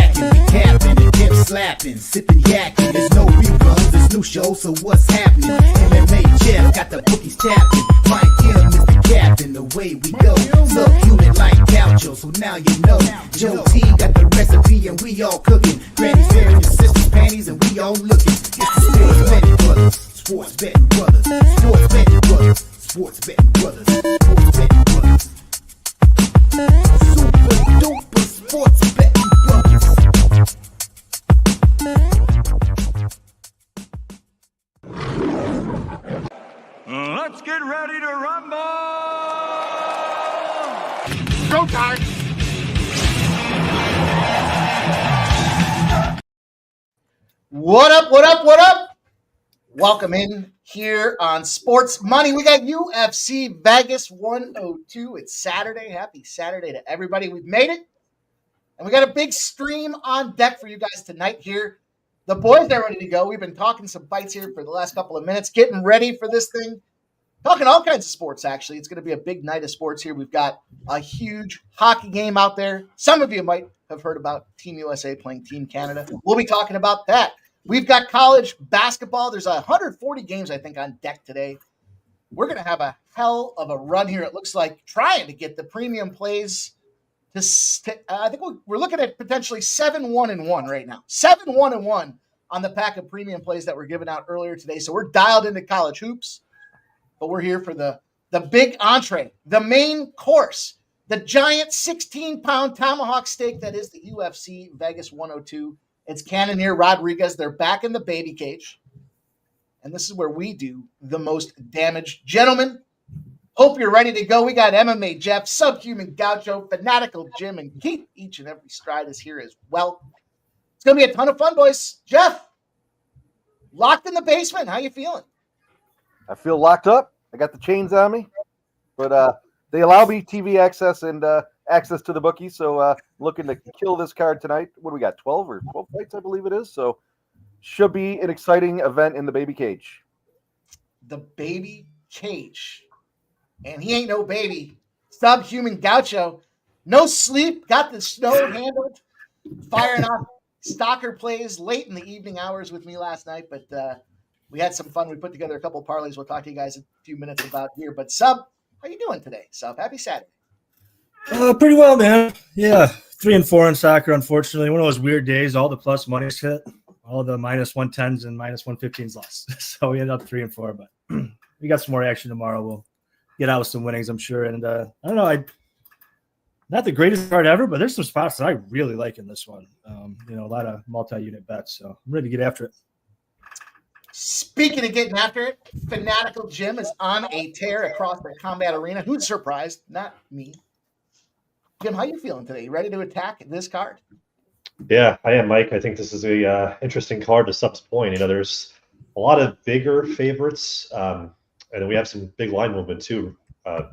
cracking, we capping and dip slapping, sipping yakking. There's no reruns, there's new shows, so what's happening? MMA Jeff got the bookies tapping. Mike Kim is the captain, the way we go. Subhuman like gaucho, so now you know. Joe T got the recipe and we all cooking. Granny's wearing your sister's panties and we all looking. It's the Sports Betting Brothers, Sports Betting Brothers, Sports Betting Brothers, Sports Betting Brothers, Sports Betting Brothers. Super duper Sports Betting Brothers. Let's get ready to rumble! Go time! What up, what up, what up? Welcome in here on Sports Money. We got UFC Vegas 102. It's Saturday. Happy Saturday to everybody. We've made it. And we got a big stream on deck for you guys tonight here. The boys are ready to go. We've been talking some fights here for the last couple of minutes, getting ready for this thing. Talking all kinds of sports, actually. It's going to be a big night of sports here. We've got a huge hockey game out there. Some of you might have heard about Team USA playing Team Canada. We'll be talking about that. We've got college basketball. There's 140 games, I think, on deck today. We're going to have a hell of a run here. It looks like trying to get the premium plays to I think we're looking at potentially 7-1-1 right now. 7-1-1 on the pack of premium plays that were given out earlier today. So we're dialed into college hoops, but we're here for the big entree, the main course, the giant 16-pound tomahawk steak that is the UFC Vegas 102. It's Cannonier, Rodrigues. They're back in the baby cage. And this is where we do the most damage. Gentlemen, hope you're ready to go. We got MMA Jeff, Subhuman Gaucho, Fanatical Jim, and Keith. Each and every stride is here as well. It's going to be a ton of fun, boys. Jeff, locked in the basement. How you feeling? I feel locked up. I got the chains on me. But they allow me TV access and access to the bookie, so looking to kill this card tonight. What do we got, 12 fights, I believe it is, so should be an exciting event in the baby cage. The baby cage. And he ain't no baby. Subhuman Gaucho. No sleep, got the snow handled, firing off stalker plays late in the evening hours with me last night, but we had some fun. We put together a couple of parlays we'll talk to you guys in a few minutes about here. But Sub, how you doing today, Sub? Happy Saturday. Pretty well, man. Yeah, 3-4 in soccer, unfortunately. One of those weird days, all the plus money's hit, all the minus 110s and minus 115s lost. So we ended up 3-4, but we got some more action tomorrow. We'll get out with some winnings, I'm sure. And I don't know, not the greatest card ever, but there's some spots that I really like in this one. A lot of multi-unit bets, so I'm ready to get after it. Speaking of getting after it, Fanatical Jim is on a tear across the combat arena. Who's surprised? Not me. Jim, how you feeling today? You ready to attack this card? Yeah, I am, Mike. I think this is a interesting card to Sub's point. There's a lot of bigger favorites, and then we have some big line movement too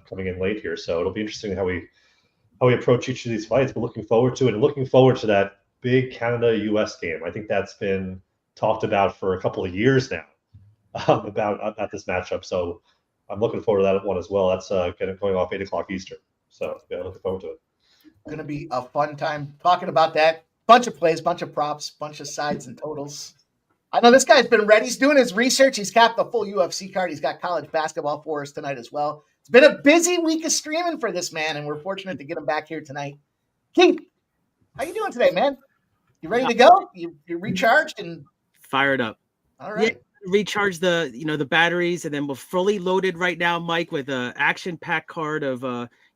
coming in late here. So it'll be interesting how we approach each of these fights. But looking forward to it, and looking forward to that big Canada-US game. I think that's been talked about for a couple of years now about this matchup. So I'm looking forward to that one as well. That's going off 8 o'clock Eastern. So yeah, looking forward to it. Going to be a fun time talking about that. Bunch of plays, bunch of props, bunch of sides and totals. I know this guy's been ready. He's doing his research. He's capped the full UFC card. He's got college basketball for us tonight as well. It's been a busy week of streaming for this man, and we're fortunate to get him back here tonight. Keith, how you doing today, man? You ready to go? You recharged and fired up? All right. Yeah, recharge the batteries, and then we're fully loaded right now, Mike, with a action-packed card of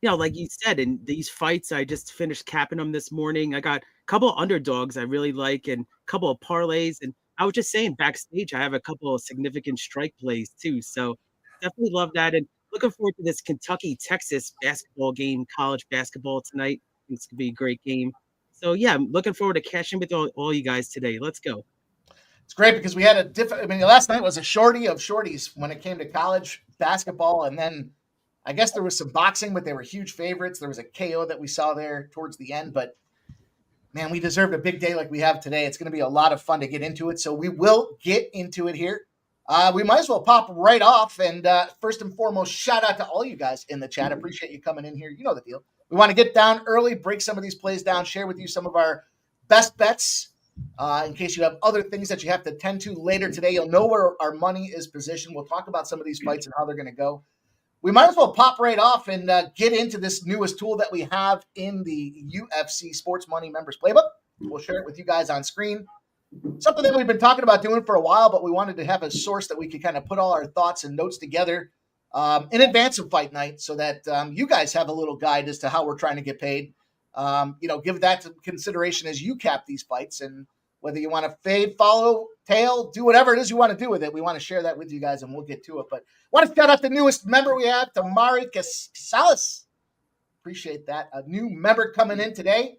like you said, in these fights, I just finished capping them this morning. I got a couple of underdogs I really like and a couple of parlays. And I was just saying backstage, I have a couple of significant strike plays too. So definitely love that. And looking forward to this Kentucky-Texas basketball game, college basketball tonight. It's going to be a great game. So yeah, I'm looking forward to cashing with all you guys today. Let's go. It's great because we had last night was a shorty of shorties when it came to college basketball. And then I guess there was some boxing, but they were huge favorites. There was a KO that we saw there towards the end, but man, we deserved a big day like we have today. It's going to be a lot of fun to get into it. So we will get into it here. We might as well pop right off. And first and foremost, shout out to all you guys in the chat. Appreciate you coming in here. You know the deal. We want to get down early, break some of these plays down, share with you some of our best bets. In case you have other things that you have to tend to later today, you'll know where our money is positioned. We'll talk about some of these fights and how they're going to go. We might as well pop right off and get into this newest tool that we have in the UFC Sports Money Members Playbook. We'll share it with you guys on screen. Something that we've been talking about doing for a while, but we wanted to have a source that we could kind of put all our thoughts and notes together in advance of fight night so that you guys have a little guide as to how we're trying to get paid. Give that to consideration as you cap these fights, and whether you want to fade, follow, tail, do whatever it is you want to do with it. We want to share that with you guys, and we'll get to it. But want to shout out the newest member we have, Tamari Casales. Appreciate that. A new member coming in today,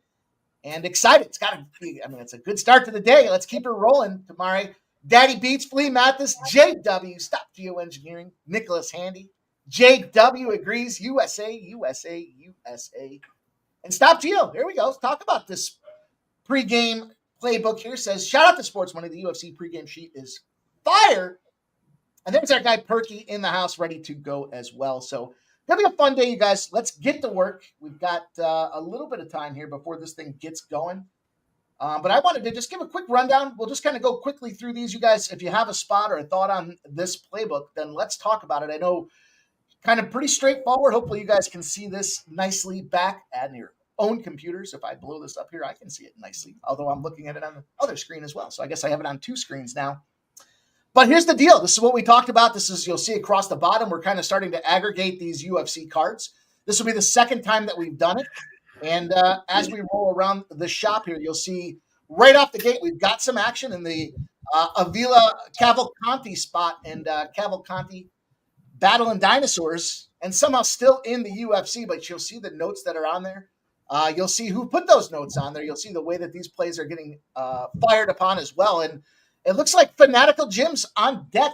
and excited. It's got to be, it's a good start to the day. Let's keep it rolling, Tamari. Daddy Beats, Flea Mathis, JW, Stop Geoengineering, Nicholas Handy, JW agrees, USA, and Stop Geo. There we go. Let's talk about this pregame playbook here. Says, shout out to Sports Money. The UFC pregame sheet is fire. And there's our guy Perky in the house ready to go as well. So gonna be a fun day, you guys. Let's get to work. We've got a little bit of time here before this thing gets going. But I wanted to just give a quick rundown. We'll just kind of go quickly through these, you guys. If you have a spot or a thought on this playbook, then let's talk about it. I know kind of pretty straightforward. Hopefully you guys can see this nicely back at your own computers. If I blow this up here, I can see it nicely, although I'm looking at it on the other screen as well. So I guess I have it on two screens now. But here's the deal. This is what we talked about. This is, you'll see across the bottom, we're kind of starting to aggregate these UFC cards. This will be the second time that we've done it. And as we roll around the shop here, you'll see right off the gate, we've got some action in the Avila Cavalcanti spot, and Cavalcanti battling dinosaurs and somehow still in the UFC, but you'll see the notes that are on there. You'll see who put those notes on there. You'll see the way that these plays are getting fired upon as well. And it looks like Fanatical Jim's on deck.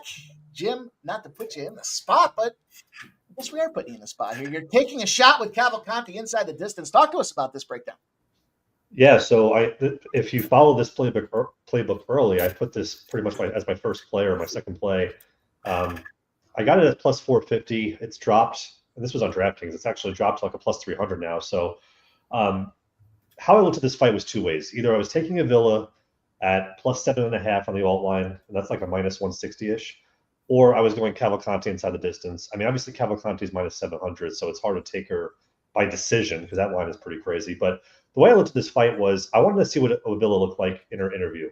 Jim, not to put you in the spot, but I guess we are putting you in the spot here. You're taking a shot with Cavalcanti inside the distance. Talk to us about this breakdown. Yeah, so if you follow this playbook early, I put this pretty much as my first play or my second play. I got it at plus 450. It's dropped, and this was on DraftKings. It's actually dropped to like a plus 300 now. So how I looked at this fight was two ways. Either I was taking Avila at plus 7.5 on the alt line, and that's like a minus 160-ish, or I was going Cavalcanti inside the distance. I mean, obviously Cavalcanti is minus 700, so it's hard to take her by decision because that line is pretty crazy. But the way I looked at this fight was I wanted to see what Avila looked like in her interview,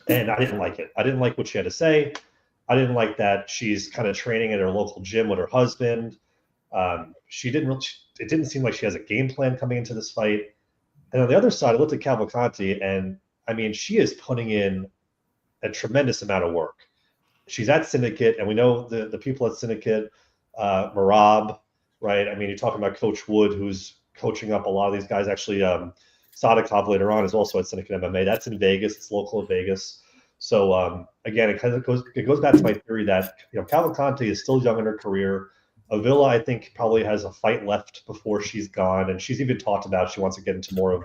and I didn't like it. I didn't like what she had to say. I didn't like that she's kind of training at her local gym with her husband. It didn't seem like she has a game plan coming into this fight. And on the other side, I looked at Cavalcanti, and I mean, she is putting in a tremendous amount of work. She's at Syndicate, and we know the people at Syndicate, Marab, right? I mean, you're talking about Coach Wood, who's coaching up a lot of these guys. Actually, Sadykhov later on is also at Syndicate MMA. That's in Vegas. It's local in Vegas. So again, it kind of goes back to my theory that Cavalcanti is still young in her career. Avila, I think, probably has a fight left before she's gone, and she's even talked about she wants to get into more of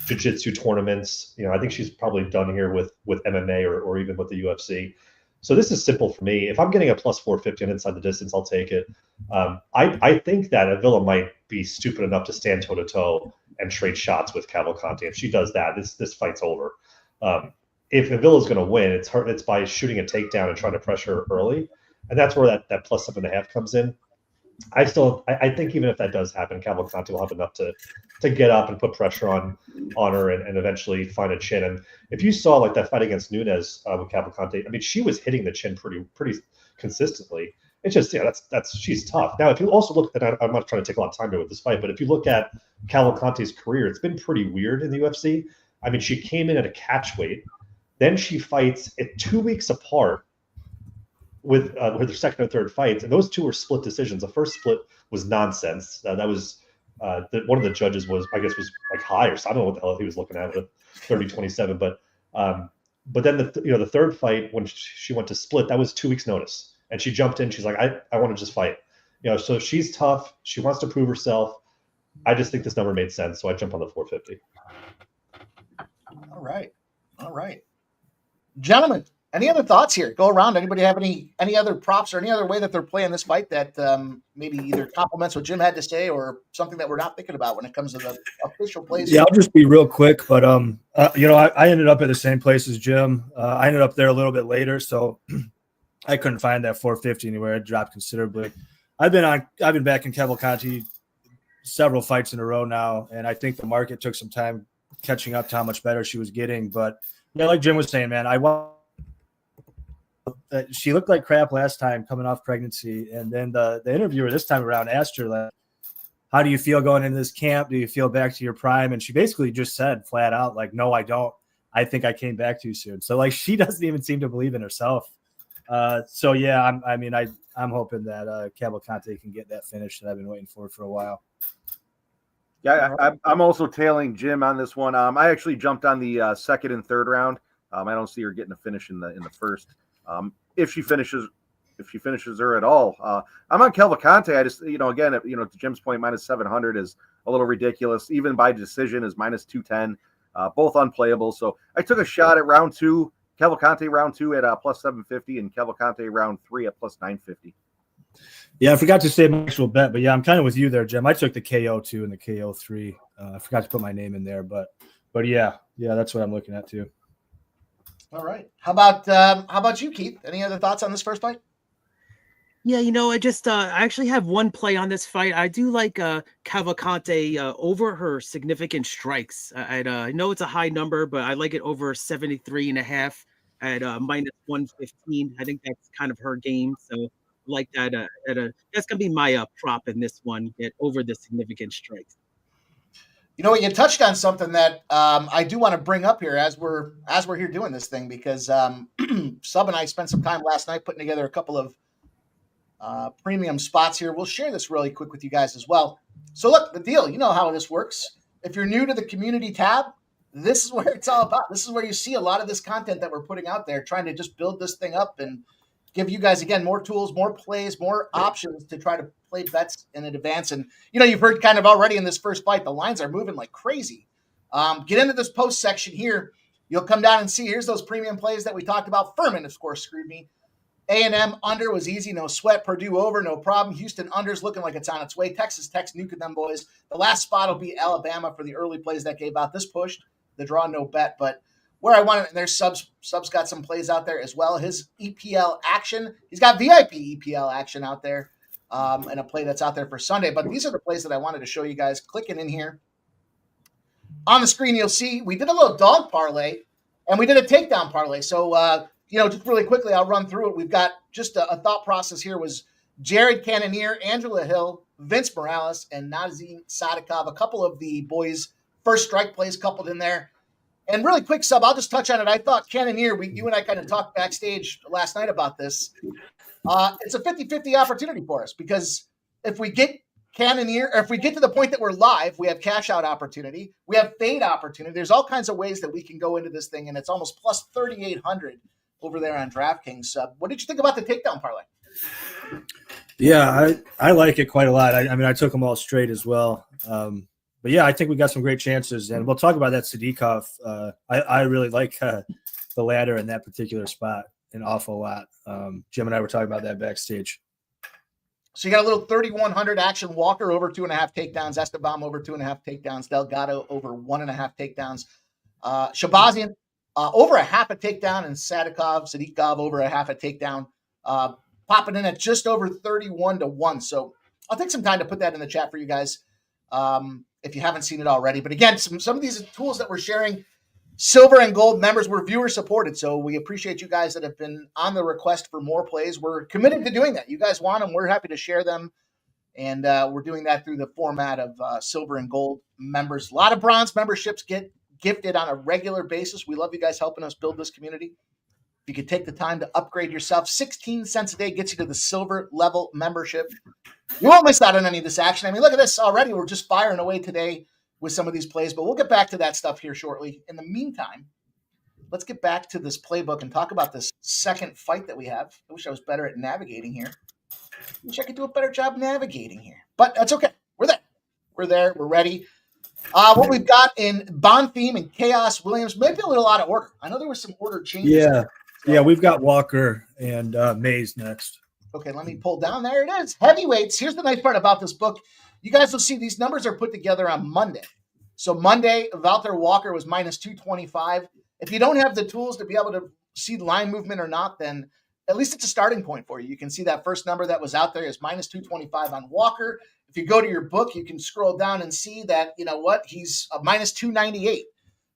jiu-jitsu tournaments. I think she's probably done here with MMA or even with the UFC. So this is simple for me. If I'm getting a plus 450 on inside the distance, I'll take it. I think that Avila might be stupid enough to stand toe-to-toe and trade shots with Cavalcanti. If she does that, this fight's over. If Avila's going to win, it's by shooting a takedown and trying to pressure her early. And that's where that plus 7.5 comes in. I think even if that does happen, Cavalcanti will have enough to get up and put pressure on her and eventually find a chin. And if you saw like that fight against Nunes with Cavalcanti, I mean, she was hitting the chin pretty consistently. It's just, that's she's tough. Now, if you also look at, I'm not trying to take a lot of time here with this fight, but if you look at Cavalcanti's career, it's been pretty weird in the UFC. I mean, she came in at a catch weight, then she fights at 2 weeks apart with her second and third fights, and those two were split decisions. The first split was nonsense. That was one of the judges was like high, or so I don't know what the hell he was looking at with 30-27. But then the third fight when she went to split, that was 2 weeks notice, and she jumped in. She's like, I want to just fight. So she's tough. She wants to prove herself. I just think this number made sense, so I jumped on the 450. All right, gentlemen. Any other thoughts here? Go around. Anybody have any other props or any other way that they're playing this fight that maybe either complements what Jim had to say or something that we're not thinking about when it comes to the official plays? Yeah, I'll just be real quick. But I ended up at the same place as Jim. I ended up there a little bit later, so I couldn't find that 450 anywhere. It dropped considerably. I've been back in Cavalcanti several fights in a row now, and I think the market took some time catching up to how much better she was getting. But yeah, like Jim was saying, man, she looked like crap last time coming off pregnancy, and then the interviewer this time around asked her, like, how do you feel going into this camp? Do you feel back to your prime? And she basically just said flat out, like, no, I don't. I think I came back too soon. So like, she doesn't even seem to believe in herself. So yeah, I'm hoping that Cavalcanti can get that finish that I've been waiting for a while. Yeah, I'm also tailing Jim on this one. I actually jumped on the second and third round. I don't see her getting a finish in the first. If she finishes her at all, I'm on Cavalcanti. I just, again, to Jim's point, minus 700 is a little ridiculous. Even by decision is minus 210, both unplayable. So I took a shot at round two, Cavalcanti round two at plus 750, and Cavalcanti round three at plus 950. Yeah, I forgot to say my actual bet, but yeah, I'm kind of with you there, Jim. I took the KO 2 and the KO 3. I forgot to put my name in there, but yeah, that's what I'm looking at too. All right. How about you, Keith? Any other thoughts on this first fight? Yeah, I actually have one play on this fight. I do like Cavalcanti over her significant strikes. I know it's a high number, but I like it over 73.5 at minus 115. I think that's kind of her game. So like that, that's gonna be my prop in this one. Get over the significant strikes. You know what? You touched on something that I do want to bring up here as we're here doing this thing, because Sub and I spent some time last night putting together a couple of premium spots here. We'll share this really quick with you guys as well. So look, the deal, you know how this works. If you're new to the community tab, this is where it's all about. This is where you see a lot of this content that we're putting out there, trying to just build this thing up and give you guys, again, more tools, more plays, more options to try to play bets in advance. And, you've heard kind of already in this first fight, the lines are moving like crazy. Get into this post section here. You'll come down and see, here's those premium plays that we talked about. Furman, of course, screwed me. A&M under was easy, no sweat. Purdue over, no problem. Houston under's looking like it's on its way. Texas Tech's nuking them boys. The last spot will be Alabama for the early plays that gave out. This pushed. The draw, no bet. But where I want it, and there's Sub's got some plays out there as well. His EPL action, he's got VIP EPL action out there, and a play that's out there for Sunday. But these are the plays that I wanted to show you guys. Clicking in here. On the screen, you'll see we did a little dog parlay, and we did a takedown parlay. So, just really quickly, I'll run through it. We've got just a thought process here was Jared Cannonier, Angela Hill, Vince Morales, and Nazim Sadykhov. A couple of the boys' first strike plays coupled in there. And really quick, Sub, I'll just touch on it. I thought Cannonier, you and I kind of talked backstage last night about this. It's a 50-50 opportunity for us, because if we get Cannonier, or if we get to the point that we're live, we have cash out opportunity. We have fade opportunity. There's all kinds of ways that we can go into this thing, and it's almost plus 3,800 over there on DraftKings. Sub, what did you think about the takedown parlay? Yeah, I like it quite a lot. I took them all straight as well. But yeah, I think we got some great chances, and we'll talk about that Sadykhov. I really like the ladder in that particular spot an awful lot. Jim and I were talking about that backstage. So you got a little 3,100 action. Walker over 2.5 takedowns. Estevam over 2.5 takedowns. Delgado over 1.5 takedowns. Shahbazyan over a half a takedown, and Sadykhov over a half a takedown. Popping in at just over 31-1. So I'll take some time to put that in the chat for you guys. If you haven't seen it already. But again, some of these tools that we're sharing, silver and gold members, were viewer supported. So we appreciate you guys that have been on the request for more plays. We're committed to doing that. You guys want them. We're happy to share them. And we're doing that through the format of silver and gold members. A lot of bronze memberships get gifted on a regular basis. We love you guys helping us build this community. If you could take the time to upgrade yourself, 16 cents a day gets you to the silver level membership. You won't miss out on any of this action. Look at this already. We're just firing away today with some of these plays, but we'll get back to that stuff here shortly. In the meantime, let's get back to this playbook and talk about this second fight that we have. I wish I was better at navigating here. I wish I could do a better job navigating here, but that's okay. We're there. We're ready. What we've got in Bonfim and Khaos Williams, maybe a little out of order. I know there was some order changes. Yeah. Yeah, we've got Walker and Mays next. Okay, let me pull down. There it is. Heavyweights. Here's the nice part about this book. You guys will see these numbers are put together on Monday. So Monday, Valter Walker was minus 225. If you don't have the tools to be able to see the line movement or not, then at least it's a starting point for you. You can see that first number that was out there is minus 225 on Walker. If you go to your book, you can scroll down and see that, you know what, he's a minus 298.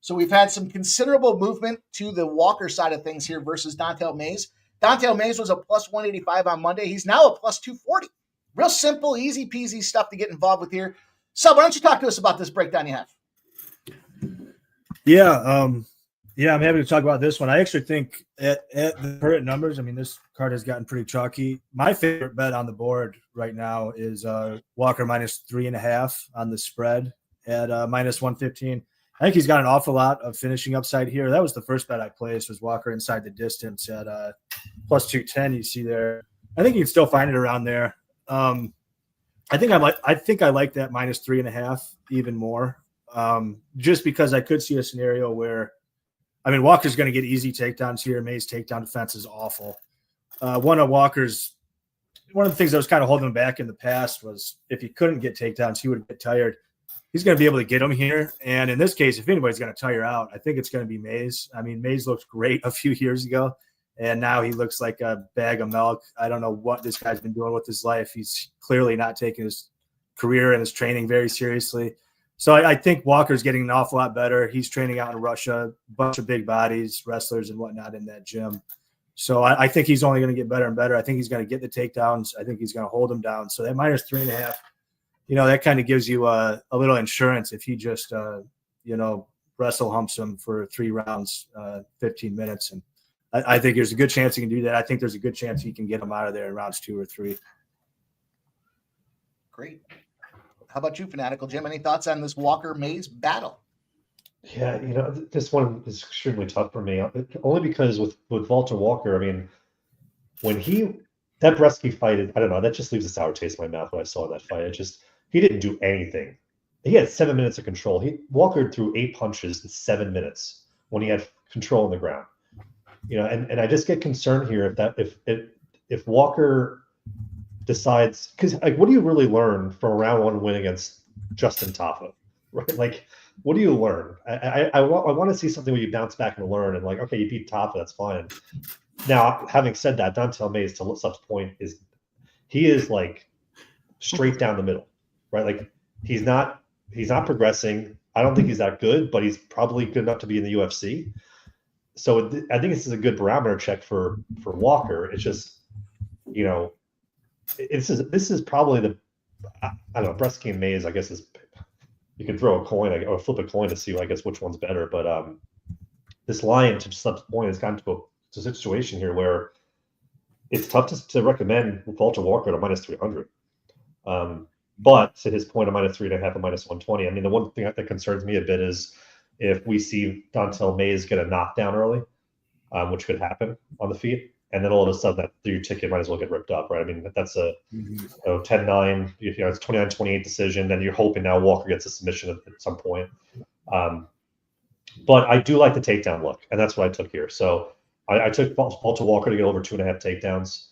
So we've had some considerable movement to the Walker side of things here versus Dontel Mays. Dontel Mays was a plus 185 on Monday. He's now a plus 240. Real simple, easy peasy stuff to get involved with here. So why don't you talk to us about this breakdown you have? Yeah, I'm happy to talk about this one. I actually think at the current numbers, I mean, this card has gotten pretty chalky. My favorite bet on the board right now is Walker minus 3.5 on the spread at minus 115. I think he's got an awful lot of finishing upside here. That was the first bet I placed, was Walker inside the distance at plus 210. You see there. I think you can still find it around there. I think I like that minus 3.5 even more. Just because I could see a scenario where, I mean, Walker's going to get easy takedowns here. May's takedown defense is awful. One of the things that was kind of holding him back in the past was if he couldn't get takedowns, he would get tired. He's going to be able to get them here. And in this case, if anybody's going to tire out, I think it's going to be Mays. I mean, Mays looked great a few years ago, and now he looks like a bag of milk. I don't know what this guy's been doing with his life. He's clearly not taking his career and his training very seriously. So I think Walker's getting an awful lot better. He's training out in Russia, a bunch of big bodies, wrestlers and whatnot in that gym. So I think he's only going to get better and better. I think he's going to get the takedowns. I think he's going to hold them down. So that minus 3.5, that kind of gives you a little insurance if he just, wrestle humps him for 3 rounds, 15 minutes. And I think there's a good chance he can do that. I think there's a good chance he can get him out of there in rounds 2 or 3. Great. How about you, Fanatical Jim? Any thoughts on this Walker-Mays battle? Yeah, this one is extremely tough for me, only because with Valter Walker, I mean, that Bresky fight, I don't know, that just leaves a sour taste in my mouth when I saw that fight. He didn't do anything. He had 7 minutes of control. Walker threw 8 punches in 7 minutes when he had control on the ground. And I just get concerned here if Walker decides, because what do you really learn from a round 1 win against Justin Tafa, right? Like, what do you learn? I want to see something where you bounce back and learn, and okay, you beat Tafa, that's fine. Now, having said that, Dontel Mays, to Sub's point, he is like straight down the middle, right? Like he's not progressing. I don't think he's that good, but he's probably good enough to be in the UFC. So I think this is a good barometer check for Walker. It's just, this is probably I don't know, Bresky and Mays, I guess, is, you can throw a coin or flip a coin to see, I guess, which one's better. But this line, to Sub's point, has gotten to a situation here where it's tough to recommend Valter Walker at a minus 300. But to his point, a minus 3.5, a minus 120. I mean, the one thing that concerns me a bit is if we see Dontel Mays get a knockdown early, which could happen on the feet, and then all of a sudden your ticket might as well get ripped up, right? I mean, that's a 10-9, it's 29-28 decision. Then you're hoping now Walker gets a submission at some point. But I do like the takedown look, and that's what I took here. So I took Valter Walker to get over 2.5 takedowns.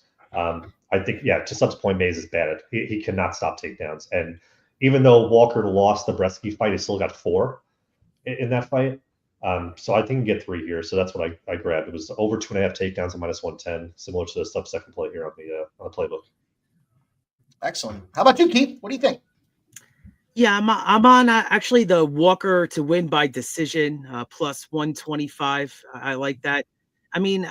I think, to Sub's point, Mays is bad. He cannot stop takedowns. And even though Walker lost the Bresky fight, he still got 4 in that fight. So I think he can get 3 here. So that's what I grabbed. It was over 2.5 takedowns and minus 110, similar to the Sub's second play here on the playbook. Excellent. How about you, Keith? What do you think? Yeah, I'm on actually the Walker to win by decision, plus 125. I like that. I mean,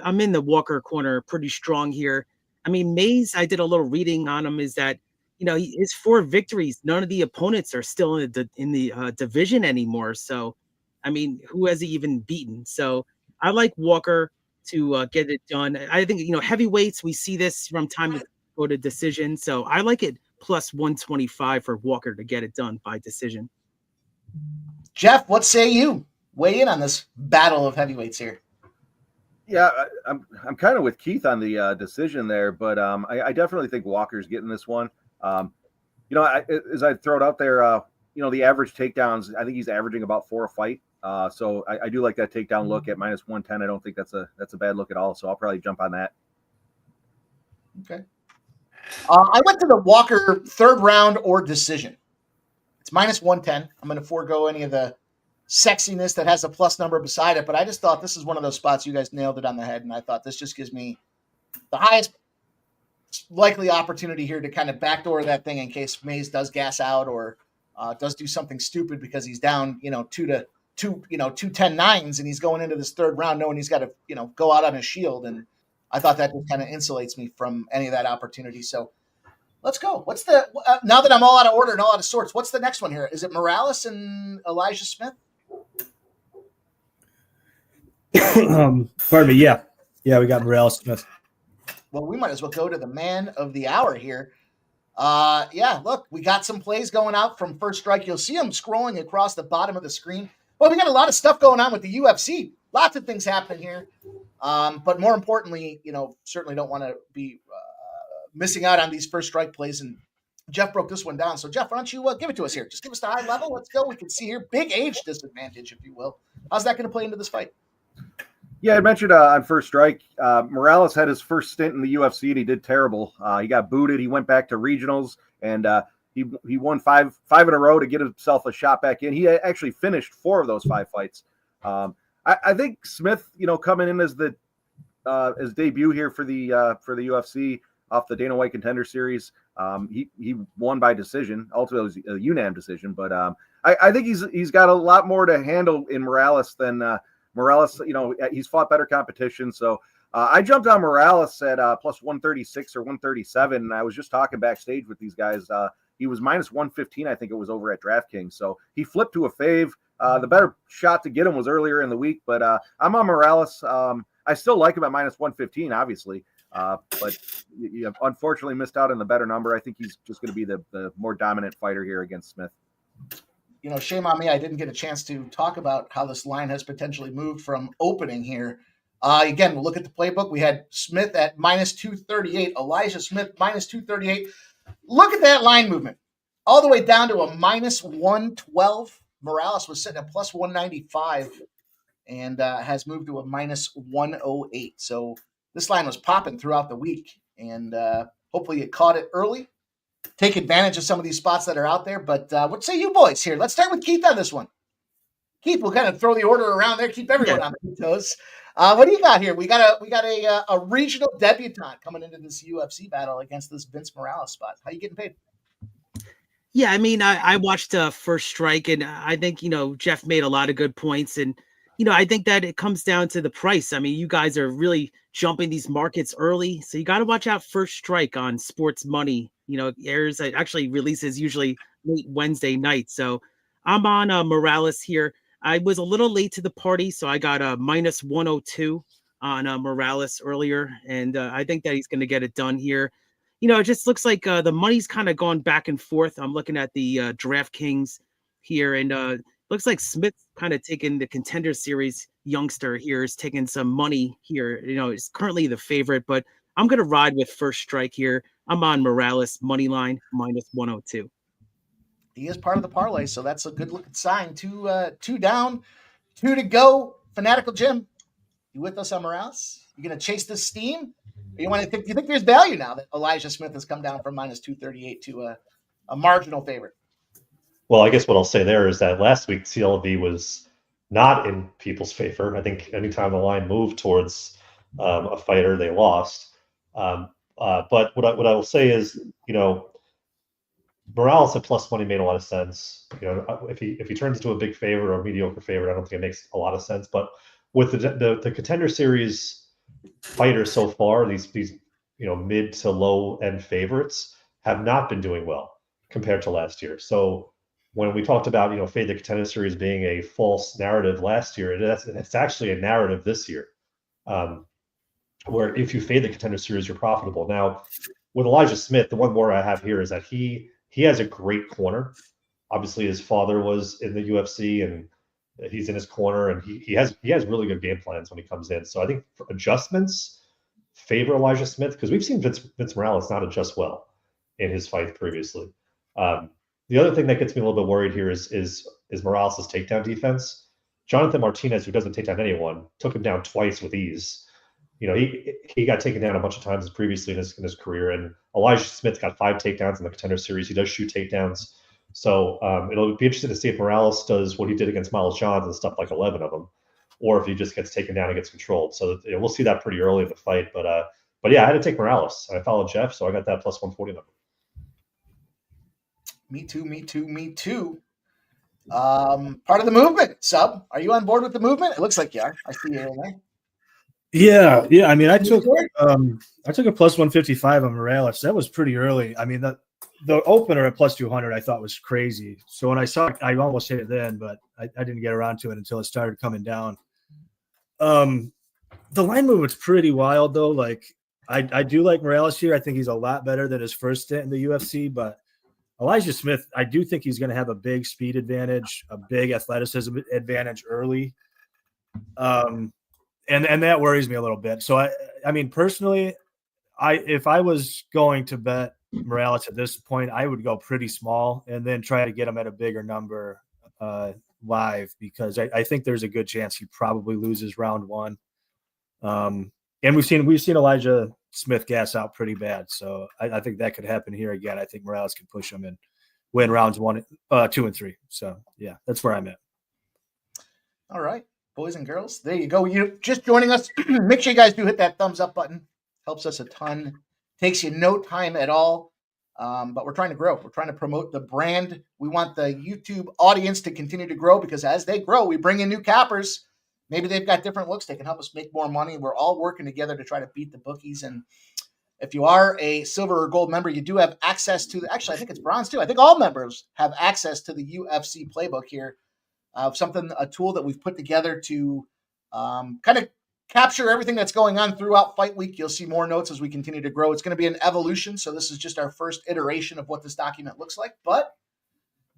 I'm in the Walker corner pretty strong here. I mean, Mays, I did a little reading on him, is that, his 4 victories, none of the opponents are still in the division anymore. So, I mean, who has he even beaten? So I like Walker to get it done. I think, heavyweights, we see this from time to go to decision. So I like it plus 125 for Walker to get it done by decision. Jeff, what say you? Weigh in on this battle of heavyweights here. Yeah, I'm kind of with Keith on the decision there, but I definitely think Walker's getting this one. As I throw it out there, the average takedowns, I think he's averaging about 4 a fight So I do like that takedown look at -110. I don't think that's a bad look at all. So I'll probably jump on that. Okay. I went to the Walker third round or decision. It's -110. I'm going to forego any of the sexiness that has a plus number beside it, but I just thought this is one of those spots you guys nailed it on the head, and I thought this just gives me the highest likely opportunity here to kind of backdoor that thing in case Mays does gas out or does do something stupid because he's down, 2-10-9s and he's going into this third round knowing he's got to, go out on his shield. And I thought that just kind of insulates me from any of that opportunity. So let's go. What's the now that I'm all out of order and all out of sorts, what's the next one here? Is it Morales and Elijah Smith? Pardon me. Yeah, we got Morales Smith. Well, we might as well go to the man of the hour here. Look, we got some plays going out from First Strike. You'll see them scrolling across the bottom of the screen. Well, we got a lot of stuff going on with the UFC. Lots of things happening here. But more importantly, certainly don't want to be missing out on these First Strike plays. And Jeff broke this one down. So, Jeff, why don't you give it to us here? Just give us the high level. Let's go. We can see here. Big age disadvantage, if you will. How's that going to play into this fight? Yeah, I mentioned on First Strike, Morales had his first stint in the UFC and he did terrible. He got booted. He went back to regionals and he won five in a row to get himself a shot back in. He actually finished 4 of those 5 fights. I think Smith, coming in as his debut here for the UFC off the Dana White Contender Series, he won by decision. Ultimately, it was a unanimous decision, but I think he's got a lot more to handle in Morales than. Morales, he's fought better competition. So I jumped on Morales at plus 136 or 137. And I was just talking backstage with these guys. He was -115, I think it was over at DraftKings. So he flipped to a fave. The better shot to get him was earlier in the week. But I'm on Morales. I still like him at -115, obviously. But you unfortunately missed out on the better number. I think he's just going to be the more dominant fighter here against Smith. Shame on me. I didn't get a chance to talk about how this line has potentially moved from opening here. Again, we'll look at the playbook. We had Smith at -238, Elijah Smith -238. Look at that line movement. All the way down to a -112. Morales was sitting at plus 195 and has moved to a -108. So this line was popping throughout the week, and hopefully it caught it early. Take advantage of some of these spots that are out there. But what say you boys here? Let's start with Keith on this one. Keith, we'll kind of throw the order around there, keep everyone on their toes. What do you got here? We got a regional debutante coming into this UFC battle against this Vince Morales spot. How you getting paid? Yeah, I mean, I watched First Strike, and I think, Jeff made a lot of good points. And, I think that it comes down to the price. I mean, you guys are really jumping these markets early. So you got to watch out First Strike on Sports Money. Airs, it actually releases usually late Wednesday night. So I'm on Morales here. I was a little late to the party, so I got a -102 on Morales earlier. And I think that he's going to get it done here. It just looks like the money's kind of gone back and forth. I'm looking at the DraftKings here, and looks like Smith's kind of taking the Contender Series youngster here, is taking some money here. Is currently the favorite, but I'm going to ride with First Strike here. I'm on Morales money line -102. He is part of the parlay, so that's a good looking sign. Two down, 2 to go. Fanatical Jim, you with us on Morales? You going to chase this steam? Or you think there's value now that Elijah Smith has come down from -238 to a marginal favorite? Well, I guess what I'll say there is that last week CLV was not in people's favor. I think anytime the line moved towards a fighter, they lost. But what I will say is, Morales at plus money made a lot of sense. If he turns into a big favorite or a mediocre favorite, I don't think it makes a lot of sense. But with the Contender Series fighters so far, these mid to low end favorites have not been doing well compared to last year. So when we talked about fade the Contender Series being a false narrative last year, it's actually a narrative this year. Where if you fade the Contender Series, you're profitable. Now, with Elijah Smith, the one more I have here is that he has a great corner. Obviously, his father was in the UFC, and he's in his corner, and he has really good game plans when he comes in. So I think for adjustments favor Elijah Smith, because we've seen Vince Morales not adjust well in his fight previously. The other thing that gets me a little bit worried here is Morales' takedown defense. Jonathan Martinez, who doesn't take down anyone, took him down twice with ease. He got taken down a bunch of times previously in his career, and Elijah Smith got 5 takedowns in the Contender Series. He does shoot takedowns. So it'll be interesting to see if Morales does what he did against Miles Johns and stuff, like 11 of them, or if he just gets taken down and gets controlled. So we'll see that pretty early in the fight. But yeah, I had to take Morales. I followed Jeff, so I got that plus 140 number. Me too. Part of the movement, Sub. Are you on board with the movement? It looks like you are. I see you in there. Yeah. I mean, I took a plus 155 on Morales. That was pretty early. I mean, the opener at plus 200 I thought was crazy. So when I saw it, I almost hit it then, but I didn't get around to it until it started coming down. The line movement's pretty wild though. Like I do like Morales here. I think he's a lot better than his first stint in the UFC, but Elijah Smith, I do think he's going to have a big speed advantage, a big athleticism advantage early. And that worries me a little bit. So I mean, personally, if I was going to bet Morales at this point, I would go pretty small and then try to get him at a bigger number live, because I think there's a good chance he probably loses round 1. And we've seen Elijah Smith gas out pretty bad. So I think that could happen here again. I think Morales can push him and win rounds 1, 2, and 3. So yeah, that's where I'm at. All right, boys and girls, there you go. You just joining us. Make sure you guys do hit that thumbs up button. Helps us a ton. Takes you no time at all. But we're trying to grow. We're trying to promote the brand. We want the YouTube audience to continue to grow, because as they grow, we bring in new cappers. Maybe they've got different looks. They can help us make more money. We're all working together to try to beat the bookies. And if you are a silver or gold member, you do have access to actually, I think it's bronze too. I think all members have access to the UFC Playbook here. A tool that we've put together to kind of capture everything that's going on throughout fight week. You'll see more notes as we continue to grow. It's going to be an evolution. So this is just our first iteration of what this document looks like. But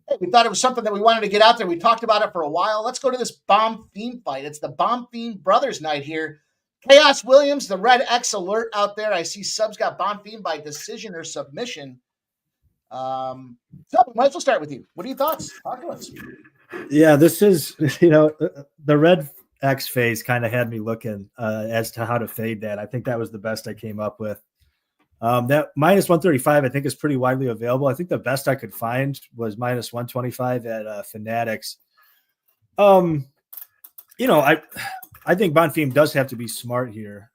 hey, we thought it was something that we wanted to get out there. We talked about it for a while. Let's go to this Bonfim fight. It's the Bonfim brothers night here. Khaos Williams, the Red X alert out there. I see Sub's got Bonfim by decision or submission. Sub, might as well start with you. What are your thoughts? Talk to us. Yeah, this is, the Red X phase kind of had me looking as to how to fade that. I think that was the best I came up with. That minus 135, I think, is pretty widely available. I think the best I could find was minus 125 at Fanatics. I think Bonfim does have to be smart here.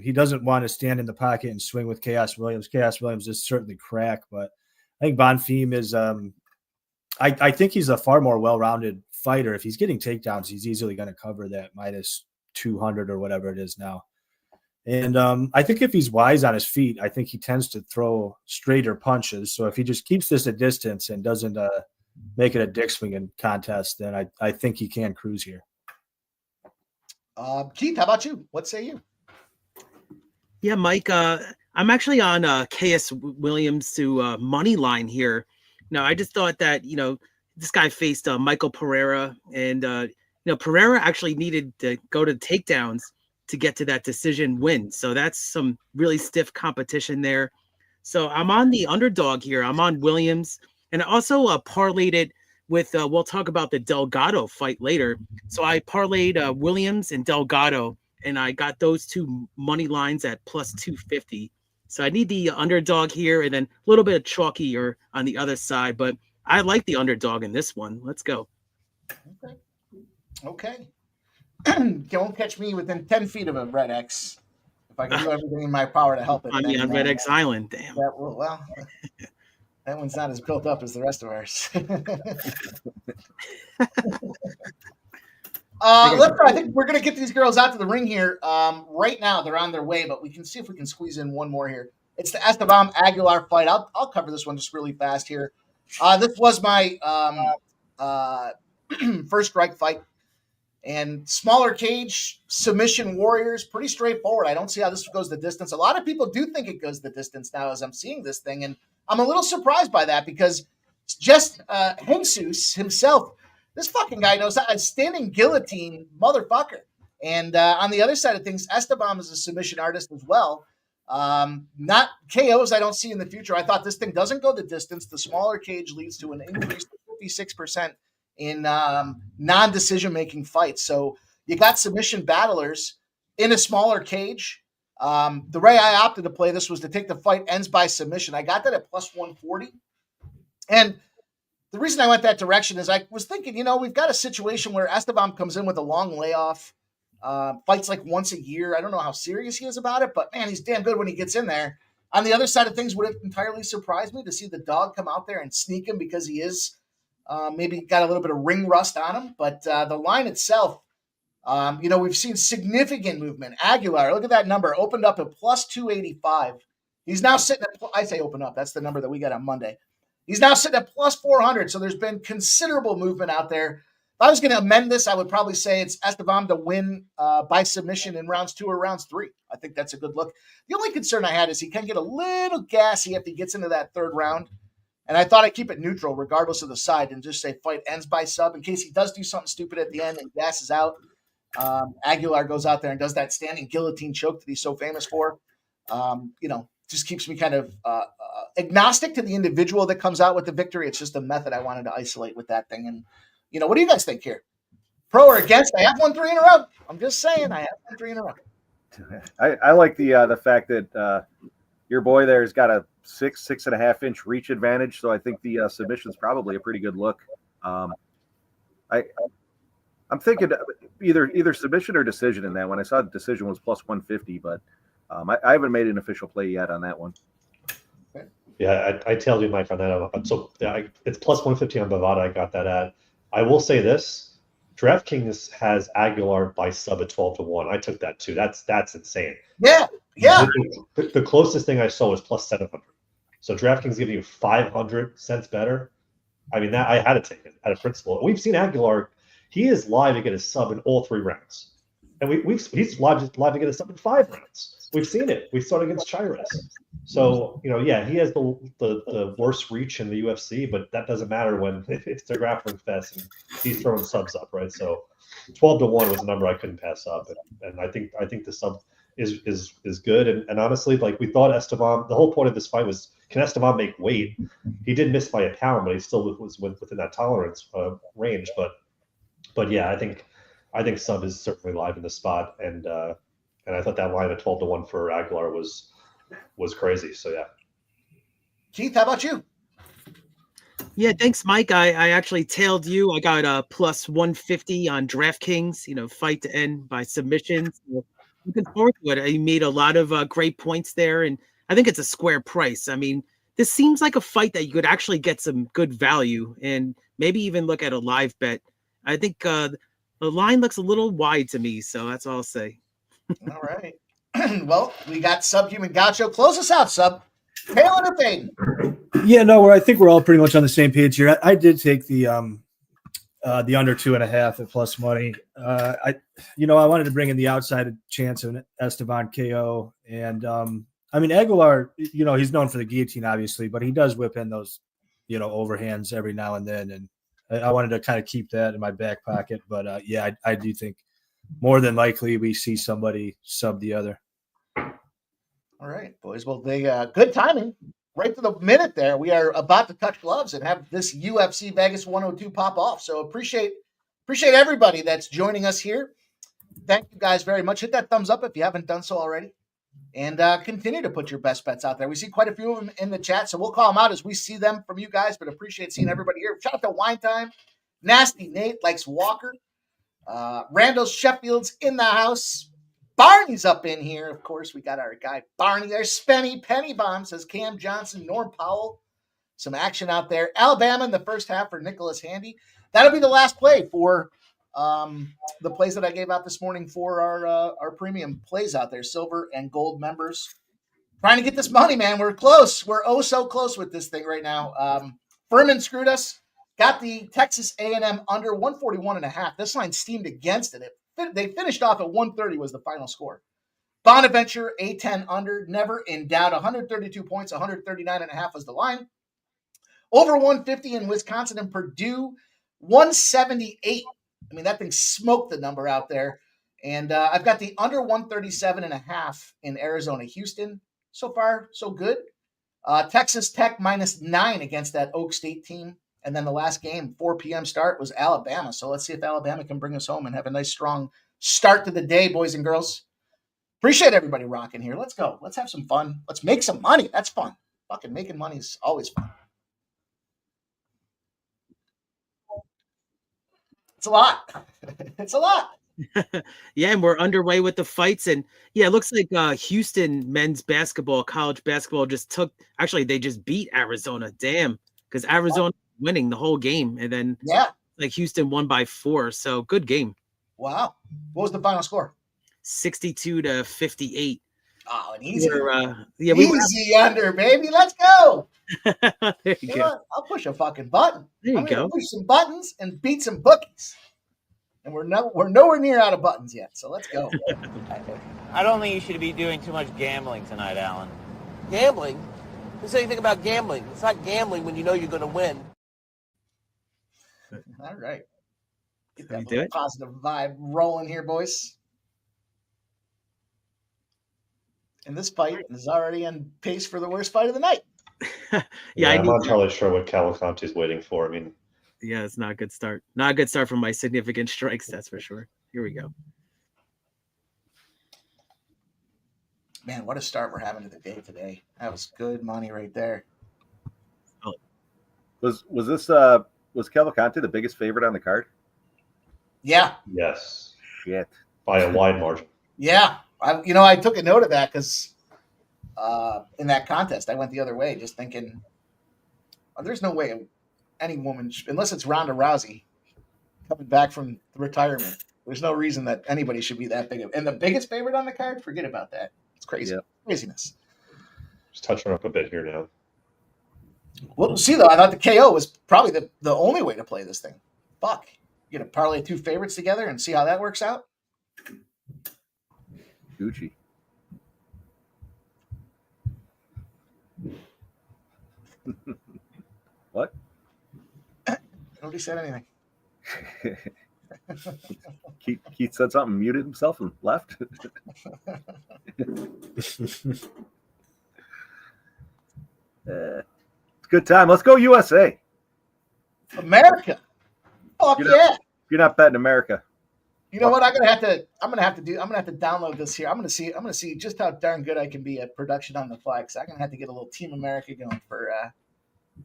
He doesn't want to stand in the pocket and swing with Khaos Williams. Khaos Williams is certainly crack, but I think Bonfim is I think he's a far more well-rounded fighter. If he's getting takedowns, he's easily going to cover that minus 200 or whatever it is now. And I think if he's wise on his feet, I think he tends to throw straighter punches. So if he just keeps this a distance and doesn't make it a dick swinging contest, then I think he can cruise here. Keith, how about you? What say you? Yeah, Mike, I'm actually on Khaos Williams to money line here. No, I just thought that, this guy faced Michael Pereira, and, Pereira actually needed to go to takedowns to get to that decision win. So that's some really stiff competition there. So I'm on the underdog here. I'm on Williams, and I also parlayed it with, we'll talk about the Delgado fight later. So I parlayed Williams and Delgado, and I got those two money lines at plus 250. So I need the underdog here, and then a little bit of chalkier on the other side, but I like the underdog in this one. Let's go. Okay. Don't catch me within 10 feet of a Red X. If I can do everything in my power to help it. On Red X Island, damn. Well, that one's not as built up as the rest of ours. I think we're going to get these girls out to the ring here. Right now, they're on their way, but we can see if we can squeeze in one more here. It's the Estevam Aguilar fight. I'll cover this one just really fast here. This was my first strike fight. And smaller cage, submission warriors, pretty straightforward. I don't see how this goes the distance. A lot of people do think it goes the distance now as I'm seeing this thing. And I'm a little surprised by that, because just Jesus himself, this fucking guy knows a standing guillotine motherfucker. And on the other side of things, Estevam is a submission artist as well. Not KOs I don't see in the future. I thought this thing doesn't go the distance. The smaller cage leads to an increase of 56% in non-decision making fights. So you got submission battlers in a smaller cage. The way I opted to play this was to take the fight ends by submission. I got that at plus 140. And the reason I went that direction is I was thinking, we've got a situation where Estevam comes in with a long layoff, fights like once a year. I don't know how serious he is about it, but man, he's damn good when he gets in there. On the other side of things, would it entirely surprise me to see the dog come out there and sneak him because he is maybe got a little bit of ring rust on him. But the line itself, we've seen significant movement. Aguilar, look at that number, opened up at plus 285. He's now sitting at, I say open up, that's the number that we got on Monday. He's now sitting at plus 400, so there's been considerable movement out there. If I was going to amend this, I would probably say it's Estevam to win by submission in rounds 2 or rounds 3. I think that's a good look. The only concern I had is he can get a little gassy if he gets into that third round. And I thought I'd keep it neutral regardless of the side and just say fight ends by sub in case he does do something stupid at the end and gasses out. Aguilar goes out there and does that standing guillotine choke that he's so famous for. Just keeps me kind of agnostic to the individual that comes out with the victory. It's just a method I wanted to isolate with that thing. And, what do you guys think here? Pro or against? I have won 3 in a row. I'm just saying I have won 3 in a row. I like the fact that your boy there's got a 6.5 inch reach advantage. So I think the submission's probably a pretty good look. I'm thinking either submission or decision in that one. I saw the decision was plus 150, but I haven't made an official play yet on that one. Yeah, I tailed you, Mike, on that. So it's plus 150 on Bovada. I got that at. I will say this: DraftKings has Aguilar by sub at 12-1. I took that too. That's insane. Yeah. The closest thing I saw was plus 700. So DraftKings giving you 500 cents better. I mean, that I had to take it out of principle. We've seen Aguilar; he is live to get a sub in all 3 rounds, and he's live to get a sub in 5 rounds. We've seen it. We saw it against Chires. So, he has the worst reach in the UFC, but that doesn't matter when it's the grappling fest and he's throwing subs up, right? So 12-1 was a number I couldn't pass up. And I think the sub is good. And honestly, like we thought Estevam, the whole point of this fight was, can Estevam make weight? He did miss by a pound, but he still was within that tolerance range. But yeah, I think sub is certainly live in the spot. And I thought that line at 12-1 for Aguilar was crazy. So yeah. Keith, how about you? Yeah, thanks, Mike. I actually tailed you. I got a plus 150 on DraftKings. Fight to end by submission. So looking forward to it. I made a lot of great points there, and I think it's a square price. I mean, this seems like a fight that you could actually get some good value and maybe even look at a live bet. I think the line looks a little wide to me, so that's all I'll say. All right. Well, we got Subhuman Gaucho. Close us out, Sub. Tail or fade? Yeah, no, I think we're all pretty much on the same page here. I did take the under 2.5 at plus money. I wanted to bring in the outside chance of Estevam KO. And Aguilar, he's known for the guillotine, obviously, but he does whip in those, overhands every now and then. And I wanted to kind of keep that in my back pocket. But I do think more than likely we see somebody sub the other. All right, boys. Well, they good timing. Right to the minute there. We are about to touch gloves and have this UFC Vegas 102 pop off. So appreciate everybody that's joining us here. Thank you guys very much. Hit that thumbs up if you haven't done so already. And continue to put your best bets out there. We see quite a few of them in the chat, so we'll call them out as we see them from you guys, but appreciate seeing everybody here. Shout out to Wine Time. Nasty Nate likes Walker. Randall Sheffield's in the house. Barney's up in here. Of course, we got our guy Barney there. Spenny Penny Bomb says Cam Johnson, Norm Powell. Some action out there. Alabama in the first half for Nicholas Handy. That'll be the last play for the plays that I gave out this morning for our premium plays out there, silver and gold members. Trying to get this money, man. We're close. We're oh so close with this thing right now. Furman screwed us. Got the Texas A&M under 141.5. This line steamed against it. They finished off at 130 was the final score. Bonaventure, A10 under, never in doubt. 132 points, 139.5 was the line. Over 150 in Wisconsin and Purdue, 178. I mean, that thing smoked the number out there. And I've got the under 137.5 in Arizona, Houston. So far, so good. Texas Tech -9 against that Oak State team. And then the last game, 4 p.m. start, was Alabama. So let's see if Alabama can bring us home and have a nice, strong start to the day, boys and girls. Appreciate everybody rocking here. Let's go. Let's have some fun. Let's make some money. That's fun. Fucking making money is always fun. It's a lot. It's a lot. Yeah, and we're underway with the fights. And yeah, it looks like Houston men's basketball, college basketball they just beat Arizona. Damn. Because Arizona winning the whole game. And then Houston won by 4. So good game. Wow. What was the final score? 62-58. Oh, an easy. Easy under, baby. Let's go. There you go. What? I'll push a fucking button. There you I'm go. gonna push some buttons and beat some bookies. And we're nowhere near out of buttons yet. So let's go. I don't think you should be doing too much gambling tonight, Alan. Gambling? Who said anything about gambling? It's not gambling when you know you're going to win. All right. Get How you that do it? positive vibe rolling here, boys. And this fight is already on pace for the worst fight of the night. I'm not entirely sure what Cavalcanti is waiting for. I mean, yeah, it's not a good start. Not a good start from my significant strikes, that's for sure. Here we go. Man, what a start we're having to the day today. That was good money right there. Was Cavalcanti the biggest favorite on the card? Yeah. yes, Shit. by a wide margin. Yeah. I took a note of that because in that contest, I went the other way, just thinking, there's no way any woman, unless it's Ronda Rousey coming back from retirement, there's no reason that anybody should be that big. And the biggest favorite on the card, forget about that. It's crazy. Yep. Craziness. Just touching up a bit here now. We'll see, though. I thought the KO was probably the only way to play this thing. Fuck. You're going to parlay 2 favorites together and see how that works out? Gucci. What? Nobody said anything. Keith said something, muted himself, and left. Good time. Let's go USA. America. Fuck yeah. You're not betting America. You know what? I'm gonna have to download this here. I'm gonna see just how darn good I can be at production on the fly. Because I'm gonna have to get a little Team America going for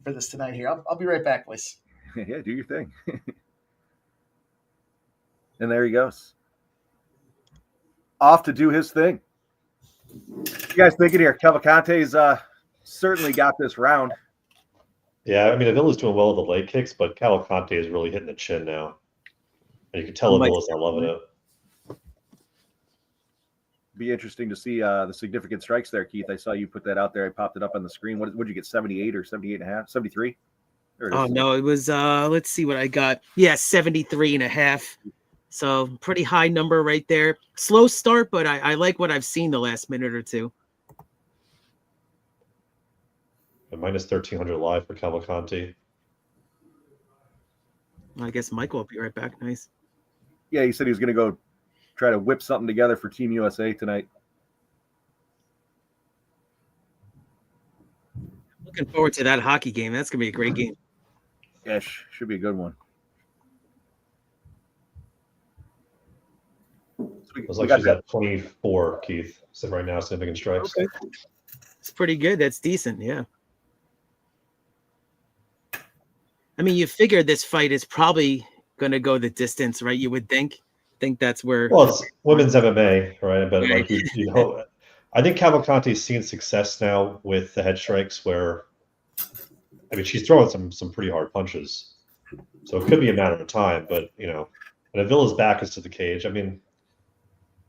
this tonight here. I'll be right back, boys. Yeah, do your thing. And there he goes. Off to do his thing. You guys thinking here? Cavalcante's certainly got this round. Yeah, I mean, Avila's doing well with the leg kicks, but Cavalcanti is really hitting the chin now. And you can tell Avila's not loving it. Be interesting to see the significant strikes there, Keith. I saw you put that out there. I popped it up on the screen. What did you get, 78 or 78 and a half? 73? Oh, no, it was, let's see what I got. Yeah, 73 and a half. So pretty high number right there. Slow start, but I like what I've seen the last minute or two. And minus 1,300 live for Cavalcanti. I guess Michael will be right back. Nice. Yeah, he said he was going to go try to whip something together for Team USA tonight. Looking forward to that hockey game. That's going to be a great game. Yeah, should be a good one. It was like she's at 24, Keith. So right now, significant strikes. Okay. It's pretty good. That's decent. Yeah. I mean, you figure this fight is probably going to go the distance, right? You would think that's where. Well, it's women's MMA, right? But like you hope. I think Cavalcanti's seen success now with the head strikes, where I mean, she's throwing some pretty hard punches, so it could be a matter of time. But and Avila's back is to the cage. I mean,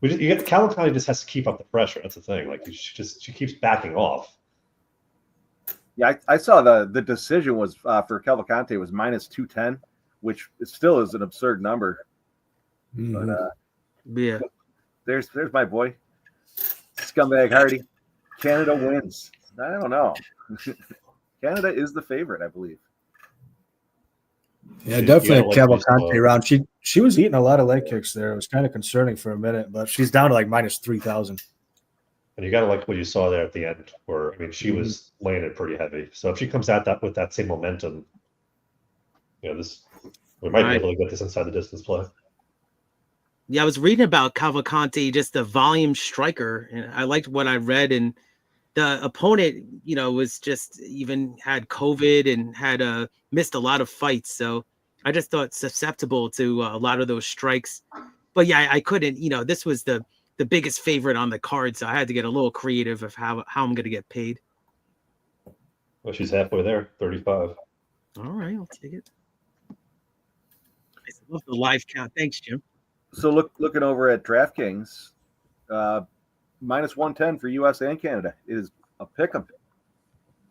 Cavalcanti just has to keep up the pressure. That's the thing. Like she keeps backing off. Yeah, I saw the decision was for Cavalcanti was minus 210, which still is an absurd number. Mm-hmm. But yeah, there's my boy, Scumbag Hardy. Canada wins. I don't know. Canada is the favorite, I believe. Yeah, definitely a Cavalcanti round. She was eating a lot of leg kicks there. It was kind of concerning for a minute, but she's down to like minus 3,000. And you got to like what you saw there at the end, where I mean, she was laying it pretty heavy. So if she comes at that with that same momentum, we might be able to get this inside the distance play. Yeah, I was reading about Cavalcanti, just the volume striker, and I liked what I read. And the opponent, was just even had COVID and had missed a lot of fights. So I just thought susceptible to a lot of those strikes. But yeah, I couldn't. This was the biggest favorite on the card, so I had to get a little creative of how I'm going to get paid. Well, she's halfway there, 35. All right, I'll take it. I love the live count. Thanks, Jim. So looking over at DraftKings, minus 110 for U.S. and Canada is a pick'em.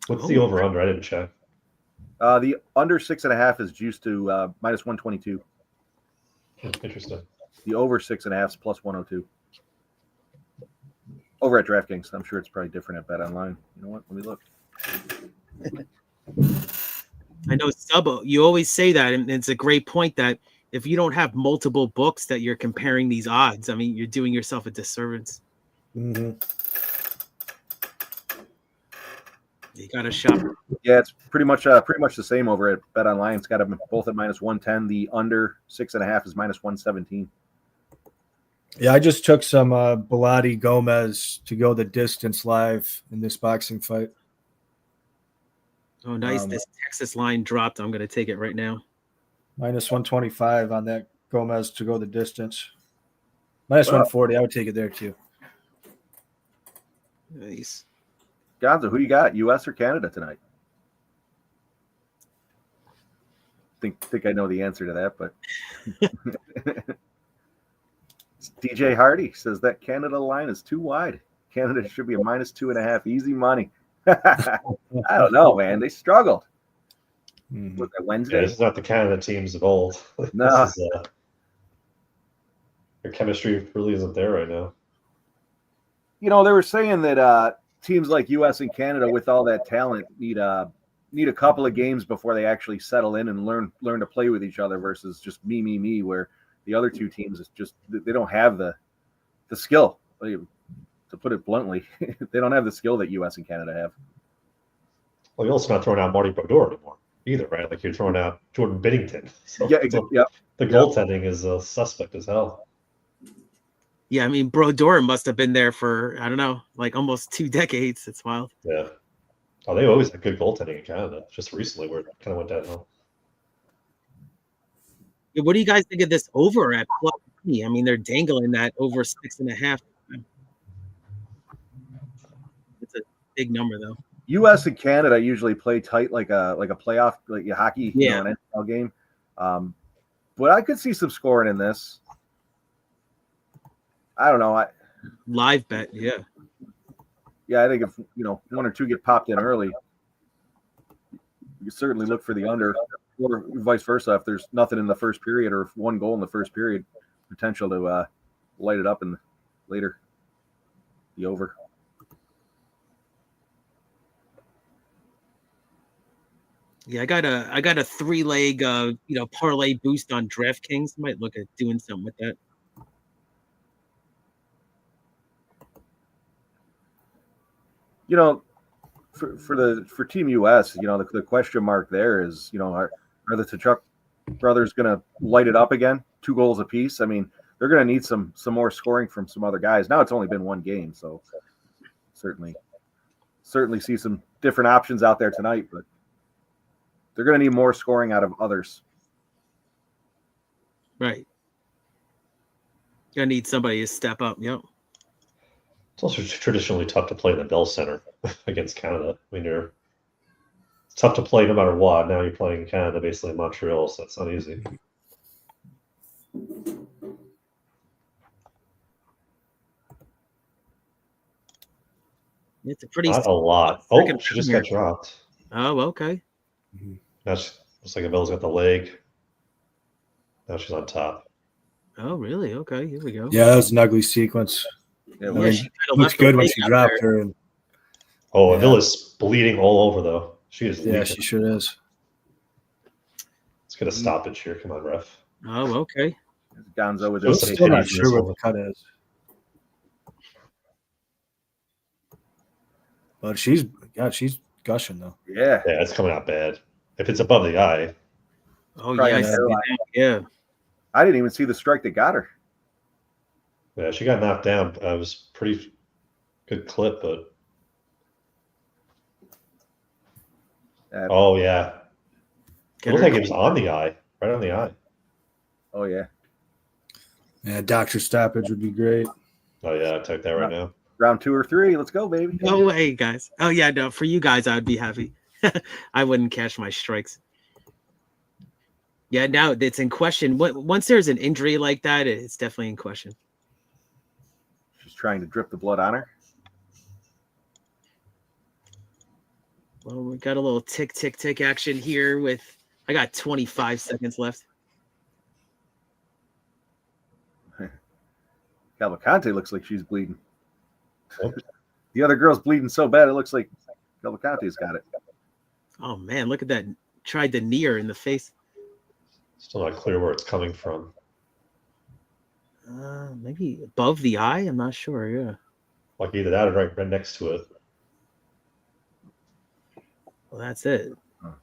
What's the over-under? I didn't check. The under 6.5 is juiced to minus 122. Interesting. The over 6.5 is plus 102. Over at DraftKings. I'm sure it's probably different at Bet Online. You know what? Let me look. I know, Sub, you always say that, and it's a great point that if you don't have multiple books that you're comparing these odds, I mean, you're doing yourself a disservice. Mm-hmm. You got to shop. Yeah, it's pretty much the same over at Bet Online. It's got them both at minus 110. The under 6.5 is minus 117. Yeah, I just took some Bilotti Gomez to go the distance live in this boxing fight. Oh, nice. This Texas line dropped. I'm going to take it right now. Minus 125 on that Gomez to go the distance. Minus 140. I would take it there too. Nice. Gonzo, who you got? U.S. or Canada tonight? Think I know the answer to that, but DJ Hardy says that Canada line is too wide. Canada should be a minus 2.5. Easy money. I don't know, man. They struggled. Mm-hmm. Was that Wednesday? Yeah, this is not the Canada teams of old. No. Their chemistry really isn't there right now. They were saying that teams like U.S. and Canada with all that talent need a couple of games before they actually settle in and learn to play with each other versus just me, where the other two teams is just they don't have the skill. To put it bluntly, they don't have the skill that U.S. and Canada have. Well, you're also not throwing out Marty Brodeur anymore either, right? Like you're throwing out Jordan Binnington. So Yeah, exactly. Yep. The goaltending is suspect as hell. Yeah, I mean, Brodeur must have been there for, I don't know, like almost 2 decades. It's wild. Yeah. Oh, they always had good goaltending in Canada. Just recently where it kind of went downhill. What do you guys think of this over at plus money? I mean, they're dangling that over 6.5. It's a big number, though. U.S. and Canada usually play tight like a playoff, like a hockey, an NFL game. But I could see some scoring in this. I don't know. Live bet, yeah. Yeah, I think if one or two get popped in early, you certainly look for the under, or vice versa. If there's nothing in the first period, or if one goal in the first period, potential to light it up in later. The over. Yeah, I got a 3-leg parlay boost on DraftKings. Might look at doing something with that. For Team US, the question mark there is, are the Tkachuk brothers going to light it up again? 2 goals apiece. I mean, they're going to need some more scoring from some other guys. Now it's only been one game, so certainly see some different options out there tonight, but they're going to need more scoring out of others. Right. Gonna need somebody to step up. Yep. It's also traditionally tough to play in the Bell Center against Canada. I mean, it's tough to play no matter what. Now you're playing in Canada, basically in Montreal, so it's not easy. It's a pretty Not a lot. Oh, she just got dropped. Oh, okay. Now she looks like Avila's got the leg. Now she's on top. Oh, really? Okay, here we go. Yeah, that was an ugly sequence. Yeah, She kind of looks left good her when leg she out dropped there. her. And Oh, Avila's bleeding all over, though. She is yeah, leaking. she sure is. Let's get a stoppage here. Come on, ref. Oh, okay. Gonzo with I'm his Still not taking sure this what one. the cut is. But she's gushing though. Yeah. Yeah, it's coming out bad. If it's above the eye, Oh Probably yeah, I on see the hairline. that. Yeah. I didn't even see the strike that got her. Yeah, she got knocked down. It was pretty good clip, but oh yeah, it Get looked her. like it was on the eye, right on the eye. Oh yeah. Yeah, doctor stoppage would be great. Oh yeah, I took that right now. Round 2 or 3. Let's go, baby. No way, guys. Oh yeah, no. For you guys, I would be happy. I wouldn't cash my strikes. Yeah, now it's in question. Once there's an injury like that, it's definitely in question. She's trying to drip the blood on her. Well, we got a little tick, tick, tick action here with. I got 25 seconds left. Cavalcanti looks like she's bleeding. Oh. The other girl's bleeding so bad it looks like Cavalcanti's got it. Oh man, look at that! Tried to knee her in the face. Still not clear where it's coming from. Maybe above the eye. I'm not sure. Yeah. Like either that or right next to it. Well, that's it.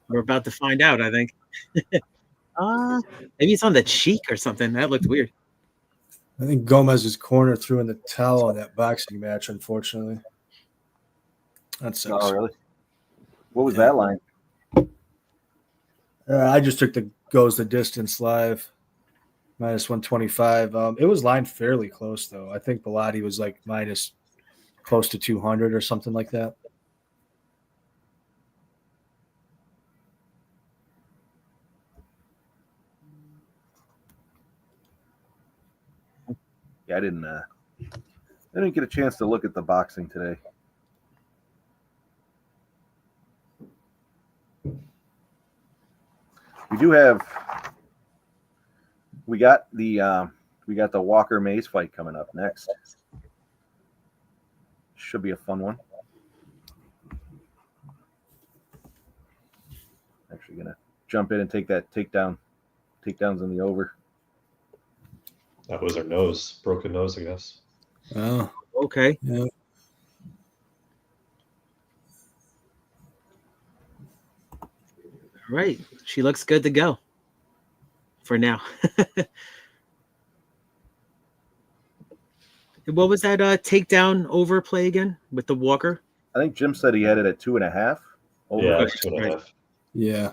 We're about to find out, I think. Maybe it's on the cheek or something. That looked weird. I think Gomez's corner threw in the towel in that boxing match, unfortunately. That sucks. Oh, really? What was that line? I just took the goes the distance live, minus 125. It was lined fairly close, though. I think Bilotti was like minus close to 200 or something like that. Yeah, I didn't get a chance to look at the boxing today. We got the Walker Mays fight coming up next. Should be a fun one. Actually gonna jump in and take that takedowns in the over. That was her nose, broken nose, I guess. Oh, Okay. yeah. All right. She looks good to go for now. What was that takedown overplay again with the Walker? I think Jim said he had it at 2.5. Over. Yeah, Okay. 2.5. Yeah.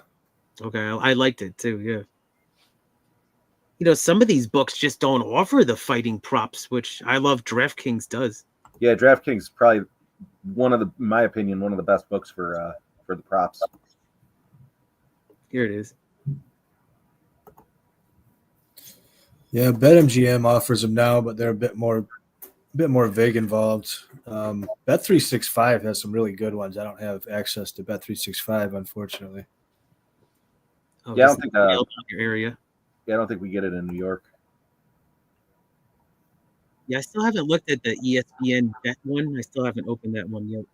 Okay, I liked it too. Yeah. You know, some of these books just don't offer the fighting props, which I love. DraftKings does. Yeah, DraftKings is probably in my opinion, one of the best books for the props. Here it is. Yeah, BetMGM offers them now, but they're a bit more vig involved. Bet365 has some really good ones. I don't have access to Bet365, unfortunately. Oh, Yeah, I this don't think is in your area. Yeah, I don't think we get it in New York. Yeah, I still haven't looked at the ESPN bet one. I still haven't opened that one yet.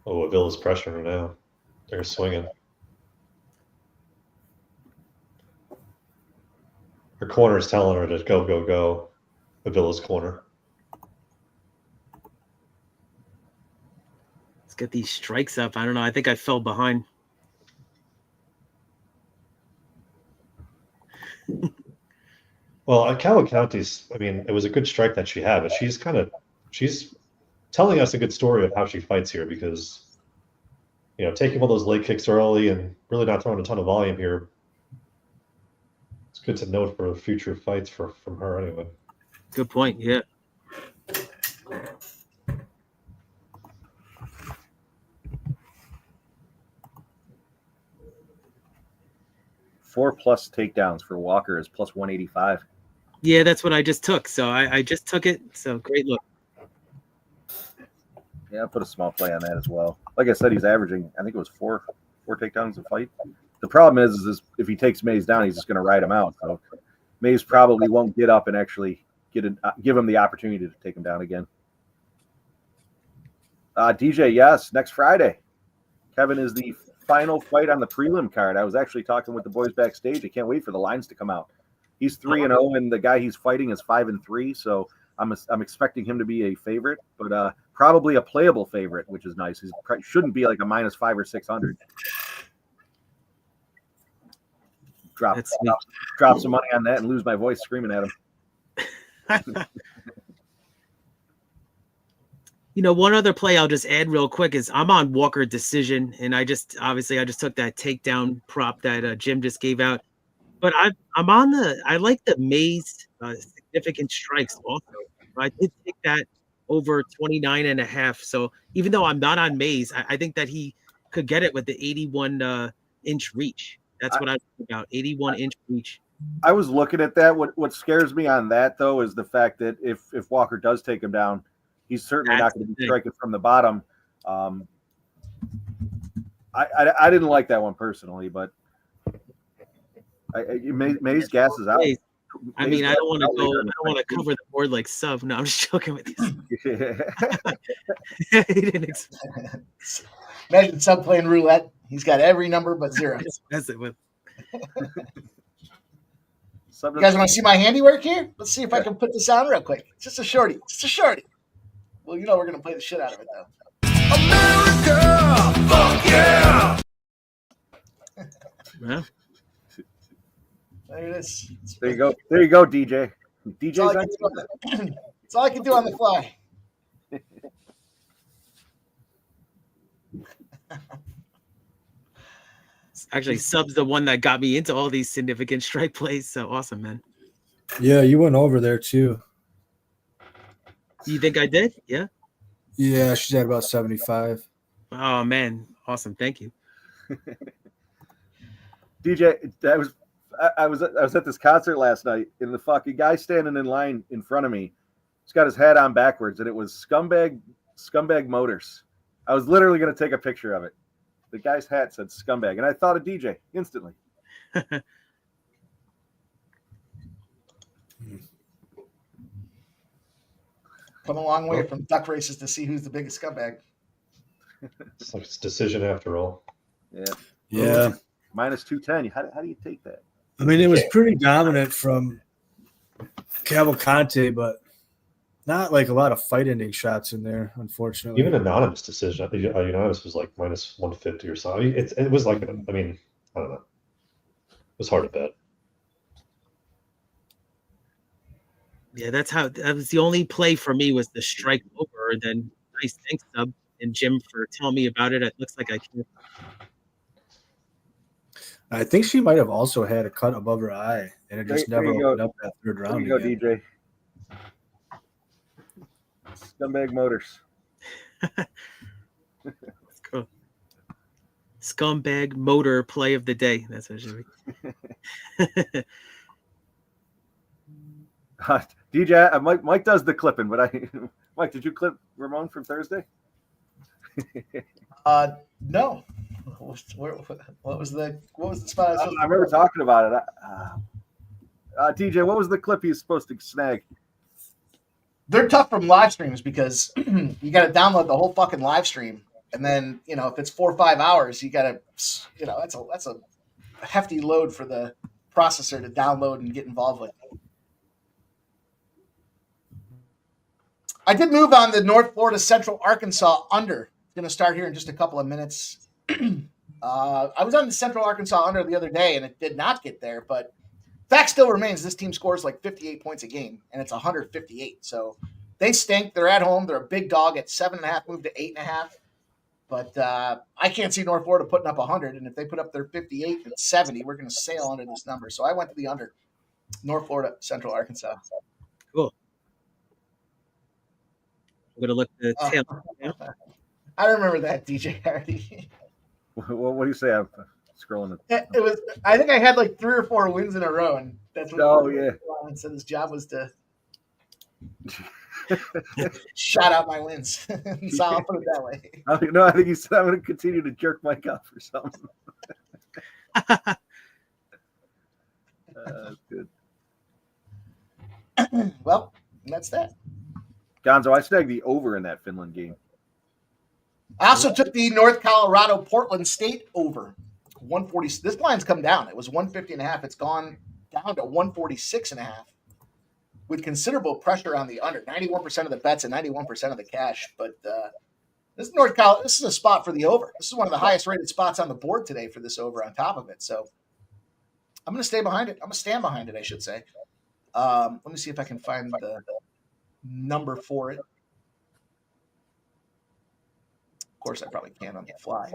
Oh, Avila's pressuring her now. They're swinging. Her corner is telling her to go, go, go. Avila's corner. Let's get these strikes up. I don't know. I think I fell behind. Well, at Cavalcanti's, I mean, it was a good strike that she had, but she's telling us a good story of how she fights here because, you know, taking all those leg kicks early and really not throwing a ton of volume here. It's good to note for future fights from her anyway. Good point. Yeah. Four plus takedowns for Walker is plus 185. Yeah, that's what I just took. So I just took it. So great look. Yeah, I'll put a small play on that as well. Like I said, he's averaging, I think it was four takedowns a fight. The problem is if he takes Mays down, he's just going to ride him out. So Mays probably won't get up and actually give him the opportunity to take him down again. DJ, yes, next Friday. Kevin is the final fight on the prelim card. I was actually talking with the boys backstage. I can't wait for the lines to come out. He's 3-0, and the guy he's fighting is 5-3. So I'm expecting him to be a favorite, but probably a playable favorite, which is nice. He shouldn't be like a -5 or 600. drop That's sweet. drop some money on that and lose my voice screaming at him. One other play I'll just add real quick is I'm on Walker decision, and I just took that takedown prop that Jim just gave out. But I'm on I like the Mays significant strikes also. I did take that over 29.5. So even though I'm not on Mays, I think that he could get it with the 81 inch reach. That's what I think about, 81-inch reach. I was looking at that. What scares me on that, though, is the fact that if Walker does take him down, he's certainly not going to be striking from the bottom. I didn't like that one personally, but Mays gas is out. I mean, I don't want to cover the board like Sub. No, I'm just joking with you. He didn't expect. Imagine Sub playing roulette. He's got every number but zero. That's it with. You guys want to see my handiwork here? Let's see if I can put this on real quick. Just a shorty. Well, we're going to play the shit out of it, though. America, fuck yeah! Well, there it is. There you go, DJ. DJ's That's all I can do on the fly. Actually, Sub's the one that got me into all these significant strike plays. So awesome, man. Yeah, you went over there too. You think I did? Yeah. Yeah, she's at about 75. Oh man, awesome! Thank you. DJ, I was at this concert last night, and the fucking guy standing in line in front of me, he's got his hat on backwards, and it was Scumbag Motors. I was literally going to take a picture of it. The guy's hat said Scumbag, and I thought of DJ instantly. Come a long way from duck races to see who's the biggest scumbag. It's like it's decision after all. Yeah. Minus 210. How do you take that? I mean, it was pretty dominant from Cavalcanti, but not like a lot of fight-ending shots in there, unfortunately. Even anonymous decision. I think unanimous was like minus 150 or something. It was like, I don't know. It was hard to bet. Yeah, that was the only play for me was the strike over. And then nice thanks, Sub and Jim, for telling me about it. It looks like I can. I think she might have also had a cut above her eye, and it just never opened up that third round. There you go, DJ. Scumbag Motors. That's cool. Scumbag motor play of the day. That's what it should be. DJ, Mike does the clipping, but Mike, did you clip Ramon from Thursday? No. What was the spot? I remember talking about it. DJ, what was the clip he's supposed to snag? They're tough from live streams because you got to download the whole fucking live stream, and then if it's 4 or 5 hours, you got to that's a hefty load for the processor to download and get involved with. I did move on the North Florida Central Arkansas under. It's going to start here in just a couple of minutes. I was on the Central Arkansas under the other day, and it did not get there. But fact still remains, this team scores like 58 points a game, and it's 158. So they stink. They're at home. They're a big dog at 7.5, moved to 8.5. But I can't see North Florida putting up 100. And if they put up their 58 and 70, we're going to sail under this number. So I went to the under. North Florida, Central Arkansas. Cool. I'm going to look at the tail. I remember that, DJ Hardy. What do you say? I'm scrolling it. It was. I think I had like 3 or 4 wins in a row, and that's what. Oh yeah. And so his job was to shout out my wins. So I'll put it that way. I think he said I'm going to continue to jerk Mike off or something. That's good. Well, that's that. Gonzo, I snagged the over in that Finland game. I also took the North Colorado Portland State over 140. This line's come down. It was 150.5. It's gone down to 146.5 with considerable pressure on the under. 91% of the bets and 91% of the cash. But this is North Colorado. This is a spot for the over. This is one of the highest rated spots on the board today for this over on top of it. So I'm going to stay behind it. I'm going to stand behind it, I should say. Let me see if I can find the number for it. Of course, I probably can't on the fly.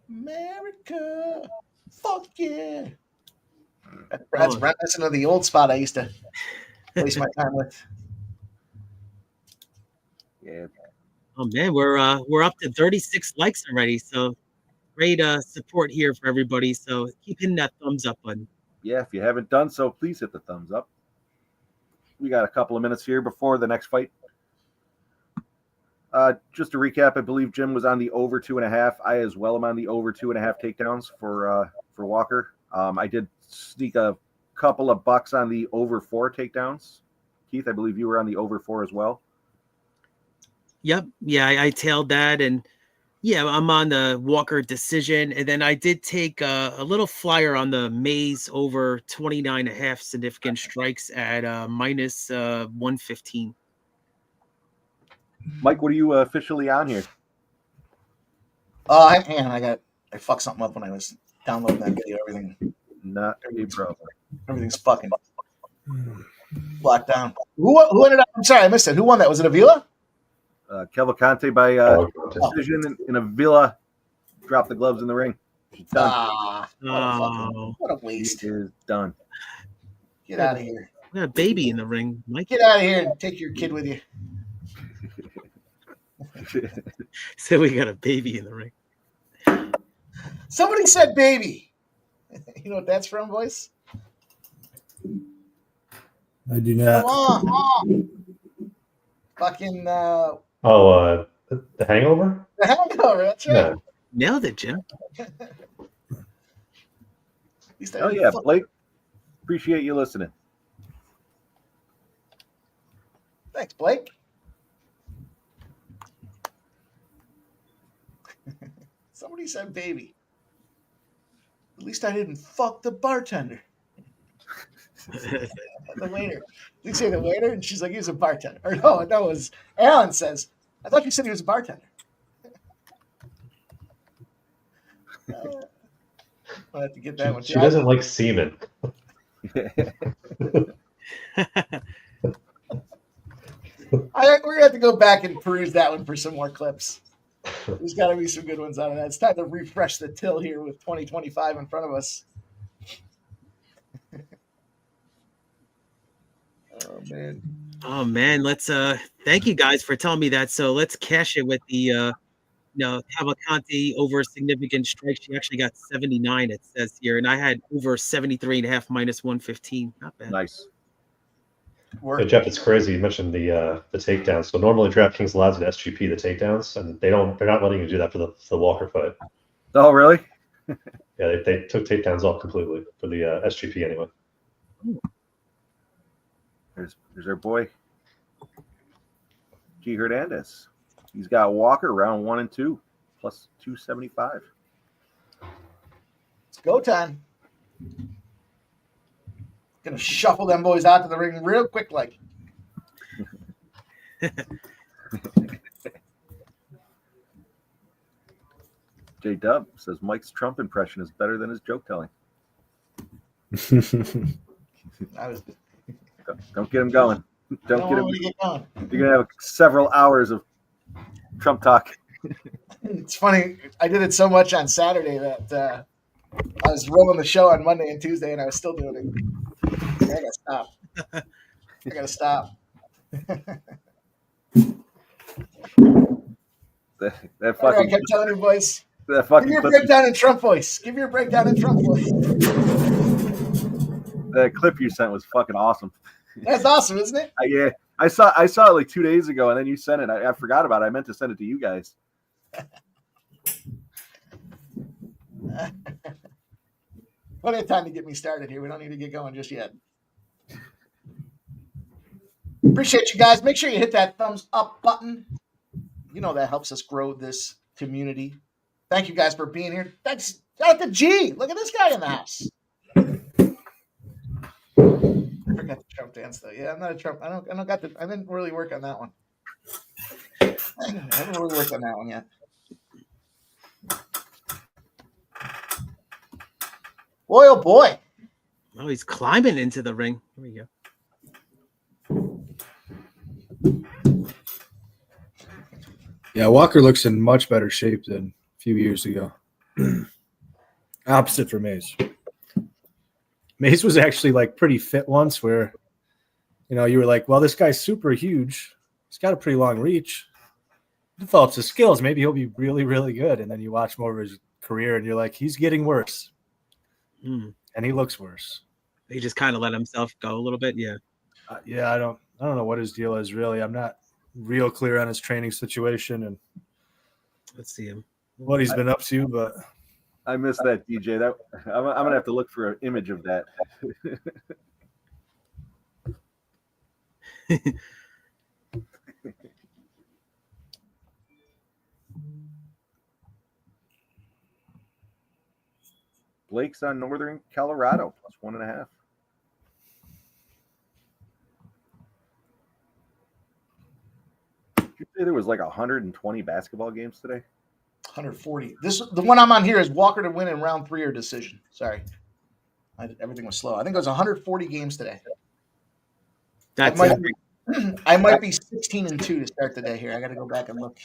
America, fuck yeah! That's reminiscent of the old spot I used to waste my time with. Yeah. Oh man, we're up to 36 likes already. So great support here for everybody. So keep hitting that thumbs up button. Yeah, if you haven't done so, please hit the thumbs up. We got a couple of minutes here before the next fight. Just to recap, I believe Jim was on the over 2.5. I as well am on the over 2.5 takedowns for Walker. I did sneak a couple of bucks on the over 4 takedowns. Keith, I believe you were on the over 4 as well. Yep. Yeah, I tailed that, and yeah, I'm on the Walker decision, and then I did take a little flyer on the Mays over 29.5 significant strikes at minus 115. Mike, what are you officially on here? Hang on, I fucked something up when I was downloading that video. Not a problem. Everything's fucking locked down. Who ended up? I'm sorry, I missed it. Who won that? Was it Avila? Cavalcanti by decision in Avila. Drop the gloves in the ring. She's done. What a waste. It is done. Get out of here. We got a baby in the ring, Mike. Get out of here and take your kid with you. So we got a baby in the ring. Somebody said baby. You know what that's from, boys? I do not. Come on. Fucking The Hangover? The Hangover, that's right. Yeah. Nailed it, Jim. Oh yeah, Blake. Appreciate you listening. Thanks, Blake. Somebody said baby. At least I didn't fuck the bartender. The waiter. Did you say the waiter? And she's like, he was a bartender. Or no, it was Alan says, I thought you said he was a bartender. I'll have to get that one. She doesn't like semen. We're going to have to go back and peruse that one for some more clips. There's got to be some good ones out of that. It's time to refresh the till here with 2025 in front of us. Oh man, let's thank you guys for telling me that. So let's cash it with the Cavalcanti over significant strike. She actually got 79, it says here, and I had over 73.5 minus 115. Not bad. Nice. Hey, Jeff, it's crazy. You mentioned the takedowns. So normally DraftKings allows the SGP the takedowns, and they're not letting you do that for the Walker fight. Oh, really? Yeah, they took takedowns off completely for the SGP anyway. There's our boy G. Hernandez. He's got Walker round 1 and 2 plus 275. It's go time. Gonna shuffle them boys out to the ring real quick, like. J Dub says Mike's Trump impression is better than his joke telling. Don't get him going. Don't get him. You're gonna have several hours of Trump talk. It's funny. I did it so much on Saturday that I was rolling the show on Monday and Tuesday, and I was still doing it. I gotta stop. That fucking. I kept telling you, boys. That fucking. Give me a breakdown in Trump voice. Give me a breakdown in Trump voice. That clip you sent was fucking awesome. That's awesome, isn't it? Yeah, I saw it like 2 days ago, and then you sent it. I forgot about it. I meant to send it to you guys. Plenty of time to get me started here. We don't need to get going just yet. Appreciate you guys. Make sure you hit that thumbs up button. You know that helps us grow this community. Thank you guys for being here. Thanks. Shout out to G. Look at this guy in the house. I forgot the Trump dance though. Yeah, I'm not a Trump. I didn't really work on that one. I haven't really worked on that one yet. Boy, oh boy. Oh, he's climbing into the ring. Here we go. Yeah, Walker looks in much better shape than a few years ago. Opposite for Mays. Mays was actually like pretty fit once where, you were like, well, this guy's super huge. He's got a pretty long reach. Develops his skills. Maybe he'll be really, really good. And then you watch more of his career and you're like, he's getting worse. And he looks worse. He just kind of let himself go a little bit. Yeah. Yeah, I don't know what his deal is really. I'm not real clear on his training situation and let's see him. What he's been up to, but I missed that, DJ. That I'm gonna have to look for an image of that. Blake's on Northern Colorado +1.5. Did you say there was like 120 basketball games today? 140. The one I'm on here is Walker to win in round 3 or decision. Sorry. Everything was slow. I think it was 140 games today. I might be 16-2 to start the day here. I got to go back and look.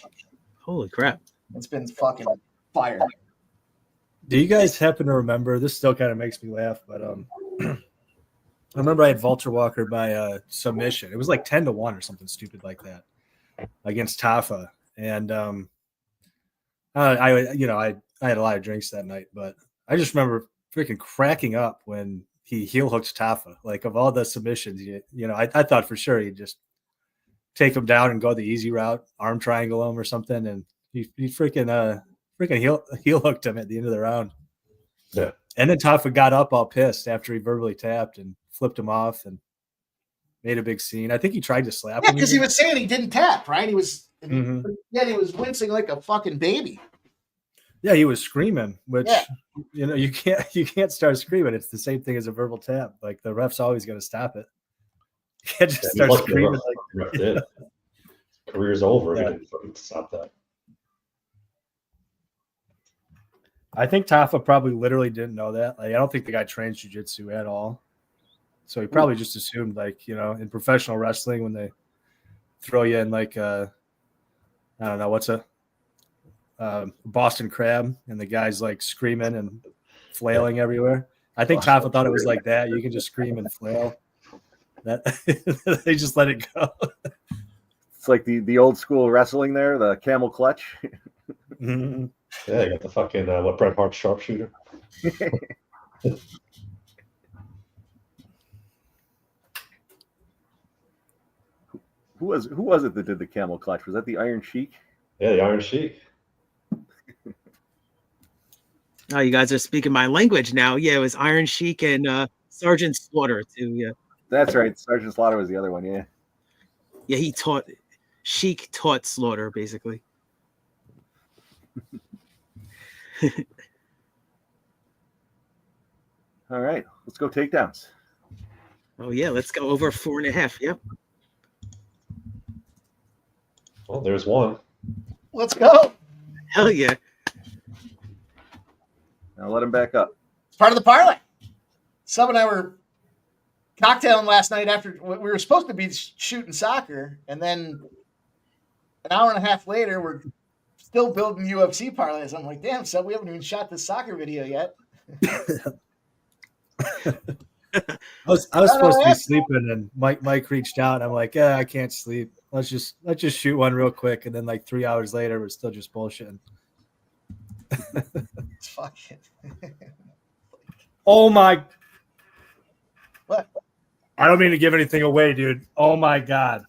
Holy crap. It's been fucking fire. Do you guys happen to remember, this still kind of makes me laugh, but I remember I had Valter Walker by submission. It was like 10-1 or something stupid like that against Tafa. And I had a lot of drinks that night, but I just remember freaking cracking up when he heel hooked Tafa. Like, of all the submissions, I thought for sure he'd just take him down and go the easy route, arm triangle him or something, and he freaking heel hooked him at the end of the round. Yeah. And then Tafa got up all pissed after he verbally tapped and flipped him off and made a big scene. I think he tried to slap him. Yeah, because he was saying he didn't tap, right? He was he was wincing like a fucking baby. Yeah, he was screaming, which you can't start screaming. It's the same thing as a verbal tap. Like, the ref's always going to stop it. You can't just start screaming. Career's over. Yeah. He didn't fucking stop that. I think Tafa probably literally didn't know that. Like, I don't think the guy trains jiu-jitsu at all. So he probably just assumed, like, in professional wrestling, when they throw you in like I don't know, what's a Boston Crab, and the guy's like screaming and flailing everywhere. I think Tafa thought it was like that. You can just scream and flail. That they just let it go. It's like the old school wrestling there, the camel clutch. Yeah, you got the fucking what Bret Hart sharpshooter. Who was it that did the camel clutch? Was that the Iron Sheik? Yeah, the Iron Sheik. Oh, you guys are speaking my language now. Yeah, it was Iron Sheik and Sergeant Slaughter too. Yeah, that's right. Sergeant Slaughter was the other one. Yeah. Yeah, Sheik taught Slaughter basically. All right, let's go takedowns. Oh yeah, let's go over 4.5. Yep. Well, there's one. Let's go. Hell yeah. Now let him back up. It's part of the parlay. Sub and I were cocktailing last night after we were supposed to be shooting soccer, and then an hour and a half later, we're still building UFC parlays. I'm like, damn, Sub, we haven't even shot this soccer video yet. I was supposed to be sleeping, and Mike reached out. And I'm like, yeah, I can't sleep. Let's just shoot one real quick, and then like 3 hours later, we're still just bullshitting. It's fucking. Oh my! What? I don't mean to give anything away, dude. Oh my god!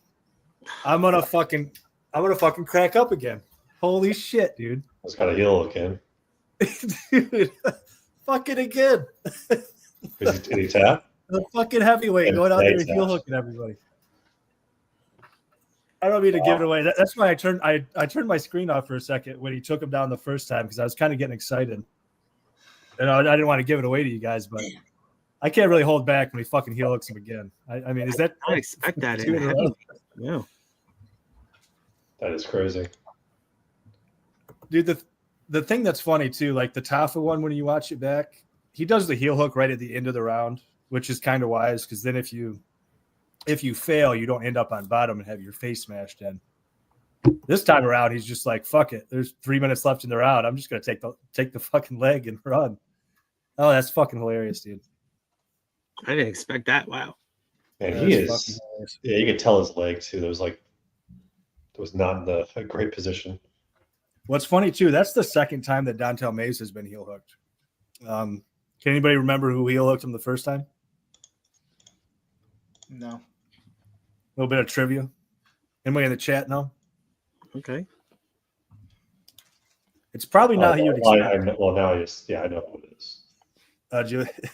I'm gonna fucking crack up again. Holy shit, dude! That's kind of heel again. Dude, fucking again. Did he tap? The fucking heavyweight going out there and heel hooking everybody. I don't mean to give it away. That's why I turned my screen off for a second when he took him down the first time, because I was kind of getting excited. And I didn't want to give it away to you guys, but I can't really hold back when he fucking heel hooks him again. I mean, is that? I expect that. Yeah. That is crazy, dude. The thing that's funny too, like the Tafa one, when you watch it back, he does the heel hook right at the end of the round, which is kind of wise because then if you fail, you don't end up on bottom and have your face smashed in. This time around, he's just like, fuck it. There's 3 minutes left in the round. I'm just gonna take the fucking leg and run. Oh, that's fucking hilarious, dude. I didn't expect that. Wow. And he is. Yeah, you could tell his leg too. There was not in a great position. What's funny too, that's the second time that Dontel Mays has been heel hooked. Can anybody remember who heel hooked him the first time? No. A little bit of trivia. Anybody in the chat know? Okay. It's probably not who you'd expect. Well, now I know who it is.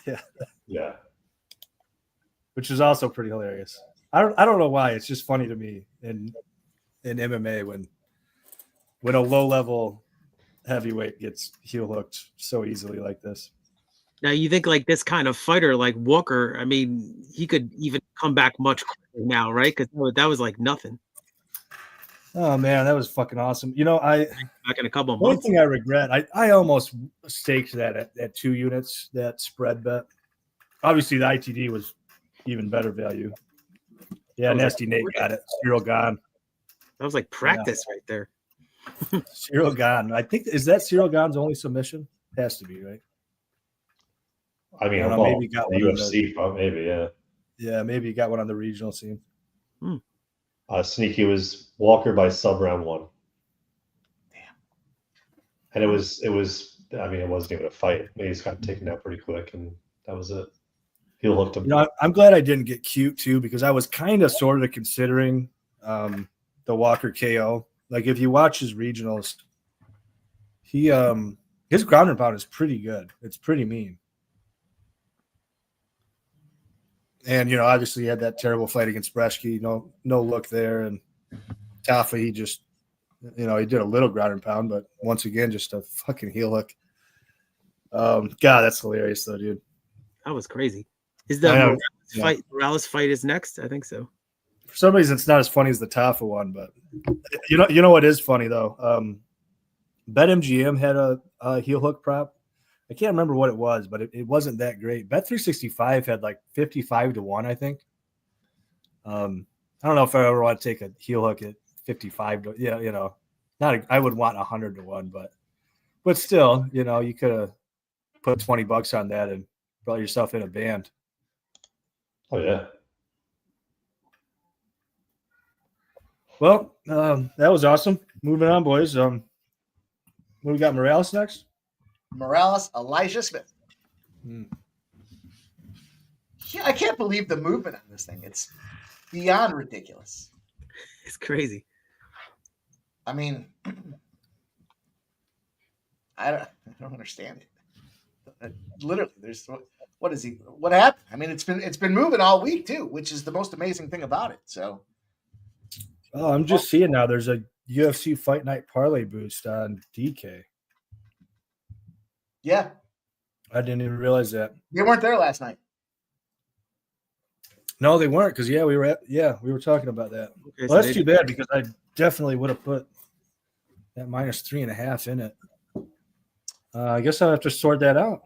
Yeah. Yeah. Which is also pretty hilarious. I don't know why. It's just funny to me in MMA when a low level heavyweight gets heel hooked so easily like this. Now you think like this kind of fighter like Walker, I mean, he could even come back much quicker now, right? Because that was like nothing. Oh man, that was fucking awesome. You know, back in a couple of one months. thing I regret, I almost staked that at 2 units, that spread bet. Obviously the ITD was even better value. Yeah, Nasty Nate got it. Cyril gone. That was like practice right there. Cyril gone. I think is that Cyril Gane's only submission? Has to be, right? I mean, maybe he got one UFC, maybe, yeah. Yeah, maybe he got one on the regional scene. Sneaky was Walker by sub round 1. Damn. And it was. I mean, it wasn't even a fight. He just got taken out pretty quick, and that was it. Heel hooked him. You know, I'm glad I didn't get cute too because I was kind of sort of considering the Walker KO. Like if you watch his regionals, he his ground and pound is pretty good. It's pretty mean. And, you know, obviously he had that terrible fight against Breshke. No look there. And Tafa, he just, you know, he did a little ground and pound, but once again, just a fucking heel hook. God, that's hilarious, though, dude. That was crazy. Is the Morales fight is next? I think so. For some reason, it's not as funny as the Tafa one, but you know what is funny, though? BetMGM had a heel hook prop. I can't remember what it was, but it wasn't that great. Bet365 had like 55-1, I think. I don't know if I ever want to take a heel hook at 55 to, yeah, you know, I would want 100-1, but still, you know, you could have put $20 on that and brought yourself in a band. Oh yeah. Well, that was awesome. Moving on, boys. What we got? Morales next. Morales, Elijah Smith. Yeah, I can't believe the movement on this thing. It's beyond ridiculous. It's crazy. I mean, I don't understand it. Literally, there's what is he? What happened? I mean, it's been moving all week too, which is the most amazing thing about it. So, oh, I'm just seeing now. There's a UFC Fight Night parlay boost on DK. Yeah, I didn't even realize that. They weren't there last night. No, they weren't because we were talking about that. Okay, well, that's too bad because I definitely would have put that -3.5 in it. I guess I'll have to sort that out.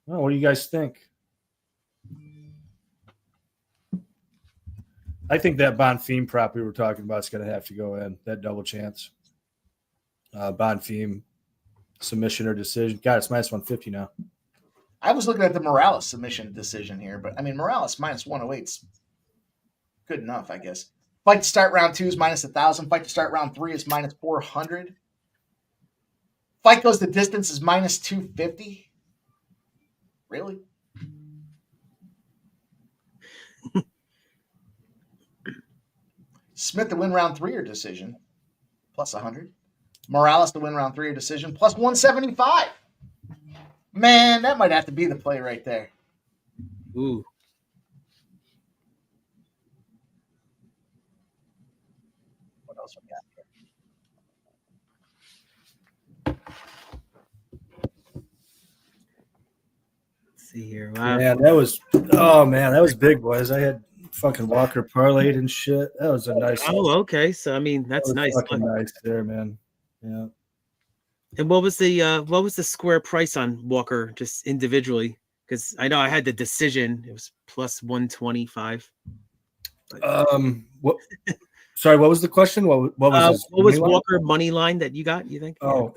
Well, what do you guys think? I think that Bonfim prop we were talking about is going to have to go in, that double chance. Bonfim submission or decision. God, it's -150 now. I was looking at the Morales submission decision here, but I mean, Morales -108 is good enough, I guess. Fight to start round 2 is -1,000. Fight to start round 3 is -400. Fight goes the distance is -250. Really? Smith to win round 3 or decision, +100. Morales to win round 3 or decision, +175. Man, that might have to be the play right there. Ooh. What else we got here? Let's see here. Wow. Yeah, that was big, boys. I had fucking Walker parlayed and shit. That was a nice. Oh, okay. So I mean, that's nice. Fucking nice there, man. Yeah. And what was the square price on Walker just individually? Because I know I had the decision. It was plus 125. What? Sorry, what was the question? What was Walker money line that you got? You think? Oh,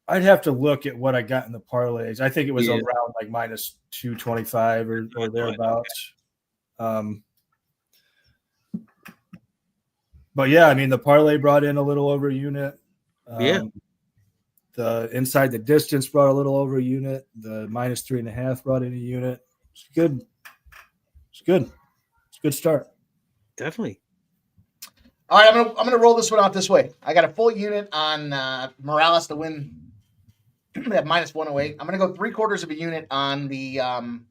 I'd have to look at what I got in the parlays. I think it was around like minus 225 or thereabouts. But yeah, I mean the parlay brought in a little over a unit. The inside the distance brought a little over a unit. The minus 3.5 brought in a unit. It's good. It's good. It's a good start. Definitely. All right, I'm gonna roll this one out this way. I got a full unit on Morales to win at minus 108. I'm gonna go 3/4 of a unit on the. I'm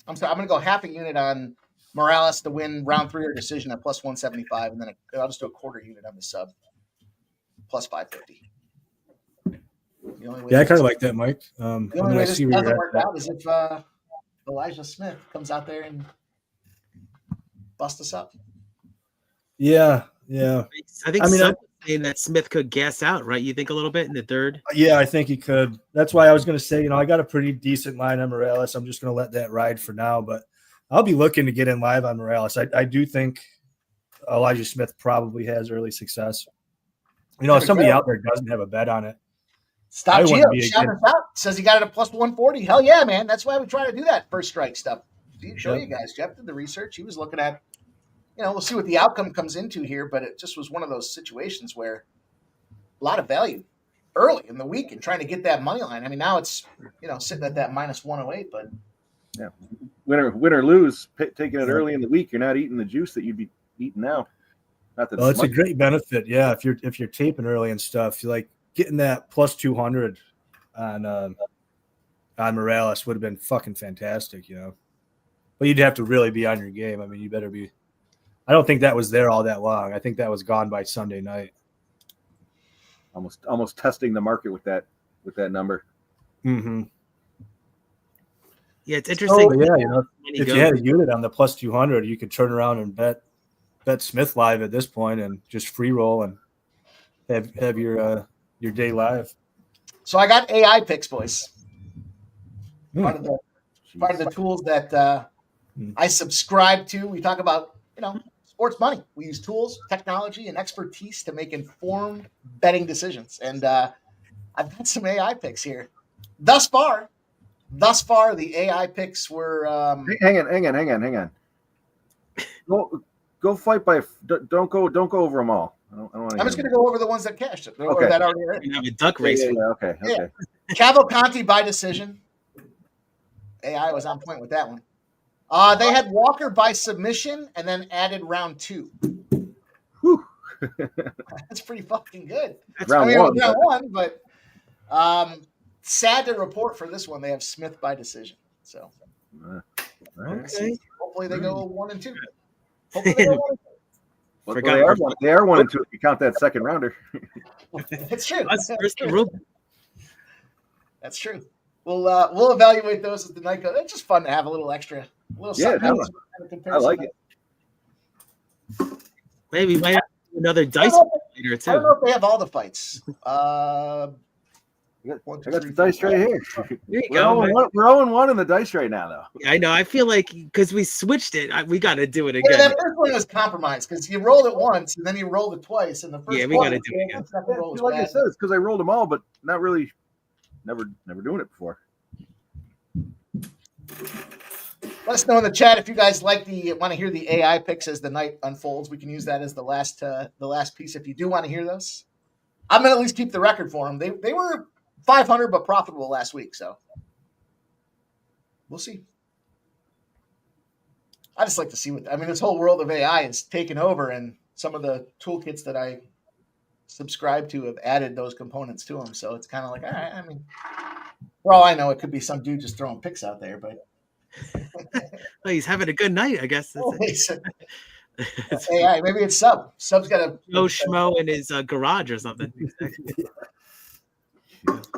gonna go half a unit on Morales to win round 3 or decision at plus 175, and then I'll just do a quarter unit on the sub plus 550. Yeah, I kind of like that, Mike. The only way this doesn't work out is if Elijah Smith comes out there and busts us up. Yeah. I think saying that Smith could gas out, right? You think a little bit in the third? Yeah, I think he could. That's why I was going to say, I got a pretty decent line on Morales. I'm just going to let that ride for now, but I'll be looking to get in live on Morales. I do think Elijah Smith probably has early success. If somebody out there doesn't have a bet on it, Stop Gio. Shout us out. Says he got it at plus 140. Hell yeah, man. That's why we try to do that first strike stuff. Show you guys. Jeff did the research. He was looking at, we'll see what the outcome comes into here, but it just was one of those situations where a lot of value early in the week and trying to get that money line. I mean, now it's, sitting at that minus 108, but. Yeah. Win or lose, taking it early in the week, you're not eating the juice that you'd be eating now. Not that it's a great benefit. Yeah. If you're taping early and stuff, you like getting that plus 200 on Morales would have been fucking fantastic, but you'd have to really be on your game. I mean, you better be. I don't think that was there all that long. I think that was gone by Sunday night. Almost testing the market with that number. Mm-hmm. Yeah, it's interesting. If you had a unit on the plus 200, you could turn around and bet Smith live at this point and just free roll and have your day live. So I got AI picks, boys. Part of the tools that I subscribe to. We talk about sports money. We use tools, technology, and expertise to make informed betting decisions. And I've got some AI picks here. Thus far, the AI picks were. Hang on. Go fight by. Don't go over them all. I'm just going to go over the ones that cashed it. Or that already are. You have a duck race. Okay. Cavalcanti by decision. AI was on point with that one. They had Walker by submission and then added round 2. Whew. That's pretty fucking good. Round one, but sad to report for this one, they have Smith by decision. So hopefully they go 1 and 2. Hopefully they go 1 and 2. They are 1 and 2 if you count that second rounder. It's true. That's true. We'll evaluate those as the night goes. It's just fun to have a little extra. I like it. Maybe we might have another dice later too. I don't know if they have all the fights. I got the dice right here. There you go. We're 0-1 in the dice right now, though. Yeah, I know. I feel like because we switched it, we got to do it again. Yeah, that first one was compromised because you rolled it once and then you rolled it twice. And the first we got to do it again. Like I said, it's because I rolled them all, but not really. Never doing it before. Let us know in the chat if you guys want to hear the AI picks as the night unfolds. We can use that as the last piece if you do want to hear those. I'm gonna at least keep the record for them. They were 500 but profitable last week, so we'll see. I just like to see this whole world of AI is taken over, and some of the toolkits that I subscribe to have added those components to them. So it's kind of like, all right. For all I know, it could be some dude just throwing picks out there, but. Well, he's having a good night, I guess. That's AI. Maybe it's Sub. Sub's got a Joe Schmo in his garage or something.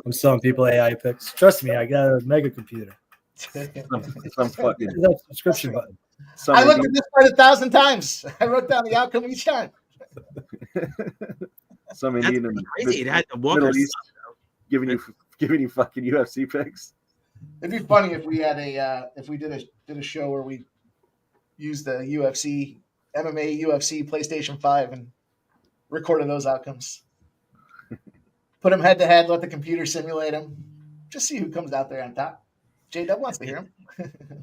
I'm selling people AI picks. Trust me, I got a mega computer. Some fucking that subscription button. I looked at this part 1,000 times. I wrote down the outcome each time. Some That's Indian in pretty the crazy. It had the Middle Walker. East giving you fucking UFC picks. It'd be funny if we had if we did a show where we used the UFC, MMA, UFC, PlayStation 5 and recorded those outcomes. Put them head to head, let the computer simulate them. Just see who comes out there on top. J-Dub wants to hear him.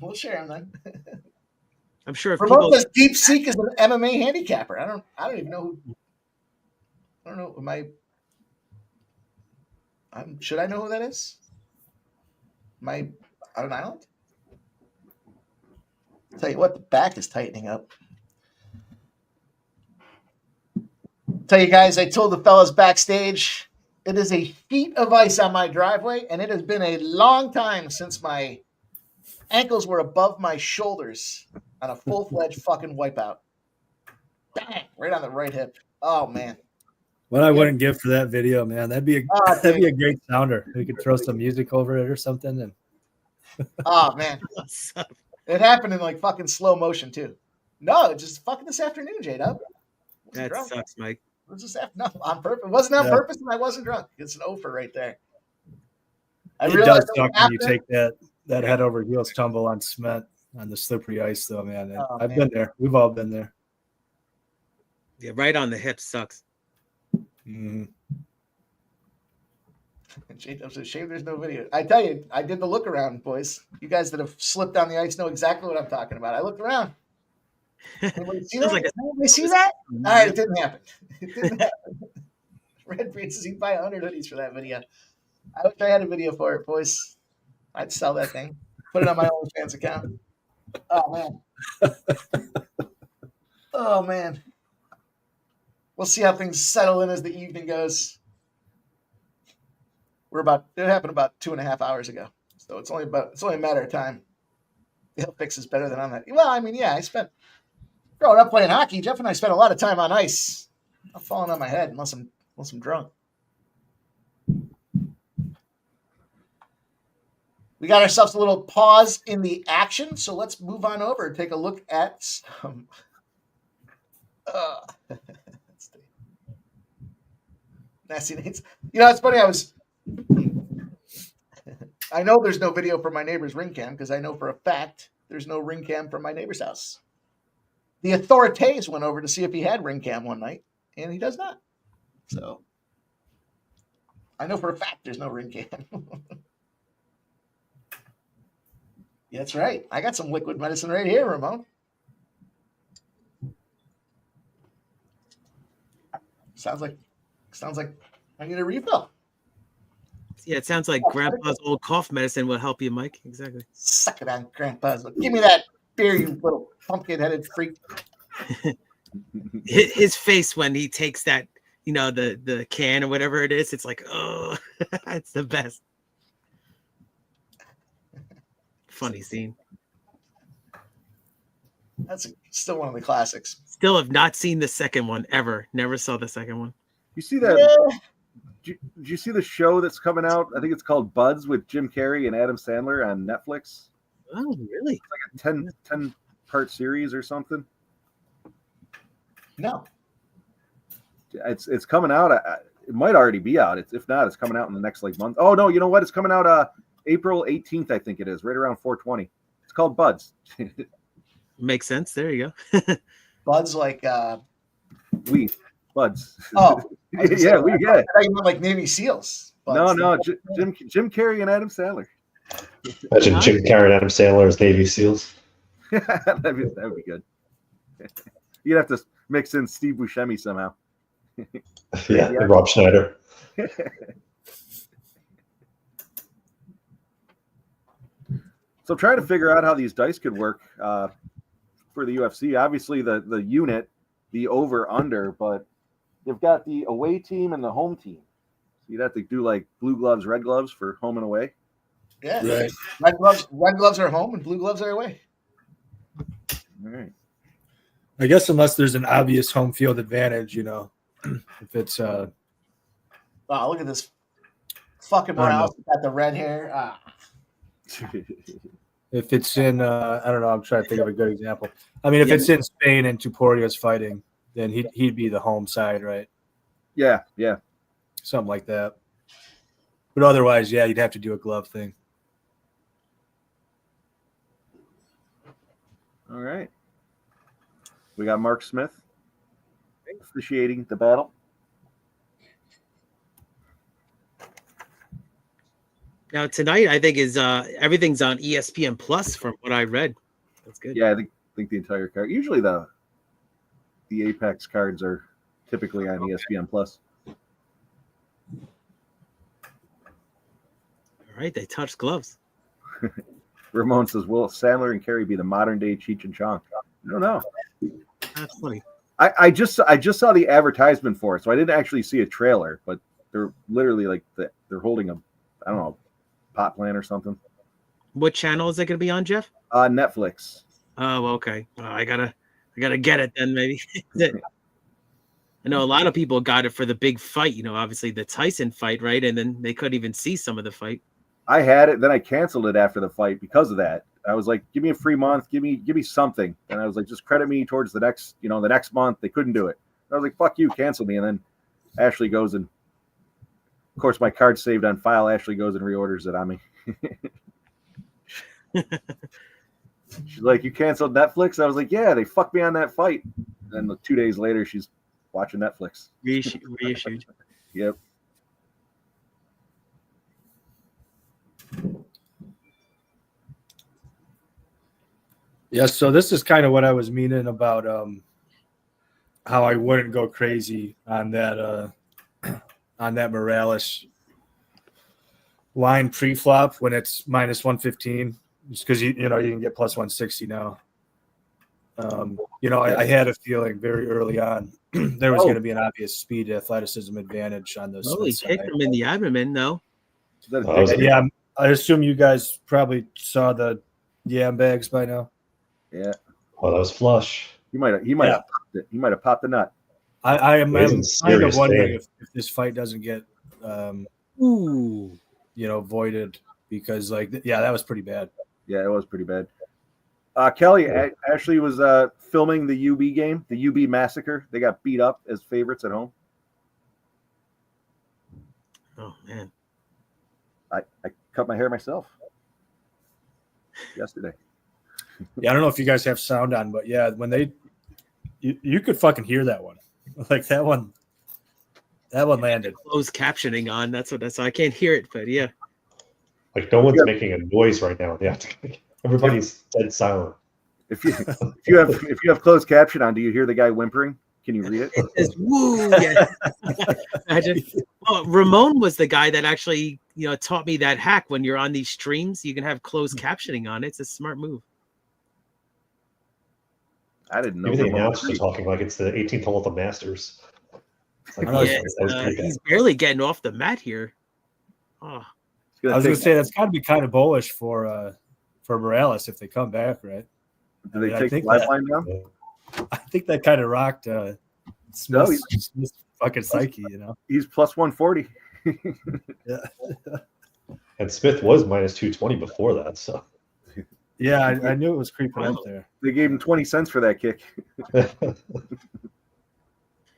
We'll share him then. I'm sure if Ramon people says Deep Seek is an MMA handicapper. I don't even know who. I don't know. Should I know who that is? Am I on an island? Tell you what, the back is tightening up. Tell you guys, I told the fellas backstage, it is a feet of ice on my driveway, and it has been a long time since my ankles were above my shoulders on a full-fledged fucking wipeout. Bang! Right on the right hip. Oh, man. What I wouldn't give for that video, man. That'd be a great sounder. We could throw some music over it or something. And oh, man. It happened in like fucking slow motion, too. No, just fucking this afternoon, J-Dub. that sucks, Mike. It was just no, on purpose. It wasn't on purpose, and I wasn't drunk. It's an offer right there. It does suck when you take that head over heels tumble on cement on the slippery ice, though, man. Oh, I've been there. We've all been there. Yeah, right on the hip sucks. Mm-hmm. J-Dub's a shame there's no video. I tell you, I did the look around, boys. You guys that have slipped on the ice know exactly what I'm talking about. I looked around. Anybody see that? Anybody see that? All right, it didn't happen. It didn't happen. Red Breed says he'd buy 100 hoodies for that video. I wish I had a video for it, boys. I'd sell that thing. Put it on my OnlyFans account. Oh, man. Oh, man. We'll see how things settle in as the evening goes. It happened about 2.5 hours ago. So it's only a matter of time. The fix is better than on that. Well, I mean, yeah, I spent growing up playing hockey. Jeff and I spent a lot of time on ice. I'm falling on my head unless I'm drunk. We got ourselves a little pause in the action, so let's move on over and take a look at some. Nasty names. You know, it's funny. I know there's no video from my neighbor's ring cam because I know for a fact there's no ring cam from my neighbor's house. The authorities went over to see if he had ring cam one night, and he does not. So I know for a fact there's no ring cam. Yeah, that's right. I got some liquid medicine right here, Ramon. Sounds like I need a refill. Yeah, it sounds like Grandpa's old cough medicine will help you, Mike. Exactly. Suck it on, Grandpa's. Give me that beer, you little pumpkin-headed freak. His face when he takes that, the can or whatever it is, it's like, oh, it's the best. Funny scene. That's still one of the classics. Still have not seen the second one ever. Never saw the second one. You see that? Yeah. Did you see the show that's coming out? I think it's called Buds with Jim Carrey and Adam Sandler on Netflix. Oh, really? It's like a 10 part series or something. No. It's coming out. It might already be out. If not, it's coming out in the next month. Oh no, you know what? It's coming out April 18th, I think it is, right around 420. It's called Buds. Makes sense. There you go. Buds like weed. Buds. Oh, yeah, we get it. I thought you meant like Navy SEALs. Buds. No, Jim Carrey and Adam Sandler. Imagine Jim Carrey and Adam Sandler as Navy SEALs. That'd be good. You'd have to mix in Steve Buscemi somehow. Yeah, and Rob Schneider. So I'm trying to figure out how these dice could work for the UFC. Obviously, the unit, the over/under, but they've got the away team and the home team. So you'd have to do like blue gloves, red gloves for home and away. Yeah, right. Red gloves are home and blue gloves are away. All right. I guess unless there's an obvious home field advantage, if it's wow, look at this fucking Morales got the red hair. If it's in, I don't know, I'm trying to think of a good example. I mean, if it's in Spain and Tuporia's fighting, then he'd be the home side, right? Yeah, yeah. something like that. But otherwise, yeah, you'd have to do a glove thing. All right. We got Mark Smith officiating the battle. Now tonight, I think is everything's on ESPN Plus from what I read. That's good. Yeah, I think the entire card. Usually the Apex cards are typically on ESPN Plus. All right, they touched gloves. Ramon says, "Will Sandler and Kerry be the modern day Cheech and Chong?" I don't know. That's funny. I just saw the advertisement for it, so I didn't actually see a trailer. But they're literally like they're holding a, I don't know, pot plant or something. What channel is it going to be on, Jeff? Netflix. Oh, okay. I gotta get it then, maybe. I know a lot of people got it for the big fight. You know, obviously the Tyson fight, right? And then they couldn't even see some of the fight. I had it, then I canceled it after the fight because of that. I was like, give me a free month, give me something. And I was like, just credit me towards the next month. They couldn't do it. I was like, fuck you, cancel me. And then Ashley goes and, of course, my card's saved on file. Ashley goes and reorders it on me. She's like, you canceled Netflix? I was like, yeah, they fucked me on that fight. And then 2 days later, she's watching Netflix. Reissued. Yep. Yeah, so this is kind of what I was meaning about how I wouldn't go crazy on that Morales line pre-flop when it's minus 115, just because you can get plus 160 now. I had a feeling very early on there was going to be an obvious speed athleticism advantage on those. Oh, he kicked him in the abdomen, though. Yeah, I assume you guys probably saw the yam bags by now. Yeah. Oh, that was flush. He might have popped it. He might have popped the nut. I am kind of wondering pain. if this fight doesn't get voided because that was pretty bad. Yeah, it was pretty bad. Kelly, Ashley was filming the UB game, the UB massacre. They got beat up as favorites at home. Oh man. I cut my hair myself yesterday. Yeah, I don't know if you guys have sound on, but yeah, when you could fucking hear that one. Like that one landed. Closed captioning on. That's I can't hear it, but yeah. Like no one's making a noise right now. Yeah, everybody's dead silent. If you have closed caption on, do you hear the guy whimpering? Can you read it? It's woo. Yeah. Imagine. Well, Ramon was the guy that actually taught me that hack. When you're on these streams, you can have closed captioning on. It's a smart move. I didn't know. Maybe the announcers are talking like it's the 18th hole of the Masters. It's like, he's barely getting off the mat here. Oh. I was going to say that's got to be kind of bullish for Morales if they come back, right? Do they take the lifeline down? I think that kind of rocked Smith's fucking psyche, He's plus 140. Yeah. And Smith was minus 220 before that, so. Yeah, I knew it was creeping up there. They gave him 20 cents for that kick.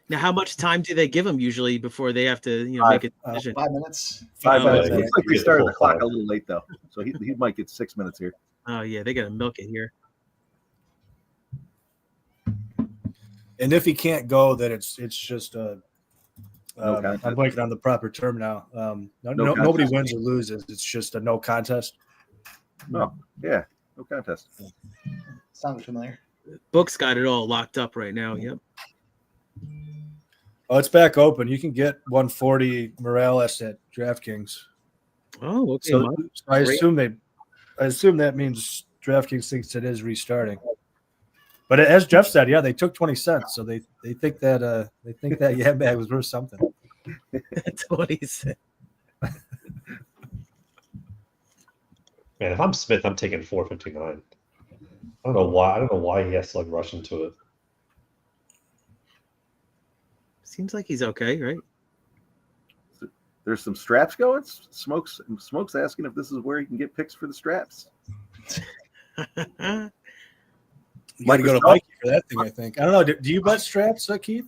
Now, how much time do they give him usually before they have to make a decision? 5 minutes. 5 minutes. Yeah, Looks like they started the clock a little late though, so he might get 6 minutes here. Oh yeah, they gotta milk it here. And if he can't go, then it's just No I'm blanking on the proper term now. Nobody wins or loses. It's just a no contest. No, yeah, no contest. Sounds familiar. Book's got it all locked up right now. Yep. Oh, it's back open. You can get 140 Morales at DraftKings. Oh, okay. So I assume that means DraftKings thinks it is restarting. But as Jeff said, yeah, they took 20 cents, so they think that yeah bag was worth something. 20 cents. Man, if I'm Smith, I'm taking 459. I don't know why he has to rush into it. Seems like he's okay, right? There's some straps going. Smoke's asking if this is where he can get picks for the straps. You got to go to Mikey for that thing, I think. I don't know. Do you bet straps, Keith?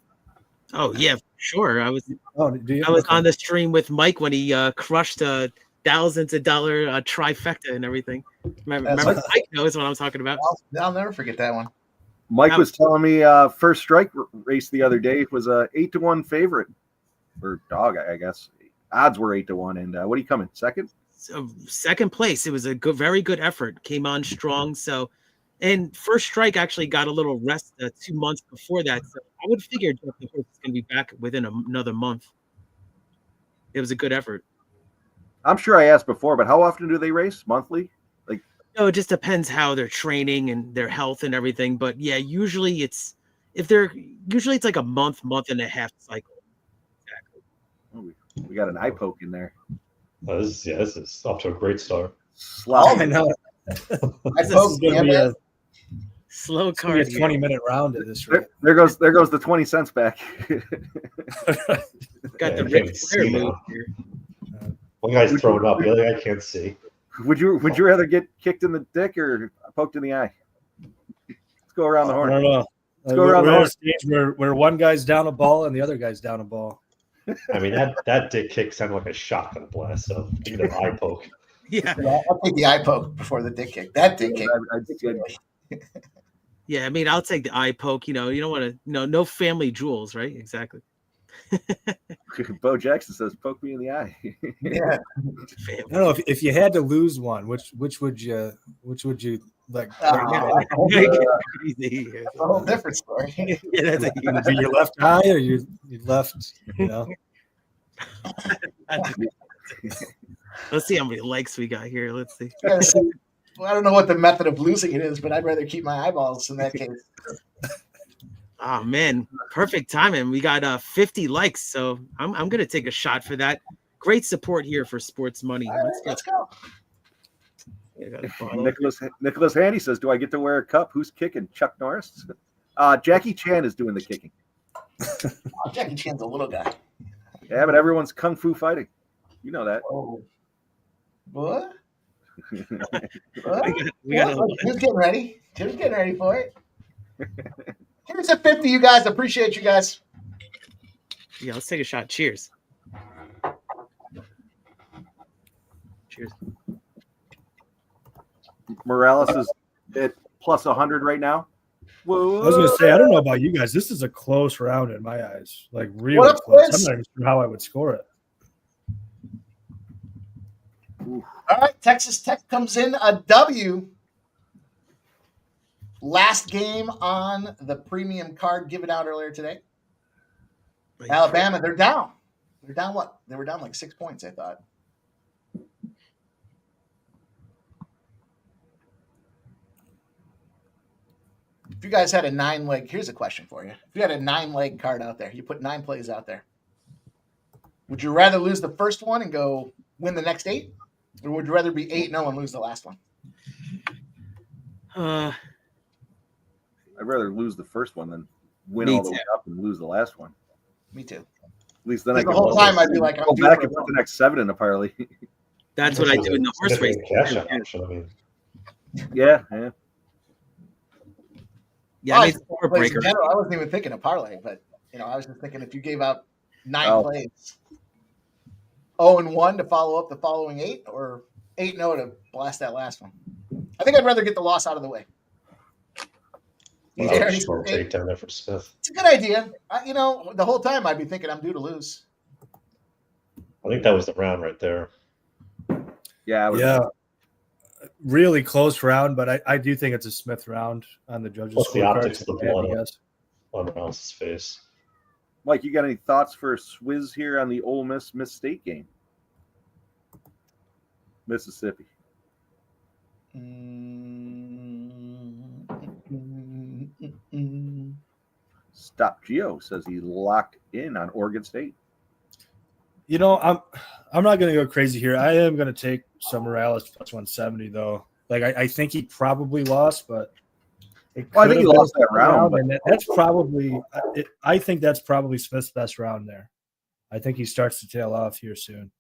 Oh yeah, for Sure, I was do you? I was Okay. on the stream with Mike when he crushed thousands of dollar trifecta and everything. Remember Mike knows what I'm talking about. I'll never forget that one. Mike was telling me first strike race the other day was a 8-1 favorite or dog, I guess. Odds were 8-1, and what are you coming second? So, second place. It was a very good effort. Came on strong. So, and first strike actually got a little rest 2 months before that. So I would figure Jeff the horse is going to be back within another month. It was a good effort. I'm sure I asked before, but how often do they race? Monthly? Like, No, it just depends how they're training and their health and everything. But yeah, usually it's like a month and a half cycle. Exactly. oh, we got an eye poke in there. This is off to a great start. I know. I This is poked going to be a Slow card. 20-minute round at this rate. There goes the 20 cents back. Got the I Ric can't Flair see move now. here. One guy's throwing up, the other guy can't see. Would you rather get kicked in the dick or poked in the eye? Let's go around the I horn. don't know. Let's go around the We're at horn. a stage where one guy's down a ball and the other guy's down a ball. I mean, that dick kick sounded like a shotgun blast, so give me the eye poke. Yeah. I'll take the eye poke before the dick kick. That dick kick. Yeah, I mean, I'll take the eye poke. You don't want to, no family jewels, right? Exactly. Bo Jackson says, "Poke me in the eye." Yeah. I don't know if you had to lose one, which would you like? Easy. That's a whole different story. Yeah, that's a Would it be your left eye or your left? Let's see how many likes we got here. Let's see. Well, I don't know what the method of losing it is, but I'd rather keep my eyeballs in that case. Oh man, perfect timing. We got 50 likes, so I'm gonna take a shot for that. Great support here for Sports Money. All right, let's go. Nicholas Handy says, "Do I get to wear a cup? Who's kicking? Chuck Norris?" Jackie Chan is doing the kicking. Oh, Jackie Chan's a little guy. Yeah, but everyone's kung fu fighting. You know that. Oh. What? We got Who's getting ready? Who's getting ready for it? Here's a 50, you guys. Appreciate you guys. Yeah, let's take a shot. Cheers. Cheers. Morales is at plus 100 right now. I was gonna say, I don't know about you guys. This is a close round in my eyes. Like really What up, close. Chris? I'm not even sure how I would score it. All right, Texas Tech comes in a W. Last game on the premium card given out earlier today. Alabama, they're down. They're down what? They were down like 6 points, I thought. If you guys had a 9-leg, here's a question for you. If you had a 9-leg card out there, you put 9 plays out there. Would you rather lose the first one and go win the next 8? Or would you rather be 8-0 and lose the last one? I'd rather lose the first one than win Me all the too. way up and lose the last one. Me too. At least then I The can whole time I'd be like, I'm go due back for and a put the win. next 7 in the parlay. That's what I do in the horse race. Cash out option, I mean. Yeah. Yeah, I mean, it's a Plays breaker. in general, I wasn't even thinking of parlay, but I was just thinking if you gave out 9 plays, 0-1 to follow up the following 8, or 8-0 to blast that last one. I think I'd rather get the loss out of the way. Strong takedown there for Smith. It's a good idea. The whole time I'd be thinking I'm due to lose. I think that was the round right there. Yeah. Yeah. Really close round, but I do think it's a Smith round on the judges' What's the scorecard. optics of the Yeah, blood I guess. on Rouse's face? Mike, you got any thoughts for Swizz here on the Ole Miss State game? Mississippi. Stop Geo says he's locked in on Oregon State. I'm not going to go crazy here. I am going to take some Morales plus 170 though. Like I think he probably lost, but I think he lost that round. And that's probably I think that's probably Smith's best round there. I think he starts to tail off here soon.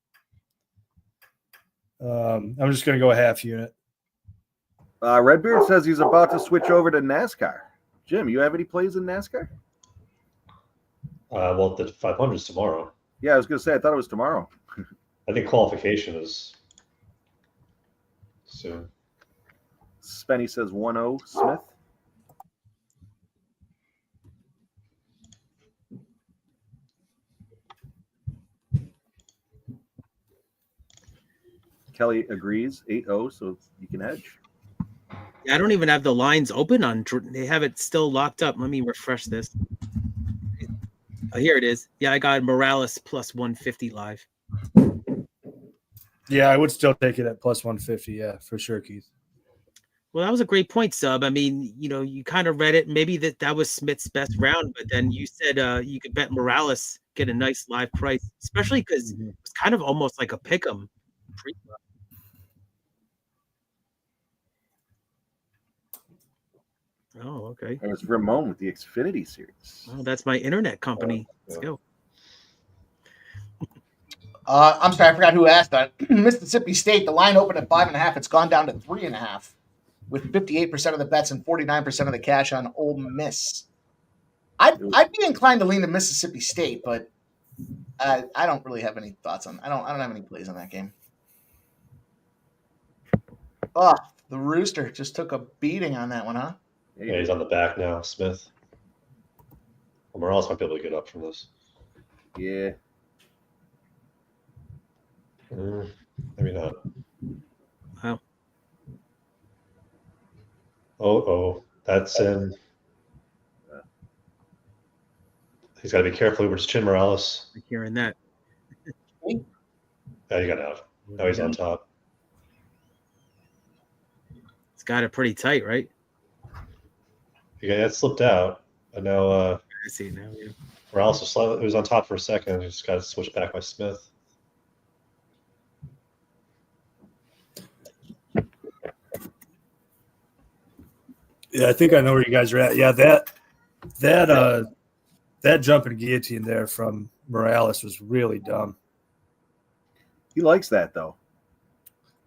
I'm just going to go a half unit. Redbeard says he's about to switch over to NASCAR. Jim, you have any plays in NASCAR? Well, the 500 is tomorrow. Yeah, I was going to say, I thought it was tomorrow. I think qualification is soon. Spenny says 1-0 Smith. Kelly agrees 8-0, so you can edge. I don't even have the lines open on. They have it still locked up. Let me refresh this. Oh, here it is. Yeah, I got Morales plus 150 live. Yeah, I would still take it at plus 150. Yeah, for sure, Keith. Well, that was a great point, Sub. I mean, you kind of read it. Maybe that was Smith's best round, but then you said you could bet Morales get a nice live price, especially because it's kind of almost like a pick 'em. Oh, okay. It was Ramon with the Xfinity series. Oh, that's my internet company. Let's go. I'm sorry, I forgot who asked that. Mississippi State, the line opened at 5.5. It's gone down to 3.5, with 58% of the bets and 49% of the cash on Ole Miss. I'd be inclined to lean to Mississippi State, but I don't really have any thoughts on. I don't have any plays on that game. Oh, the Rooster just took a beating on that one, huh? Yeah, he's on the back now, Smith. Well, Morales might be able to get up from this. Yeah. Maybe not. Wow. Oh, that's in. He's got to be careful with his chin, Morales. I'm hearing that. Yeah, he got out. Now he's on top. It's got it pretty tight, right? Yeah, that slipped out. And now I see it now. Yeah. Morales was on top for a second. He just got switched back by Smith. Yeah, I think I know where you guys are at. Yeah, that jumping guillotine there from Morales was really dumb. He likes that, though.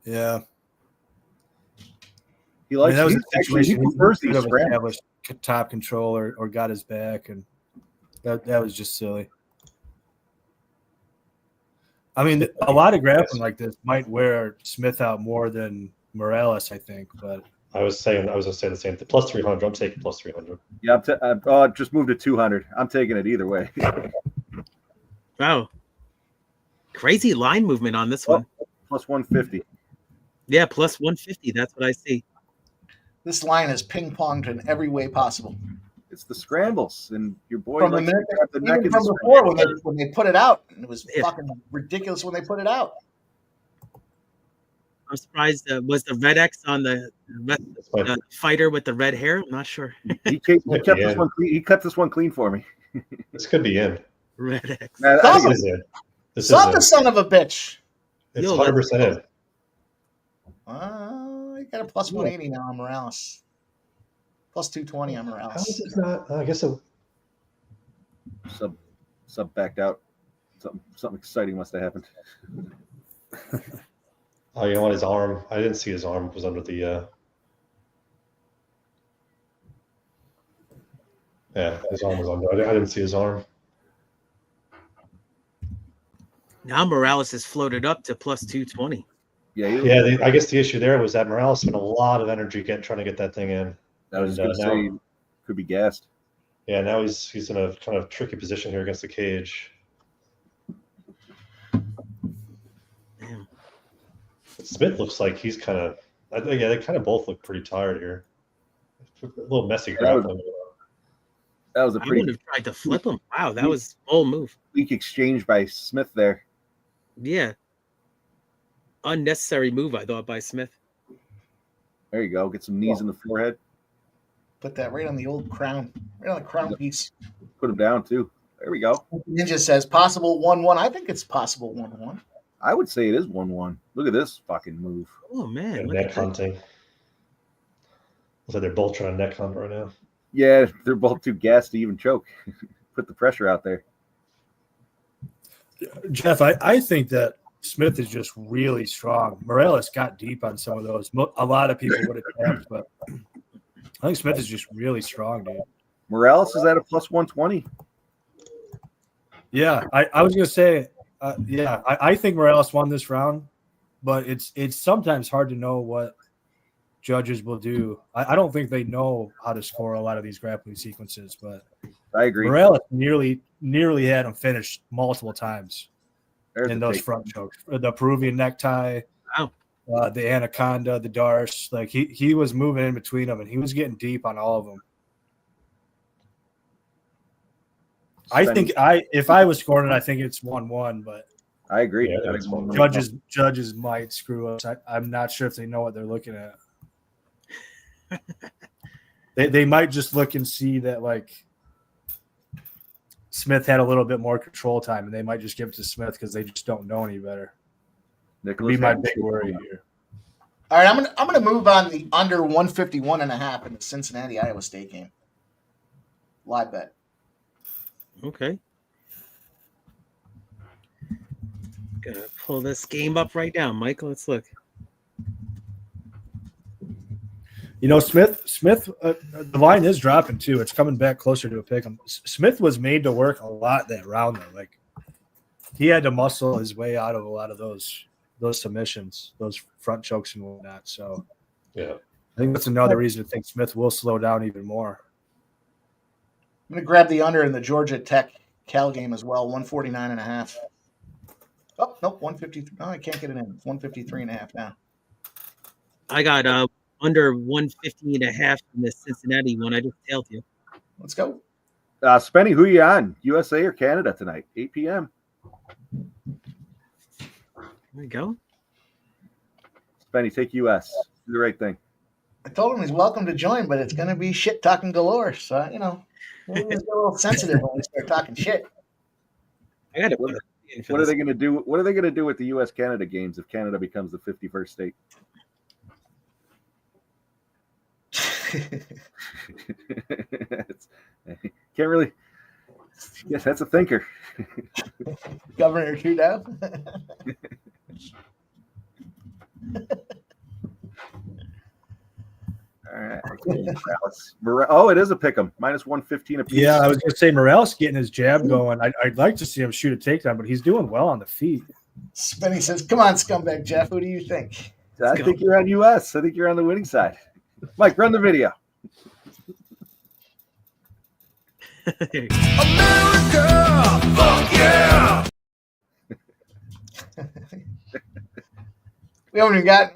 Yeah. He likes that was a situation he prefers these scrambles. Established top control or got his back, and that was just silly. I mean, a lot of grappling like this might wear Smith out more than Morales, I think, but I was going to say the same thing. Plus 300. I'm taking plus 300. Yeah, just moved to 200. I'm taking it either way. Wow. Crazy line movement on this one. Plus 150. Yeah, plus 150. That's what I see. This line is ping-ponged in every way possible. It's the scrambles, and your boy From likes the minute, to grab the neck even of from the before when they put it out. It was fucking ridiculous when they put it out. I'm surprised. Was the red X on the fighter with the red hair? I'm not sure. He kept this one clean. He cut this one clean for me. This could be in. Red X. I think it is in. This Stop is the son of a bitch. It's 100% in. You got a plus 180 now on Morales. Plus 220 on Morales. How is it not? I guess it. Sub backed out. Something exciting must have happened. Oh, you know what? His arm. I didn't see his arm was under the. Yeah, his arm was under. I didn't see his arm. Now Morales has floated up to plus 220. Yeah. I guess the issue there was that Morales spent a lot of energy trying to get that thing in. I was going to say, could be gassed. Yeah, now he's in a kind of tricky position here against the cage. Damn. Smith looks like he's kind of. Yeah, they kind of both look pretty tired here. A little messy grappling. That was a I pretty. would have tried to flip him. Wow, that was a bold move. Weak exchange by Smith there. Yeah. Unnecessary move, I thought, by Smith. There you go. Get some knees in the forehead. Put that right on the old crown. Right on the crown piece. Put him down, too. There we go. Ninja says possible 1-1. I think it's possible 1-1. I would say it is 1-1. Look at this fucking move. Oh, man. Neck hunting. Looks like they're both trying to neck hunt right now. Yeah, they're both too gassed to even choke. Put the pressure out there. Jeff, I think that Smith is just really strong. Morales got deep on some of those. A lot of people would have tapped, but I think Smith is just really strong, dude. Morales is at a plus 120. Yeah, I was gonna say, I think Morales won this round, but it's sometimes hard to know what judges will do. I don't think they know how to score a lot of these grappling sequences, but I agree. Morales nearly had him finished multiple times There's in a those take. front chokes. The Peruvian necktie, Wow. the anaconda, the darce. Like he was moving in between them, and he was getting deep on all of them. I think if I was scoring it, I think it's 1-1, but I agree. Yeah, I that's think one. judges might screw us. I'm not sure if they know what they're looking at. They might just look and see that like Smith had a little bit more control time, and they might just give it to Smith because they just don't know any better. Would be my big worry here. All right, I'm gonna move on the under 151.5 in the Cincinnati Iowa State game. Live bet. Okay. Gonna pull this game up right now, Michael. Let's look. You know, Smith, the line is dropping too. It's coming back closer to a pick 'em. Smith was made to work a lot that round though. Like he had to muscle his way out of a lot of those submissions, those front chokes and whatnot. So Yeah. I think that's another reason to think Smith will slow down even more. I'm gonna grab the under in the Georgia Tech Cal game as well, 149.5. Oh nope, 153. No, I can't get it in. It's 153.5 now. I got under 150.5 in the Cincinnati one. I just tailed you. Let's go. Spenny, who you on? USA or Canada tonight? 8 p.m. There we go. Spenny, take US. Do the right thing. I told him he's welcome to join, but it's gonna be shit talking galore. So we'll get a little sensitive when we start talking shit. I got it. What are they going to do? What are they going to do with the U.S. Canada games if Canada becomes the 51st state? Can't really. Yes, that's a thinker. Governor Trudeau. All right. Oh, it is a pick 'em. Minus 115 apiece. Yeah, I was going to say Morales getting his jab going. I'd like to see him shoot a takedown, but he's doing well on the feet. Spenny says, "Come on, scumbag Jeff. Who do you think?" I think you're on US. I think you're on the winning side. Mike, run the video. America, fuck yeah!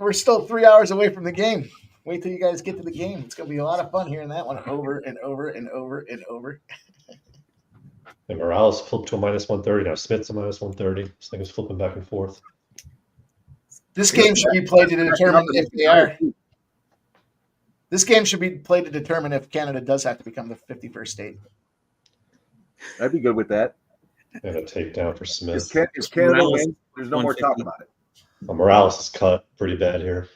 We're still 3 hours away from the game. Wait till you guys get to the game. It's going to be a lot of fun hearing that one over and over and over and over. And Morales flipped to a minus 130. Now Smith's a minus 130. This thing is flipping back and forth. This game should be played to determine if they are. This game should be played to determine if Canada does have to become the 51st state. I'd be good with that. And a takedown for Smith. If Canada wins, there's no more talk about it. Well, Morales is cut pretty bad here.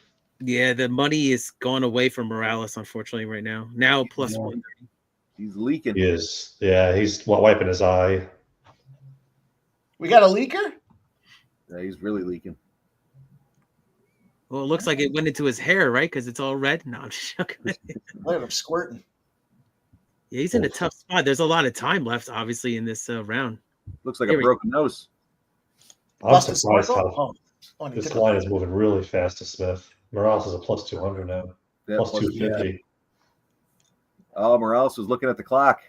Yeah, the money is gone away from Morales, unfortunately, right now. Now plus 130. He's leaking. He is. Yeah, he's wiping his eye. We got a leaker? Yeah, he's really leaking. Well, it looks like it went into his hair, right? Because it's all red. No, I'm just joking. Look at him squirting. Yeah, he's in a tough spot. There's a lot of time left, obviously, in this round. Looks like a broken nose. I'm surprised how and this line is moving really fast to Smith. Morales is a plus 200 now. Yeah, plus 250. Yeah. Oh, Morales was looking at the clock.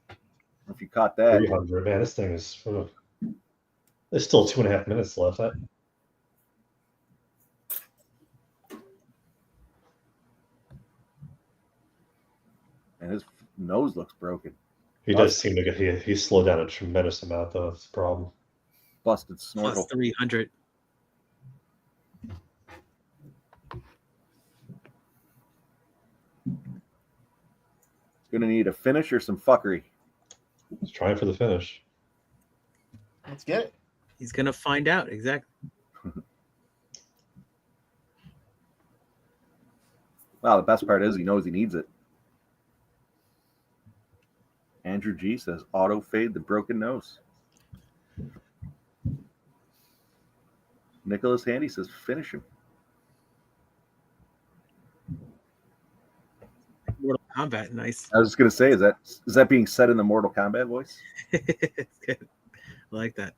I don't know if you caught that. 300. Man, this thing is. There's still 2.5 minutes left. And his nose looks broken. He does seem to get. He's slowed down a tremendous amount, though. That's the problem. Busted snorkel. Plus 300. Gonna need a finish or some fuckery. He's trying for the finish. Let's get it. He's going to find out. Exactly. Wow, the best part is he knows he needs it. Andrew G says auto fade the broken nose. Nicholas Handy says finish him. Mortal Kombat. Nice. I was just gonna say, is that being said in the Mortal Kombat voice? I like that.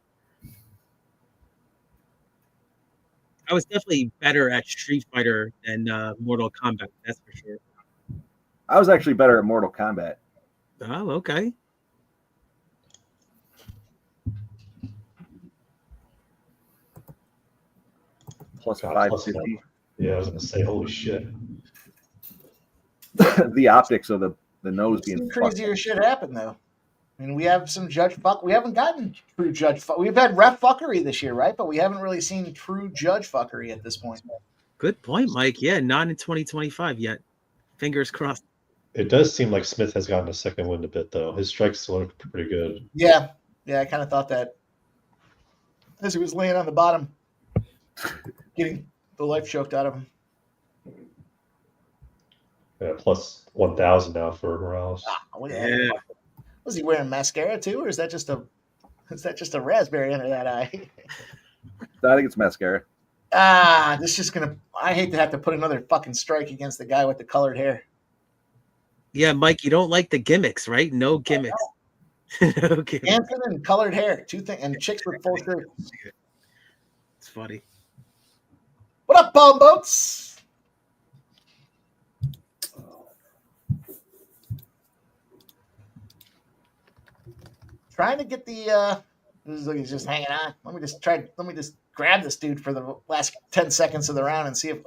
I was definitely better at Street Fighter than Mortal Kombat. That's for sure. I was actually better at Mortal Kombat. Oh, okay. Plus God, 550. Yeah, I was gonna say, holy shit. The optics of the nose Some being crazier shit happened though. I mean, we have some judge fuck. We haven't gotten true judge fuck. We've had ref fuckery this year, right? But we haven't really seen true judge fuckery at this point. Good point, Mike. Yeah, not in 2025 yet. Fingers crossed. It does seem like Smith has gotten a second wind a bit, though. His strikes look pretty good. Yeah, I kind of thought that as he was laying on the bottom, getting the life choked out of him. Yeah, plus 1,000 now for Morales. Yeah. Was he wearing mascara too, or is that just a raspberry under that eye? I think it's mascara. This is gonna. I hate to have to put another fucking strike against the guy with the colored hair. Yeah, Mike, you don't like the gimmicks, right? No gimmicks. No gimmicks. Anthem and colored hair, two things, and chicks with full shirts. It's funny. What up, bomb boats? Trying to get the he's just hanging on. Let me just grab this dude for the last 10 seconds of the round and see if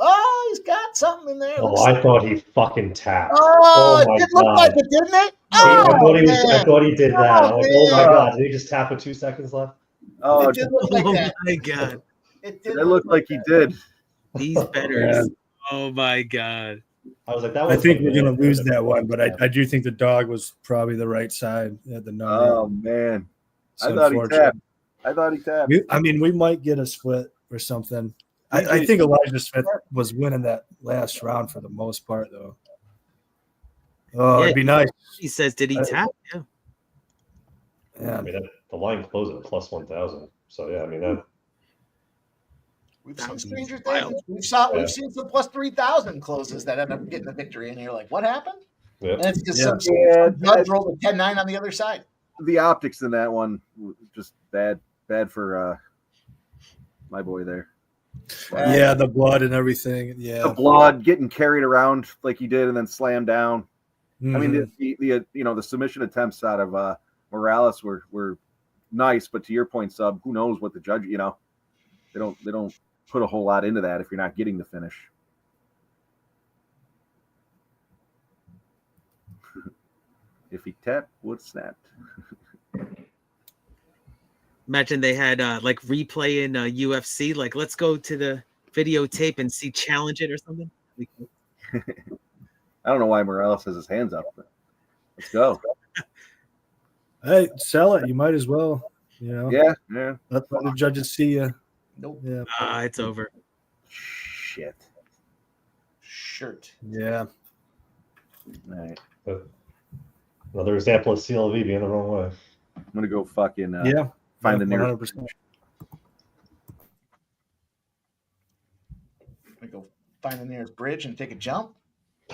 he's got something in there. Oh, I thought he fucking tapped. Oh, my it did look God. like it, didn't it? I thought he did that. I'm like, oh my man. God, did he just tap with 2 seconds left? Oh, It did look like Oh that. my God. It did it looked like he did. These betters. Oh my God. I was like, that I was. think we're going to lose that one, but I do think the dog was probably the right side at the number. Oh man, It's I thought he unfortunate. tapped. I thought he tapped. I mean, we might get a split or something. I think Elijah Smith was winning that last round for the most part, though. Oh, it'd be nice. He says, did he tap? Yeah. Yeah. I mean, the line closed at plus 1,000. So yeah, I mean that. We've seen That stranger would be wild. things. Yeah. We've seen some plus 3,000 closes that end up getting the victory, and you're like, what happened? Yeah. And it's just Yeah. some judge rolled a 10-9 on the other side. The optics in that one were just bad for my boy there. Yeah, the blood and everything. Yeah. The blood getting carried around like he did and then slammed down. Mhm. I mean, the submission attempts out of Morales were nice, but to your point, Sub, who knows what the judge, they don't put a whole lot into that if you're not getting the finish. If he tapped, would snapped. Imagine they had like replay in UFC. Like, let's go to the videotape and see challenge it or something. I don't know why Morales has his hands up, but let's go. Hey, sell it. You might as well. Yeah. Let the judges see you. Nope. Yeah. It's over. Shit. Shirt. Yeah. All right. Another example of CLV being the wrong way. I'm gonna go fucking Yeah. find the nearest. 100%. We go find the nearest bridge and take a jump.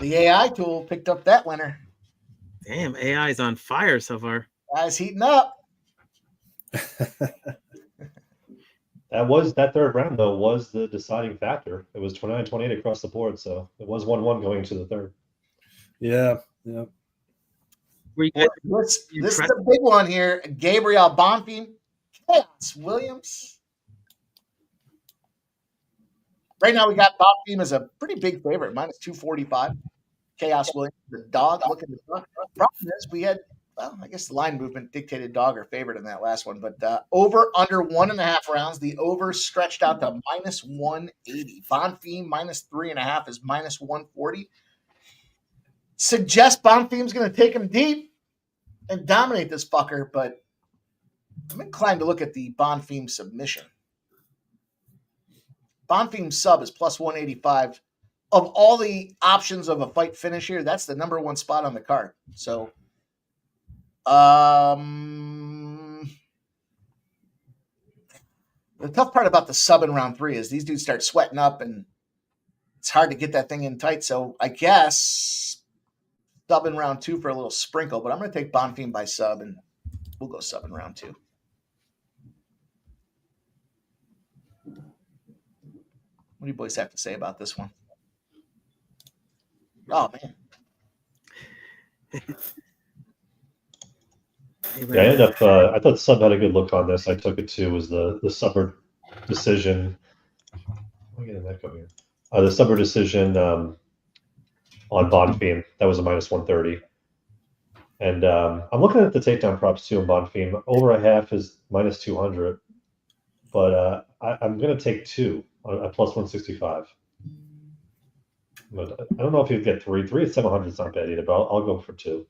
The AI tool picked up that winner. Damn, AI is on fire so far. Guys heating up. That third round though was the deciding factor. It was 29-28 across the board, so it was 1-1 going into the third. Yeah. Yeah. Were you guys This is the big one here. Gabriel Bonfim, Khaos Williams. Right now we got Bonfim as a pretty big favorite, minus 245. Khaos Williams, the dog looking to dog. Problem is we had, I guess the line movement dictated dog or favorite in that last one, but over under 1.5 rounds. The over stretched out to minus 180. Bonfim minus 3.5 is minus 140. Suggest Bonfim's going to take him deep and dominate this fucker, but I'm inclined to look at the Bonfim submission. Bonfim sub is plus 185. Of all the options of a fight finish here, that's the number one spot on the card. So, the tough part about the sub in round 3 is these dudes start sweating up and it's hard to get that thing in tight. So I guess sub in round 2 for a little sprinkle, but I'm going to take Bonfim by sub, and we'll go sub in round 2. What do you boys have to say about this one? Oh, man. Yeah, I ended up. I thought Sub had a good look on this. I took it to was the Subber decision. Let me get that going. The Subber decision on Bonfim. That was a -130. And I'm looking at the takedown props too on Bonfim. Over a half is -200, but I'm going to take 2 at +165. But I don't know if you'd get 3. 3 at 700 is not bad either, but I'll go for 2.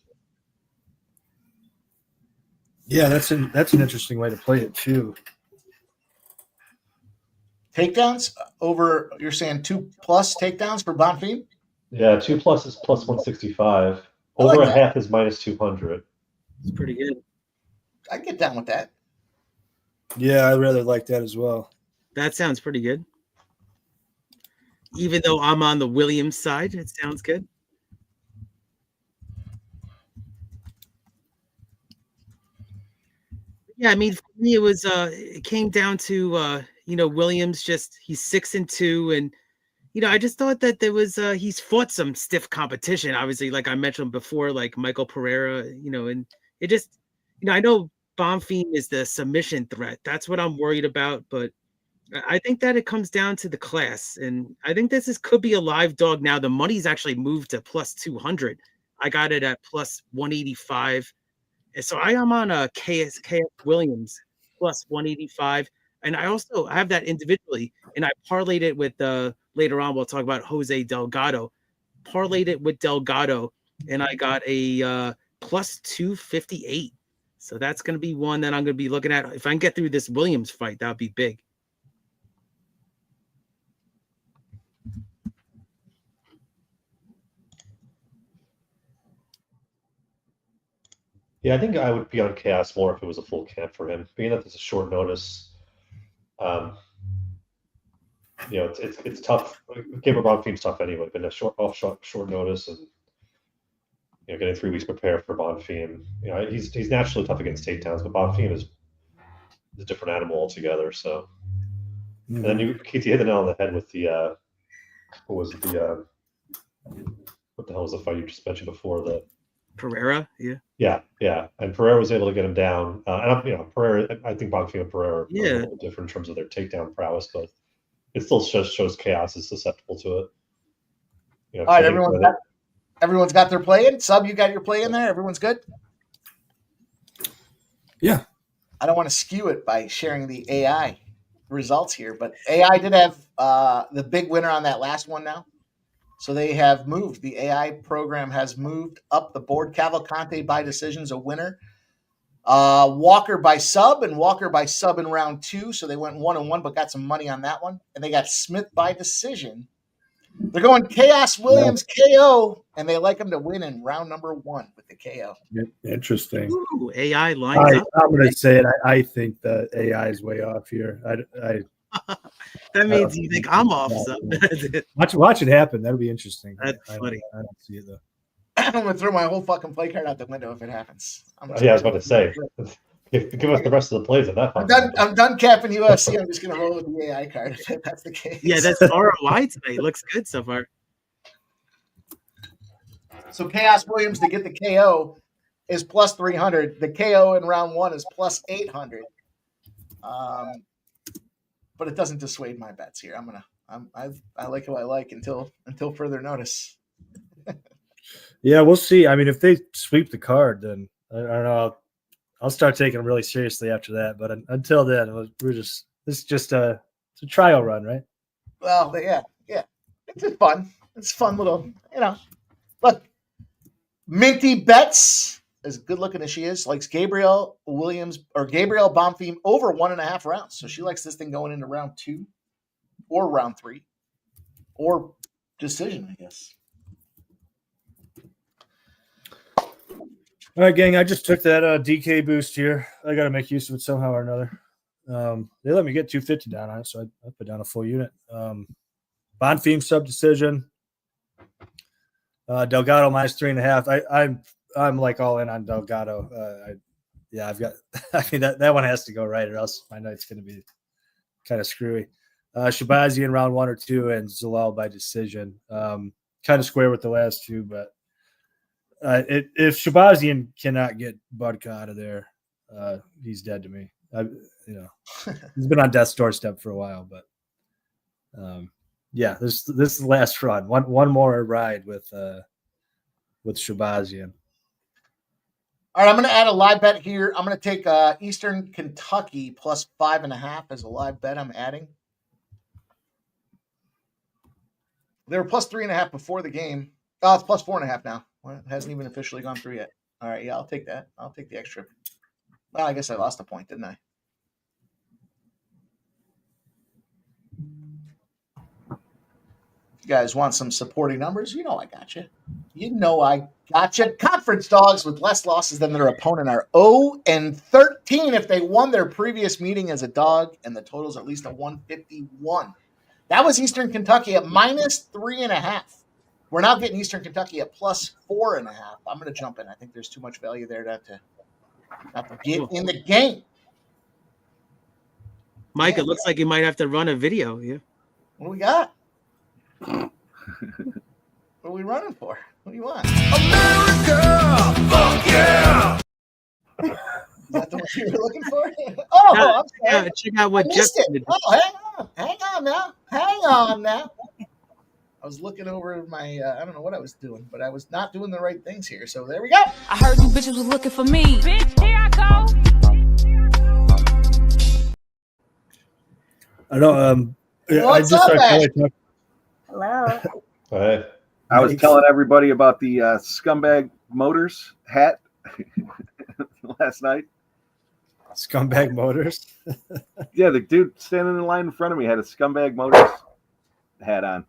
Yeah, that's an interesting way to play it too. Takedowns over, you're saying 2+ takedowns for Bonfim? Yeah, 2+ is +165. I like Over a that. half is -200. It's pretty good. I get down with that. Yeah, I rather like that as well. That sounds pretty good. Even though I'm on the Williams side, it sounds good. Yeah, I mean, for me, it came down to Williams. Just he's 6-2, and I just thought that there was he's fought some stiff competition. Obviously, like I mentioned before, like Michael Pereira, and it just I know Bonfim is the submission threat. That's what I'm worried about, but I think that it comes down to the class, and I think could be a live dog now. The money's actually moved to +200. I got it at +185. And so I am on a KS Williams +185. And I also have that individually. And I parlayed it with later on, we'll talk about Jose Delgado. Parlayed it with Delgado, and I got a +258. So that's going to be one that I'm going to be looking at. If I can get through this Williams fight, that would be big. Yeah, I think I would be on Khaos more if it was a full camp for him. Being that it's a short notice, it's tough. Gabriel Bonfim's tough anyway, but a short notice, and getting 3 weeks prepared for Bonfim. He's naturally tough against takedowns, but Bonfim is a different animal altogether. So, and then Keith, you hit the nail on the head with the what was it, what the hell was the fight you just mentioned before, the Pereira, yeah. Yeah, and Pereira was able to get him down. Pereira, I think Bonfim and Pereira are a Yeah. little different in terms of their takedown prowess, but it still shows Khaos is susceptible to it. All right, everyone's got their play in. Sub, you got your play in there? Everyone's good? Yeah. I don't want to skew it by sharing the AI results here, but AI did have the big winner on that last one now. So they have moved. The AI program has moved up the board. Cavalcanti by decision's a winner. Walker by sub, and Walker by sub in round 2. So they went 1-1, but got some money on that one. And they got Smith by decision. They're going Khaos Williams KO, and they like him to win in round number 1 with the KO. Interesting. Ooh, AI lines up. I'm going to say it. I think the AI is way off here. That means you think I'm off. So. Watch it happen. That'll be interesting. That's funny. I don't see it though. I'm going to throw my whole fucking play card out the window if it happens. I was about to say, give us the rest of the plays of that. I'm done capping UFC. I'm just going to roll with the AI card if that's the case. Yeah, that's ROI today. Looks good so far. So Khaos Williams to get the KO is +300. The KO in round 1 is +800. But it doesn't dissuade my bets here. I like who I like until further notice. Yeah, we'll see. I mean, if they sweep the card, then I don't know. I'll start taking them really seriously after that. But until then, it's just a trial run, right? Well, yeah. It's just fun. It's fun little, Look, Minty Bets, as good looking as she is, likes Gabriel Bonfim over 1.5 rounds. So she likes this thing going into round 2 or round 3 or decision, I guess. All right, gang. I just took that DK boost here. I got to make use of it somehow or another. They let me get 250 down on it, so I put down a full unit. Bonfim sub decision. Delgado minus 3.5. I'm like all in on Delgado. I've got. I mean that one has to go right, or else my night's going to be kind of screwy. Shahbazyan round 1 or 2, and Zalal by decision. Kind of square with the last two, but if Shahbazyan cannot get Budka out of there, he's dead to me. He's been on death's doorstep for a while, but this is the last run. One more ride with Shahbazyan. All right, I'm going to add a live bet here. I'm going to take Eastern Kentucky plus 5.5 as a live bet. I'm adding. They were plus 3.5 before the game. Oh, it's plus 4.5 now. Well, it hasn't even officially gone through yet. All right, yeah, I'll take that. I'll take the extra. Well, I guess I lost a point, didn't I? You guys want some supporting numbers? You know I got you. You know I got you. Conference dogs with less losses than their opponent are 0-13 if they won their previous meeting as a dog, and the total's at least a 151. That was Eastern Kentucky at minus 3.5. We're now getting Eastern Kentucky at plus 4.5. I'm going to jump in. I think there's too much value there not to get in the game. Mike, it looks like you might have to run a video. Yeah. What do we got? What are we running for? What do you want? America! Fuck yeah! Is that the one you were looking for? Oh, I'm sorry. Check out what Jeff did. Oh, hang on now. I was looking over my, I don't know what I was doing, but I was not doing the right things here. So there we go. I heard you bitches was looking for me. Bitch, here I go. I know. What's up, Ash? Hello. Hey. I was telling everybody about the Scumbag Motors hat last night. Scumbag Motors? Yeah, the dude standing in line in front of me had a Scumbag Motors hat on.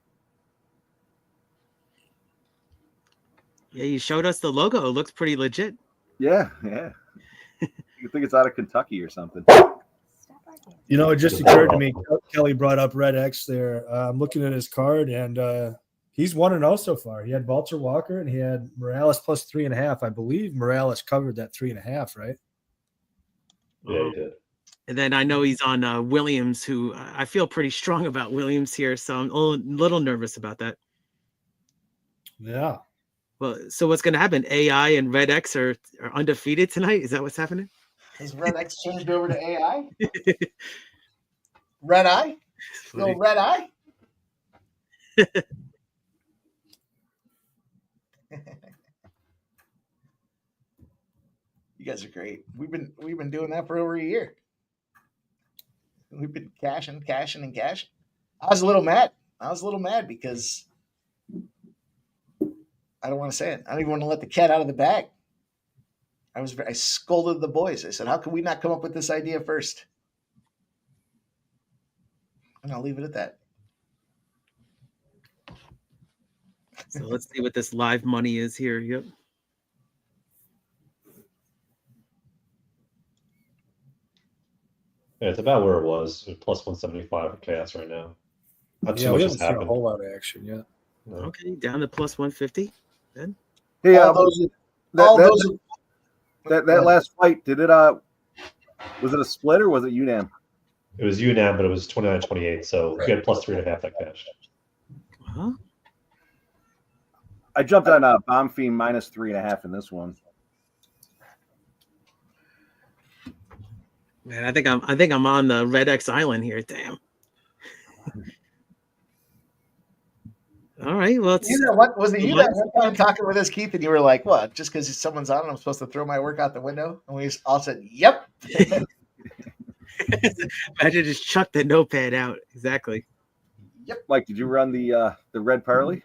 Yeah, you showed us the logo. It looks pretty legit. Yeah. You think it's out of Kentucky or something. You know, it just occurred to me. Kelly brought up Red X there. I'm looking at his card, and he's 1-0 so far. He had Valter Walker, and he had Morales plus 3.5. I believe Morales covered that 3.5, right? Yeah, he did. And then I know he's on Williams, who I feel pretty strong about Williams here, so I'm a little nervous about that. Yeah. Well, so what's going to happen? AI and Red X are undefeated tonight? Is that what's happening? Has Red X changed over to AI? Red Eye? No, Red Eye? You guys are great. We've been doing that for over a year. We've been cashing. I was a little mad because I don't want to say it. I don't even want to let the cat out of the bag. I scolded the boys. I said, how could we not come up with this idea first? And I'll leave it at that. So let's see what this live money is here. Yep. Yeah, it's about where it was. Plus 175 for Chaos right now. Not too Yeah, much we has haven't seen happened. a whole lot of action yet. No. Okay, down to plus 150. Then Hey, That last fight, did it was it a split or was it UNAM? It was UNAM, but it was 29-28, so you had plus 3.5 that cashed. huh? I jumped on Bonfim minus 3.5 in this one. Man, I think I'm on the Red X Island here. Damn. All right. Well, it's, you know what was it? You that one time talking with us, Keith, and you were like, "What? Just because someone's on, I'm supposed to throw my work out the window?" And we all said, "Yep." imagine just chuck the notepad out. Exactly. Yep. Mike, did you run the red parlay?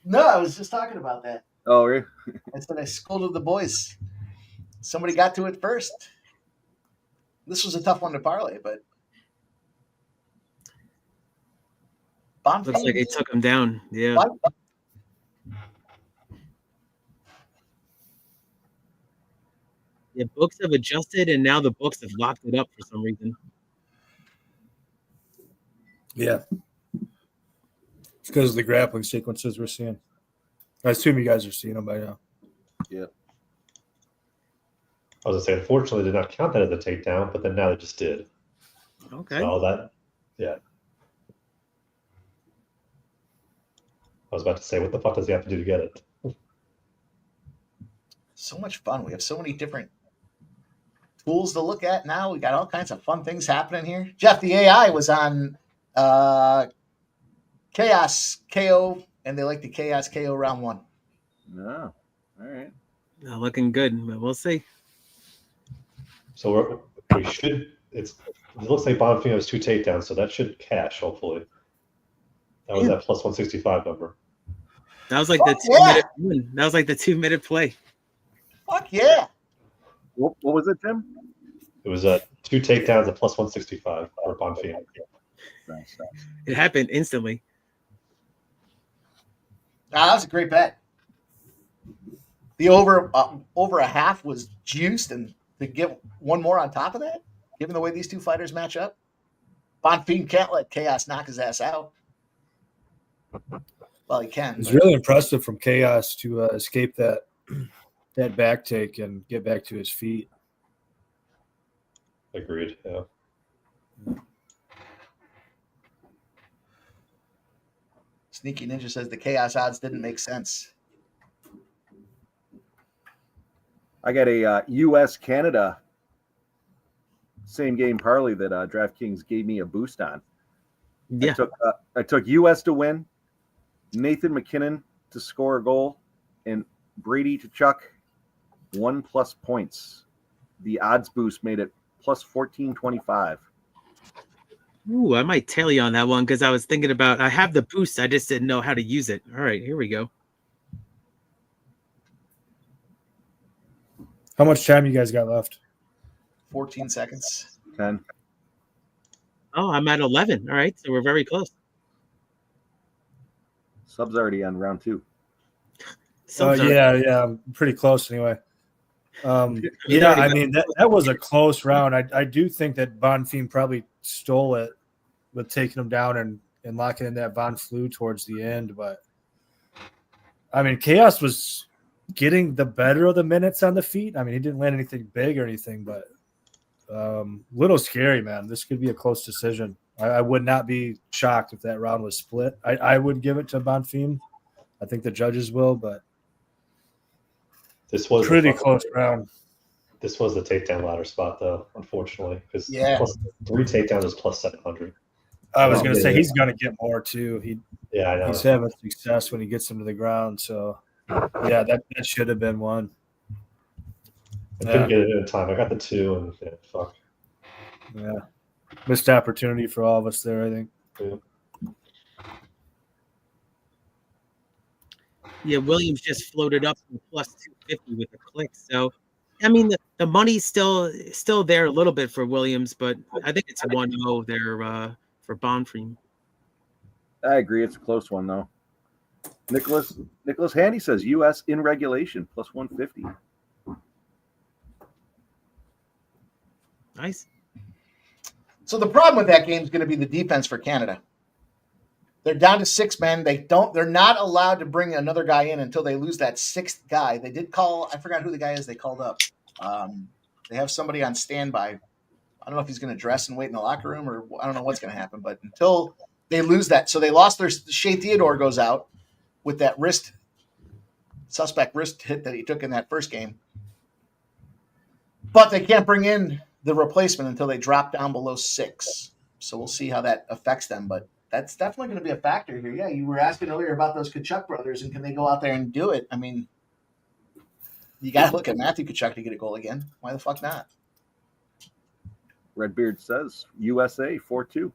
No, I was just talking about that. Oh, really? I said I scolded the boys. Somebody got to it first. This was a tough one to parlay, but Looks like they took him down. Yeah. Yeah, books have adjusted, and now the books have locked it up for some reason. Yeah. It's because of the grappling sequences we're seeing. I assume you guys are seeing them by now. Yeah. I was gonna say, unfortunately, did not count that as a takedown, but then now they just did. Okay. So that, yeah. I was about to say, what the fuck does he have to do to get it? So much fun. We have so many different tools to look at now. We got all kinds of fun things happening here. Jeff, the AI was on Chaos KO, and they like the Chaos KO round 1. No. All right. Not looking good, but we'll see. So we should. It looks like Bonfim has 2 takedowns, so that should cash. Hopefully, that was that plus 165 number. That was like the 2-minute win. That was like the 2-minute play. Fuck yeah! What was it, Tim? It was 2 takedowns at plus 165 for Bonfim. Nice. It happened instantly. That was a great bet. The over a half was juiced, and to get one more on top of that, given the way these two fighters match up, Bonfim can't let Chaos knock his ass out. Well, he can. It's really impressive from Chaos to escape that back take and get back to his feet. Agreed. Yeah. Sneaky Ninja says the Chaos odds didn't make sense. I got a U.S. Canada same game parlay that DraftKings gave me a boost on. Yeah. I took U.S. to win, Nathan McKinnon to score a goal, and Brady to chuck 1+ points. The odds boost made it plus 1425. Ooh, I might tail you on that one because I was thinking about. I have the boost, I just didn't know how to use it. All right, here we go. How much time you guys got left? 14 seconds. 10. Oh, I'm at 11. All right, so we're very close. Sub's already on round 2. Yeah, I'm pretty close anyway. Yeah, I mean that was a close round. I do think that Bonfim probably stole it with taking him down and locking in that Von Flu towards the end. But I mean, Chaos was getting the better of the minutes on the feet. I mean, he didn't land anything big or anything, but little scary, man. This could be a close decision. I would not be shocked if that round was split. I would give it to Bonfim. I think the judges will, but this was pretty close round. This was the takedown ladder spot, though, unfortunately, because 3 takedowns is plus 700. I was going to say he's going to get more too. I know. He's having success when he gets him to the ground. So, yeah, that should have been one. I couldn't get it in time. I got the 2, and fuck. Yeah, missed opportunity for all of us there, I think. Yeah, Williams just floated up to plus 250 with a click. So, I mean, the money's still there a little bit for Williams, but I think it's 1-0 there for Bonfim. I agree. It's a close one, though. Nicholas Handy says U.S. in regulation plus 150. Nice. So the problem with that game is going to be the defense for Canada. They're down to 6 men. They're not allowed to bring another guy in until they lose that 6th guy. They did call, I forgot who the guy is they called up. They have somebody on standby. I don't know if he's going to dress and wait in the locker room, or I don't know what's going to happen, but until they lose that. So they lost Shea Theodore goes out with that suspect wrist hit that he took in that first game. But they can't bring in the replacement until they drop down below 6. So we'll see how that affects them, but that's definitely going to be a factor here. Yeah, you were asking earlier about those Tkachuk brothers and can they go out there and do it? I mean, you got to look at Matthew Tkachuk to get a goal again. Why the fuck not? Redbeard says USA 4-2.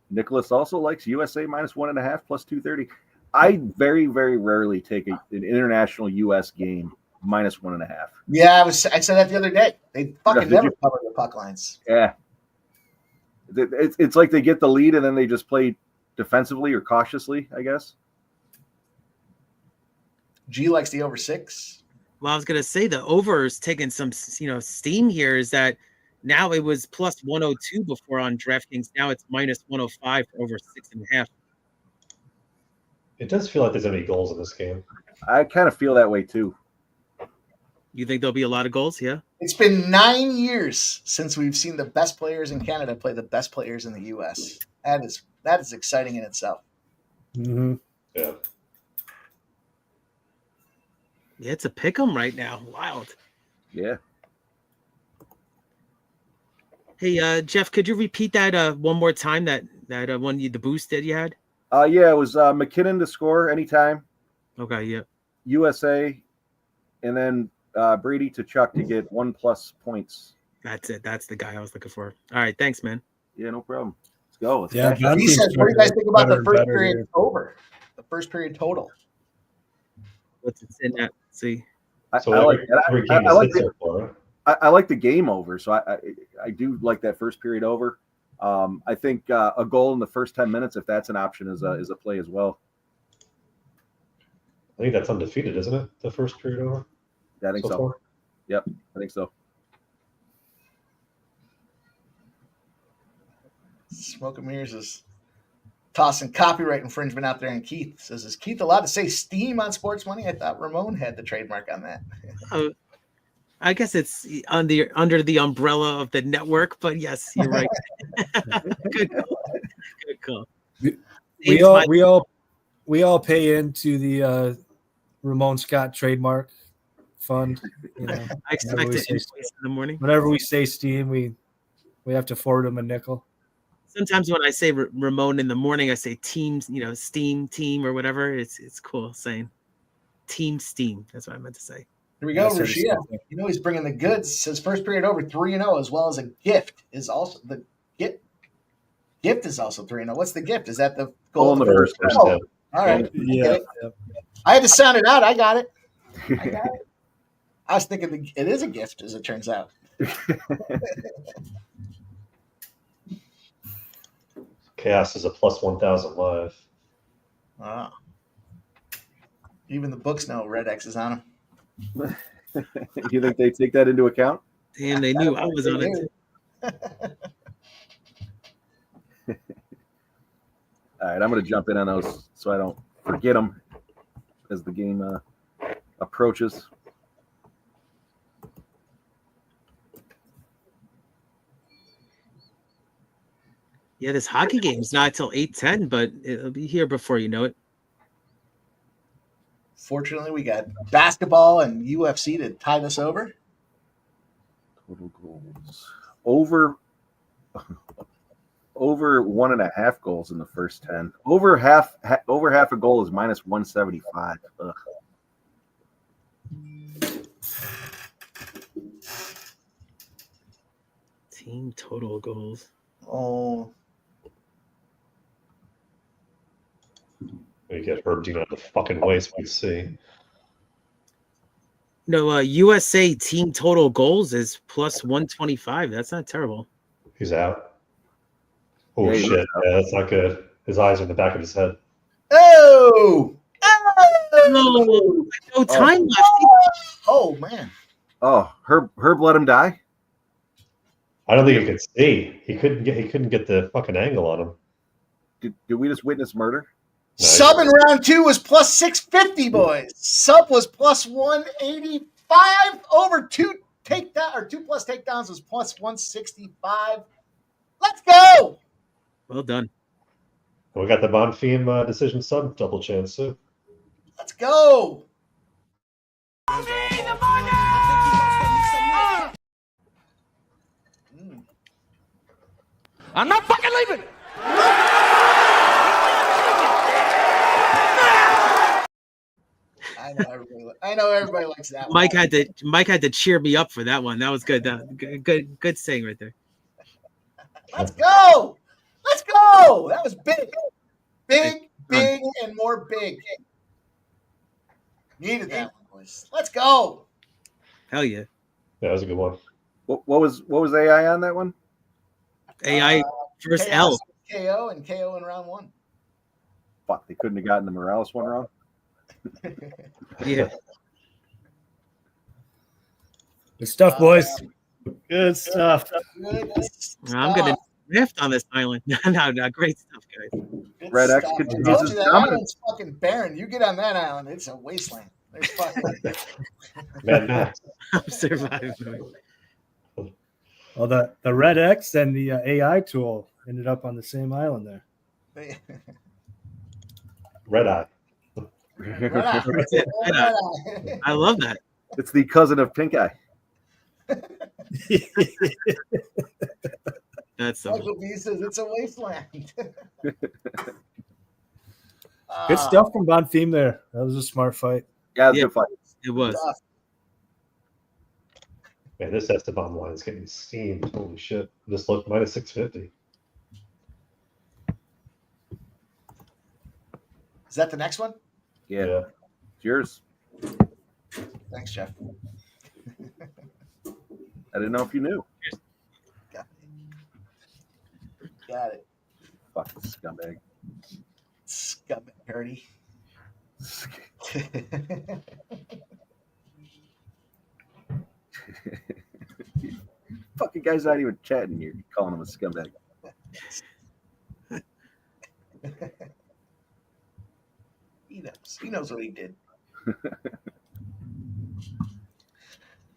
Nicholas also likes USA minus 1.5 plus 230. I very, very rarely take an international US game minus 1.5. Yeah, I said that the other day. They fucking never cover the puck lines. Yeah. It's like they get the lead and then they just play defensively or cautiously, I guess. G likes the over 6. Well, I was going to say the over is taking some, steam here. Is that now it was plus 102 before on DraftKings. Now it's minus 105 for over 6.5. It does feel like there's going to be goals in this game. I kind of feel that way too. You think there'll be a lot of goals? Yeah. It's been 9 years since we've seen the best players in Canada play the best players in the U.S. That is exciting in itself. Mm-hmm. Yeah. Yeah, it's a pick 'em right now. Wild. Yeah. Hey, Jeff, could you repeat that one more time? That one, the boost that you had. Yeah, it was McKinnon to score anytime. Okay. Yeah. USA, and then Brady to Chuck to get 1+ points. That's it. That's the guy I was looking for. All right. Thanks, man. Yeah, no problem. Let's go. Let's Yeah, cash it. Bonfim He says, what do you guys think about better the and first better period here. over? The first period total. What's it in at? Let's see. So I like every that. game I is like hit the, so far, right? I like the game over, so I do like that first period over. I think a goal in the first 10 minutes, if that's an option, is a play as well. I think that's undefeated, isn't it? The first period over. Yeah, I think so. far? Yep, I think so. Smoke and Mirrors is tossing copyright infringement out there, and Keith says, is Keith allowed to say Steam on Sports Money? I thought Ramon had the trademark on that. I guess it's under the umbrella of the network, but yes, you're right. Good call. Good call. We all pay into the Ramon Scott trademark fund. You know, I expect it in the morning. Whenever we say Steam, we have to forward him a nickel. Sometimes when I say Ramon in the morning, I say teams, Steam team or whatever. It's cool saying team Steam. That's what I meant to say. Here we go, Yes, Rashida. He's bringing the goods. Says first period over 3-0, as well as a gift is also the gift. Gift is also 3-0. What's the gift? Is that the goal in the first? Oh, all right. Yeah. I had to sound it out. I got it. I was thinking it is a gift, as it turns out. Khaos is a plus 1,000 live. Wow. Even the books know Red X is on him. You think they take that into account? Damn, they knew I was on it. All right, I'm going to jump in on those so I don't forget them as the game approaches. Yeah, this hockey game's not till 8:10, but it'll be here before you know it. Fortunately, we got basketball and UFC to tie this over. Total goals over 1.5 goals in the first 10. Over half a goal is minus 175. Ugh. Team total goals. Oh, We get Herb Dean out of the fucking way so we can see. No, USA team total goals is plus 125. That's not terrible. He's out. Oh, Yeah, shit. Yeah, that's not good. His eyes are in the back of his head. oh, No time left. oh, man. Oh, Herb let him die. I don't think he could see. He couldn't get the fucking angle on him. Did we just witness murder? No, Sub in round 2 was plus 650, boys. Sub was plus 185. Over 2 plus takedowns was plus 165. Let's go. Well done. We got the Bonfim decision sub double chance too. Let's go. I'm not fucking leaving. I know everybody likes that one. Mike had to cheer me up for that one. That was good. Good saying right there. Let's go. Let's go. That was big. Big, and more big. Needed that one, boys. Let's go. Hell yeah. That was a good one. What was AI on that one? AI first L. KO and KO in round 1. Fuck, they couldn't have gotten the Morales one wrong. Yeah. Good stuff, boys. Good stuff. Good I'm gonna rift on this island. No, great stuff, guys. Good Red X stuff. I continues told his you that dominance. island's fucking barren. You get on that island, it's a wasteland. There's fucking Man, Max. I'm surviving. Well, the Red X and the AI tool ended up on the same island there. Red Eye. Red eye. Red eye. I love that. It's the cousin of Pink Eye. That's so Michael B says it's a wasteland. Good stuff from Bonfim there. That was a smart fight. Yeah, it's a good fight. it was. Man, this Estevam line is getting steamed. Holy shit. Just look, minus 650. Is that the next one? Yeah. It's yours. Thanks, Jeff. I didn't know if you knew. Got it. Fucking scumbag. Scumbag party. Fucking guy's not even chatting. You're calling him a scumbag. He knows. He knows what he did.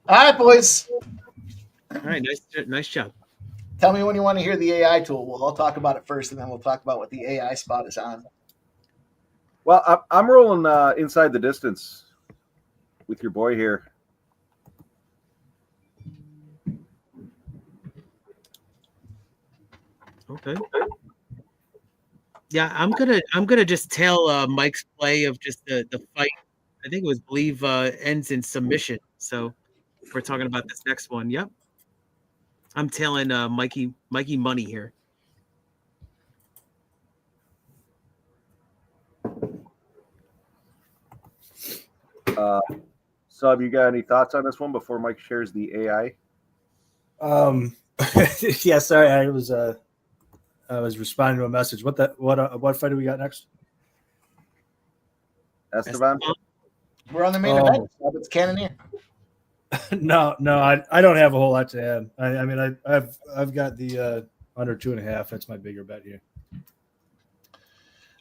All right, boys. All right, nice job. Tell me when you want to hear the AI tool. We'll all talk about it first, and then we'll talk about what the AI spot is on. Well, I'm rolling inside the distance with your boy here. Okay. Yeah, I'm gonna just tail Mike's play of just the fight. I think it was believe ends in submission. So we're talking about this next one. Yep. I'm tailing Mikey money here. Sub, you got any thoughts on this one before Mike shares the AI? Yeah, sorry, I was responding to a message. What fight do we got next? Estevam? We're on the main event. It's Cannonier. No, I don't have a whole lot to add. I mean, I've got the under 2.5. That's my bigger bet here.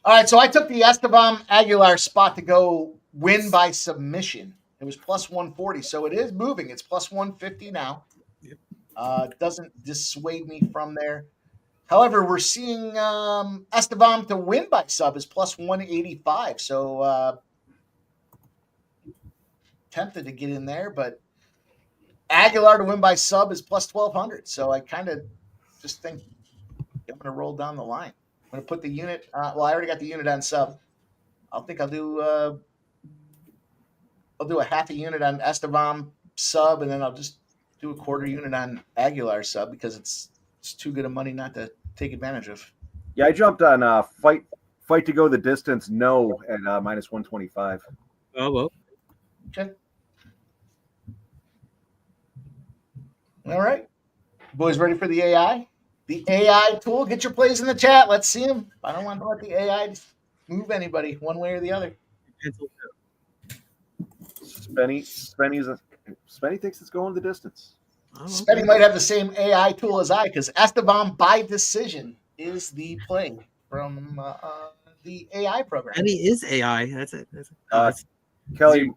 All right, so I took the Estevam Aguilar spot to go win by submission. It was plus 140, so it is moving. It's plus 150 now. It doesn't dissuade me from there. However, we're seeing Estevam to win by sub is plus 185. So tempted to get in there, but Aguilar to win by sub is plus 1,200. So I kind of just think I'm going to roll down the line. I'm going to put the unit. Well, I already got the unit on sub. I'll do a half a unit on Estevam sub, and then I'll just do a quarter unit on Aguilar sub because it's too good of money not to take advantage of. Yeah, I jumped on fight to go the distance. No, at minus 125. Oh well. Okay. All right, boys, ready for the AI? The AI tool. Get your plays in the chat. Let's see them. I don't want to let the AI move anybody one way or the other. Spenny thinks it's going the distance. Oh, Spenny might have the same AI tool as I, because Estevam by decision is the play from the AI program. And he is AI. That's it. Kelly,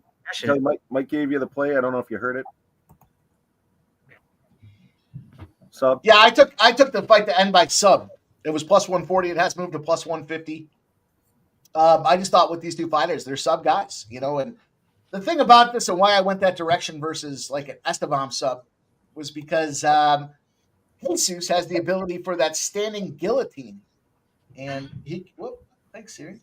Mike gave you the play. I don't know if you heard it. Sub. Yeah, I took the fight to end by sub. It was plus 140. It has moved to plus 150. I just thought with these two fighters, they're sub guys, and the thing about this and why I went that direction versus like an Estevam sub was because Jesus has the ability for that standing guillotine. And thanks, Siri.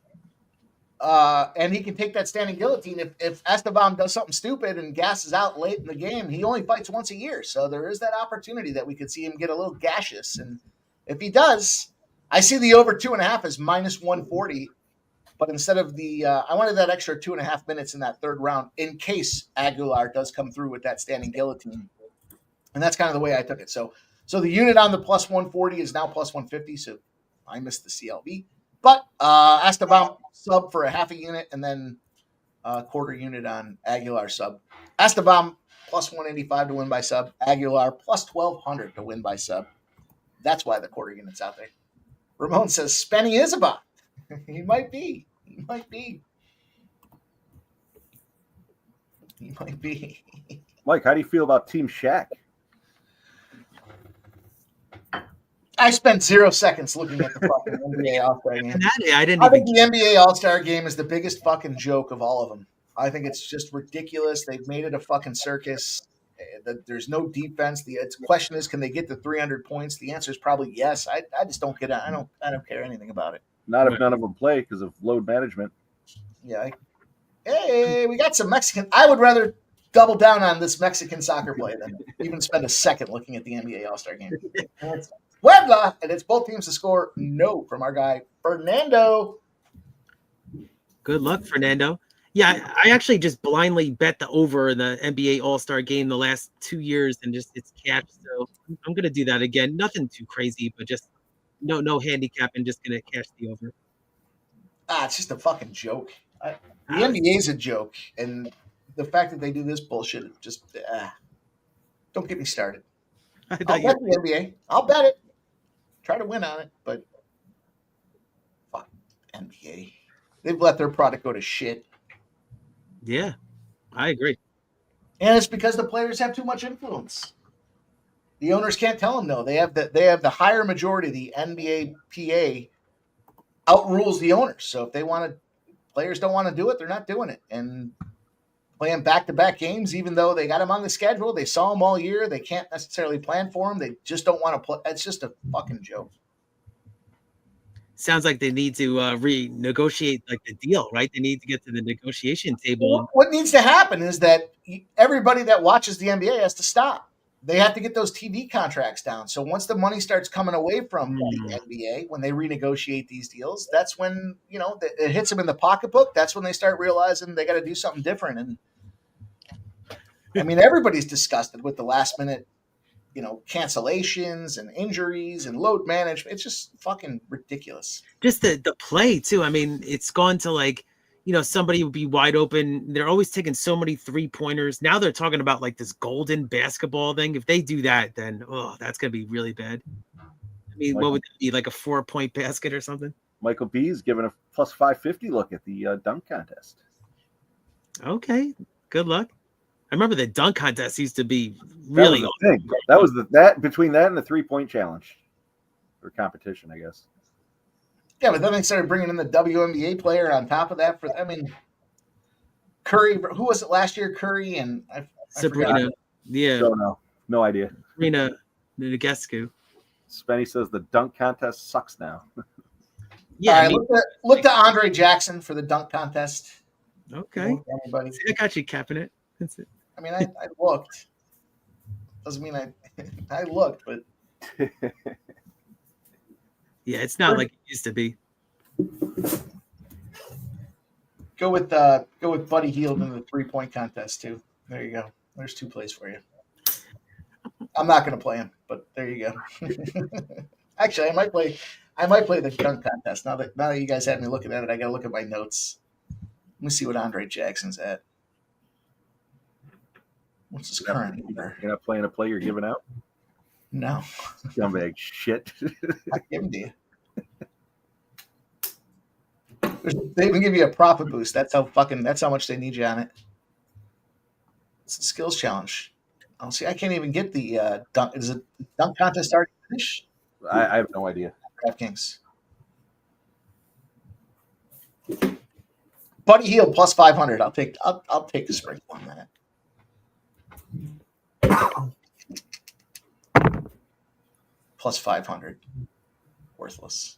And he can take that standing guillotine. If Estevam does something stupid and gasses out late in the game, he only fights once a year. So there is that opportunity that we could see him get a little gaseous. And if he does, I see the over 2.5 as minus 140. But instead of I wanted that extra 2.5 minutes in that third round in case Aguilar does come through with that standing guillotine. And that's kind of the way I took it. So the unit on the plus 140 is now plus 150. So I missed the CLV. But Estevam sub for a half a unit and then a quarter unit on Aguilar sub. Estevam plus 185 to win by sub. Aguilar plus 1,200 to win by sub. That's why the quarter unit's out there. Ramon says Spenny is a bot. He might be. He might be. He might be. Mike, how do you feel about Team Shaq? I spent 0 seconds looking at the fucking NBA All-Star game. I think the NBA All-Star game is the biggest fucking joke of all of them. I think it's just ridiculous. They've made it a fucking circus. There's no defense. The question is, can they get to 300 points? The answer is probably yes. I just don't get it. I don't care anything about it. Not if none of them play because of load management. Yeah. Hey, we got some Mexican. I would rather double down on this Mexican soccer play than even spend a second looking at the NBA All-Star game. Puebla, and it's both teams to score no from our guy Fernando. Good luck, Fernando. Yeah, I actually just blindly bet the over in the NBA All-Star game the last 2 years, and just it's cashed. So I'm gonna do that again. Nothing too crazy, but just no handicap, and just gonna cash the over. It's just a fucking joke. The NBA is a joke, and the fact that they do this bullshit is just don't get me started. I'll bet the NBA. I'll bet it. Try to win on it, but fuck NBA. They've let their product go to shit. Yeah, I agree. And it's because the players have too much influence. The owners can't tell them no. They have the higher majority. The NBA PA outrules the owners. So if players don't want to do it, they're not doing it. And playing back-to-back games, even though they got them on the schedule, they saw them all year. They can't necessarily plan for them. They just don't want to play. It's just a fucking joke. Sounds like they need to renegotiate like the deal, right? They need to get to the negotiation table. What needs to happen is that everybody that watches the NBA has to stop. They have to get those TV contracts down. So once the money starts coming away from the NBA, when they renegotiate these deals, that's when, it hits them in the pocketbook. That's when they start realizing they got to do something different. And I mean, everybody's disgusted with the last minute, cancellations and injuries and load management. It's just fucking ridiculous. Just the play too. I mean, it's gone to like, somebody would be wide open. They're always taking so many 3-pointers. Now they're talking about like this golden basketball thing. If they do that, then that's gonna be really bad. I mean, what would it be, like a 4-point basket or something? Michael B's giving a plus 550 look at the dunk contest. Okay, good luck. I remember the dunk contest used to be really thing. That was that between that and the 3-point challenge or competition, I guess. Yeah, but then they started bringing in the WNBA player on top of that. Curry, who was it last year? Curry and Sabrina. Forgot. Yeah. Don't know. No idea. Sabrina Negescu. Spenny says the dunk contest sucks now. Yeah. Look to Andre Jackson for the dunk contest. Okay. Anybody? I got you capping it. That's it. I mean, I looked. Doesn't mean I looked, but yeah, it's not like it used to be. Go with Buddy Hield in the 3-point contest too. There you go. There's 2 plays for you. I'm not going to play him, but there you go. Actually, I might play the dunk contest. Now that you guys had me looking at it, I got to look at my notes. Let me see what Andre Jackson's at. What's his current number? You're not playing a play you're giving out? No. Scumbag shit. I give him to you. They even give you a profit boost. That's how much they need you on it. It's a skills challenge. I'll see. I can't even get the dunk. Is it dunk contest already finished? I have no idea. DraftKings. Buddy Hield plus 500. I'll take the sprinkle on that. Plus 500. Worthless.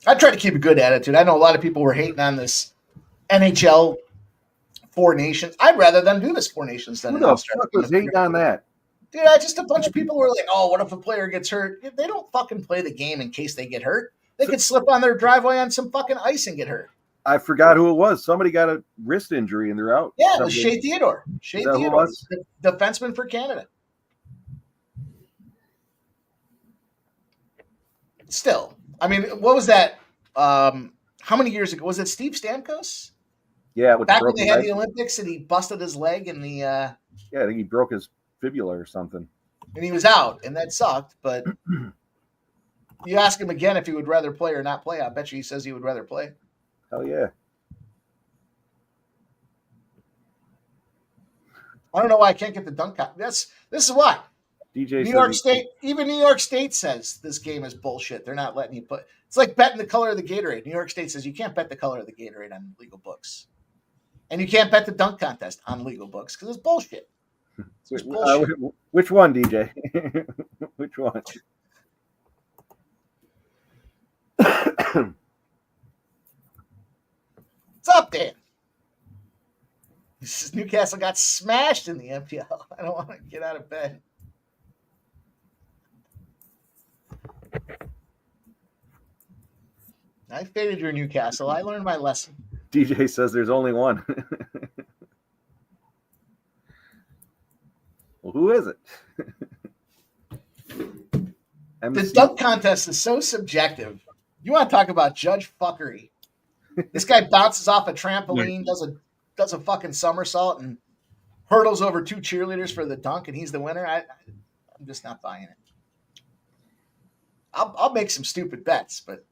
I try to keep a good attitude. I know a lot of people were hating on this NHL 4 Nations. I'd rather them do this 4 Nations than Who the fuck was hating on that? Dude, just a bunch of people were like, oh, what if a player gets hurt? They don't fucking play the game in case they get hurt. They could slip on their driveway on some fucking ice and get hurt. I forgot who it was. Somebody got a wrist injury and they're out. Yeah, it was Shea Theodore. Shea Theodore, the defenseman for Canada. Still, I mean, what was that? How many years ago? Was it Steve Stamkos? Yeah. Back when they had the Olympics and he busted his leg in the... Yeah, I think he broke his fibula or something. and he was out, and that sucked. But you ask him again if he would rather play or not play. I bet you he says he would rather play. Hell yeah. I don't know why I can't get the dunk contest. This is why. DJ New York State, even New York State says this game is bullshit. They're not letting you put. It's like betting the color of the Gatorade. New York State says you can't bet the color of the Gatorade on legal books, and you can't bet the dunk contest on legal books because it's bullshit. It's bullshit. Which one, DJ? Which one? What's up, Dan? This is Newcastle got smashed in the MPL. I don't want to get out of bed. I faded your Newcastle. I learned my lesson. DJ says there's only one. Well, who is it? The dunk contest is so subjective. You want to talk about judge fuckery? This guy bounces off a trampoline, does a fucking somersault, and hurdles over two cheerleaders for the dunk, and he's the winner. I'm just not buying it. I'll make some stupid bets, but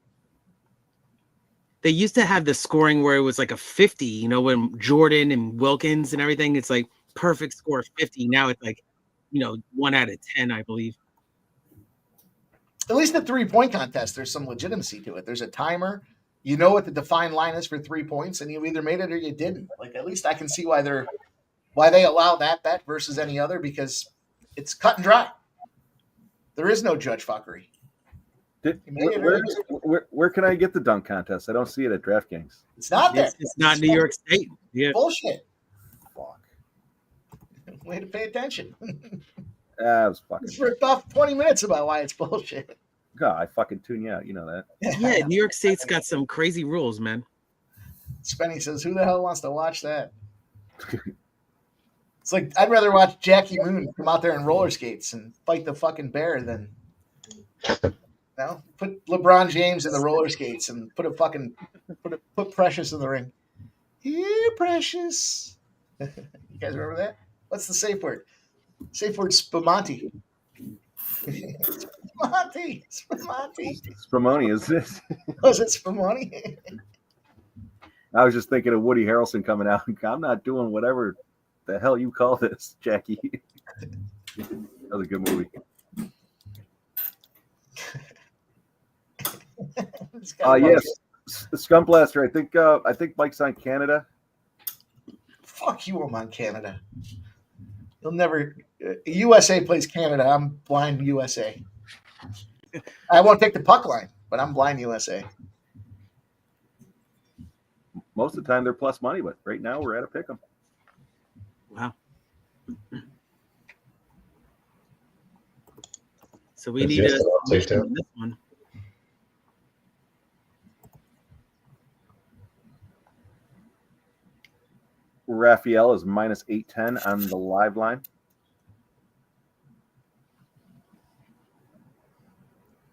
they used to have the scoring where it was like a 50, you know, when Jordan and Wilkins and everything, it's like perfect score 50. Now it's like, you know, 1 out of 10, I believe. At least the 3-point contest, there's some legitimacy to it. There's a timer. You know what the defined line is for 3 points, and you either made it or you didn't. Like, at least I can see why they allow that bet versus any other, because it's cut and dry. There is no judge fuckery. Where can I get the dunk contest? I don't see it at DraftKings. It's not there. It's not New York State. Yeah. Bullshit. Fuck. Way to pay attention. I was fucking. Just ripped off 20 minutes about why it's bullshit. God, I fucking tune you out. You know that. Yeah, New York State's got some crazy rules, man. Spenny says, who the hell wants to watch that? It's like, I'd rather watch Jackie Moon come out there in roller skates and fight the fucking bear than, put LeBron James in the roller skates and put Precious in the ring. Here, Precious. You guys remember that? What's the safe word? Safe word, Spamonti. Spumoni, is this? Was it Spumoni? I was just thinking of Woody Harrelson coming out. I'm not doing whatever the hell you call this, Jackie. That was a good movie. Yes, Scumblaster. I think Mike's on Canada. Fuck you, I'm on Canada. You'll never. USA plays Canada. I'm blind USA. I won't take the puck line, but I'm blind USA. Most of the time they're plus money, but right now we're at a pick 'em. Wow. So we need this one. Rafael is minus 810 on the live line.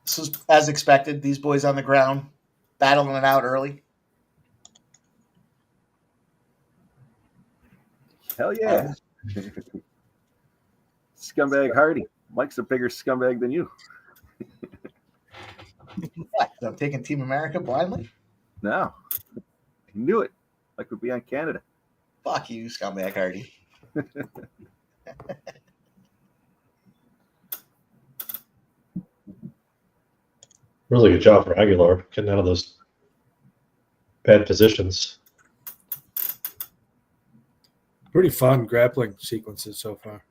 This was as expected. These boys on the ground battling it out early. Hell yeah. Scumbag Hardy. Mike's a bigger scumbag than you. What? I'm taking Team America blindly? No. I knew it. Mike would be on Canada. Fuck you, Scumbag Hardy. Really good job for Aguilar getting out of those bad positions. Pretty fun grappling sequences so far.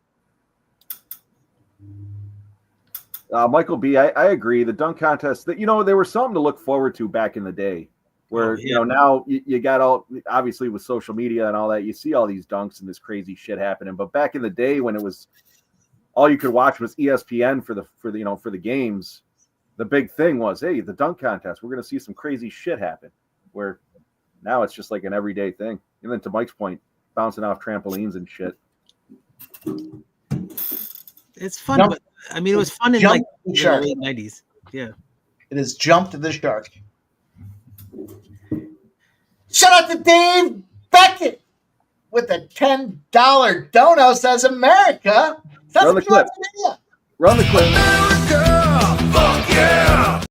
Michael B., I agree. The dunk contest, that there was something to look forward to back in the day. Where now you got all, obviously with social media and all that, you see all these dunks and this crazy shit happening. But back in the day when it was all you could watch was ESPN for the games, the big thing was, hey, the dunk contest, we're gonna see some crazy shit happen. Where now it's just like an everyday thing. And then to Mike's point, bouncing off trampolines and shit. It's fun, but I mean, it was fun in like the late 90s. Yeah, it has jumped the shark. Shout out to Dave Beckett with a $10 dono. Says America. That's the clip. Run the clip. America, fuck yeah!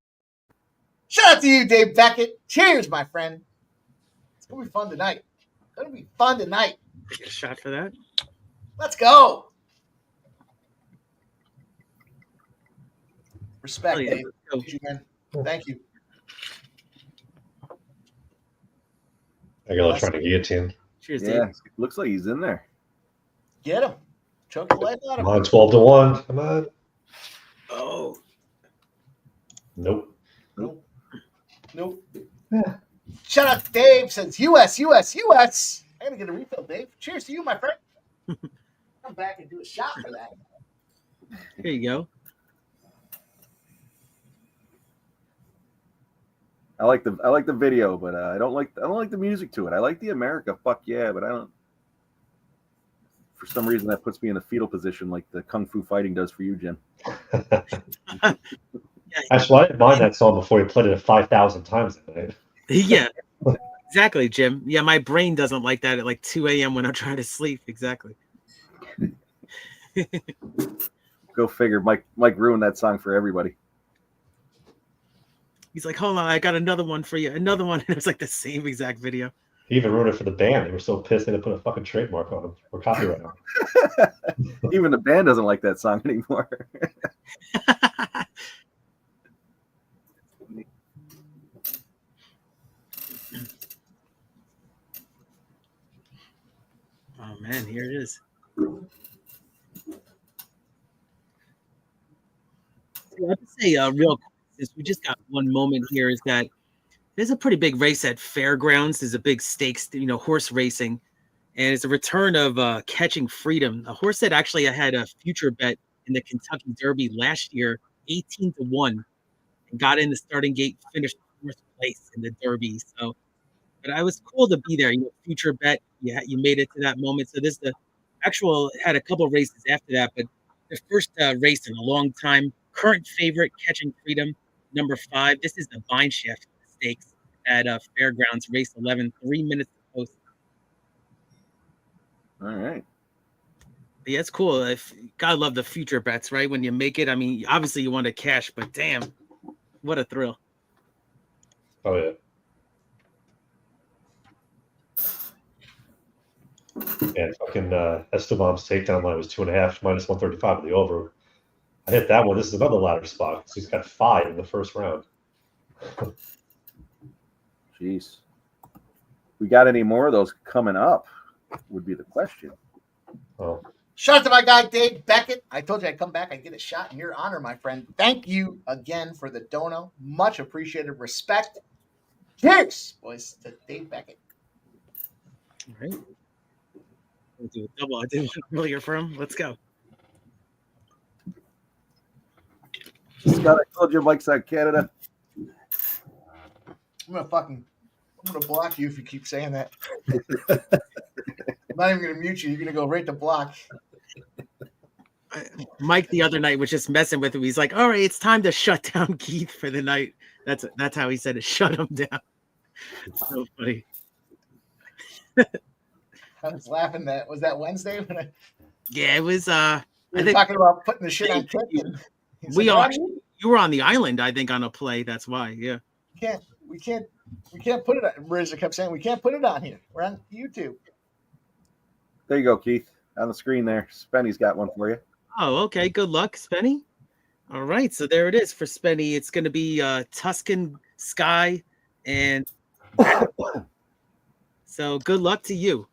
Shout out to you, Dave Beckett. Cheers, my friend. It's going to be fun tonight. It's going to be fun tonight. Take a shot for that. Let's go. Respect, Oh, yeah. Dave. Thank you, man. Thank you. Aguilar trying to guillotine. Cheers, Yeah, Dave. looks like he's in there. Get him. Choke the life out of Come him. on, 12-1. Come on. Oh. Nope. Nope. Shout out to Dave. Says US. I gotta get a refill, Dave. Cheers to you, my friend. Come back and do a shot for that. Here you go. I like the video, but I don't like the music to it. I like the America, fuck yeah, but I don't. For some reason, that puts me in a fetal position, like the Kung Fu Fighting does for you, Jim. Actually, I didn't mind that song before he played it 5,000 times that night. Yeah. Exactly, Jim. Yeah, my brain doesn't like that at like 2 a.m. when I'm trying to sleep. Exactly. Go figure. Mike ruined that song for everybody. He's like, hold on, I got another one for you. Another one. And it was like the same exact video. He even ruined it for the band. They were so pissed they had to put a fucking trademark on him or copyright on him. Even the band doesn't like that song anymore. Oh man, here it is. I have to say, real quick, since we just got one moment here, is that there's a pretty big race at Fairgrounds. There's a big stakes, horse racing, and it's a return of Catching Freedom, a horse that actually had a future bet in the Kentucky Derby last year, 18-1, and got in the starting gate, finished fourth place in the Derby. So, but I was cool to be there. Future bet. Yeah, you made it to that moment. So this the actual had a couple of races after that, but the first race in a long time. Current favorite, Catching Freedom, number 5. This is the Vine Shaft Stakes at Fairgrounds, race 11, 3 minutes to post. All right. But yeah, it's cool. Gotta love the future bets, right? When you make it, I mean, obviously you want to cash, but damn, what a thrill. Oh, yeah. And fucking Estevan's takedown line was 2.5 minus 135 of the over. I hit that one. This is another ladder spot. So he's got 5 in the first round. Jeez. We got any more of those coming up? Would be the question. Oh. Shout out to my guy, Dave Beckett. I told you I'd come back. I'd get a shot in your honor, my friend. Thank you again for the dono. Much appreciated. Respect. Cheers, boys, to Dave Beckett. All right. We'll do a double. I did one earlier for him. Let's go. Scott, I told you Mike's out Canada. I'm gonna block you if you keep saying that. I'm not even gonna mute you. You're gonna go right to block. Mike the other night was just messing with him. He's like, "All right, it's time to shut down Keith for the night." That's how he said it. Shut him down. It's so funny. I was laughing. Was that Wednesday? When Yeah, it was. we I were think talking about putting the shit on Ketlen. we are. You were on the island, I think, on a play. That's why. Yeah. We can't put it on. Rizza kept saying we can't put it on here. We're on YouTube. There you go, Keith. On the screen there. Spenny's got one for you. Oh, okay. Good luck, Spenny. All right, so there it is for Spenny. It's going to be Tuscan Sky, and so good luck to you.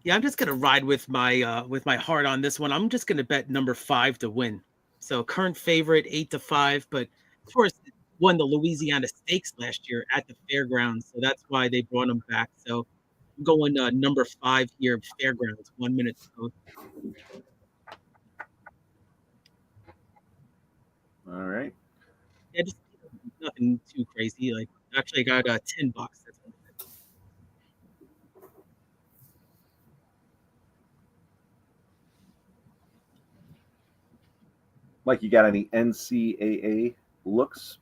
Yeah, I'm just going to ride with my heart on this one. I'm just going to bet number 5 to win. So current favorite 8-5, but of course won the Louisiana Stakes last year at the Fairgrounds, so that's why they brought him back. So I'm going number 5 here, Fairgrounds, 1 minute to go. All right. Yeah, just nothing too crazy. Like, actually, I got $10. That's what it is. Mike, you got any NCAA looks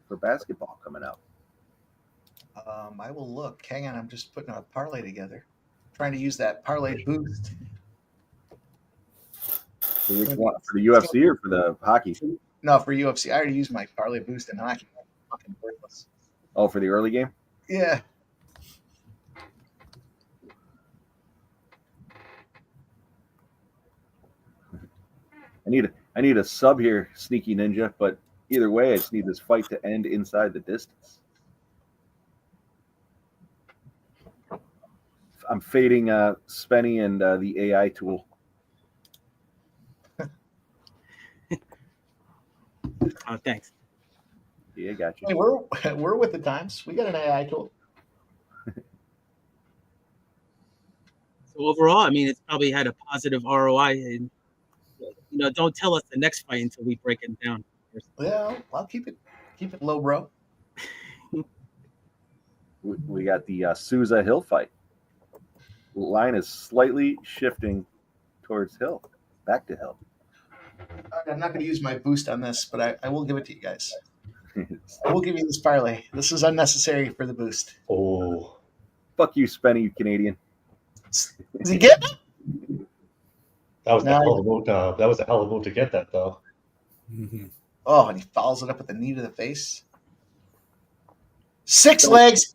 for basketball coming out? I will look. Hang on, I'm just putting a parlay together. Trying to use that parlay boost. Which one? For the UFC or for the hockey? No, for UFC. I already used my parlay boost in hockey. Fucking worthless. Oh, for the early game? Yeah. I need a sub here, Sneaky Ninja, but either way, I just need this fight to end inside the distance. I'm fading Spenny and the AI tool. Oh, thanks. Yeah, got you. Hey, we're with the times. We got an AI tool. So overall, I mean, it's probably had a positive ROI. And don't tell us the next fight until we break it down. Yeah, I'll keep it low, bro. We got the Souza Hill fight. Line is slightly shifting towards Hill, back to Hill. I'm not going to use my boost on this, but I will give it to you guys. I will give you this parlay. This is unnecessary for the boost. Oh, fuck you, Spenny, you Canadian. Is he getting it? that was a hell of a move. That was a hell of a move to get that though. Mm-hmm. Oh, and he follows it up with the knee to the face. 6 legs.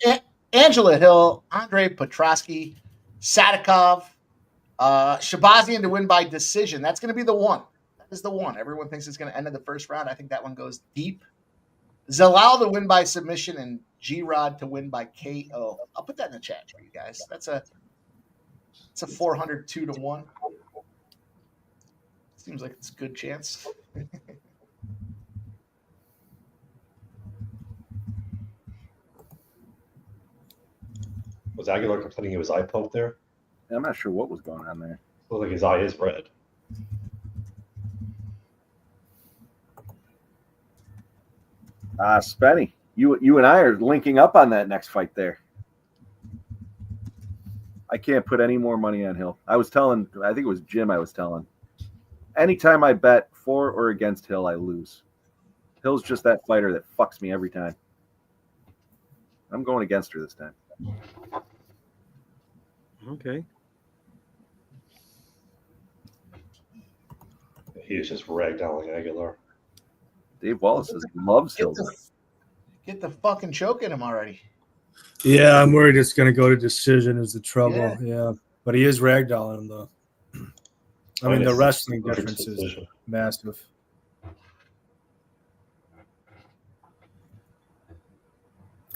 Angela Hill, Andre Petroski, Sadykhov, Shahbazyan to win by decision. That's going to be the one. That is the one. Everyone thinks it's going to end in the first round. I think that one goes deep. Zalal to win by submission and G-Rod to win by KO. I'll put that in the chat for you guys. It's a 402 to 1. Seems like it's a good chance. Was Aguilar complaining he was eye poked there? I'm not sure what was going on there. Looked like his eye is red. Spenny, you and I are linking up on that next fight there. I can't put any more money on Hill. I think it was Jim I was telling. Anytime I bet for or against Hill, I lose. Hill's just that fighter that fucks me every time. I'm going against her this time. Okay. He was just ragdolling Aguilar. Dave Wallace loves Hill. Get the fucking choke in him already. Yeah, I'm worried it's going to go to decision is the trouble. Yeah. But he is ragdolling him, though. I mean, the wrestling difference is massive.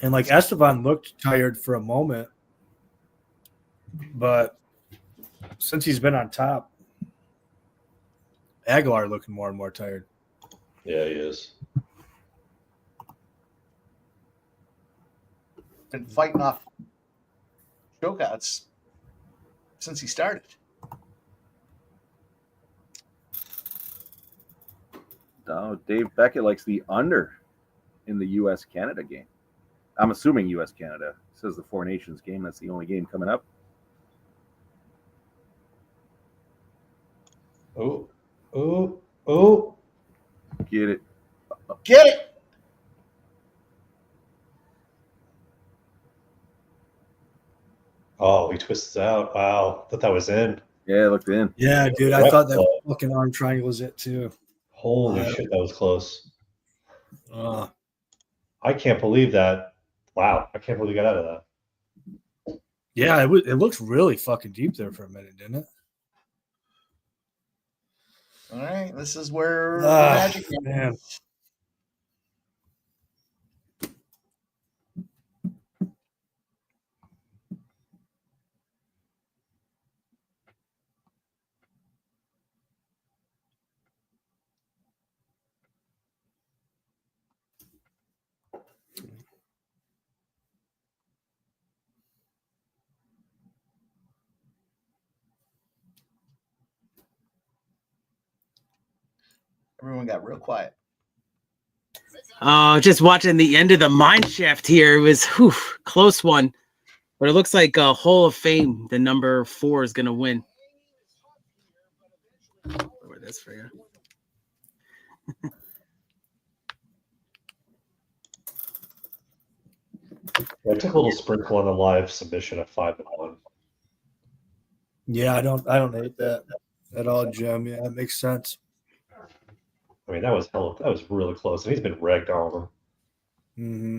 And like Estevam looked tired for a moment, but since he's been on top, Aguilar looking more and more tired. Yeah, he is. Been fighting off chokeouts since he started. Oh, Dave Beckett likes the under in the U.S.-Canada game. I'm assuming U.S.-Canada. It says the Four Nations game. That's the only game coming up. Oh. Get it. Get it. Oh, he twists out. Wow. Thought that was in. Yeah, it looked in. Yeah, dude. I thought that fucking arm triangle was it, too. Holy shit, that was close. Uh, I can't believe that. Wow. I can't believe he got out of that. Yeah, it looked really fucking deep there for a minute, didn't it? All right, this is where the magic happens. Everyone got real quiet. Just watching the end of the mine shaft here. It was close one. But it looks like a Hall of Fame, the number 4 is going to win. Lower this for you. I took a little sprinkle on the live submission at 5-1. Yeah, I don't hate that. at all, Jim. Yeah, it makes sense. I mean, that was really close, and he's been ragged on him. Mm-hmm.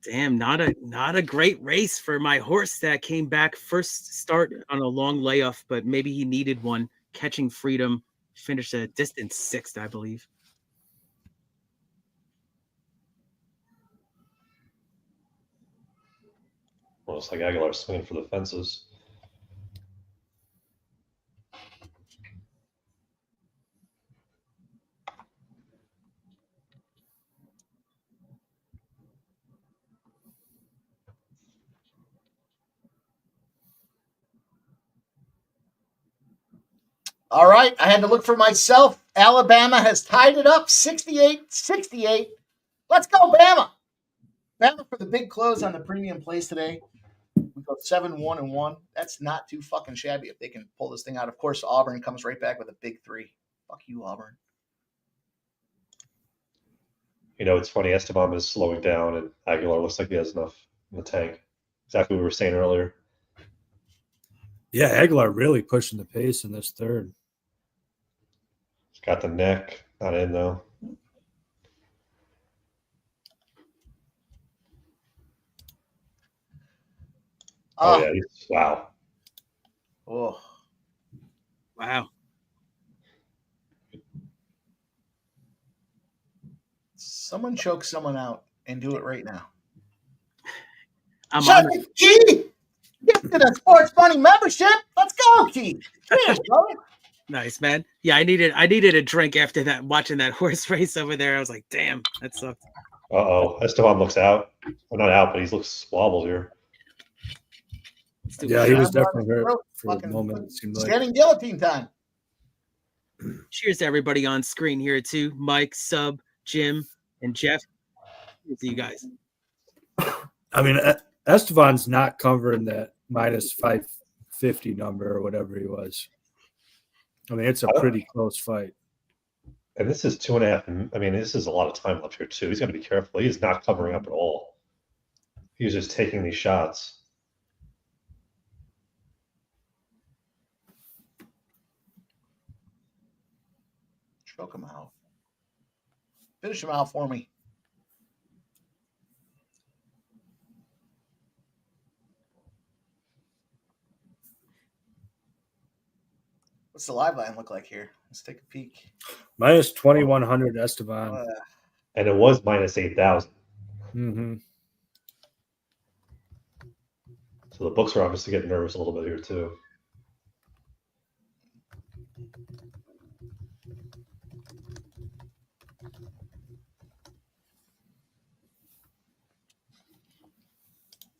Damn, not a great race for my horse that came back first start on a long layoff, but maybe he needed one. Catching Freedom finished a distant 6th, I believe. Well, it's like Aguilar swinging for the fences. All right, I had to look for myself. Alabama has tied it up 68-68. Let's go, Bama. Bama for the big close on the premium plays today. We go 7-1-1. That's not too fucking shabby if they can pull this thing out. Of course, Auburn comes right back with a big 3. Fuck you, Auburn. You know, it's funny. Estevam is slowing down, and Aguilar looks like he has enough in the tank. Exactly what we were saying earlier. Yeah, Aguilar really pushing the pace in this third. He's got the neck. Not in, though. Oh, yeah. Wow. Oh. Wow. Someone choke someone out and do it right now. I'm Shut on it, Key! Get to the Sports Money membership. Let's go, Key. Cheers, brother. Nice, man. Yeah, I needed a drink after that, watching that horse race over there. I was like, damn, that sucked. Uh-oh. Estevam looks out. Well, not out, but he looks wobbled here. Yeah, he was definitely hurt for a moment. It seemed like. Standing guillotine time. Cheers to everybody on screen here too. Mike, Sub, Jim, and Jeff. Cheers to you guys. I mean, Estevan's not covering that minus 550 number or whatever he was. I mean, it's a pretty close fight. And this is 2.5. I mean, this is a lot of time left here, too. He's got to be careful. He is not covering up at all. He's just taking these shots. Choke him out. Finish him out for me. What's the live line look like here? Let's take a peek. Minus 2,100 Estevan. And it was minus 8,000. Mm-hmm. So the books are obviously getting nervous a little bit here, too.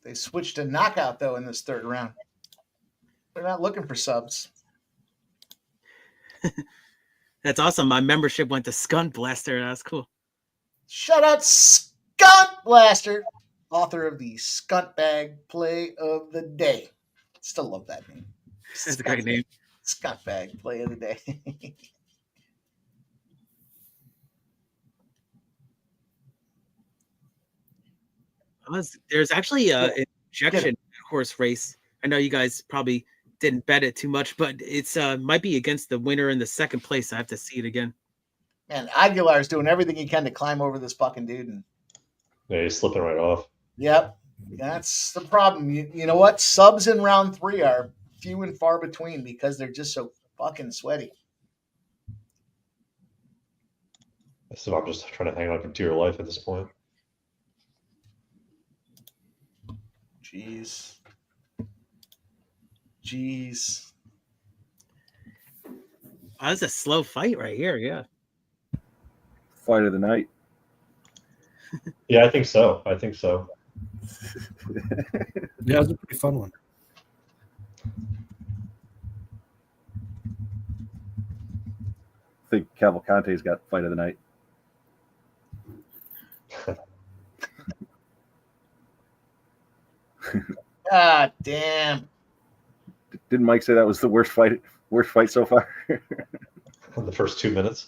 They switched to knockout, though, in this third round. They're not looking for subs. That's awesome. My membership went to Skunt Blaster. That's cool. Shout out Skunt Blaster, author of the Skunt Bag Play of the Day. Still love that name. That's a great name. Skunt Bag Play of the Day. There's actually an injection horse race. I know you guys probably didn't bet it too much, but it's might be against the winner in the second place. I have to see it again. Man, Aguilar's doing everything he can to climb over this fucking dude. And yeah, he's slipping right off. Yep. That's the problem. You know what? Subs in round 3 are few and far between because they're just so fucking sweaty. So I'm just trying to hang on for dear life at this point. Jeez. Oh, that's a slow fight right here. Yeah. Fight of the night. Yeah, I think so. Yeah, it was a pretty fun one. I think Cavalcanti's got fight of the night. God damn. Didn't Mike say that was the worst fight so far? in the first 2 minutes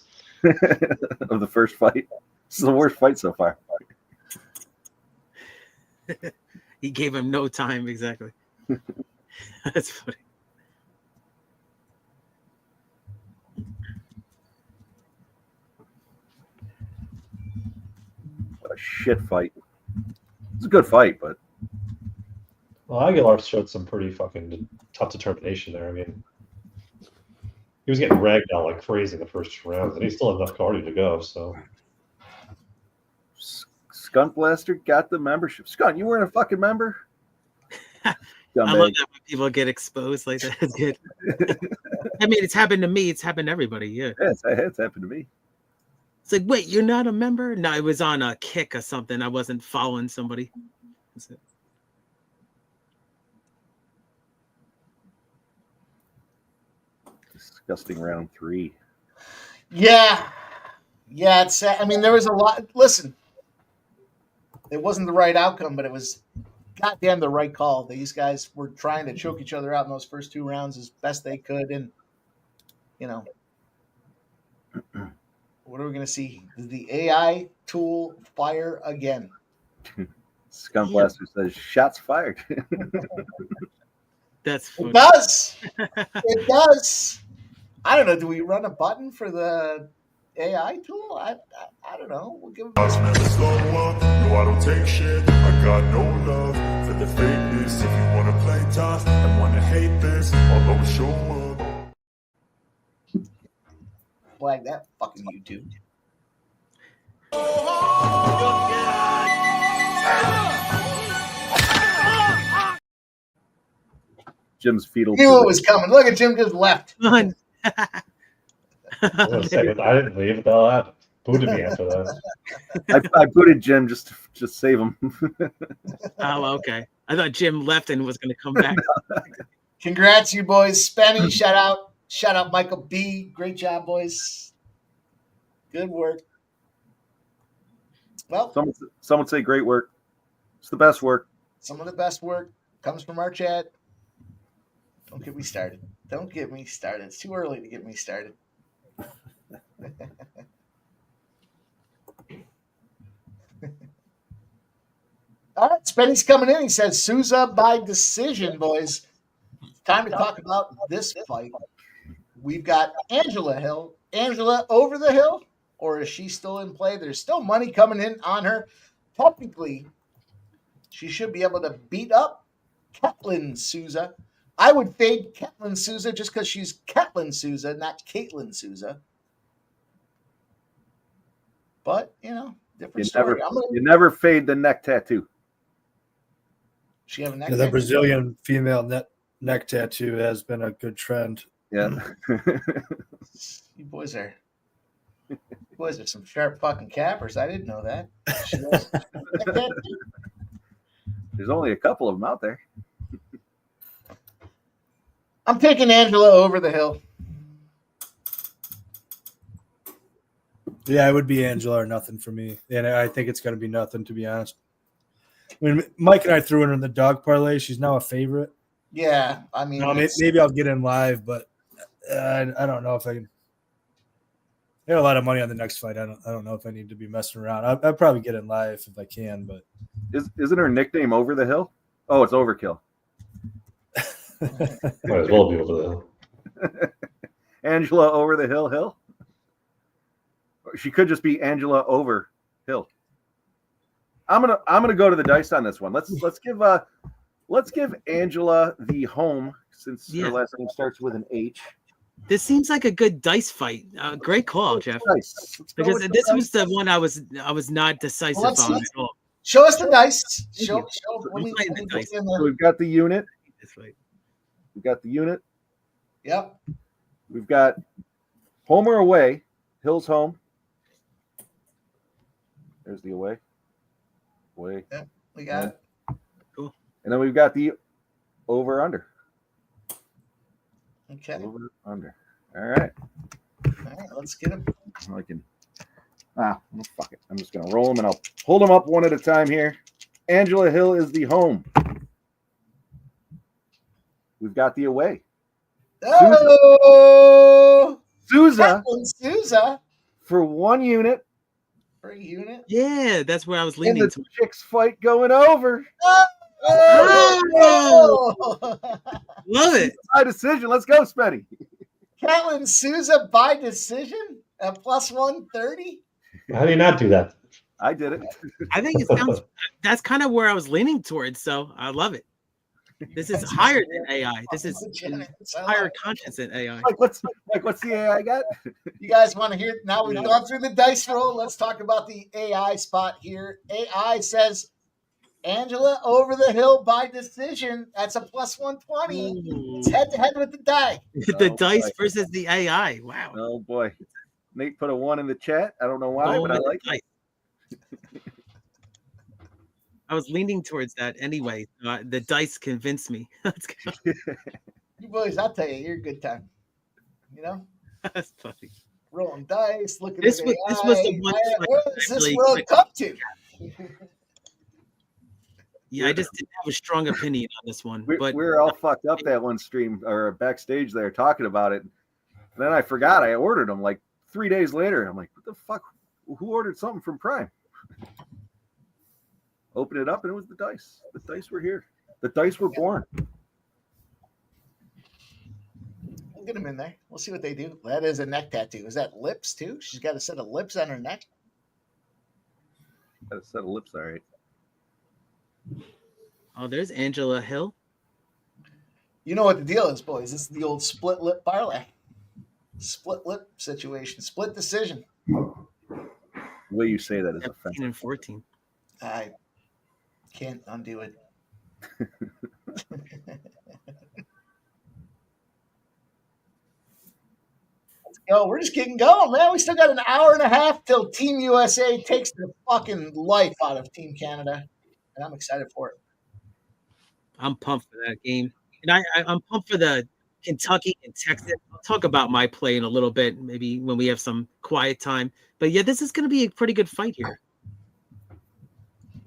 of the first fight. This is the worst fight so far. He gave him no time, exactly. That's funny. What a shit fight. It's a good fight, but well, Aguilar showed some pretty fucking tough determination there. I mean, he was getting ragged out like crazy in the first rounds, and he still had enough cardio to go. So, Skunk Blaster got the membership. Skunk, you weren't a fucking member? I love that when people get exposed like that. It's good. I mean, it's happened to me. It's happened to everybody. Yeah. It's happened to me. It's like, wait, you're not a member? No, it was on a kick or something. I wasn't following somebody. That's it. Disgusting round 3. Yeah. Yeah, it's I mean, there was a lot. Listen, it wasn't the right outcome, but it was goddamn the right call. These guys were trying to choke each other out in those first 2 rounds as best they could. And, you know, what are we going to see? The AI tool fire again. Skunk Blaster says, shots fired. That's funny. It does. It does. I don't know. Do we run a button for the AI tool? I don't know. We'll give Never slow up, no, I don't take shit. I got no love for the fakeness. If you wanna play tough and wanna hate this, I'll always show up. flag that fucking YouTube. Jim's fetal. Knew it was coming. Look at Jim just left. Wait a second. I didn't leave. That booted me after that. I booted Jim just to save him. Oh, okay. I thought Jim left and was going to come back. Congrats, you boys. Spenny, shout out. Shout out Michael B. Great job, boys. Good work. Well, some would say great work. It's the best work. Some of the best work comes from our chat. Don't get me started. Don't get me started. It's too early to get me started. All right, Spenny's coming in. He says Souza by decision, boys. It's time to talk about this fight. We've got Angela Hill. Angela over the hill, or is she still in play? There's still money coming in on her. Technically, she should be able to beat up Ketlen Souza. I would fade Ketlen Souza just because she's Ketlen Souza, not Caitlin Souza. But, you know, different story. You never fade the neck tattoo. She have a neck the tattoo? Brazilian female neck tattoo has been a good trend. Yeah. You boys are some sharp fucking cappers. I didn't know that. There's only a couple of them out there. I'm taking Angela over the hill. Yeah, it would be Angela or nothing for me. And I think it's going to be nothing, to be honest. I mean, Mike and I threw her in the dog parlay. She's now a favorite. Yeah, I mean, maybe I'll get in live, but I don't know if I can. I have a lot of money on the next fight. I don't know if I need to be messing around. I'll probably get in live if I can, but isn't her nickname Over the Hill? Oh, it's Overkill. Might as well be over the hill. Angela Over the Hill. She could just be Angela Over Hill. I'm gonna go to the dice on this one. Let's give Angela the home since her last name starts with an H. This seems like a good dice fight. Great call, Jeff. Because this was the one I was not decisive on at all. Show us the dice. Show the dice. So we've got the unit. We've got the unit. Yep. We've got home or away. Hill's home. There's the away. Away. Yep, we got it. Cool. And then we've got the over under. Okay. Over under. All right. All right, let's get him. Fuck it. I'm just gonna roll them and I'll hold them up one at a time here. Angela Hill is the home. We've got the away. Oh! Souza Souza for 1 unit. for a unit. Yeah, that's where I was In leaning the to. chicks fight going over. Oh! Love it. By decision. Let's go, Spenny. Ketlen Souza by decision at plus 130. How do you not do that? I did it. I think it sounds. That's kind of where I was leaning towards. So I love it. This is higher than AI. This is higher conscience than AI. What's the AI got? You guys want to hear? Now we've gone through the dice roll. Let's talk about the AI spot here. AI says Angela over the hill by decision. That's a plus 120. It's head to head with the die. The dice versus the AI. Wow. Oh boy. Nate put a 1 in the chat. I don't know why, but I like it. I was leaning towards that anyway. The dice convinced me. Let's go. You boys, I'll tell you, you're a good time. You know, That's funny. rolling dice, looking This at was- AI. this was the one fight Where that does this really world clicked. come to? Yeah, I just didn't have a strong opinion on this one. We But were all fucked up that one stream or backstage there talking about it. And then I forgot I ordered them like 3 days later. I'm like, what the fuck? Who ordered something from Prime? Open it up and it was the dice. The dice were here. The dice were born. We'll get them in there. We'll see what they do. That is a neck tattoo. Is that lips too? She's got a set of lips on her neck. Got a set of lips, all right. oh, there's Angela Hill. You know what the deal is, boys. This is the old split lip parlay. Split lip situation. Split decision. The way you say that is 17 offensive. and 14. I can't undo it. Let's go. We're just getting going, man. We still got an hour and a half till Team USA takes the fucking life out of Team Canada. And I'm excited for it. I'm pumped for that game. And I'm pumped for the Kentucky and Texas. I'll talk about my play in a little bit, maybe when we have some quiet time. But yeah, this is going to be a pretty good fight here.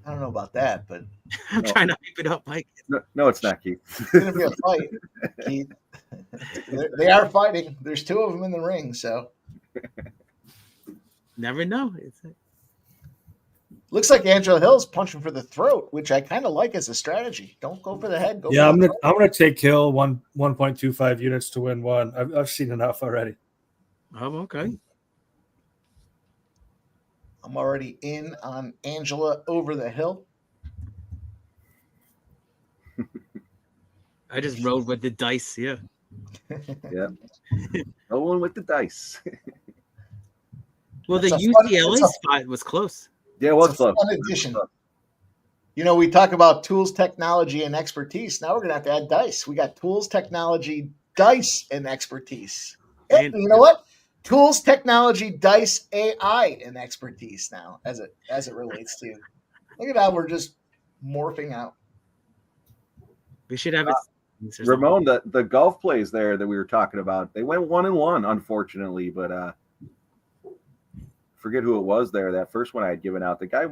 I don't know about that, but I'm trying to hype it up, Mike. No, it's not, Keith. it's going to be a fight. Keith. They are fighting. There's 2 of them in the ring, so. Never know. Looks like Angela Hill's punching for the throat, which I kind of like as a strategy. Don't go for the head. Go Yeah, for the I'm gonna take Hill 1.25 units to win one. I've seen enough already. Oh, okay. I'm already in on Angela over the hill. I just rode with the dice. Yeah. Yeah. Rolling with the dice. Well, the That's a fun- UCLA that's a- spot was close. Yeah, it was It's a close. fun addition. You know, we talk about tools, technology, and expertise. Now we're going to have to add dice. We got tools, technology, dice, and expertise. And- You know what? Tools, technology, dice, AI, and expertise now, as it relates to. Look at how we're just morphing out. We should have it. Ramon, the golf plays there that we were talking about, they went 1-1, unfortunately, but forget who it was there. That first one I had given out, the guy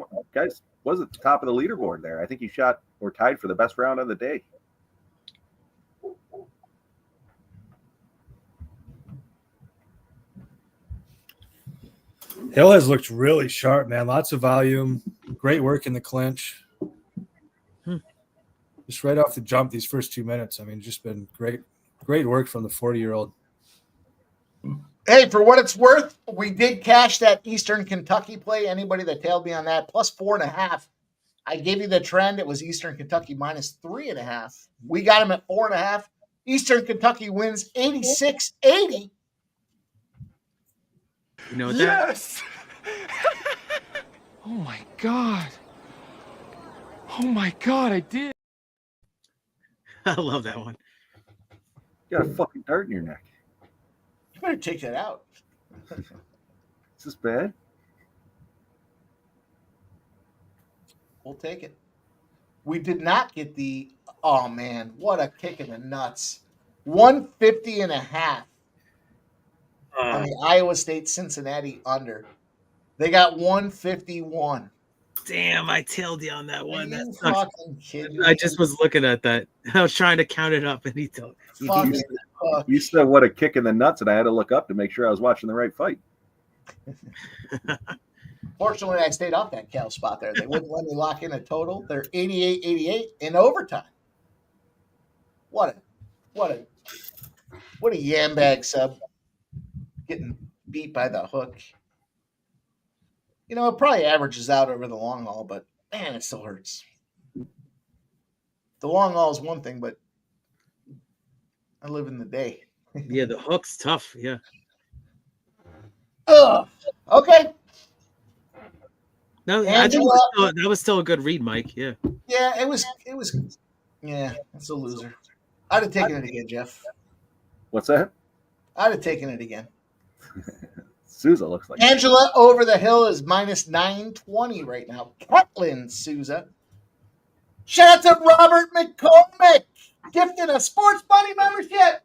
was at the top of the leaderboard there. I think he shot or tied for the best round of the day. Hill has looked really sharp, man. Lots of volume. Great work in the clinch. Just right off the jump, these first 2 minutes. I mean, just been great work from the 40-year-old. Hey, for what it's worth, we did cash that Eastern Kentucky play. Anybody that tailed me on that, plus 4.5. I gave you the trend. It was Eastern Kentucky minus 3.5. We got him at 4.5. Eastern Kentucky wins 86-80. You know that? Yes! Oh my God. Oh my God, I did. I love that one. You got a fucking dart in your neck. You better take that out. Is this bad? We'll take it. We did not get the, oh man, what a kick in the nuts. 150.5 on the Iowa State Cincinnati under. They got 151. Damn, I tailed you on that Are one. you That sucks. fucking kidding me? I just was looking at that. I was trying to count it up, and he told. Fucking You said what a kick in the nuts, and I had to look up to make sure I was watching the right fight. Fortunately, I stayed off that cow spot there. They wouldn't let me lock in a total. They're 88-88 in overtime. What a yam bag sub. Getting beat by the hook. You know, it probably averages out over the long haul, but man, it still hurts. The long haul is one thing, but I live in the day. Yeah, the hook's tough. Yeah. Ugh. Okay. No, I think Angela. that was still a good read, Mike. Yeah. Yeah, it was. Yeah, it's a loser. I'd have taken it again, Jeff. What's that? I'd have taken it again. Souza looks like Angela over the hill is minus 920 right now. Ketlen Souza. Shout out to Robert McCormick gifting a Sports Bunny membership.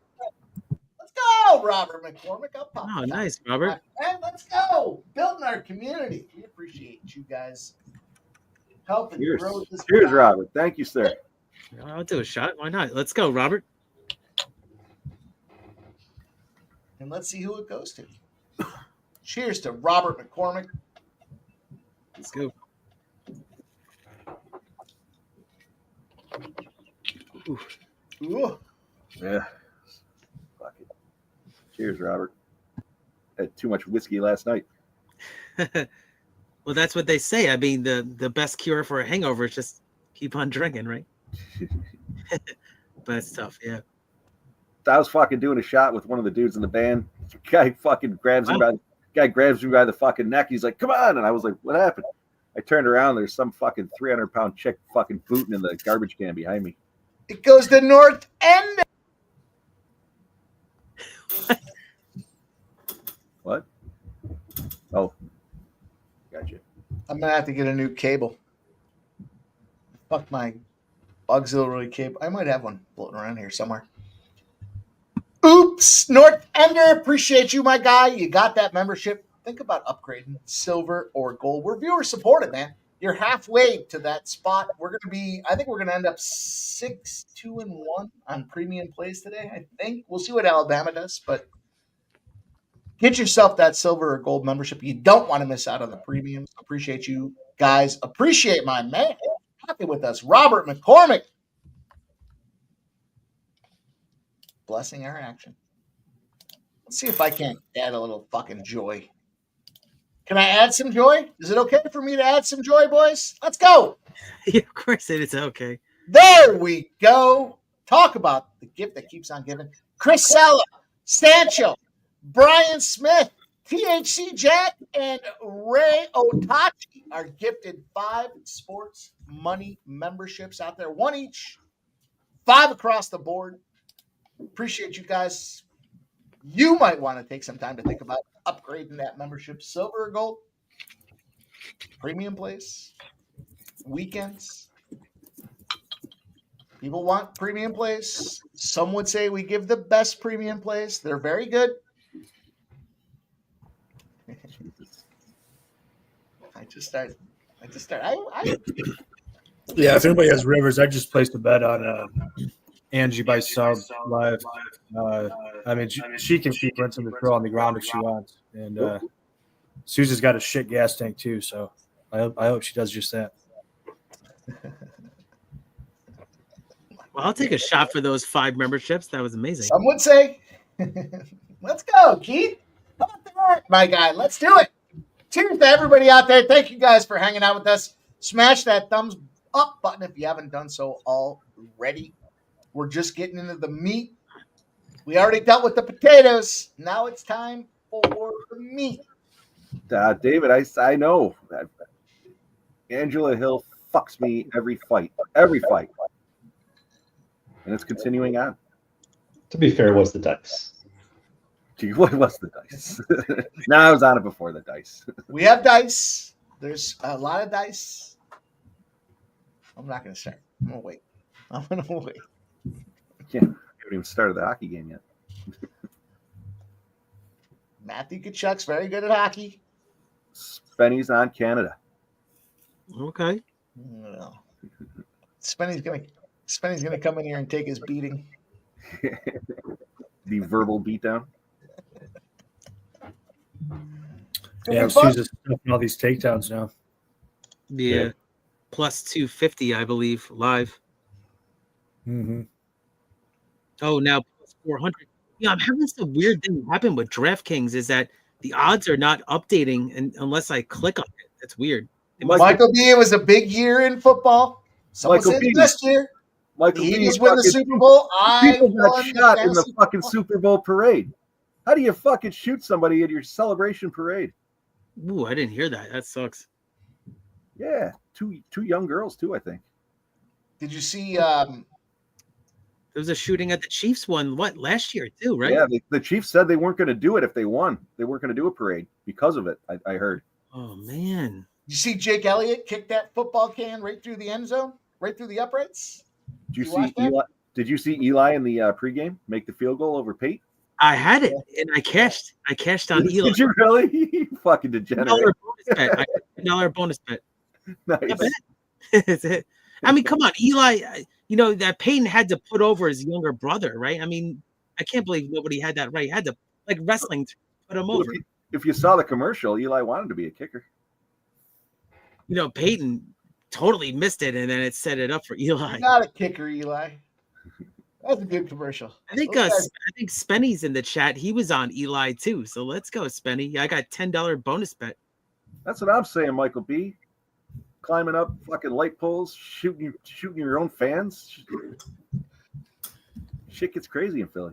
Let's go, Robert McCormick. Oh, nice, Robert. And let's go. Building our community. We appreciate you guys helping grow this. Cheers, Robert. Thank you, sir. I'll do a shot. Why not? Let's go, Robert. And let's see who it goes to. Cheers to Robert McCormick. Let's go. Ooh. Yeah. Fuck it. Cheers, Robert. Had too much whiskey last night. Well, that's what they say. I mean, the best cure for a hangover is just keep on drinking, right? But it's tough, yeah. I was fucking doing a shot with one of the dudes in the band. Guy fucking grabs me by the fucking neck. He's like, "Come on!" And I was like, "What happened?" I turned around. There's some fucking 300-pound chick fucking booting in the garbage can behind me. It goes to North End. What? Oh, gotcha. I'm gonna have to get a new cable. Fuck my auxiliary cable. I might have one floating around here somewhere. Oops, North Ender, appreciate you, my guy. You got that membership. Think about upgrading silver or gold. We're viewer supported, man. You're halfway to that spot. I think we're gonna end up 6-2-1 on premium plays today. I think we'll see what Alabama does, but get yourself that silver or gold membership. You don't want to miss out on the premiums. Appreciate you guys. Appreciate my man talking with us, Robert McCormick. Blessing our action. Let's see if I can't add a little fucking joy. Can I add some joy? Is it okay for me to add some joy, boys? Let's go. Yeah, of course it's okay. There we go. Talk about the gift that keeps on giving. Chris Sella, Stancho, Brian Smith, THC Jack, and Ray Otachi are gifted 5 sports money memberships out there. 1 each. 5 across the board. Appreciate you guys. You might want to take some time to think about upgrading that membership. Silver or gold? Premium plays? Weekends? People want premium plays. Some would say we give the best premium plays. They're very good. I just started. Yeah, if anybody has Rivers, I just placed a bet on Angie by sub live. I mean, she can keep rinsing the throw on the ground if she wants. And Souza's got a shit gas tank too, so I hope she does just that. Well, I'll take a shot for those 5 memberships. That was amazing. Some would say, let's go, Keith. How about that, my guy? Let's do it. Cheers to everybody out there. Thank you guys for hanging out with us. Smash that thumbs up button if you haven't done so already. We're just getting into the meat. We already dealt with the potatoes. Now it's time for the meat. David, I know that Angela Hill fucks me every fight. And it's continuing on. To be fair, what's the dice? Gee, what was the dice? No, I was on it before the dice. We have dice. There's a lot of dice. I'm not going to start. I'm going to wait. Yeah, haven't even started the hockey game yet. Matthew Kachuk's very good at hockey. Spenny's on Canada. Okay. No. Spenny's gonna come in here and take his beating. the verbal beatdown. Yeah, Souza's stuffing all these takedowns now. Yeah. Plus 250, I believe, live. Mm-hmm. Oh, now plus 400. Yeah, I'm having some weird thing happen with DraftKings is that the odds are not updating unless I click on it. That's weird. Michael B, it was a big year in football. Someone Michael said B. last year. Michael The B. Eagles win the fucking- Super Bowl. I People got won shot in the fantasy fucking football. Super Bowl parade. How do you fucking shoot somebody at your celebration parade? Ooh, I didn't hear that. That sucks. Yeah, two young girls too, I think. Did you see? There was a shooting at the Chiefs one, last year too, right? Yeah, the Chiefs said they weren't going to do it if they won. They weren't going to do a parade because of it. I heard. Oh man! You see Jake Elliott kick that football can right through the end zone, right through the uprights? Did you You see watch that? Eli? Did you see Eli in the pregame make the field goal over Pate? I had it and I cashed. I cashed on Eli. Did you really? You fucking degenerate. $1 bonus bet. $1 bonus bet. Nice. Not bad. That's it. I mean, come on, Eli. You know that Peyton had to put over his younger brother, right? I mean, I can't believe nobody had that right. He had to like wrestling to put him over. If you saw the commercial, Eli wanted to be a kicker. You know, Peyton totally missed it, and then it set it up for Eli. You're not a kicker, Eli. That's a good commercial. I think Spenny's in the chat. He was on Eli too. So let's go, Spenny. I got $10 bonus bet. That's what I'm saying, Michael B. Climbing up fucking light poles, shooting your own fans. Shit gets crazy in Philly.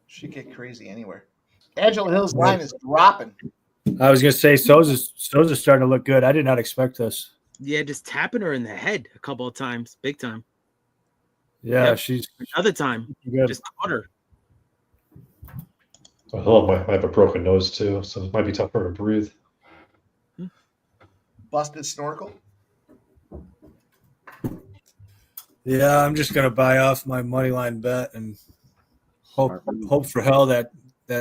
Should get crazy anywhere. Angela Hill's line is dropping. I was gonna say Souza's starting to look good. I did not expect this. Yeah, just tapping her in the head a couple of times, big time. Yeah, Yep. she's Another time, good. just caught her. Well, Hill might have a broken nose too, so it might be tough for her to breathe. Busted snorkel. Yeah, I'm just gonna buy off my money line bet and hope for hell that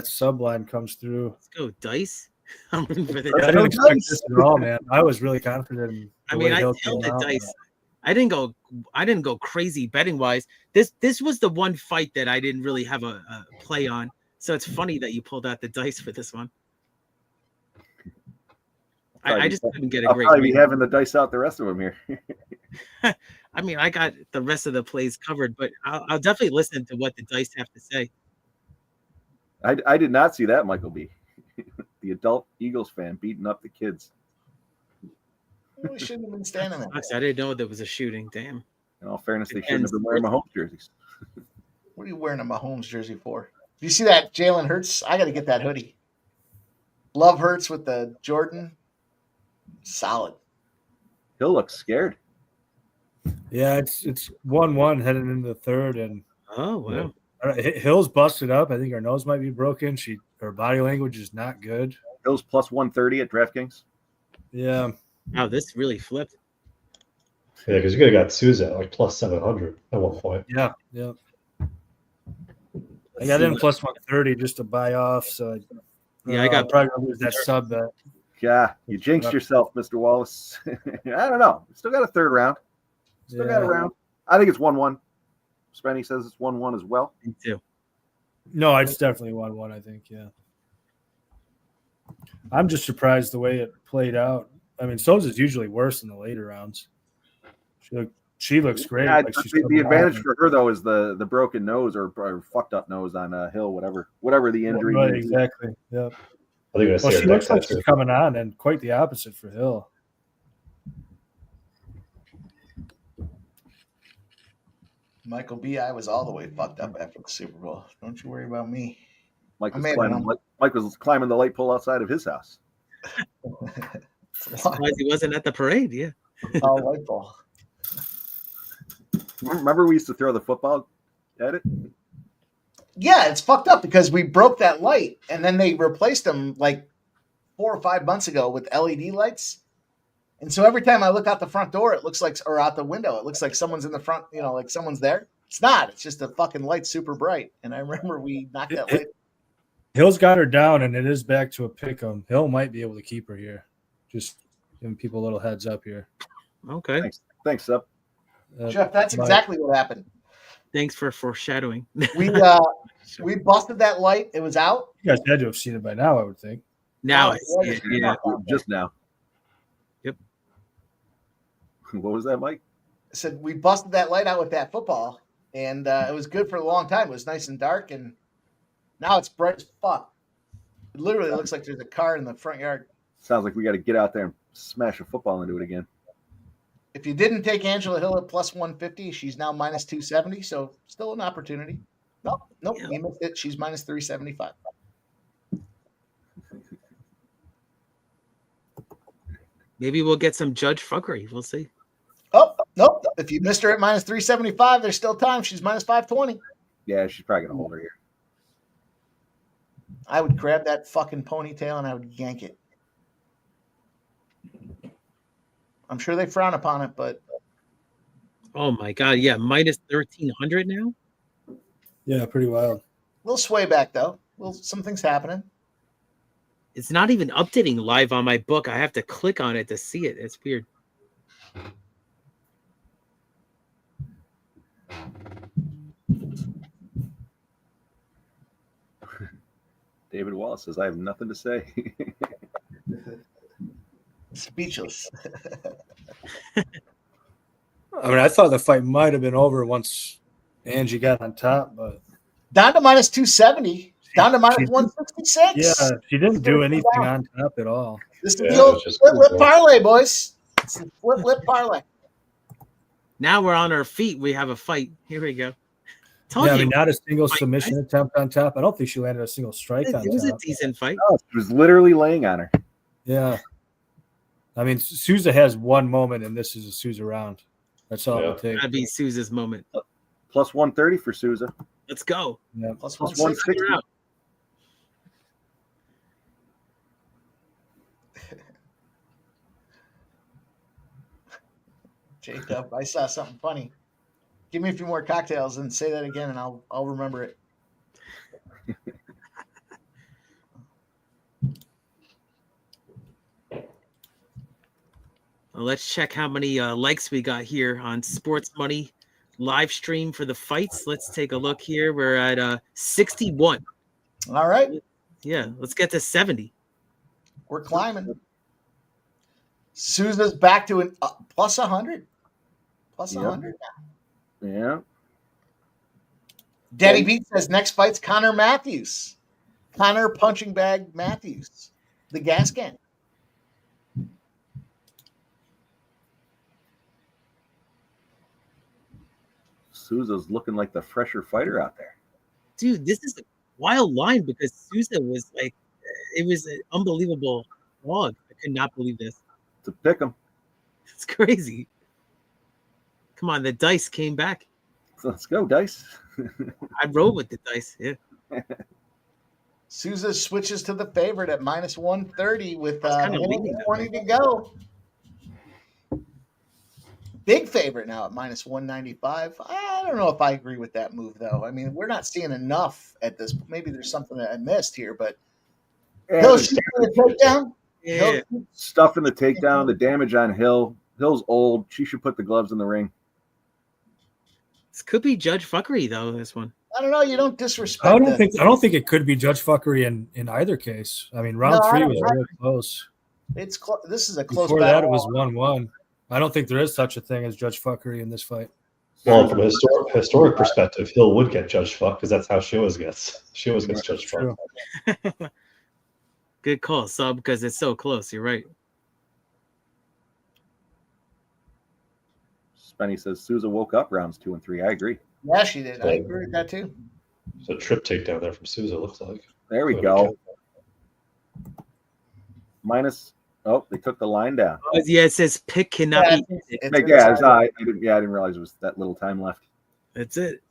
sub line comes through. Let's go, dice. I'm rooting for the I dice. didn't expect this at all, man. I was really confident. In I the mean, way I Hill held came the out. dice. I didn't go crazy betting wise. This was the one fight that I didn't really have a play on. So it's funny that you pulled out the dice for this one. I just couldn't get a I'll great probably be read. having the dice out the rest of them here. I mean, I got the rest of the plays covered, but I'll definitely listen to what the dice have to say. I did not see that, Michael B. The adult Eagles fan beating up the kids. We shouldn't have been standing there. I didn't know there was a shooting. Damn. In all fairness, they shouldn't have been wearing Mahomes jerseys. What are you wearing a Mahomes jersey for? Do you see that Jalen Hurts? I got to get that hoodie. Love Hurts with the Jordan. Solid. Hill looks scared. Yeah, it's 1-1 heading into the third, and Oh wow. Hill's busted up. I think her nose might be broken. Her body language is not good. Hill's plus 130 at DraftKings. Yeah. Wow, this really flipped. Yeah, because you could have got Souza at like plus 700 at one point. Yeah. I got in plus 130 just to buy off. So Yeah, I got probably gonna lose that sub bet. Yeah, you jinxed yourself, Mr. Wallace. I don't know. Still got a third round. Still got a round. I think it's 1-1. Spenny says it's 1-1 as well. Me too. No, it's definitely 1-1. I think. Yeah. I'm just surprised the way it played out. I mean, Souza's usually worse in the later rounds. She looks great. Yeah, Like she's the coming advantage on. for her though is the broken nose or fucked up nose on Hill, whatever the injury. Right, is. exactly. Yep. I think I Well, see she her looks next like after. she's coming on, and quite the opposite for Hill. Michael B. I was all the way fucked up after the Super Bowl. Don't you worry about me. Mike I was, made it climbing, home. Mike was climbing the light pole outside of his house. Surprised he wasn't at the parade. Yeah. Oh, light ball. Remember we used to throw the football at it? Yeah, it's fucked up because we broke that light and then they replaced them like 4 or 5 months ago with LED lights. And so every time I look out the front door, it looks like, or out the window, it looks like someone's in the front, like someone's there. It's not. It's just a fucking light super bright. And I remember we knocked that light. Hill's got her down, and it is back to a pick 'em. Hill might be able to keep her here. Just giving people a little heads up here. Okay. Thanks, Sub. Jeff, that's exactly what happened. Thanks for foreshadowing. We busted that light. It was out. You guys had to have seen it by now, I would think. Now, Oh, I see it, yeah. Just now. Yep. What was that, Mike? I said we busted that light out with that football, and it was good for a long time. It was nice and dark, and now it's bright as fuck. It literally looks like there's a car in the front yard. Sounds like we got to get out there and smash a football into it again. If you didn't take Angela Hill at plus 150, she's now minus 270, so still an opportunity. Nope, you missed it. She's minus 375. Maybe we'll get some judge fuckery. We'll see. Oh, nope. If you missed her at minus 375, there's still time. She's minus 520. Yeah, she's probably going to hold her here. I would grab that fucking ponytail and I would yank it. I'm sure they frown upon it, but Oh my god, yeah, minus 1,300 now. Yeah, pretty wild. a little sway back though. Something's happening. It's not even updating live on my book. I have to click on it to see it. It's weird. David Wallace says, I have nothing to say. Speechless. I mean, I thought the fight might have been over once Angie got on top, but Down to minus 270. Down to minus 166. yeah, she didn't do anything on top at all. This is the old split lip parlay, boys. It's the split lip parlay. Now we're on our feet. We have a fight. Here we go. Told Yeah, I you. mean, not a single submission attempt on top. I don't think she landed a single strike on It was a top. decent fight. Oh, she was literally laying on her. Yeah. I mean, Souza has one moment, and this is a Souza round. That's all it would take. That'd be Souza's moment. Plus 130 for Souza. Let's go. Yeah. Plus Plus 160. 160. Jacob, I saw something funny. Give me a few more cocktails and say that again, and I'll remember it. Well, let's check how many likes we got here on Sports Money live stream for the fights. Let's take a look here. We're at 61. All right. Yeah, let's get to 70. We're climbing. Souza's back to an plus 100. Plus 100 now. Yeah. Daddy Beat says next fight's Connor Matthews. Connor Punching Bag Matthews. The gas can. Souza's looking like the fresher fighter out there. Dude, this is a wild line because Souza was like, it was an unbelievable log. I could not believe this. To pick him. It's crazy. Come on, the dice came back. So let's go, Dice. I rode with the dice. Yeah. Souza switches to the favorite at minus 130 with kinda leaning that 20 to go. Big favorite now at minus 195. I don't know if I agree with that move, though. I mean, we're not seeing enough at this. Maybe there's something that I missed here, but Hill shooting the takedown. Yeah. Stuff in the takedown, the damage on Hill. Hill's old. She should put the gloves in the ring. This could be Judge Fuckery, though, this one. I don't know. You don't disrespect. I don't think it could be judge fuckery in either case. I mean, round No, I three don't was know. real close. It's this is a close Before battle. that, it was 1-1. I don't think there is such a thing as judge fuckery in this fight. Well, from a historic perspective, Hill would get judge fuck because that's how she always gets. She always gets judge fuck. True. Good call, Sub, because it's so close. You're right. Spenny says Souza woke up rounds 2 and 3. I agree. Yeah, she did. I agree with that too. So trip takedown there from Souza looks like. There we go. Minus. Oh, they took the line down. Yeah, it says pick cannot Yeah, be. I didn't realize it was that little time left. That's it.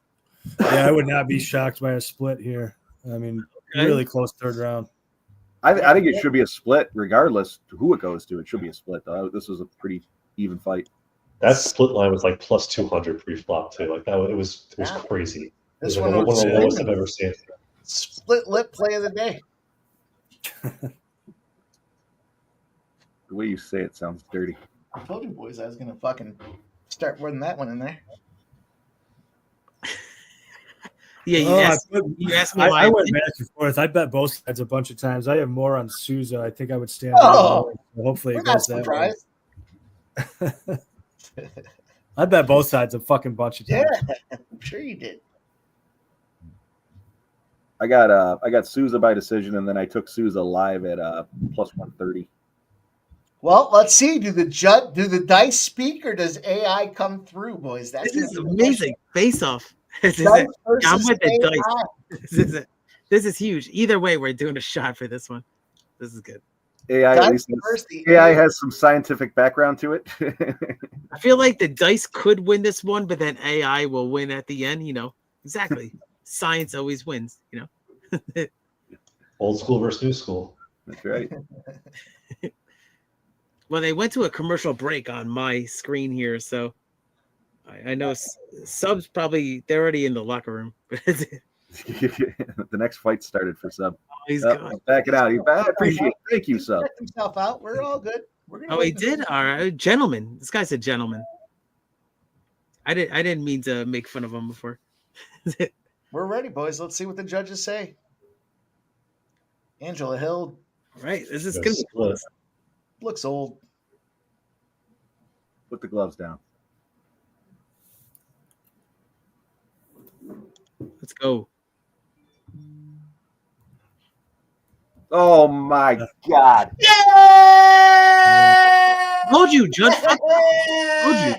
Yeah, I would not be shocked by a split here. I mean, Okay. really close third round. I think it should be a split, regardless to who it goes to. It should be a split, though. This was a pretty even fight. That split line was like plus 200 pre-flop too. Like that, it was Yeah. crazy. It This was like one one of was the lowest I've ever seen. split lip play of the day. The way you say it sounds dirty. I told you boys I was gonna fucking start putting that one in there. Yeah, you asked me. I went back and forth. I bet both sides a bunch of times. I have more on Souza. I think I would stand. Oh, so hopefully we're it not goes that way. surprised. I bet both sides a fucking bunch of times. Yeah, I'm sure you did. I got Souza by decision, and then I took Souza live at plus 130. Well, let's see. Do the dice speak, or does AI come through, boys? This is amazing. Face off. I'm with the dice. This is huge. Either way, we're doing a shot for this one. This is good. AI at least AI has some scientific background to it. I feel like the dice could win this one, but then AI will win at the end. Exactly. Science always wins. Old school versus new school. That's right. Well, they went to a commercial break on my screen here, so I know Sub's probably they're already in the locker room. The next fight started for Sub. Oh, he's gone. Back it out. I appreciate it. Thank you, Sub. Check himself out. We're all good. He did. All right, gentleman. This guy's a gentleman. I didn't mean to make fun of him before. We're ready, boys. Let's see what the judges say. Angela Hill. All right, this is gonna be close. Looks old. Put the gloves down. Let's go. Oh my God! Yeah! Told you, Judge. Told you.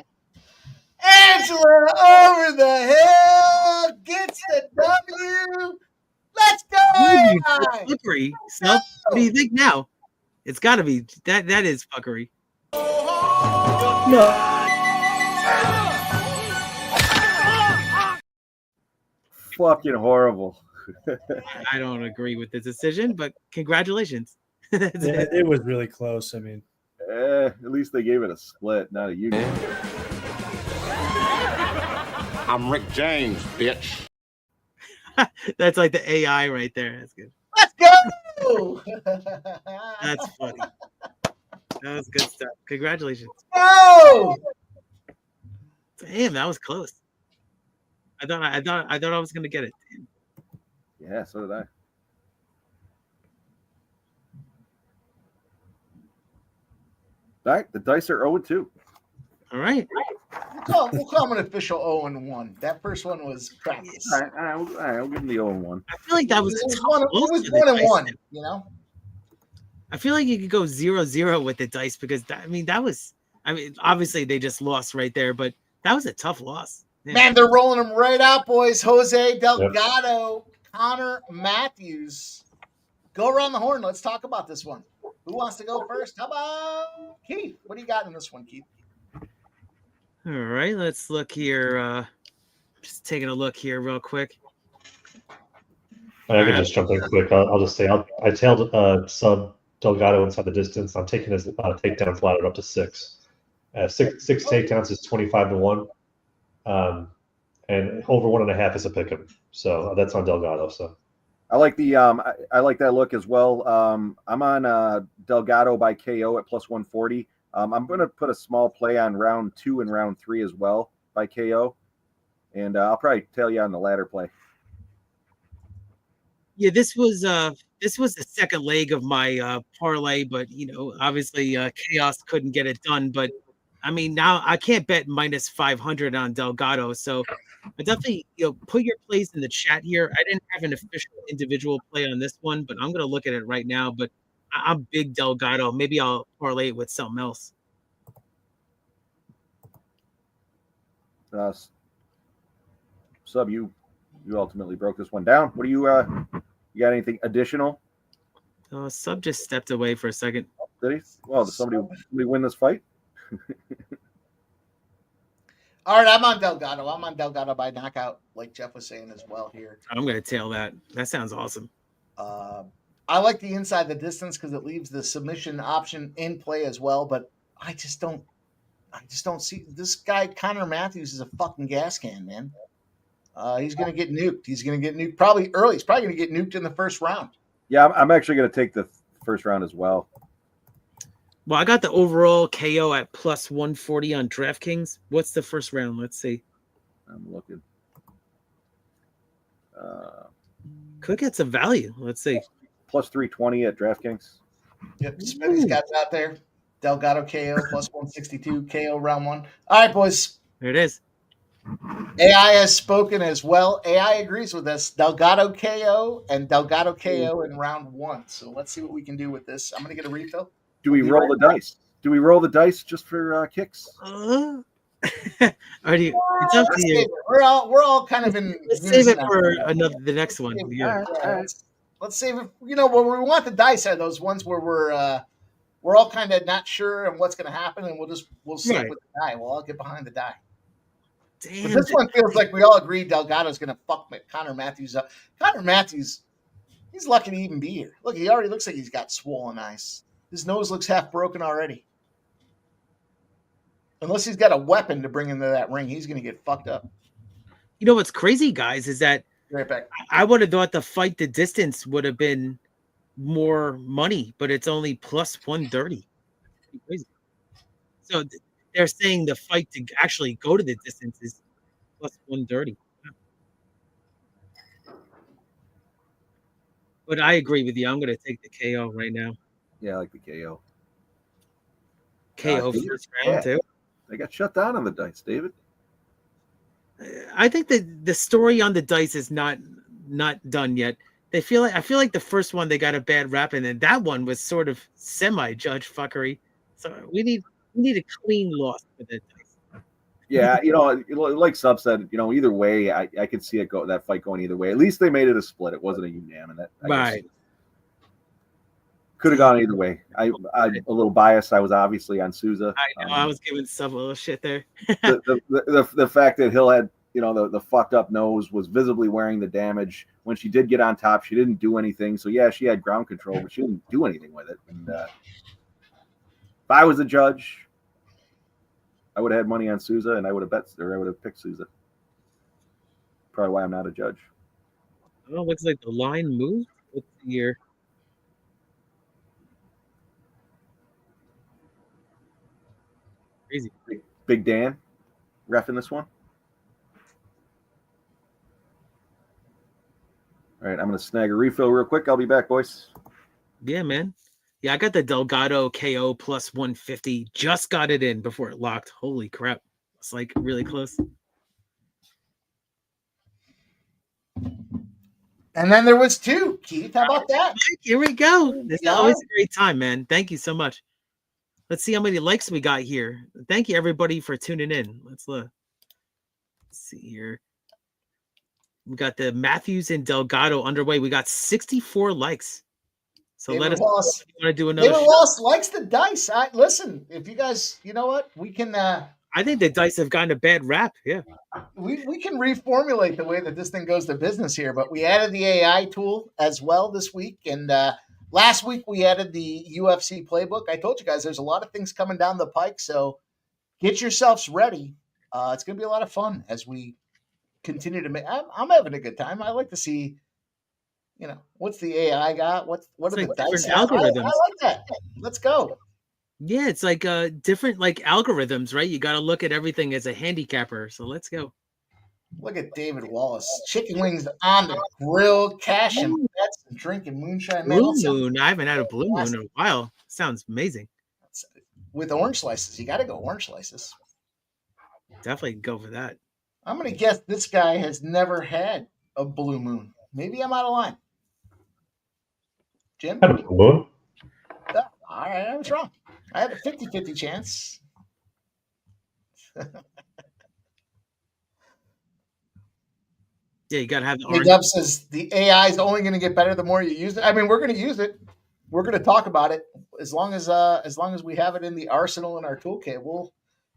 Angela over the hill gets the W. Let's go! Fuckery. Sub, what do you think now? It's got to be that. That is fuckery. No. Fucking horrible. I don't agree with the decision, but congratulations. It was really close. I mean, at least they gave it a split, not a union. I'm Rick James, bitch. That's like the AI right there. That's good. Let's go! That's funny. That was good stuff. Congratulations. Go! Damn, that was close. I thought I was gonna get it. Damn. Yeah, so did I. All right, the dice are 0-2. All right. We'll call him an official 0-1. That first one was practice. All right, we'll give him the 0-1. I feel like that was It was 1-1, you know? I feel like you could go 0-0 with the dice because obviously they just lost right there, but that was a tough loss. Yeah. Man, they're rolling them right out, boys. Jose Delgado, Connor Matthews. Go around the horn. Let's talk about this one. Who wants to go first? How about Keith? What do you got in this one, Keith? All right, let's look here. Just taking a look here real quick. I can just jump in quick. I'll just say I tailed Sub Delgado inside the distance. I'm taking his takedown ladder up to 6. Six takedowns is 25-1. And over 1.5 is a pick 'em. So that's on Delgado. So I like the I like that look as well. I'm on Delgado by KO at plus 140. I'm going to put a small play on round 2 and round 3 as well by KO, and I'll probably tell you on the ladder play. Yeah, this was the second leg of my parlay, but obviously Khaos couldn't get it done. But I mean, now I can't bet minus 500 on Delgado, so I definitely put your plays in the chat here. I didn't have an official individual play on this one, but I'm gonna look at it right now. But I'm big Delgado. Maybe I'll parlay it with something else. Sub, you ultimately broke this one down. What do you you got anything additional? Sub just stepped away for a second. Did he? Well, did somebody win this fight? All right, I'm on Delgado. I'm on Delgado by knockout, like Jeff was saying as well here. I'm gonna tail that. That sounds awesome. I like the inside the distance because it leaves the submission option in play as well. But I just don't see this guy. Connor Matthews is a fucking gas can, man. He's gonna get nuked. He's gonna get nuked probably early. He's probably gonna get nuked in the first round. Yeah, I'm actually gonna take the first round as well. Well, I got the overall KO at plus 140 on DraftKings. What's the first round? Let's see. I'm looking. Could get some value. Let's see. Plus 320 at DraftKings. Yep, Smitty's got it out there. Delgado KO plus 162 KO round 1. All right, boys. There it is. AI has spoken as well. AI agrees with us. Delgado KO and Delgado KO in round 1. So let's see what we can do with this. I'm going to get a refill. Do we roll the dice? Do we roll the dice just for kicks? Are you? It's up to you. We're all kind of in. Let's save it for the next one. Yeah. Let's save it. You know, when we want the dice are those ones where we're all kind of not sure on what's going to happen, and we'll stick with the die. We'll all get behind the die. Damn. But this one feels like we all agree Delgado's going to fuck Connor Matthews up. Connor Matthews, he's lucky to even be here. Look, he already looks like he's got swollen eyes. His nose looks half broken already. Unless he's got a weapon to bring into that ring, he's going to get fucked up. You know what's crazy, guys, is that right back. I would have thought the fight to distance would have been more money, but it's only plus 130. Crazy. So they're saying the fight to actually go to the distance is plus 130. But I agree with you. I'm going to take the KO right now. Yeah, I like the KO. KO first round, too. They got shut down on the dice, David. I think that the story on the dice is not done yet. I feel like the first one they got a bad rap, and then that one was sort of semi-judge fuckery. So we need a clean loss for the dice. Yeah, like Sub said, either way, I could see that fight going either way. At least they made it a split. It wasn't a unanimous. Right. Could have gone either way. I'm a little biased. I was obviously on Souza. I know. I was giving Sub a little shit there. the fact that Hill had the fucked up nose, was visibly wearing the damage. When she did get on top, she didn't do anything. So yeah, she had ground control, but she didn't do anything with it. And if I was a judge, I would have had money on Souza, and I would have picked Souza. Probably why I'm not a judge. Oh, looks like the line moved. What's the year? Crazy. Big Dan reffing this one. All right, I'm going to snag a refill real quick. I'll be back, boys. Yeah, man. Yeah, I got the Delgado KO plus 150. Just got it in before it locked. Holy crap. It's like really close. And then there was 2. Keith, how about that? Here we go. This is always a great time, man. Thank you so much. Let's see how many likes we got here. Thank you, everybody, for tuning in. Let's look. Let's see here. We got the Matthews and Delgado underway. We got 64 likes. So let us know if you want to do another. David Wallace likes the dice. Listen, if you guys, you know what, we can. I think the dice have gotten a bad rap. Yeah, we can reformulate the way that this thing goes to business here. But we added the AI tool as well this week, and last week we added the UFC Playbook. I told you guys there's a lot of things coming down the pike, so get yourselves ready. It's going to be a lot of fun as we continue to make. I'm having a good time. I like to see. What's the AI got? What are the dice algorithms? I like that. Let's go. Yeah, it's like different algorithms, right? You got to look at everything as a handicapper. So let's go. Look at David Wallace. Chicken wings on the grill, cash and bets, and drinking moonshine. Blue moon. I haven't had a blue moon in a while. Sounds amazing. With orange slices. You got to go orange slices. Definitely go for that. I'm going to guess this guy has never had a blue moon. Maybe I'm out of line. Jim? Had a blue moon. All right, I was wrong. I had a 50-50 chance. Yeah, you got to have the orange. Dub says the AI is only going to get better the more you use it. I mean, we're going to use it. We're going to talk about it as long as we have it in the arsenal in our toolkit. We'll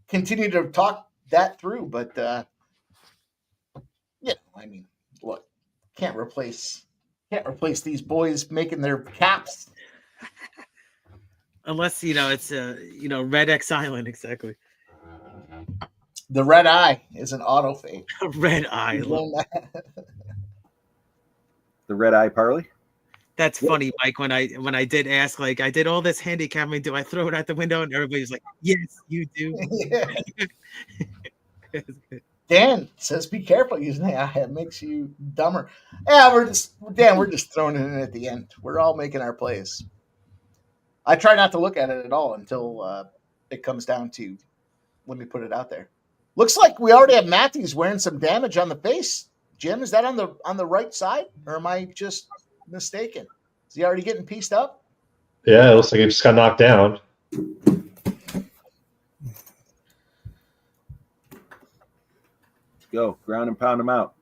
continue to talk that through. But yeah, I mean, look, can't replace these boys making their caps. Unless it's Red X Island, exactly. The red eye is an auto fade. Red eye. The red eye parlay. That's funny, Mike. When I did ask, I did all this handicapping, do I throw it out the window? And everybody was like, "Yes, you do." Dan says, "Be careful using AI. It makes you dumber." Yeah, we're just throwing it in at the end. We're all making our plays. I try not to look at it at all until it comes down to when we put it out there. Looks like we already have Matthews wearing some damage on the face. Jim, is that on the right side, or am I just mistaken? Is he already getting pieced up? Yeah, it looks like he just got knocked down. Go ground and pound him out.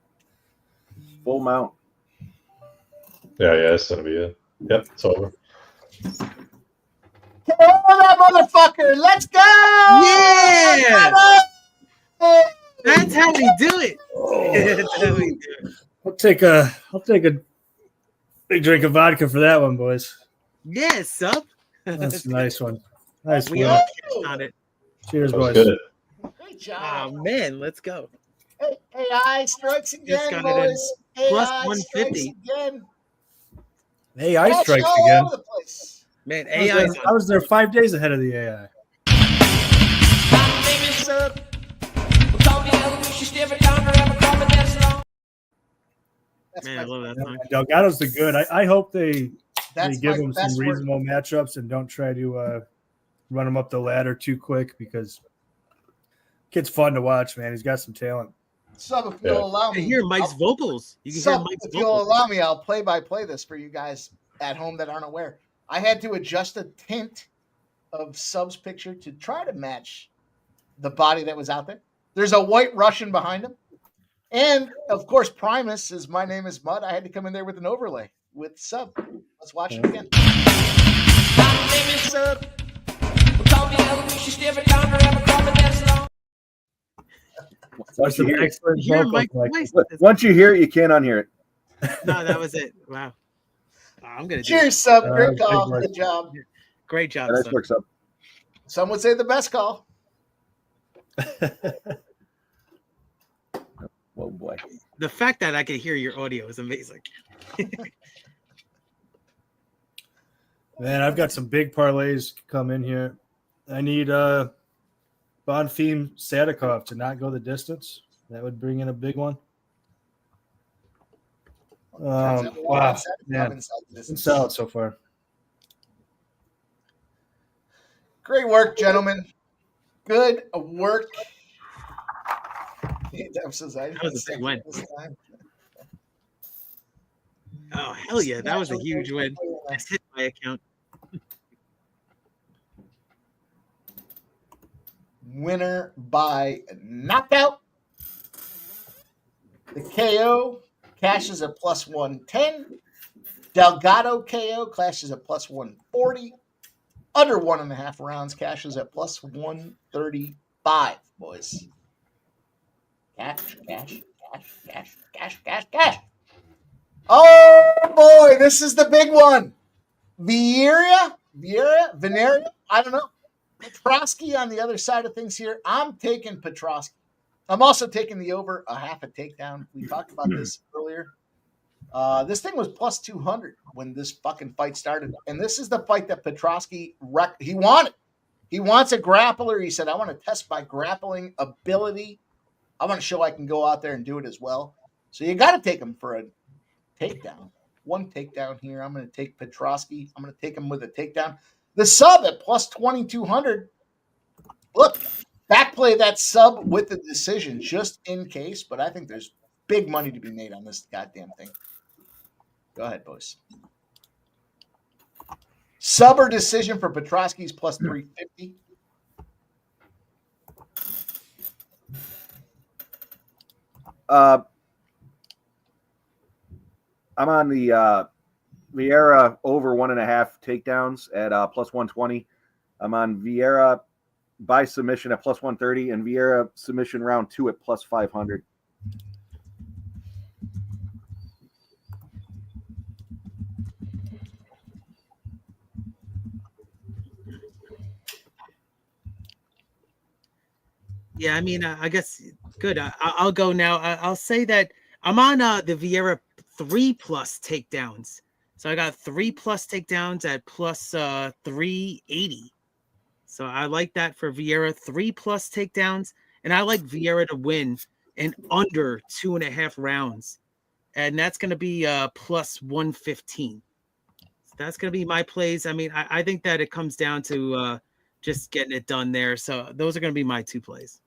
Full mount. Yeah, that's gonna be it. Yep, it's over. KO that motherfucker! Let's go! Yeah! That's how we do it. That's how we do it. I'll take a big drink of vodka for that one, boys. Yeah, sup? That's a nice one. Nice We one. all cashed on it. Cheers, That was boys. good. Great job. Oh man, let's go. Hey, AI strikes Just again, got it boys. in. Plus AI 150. strikes again. AI Cash strikes all again. over the place. Man, I was AI. there- I was there 5 days ahead of the AI. That's Man, I love that song. Delgado's the good. I hope they That's give my him some best word. reasonable matchups and don't try to run him up the ladder too quick because kid's fun to watch, man. He's got some talent. Sub, if you'll allow I me. hear Mike's vocals. You can hear Sub, Mike's if you'll vocals. allow me, I'll play-by-play this for you guys at home that aren't aware. I had to adjust the tint of Sub's picture to try to match the body that was out there. There's a white Russian behind him. And, of course, Primus is My Name is Mud. I had to come in there with an overlay with Sub. Let's watch it again. My name is Sub. That's an excellent Hear vocal, Mike's Mike. voice. Once you hear it, you can't unhear it. No, that was it. Wow. I'm gonna do Cheers, Sub. Great big call. work. Good job. it. Great job, Nice son. work, Sub. Some would say the best call. Oh boy. The fact that I can hear your audio is amazing. Man, I've got some big parlays come in here. I need Bonfim Sadykhov to not go the distance. That would bring in a big one. Wow, man, it's solid so far. Great work, gentlemen. Good work. That was a big win. Oh hell yeah, that was a huge win. Just hit my account. Winner by knockout. The KO cashes at plus 110. Delgado KO cashes at plus 140. Under 1.5 rounds cashes at plus 135, boys. Cash. Oh boy, this is the big one. Vieira, I don't know. Petroski on the other side of things here. I'm taking Petroski. I'm also taking the over a half a takedown. We talked about this earlier. This thing was plus 200 when this fucking fight started. And this is the fight that Petroski he wanted. He wants a grappler. He said, I want to test my grappling ability. I want to show I can go out there and do it as well. So you got to take him for a takedown. One takedown here. I'm going to take Petroski. I'm going to take him with a takedown. The sub at plus 2,200. Look, backplay that sub with the decision just in case, but I think there's big money to be made on this goddamn thing. Go ahead, boys. Sub or decision for Petroski's plus 350. I'm on the Vieira over 1.5 takedowns at plus 120. I'm on Vieira by submission at plus 130 and Vieira submission round 2 at plus 500. Yeah, I mean, I guess good. I'll go now. I'll say that I'm on the Vieira 3+ takedowns. So I got 3+ takedowns at plus 380. So I like that for Vieira 3+ takedowns, and I like Vieira to win and under 2.5 rounds. And that's going to be plus 115. So that's going to be my plays. I mean, I think that it comes down to just getting it done there. So those are going to be my 2 plays.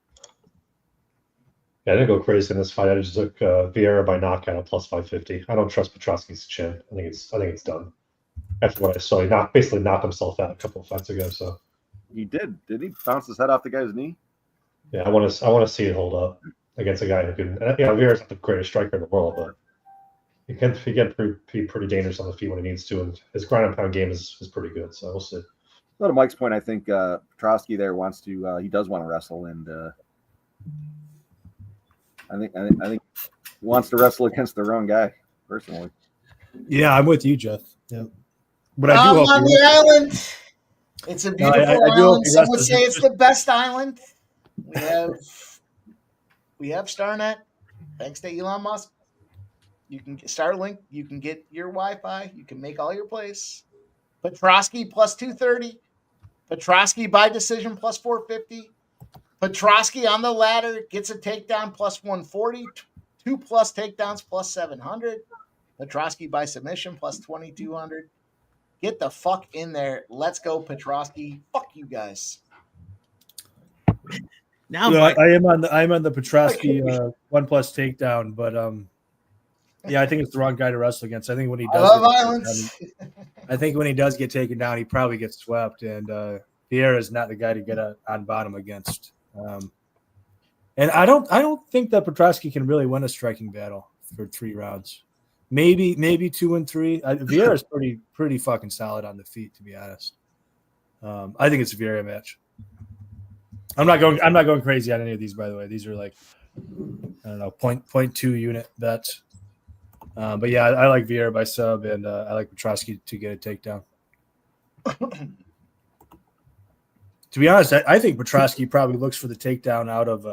Yeah, I didn't go crazy in this fight. I just took Vieira by knockout at plus 550. I don't trust Petroski's chin. I think it's done. After what I saw, he basically knocked himself out a couple of fights ago. So He did he bounce his head off the guy's knee? yeah, I want to see it hold up against a guy who can. Vieira's not the greatest striker in the world, but he can be pretty dangerous on the feet when he needs to, and his ground and pound game is pretty good. So we'll see. Well, to Mike's point, I think Petroski there wants to. He does want to wrestle, and I think he wants to wrestle against the wrong guy. Personally, Yeah, I'm with you, Jeff. Yeah, but I do I'm hope on the island. It's a beautiful island. Some would say it's the best island. We have StarNet, thanks to Elon Musk. You can get Starlink. You can get your Wi-Fi. You can make all your plays. Petroski plus 230. Petroski by decision plus 450. Petroski on the ladder gets a takedown plus 140. 2+ takedowns plus 700. Petroski by submission plus 2200. Get the fuck in there. Let's go, Petroski. Fuck you guys. Now I'm on the Petroski 1+ takedown, but yeah, I think it's the wrong guy to wrestle against. I think when he does get taken down, he probably gets swept, and Vieira is not the guy to get on bottom against. And I don't think that Petroski can really win a striking battle for 3 rounds. Maybe 2 and 3. Vieira is pretty fucking solid on the feet, to be honest. I think it's a Vieira match. I'm not going crazy on any of these, by the way. These are like, I don't know, 0.2 unit bets. But yeah, I like Vieira by sub, and I like Petroski to get a takedown. To be honest, I think Petroski probably looks for the takedown out of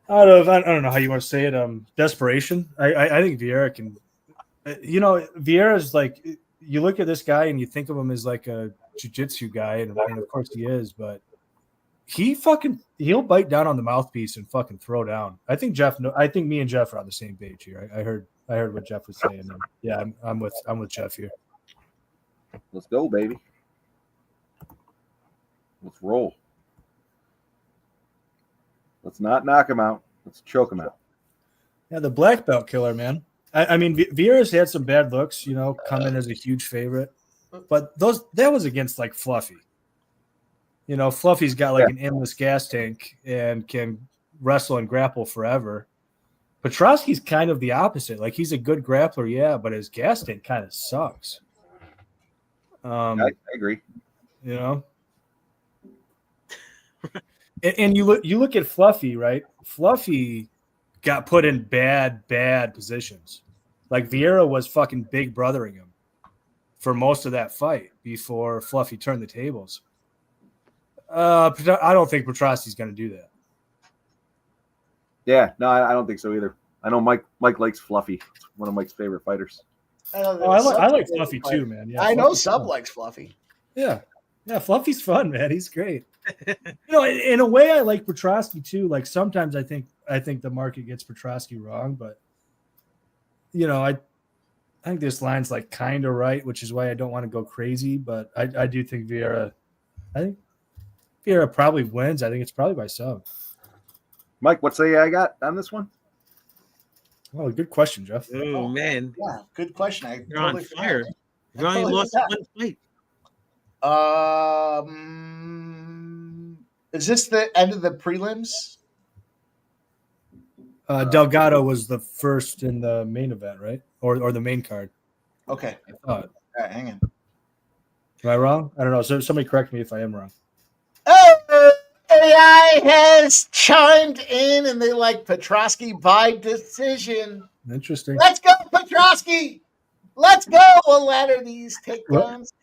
I don't know how you want to say it, desperation. I think Vieira can, Vieira is like, you look at this guy and you think of him as like a jiu-jitsu guy, and of course he is, but he'll bite down on the mouthpiece and fucking throw down. I think me and Jeff are on the same page here. I heard what Jeff was saying. And yeah, I'm with Jeff here. Let's go, baby. Let's roll. Let's not knock him out. Let's choke him out. Yeah, the black belt killer, man. I mean, Vieira's had some bad looks, come in as a huge favorite, but that was against like Fluffy. Fluffy's got like an endless gas tank and can wrestle and grapple forever. Petroski's kind of the opposite. Like, he's a good grappler, yeah, but his gas tank kind of sucks. I agree. And you look at Fluffy, right? Fluffy got put in bad positions. Like, Vieira was fucking big brothering him for most of that fight before Fluffy turned the tables. I don't think Petroski's going to do that. Yeah, no, I don't think so either. I know Mike likes Fluffy. It's one of Mike's favorite fighters. I like Fluffy too, man. Yeah, I know Sub likes Fluffy. Yeah, Fluffy's fun, man. He's great. In a way, I like Petroski too. Like, sometimes I think the market gets Petroski wrong, but I think this line's like kind of right, which is why I don't want to go crazy. But I do think Vieira. I think Vieira probably wins. I think it's probably by sub. Mike, what say I got on this one? Oh, good question, Jeff. Oh man, yeah, good question. You're on fire. You only lost one fight. Is this the end of the prelims? Delgado was the first in the main event, right? Or the main card. Okay. All right, hang on. Am I wrong? I don't know. So somebody correct me if I am wrong. Oh, AI has chimed in, and they like Petroski by decision. Interesting. Let's go, Petroski. Let's go. We'll ladder these takedowns.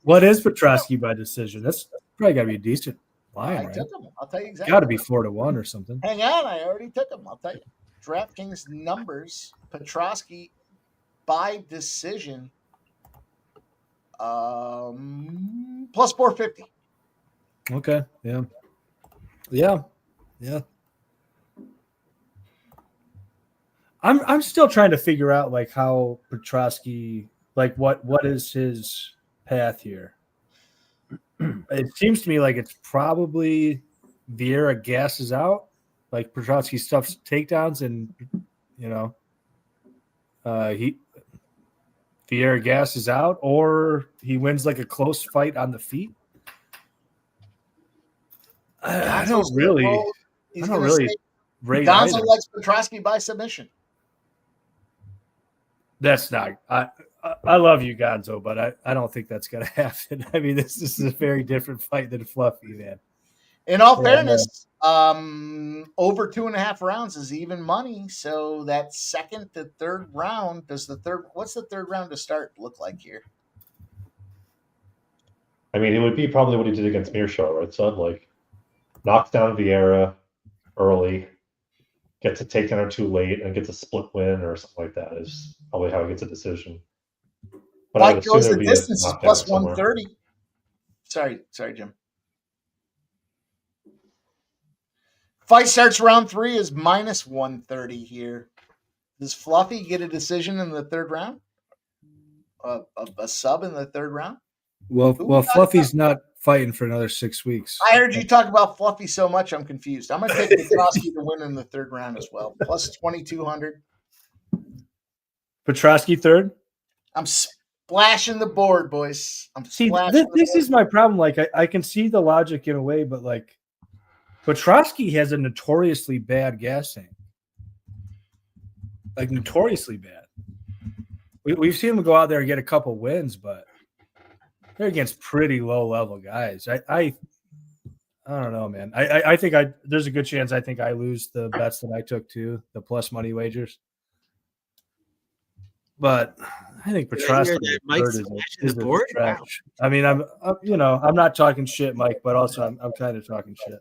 What is Petroski by decision? That's probably got to be a decent line, right? Took him. I'll tell you exactly. Got to be 4-1 or something. Hang on, I already took him. I'll tell you. DraftKings numbers: Petroski by decision, plus 450. Okay. Yeah. Yeah. I'm still trying to figure out like how Petroski, like what is his path here. It seems to me like it's probably Vieira gasses out, like Petroski stuffs takedowns, and Vieira gasses out, or he wins like a close fight on the feet. I don't really rate Gonzo either. likes Petroski by submission. That's not. I love you, Gonzo, but I don't think that's going to happen. I mean, this is a very different fight than Fluffy, man. In all fairness, over 2.5 rounds is even money. So that second to third round, what's the third round to start look like here? I mean, it would be probably what he did against Mearshart, right, son? Like, knocks down Vieira early, gets a takedown or two late, and gets a split win or something like that is probably how he gets a decision. But I would Fight goes assume the there'd be a distance is knockdown plus somewhere. 130. Sorry, Jim. Fight starts round 3 is minus 130 here. Does Fluffy get a decision in the third round? A sub in the third round? Well, Fluffy's not fighting for another 6 weeks. I heard you talk about Fluffy so much, I'm confused. I'm going to take Petroski to win in the third round as well. Plus 2,200. Petroski third? I'm splashing the board, boys. This is my problem. Like, I can see the logic in a way, but like, Petroski has a notoriously bad gas tank. Like, notoriously bad. We've seen him go out there and get a couple wins, but they're against pretty low-level guys. I don't know, man. I think there's a good chance I think I lose the bets that I took too, the plus money wagers. But I think Petroski is the board. Wow. I mean, I'm not talking shit, Mike, but also I'm kind of talking shit.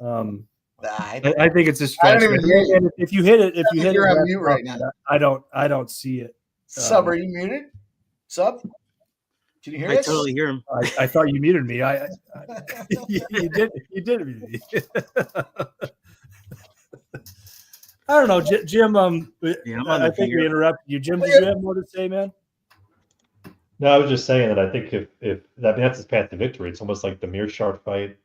I think it's a stretch. And if you hit it, you're on mute right now. I don't see it. Sub, are you muted? Sub, can you hear us? I totally hear him. I thought you muted me. You did mute me. I don't know, Jim. I think we interrupted you. Jim, did you have more to say, man? No, I was just saying that I think if that's his path to victory. It's almost like the Mearshart fight,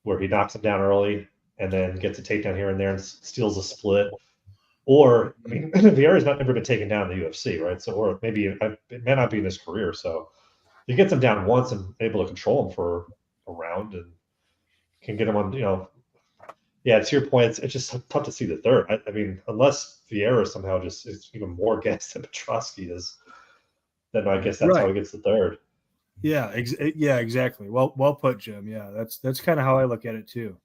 where he knocks him down early and then gets a takedown here and there and steals a split. Or, I mean, Vieira's never been taken down in the UFC, right? So, or maybe it may not be in his career. So, he gets him down once and able to control him for a round and can get him on, Yeah, to your point, it's just tough to see the third. I mean, unless Vieira somehow just is even more gassed than Petroski is, then I guess that's how he gets the third. Yeah, exactly. Well put, Jim. Yeah, that's kind of how I look at it too.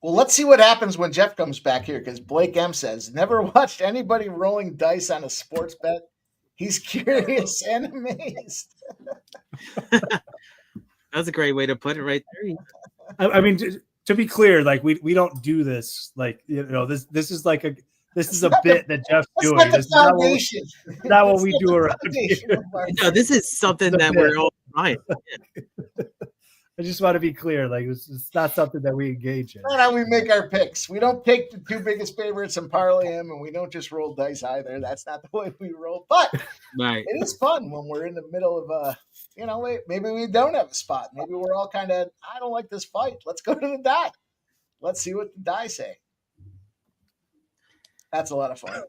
Well, let's see what happens when Jeff comes back here, because Blake M says, never watched anybody rolling dice on a sports bet. He's curious and amazed. That's a great way to put it right there. I mean, to be clear, like we don't do this. Like, this is like this is a bit that Jeff's doing. Like this is not what we do around here. No, this is something that we're all trying. I just want to be clear. Like, it's not something that we engage in. That's how we make our picks. We don't pick the 2 biggest favorites and parlay them, and we don't just roll dice either. That's not the way we roll. But it is fun when we're in the middle of maybe we don't have a spot. Maybe we're all kind of, I don't like this fight. Let's go to the die. Let's see what the die say. That's a lot of fun.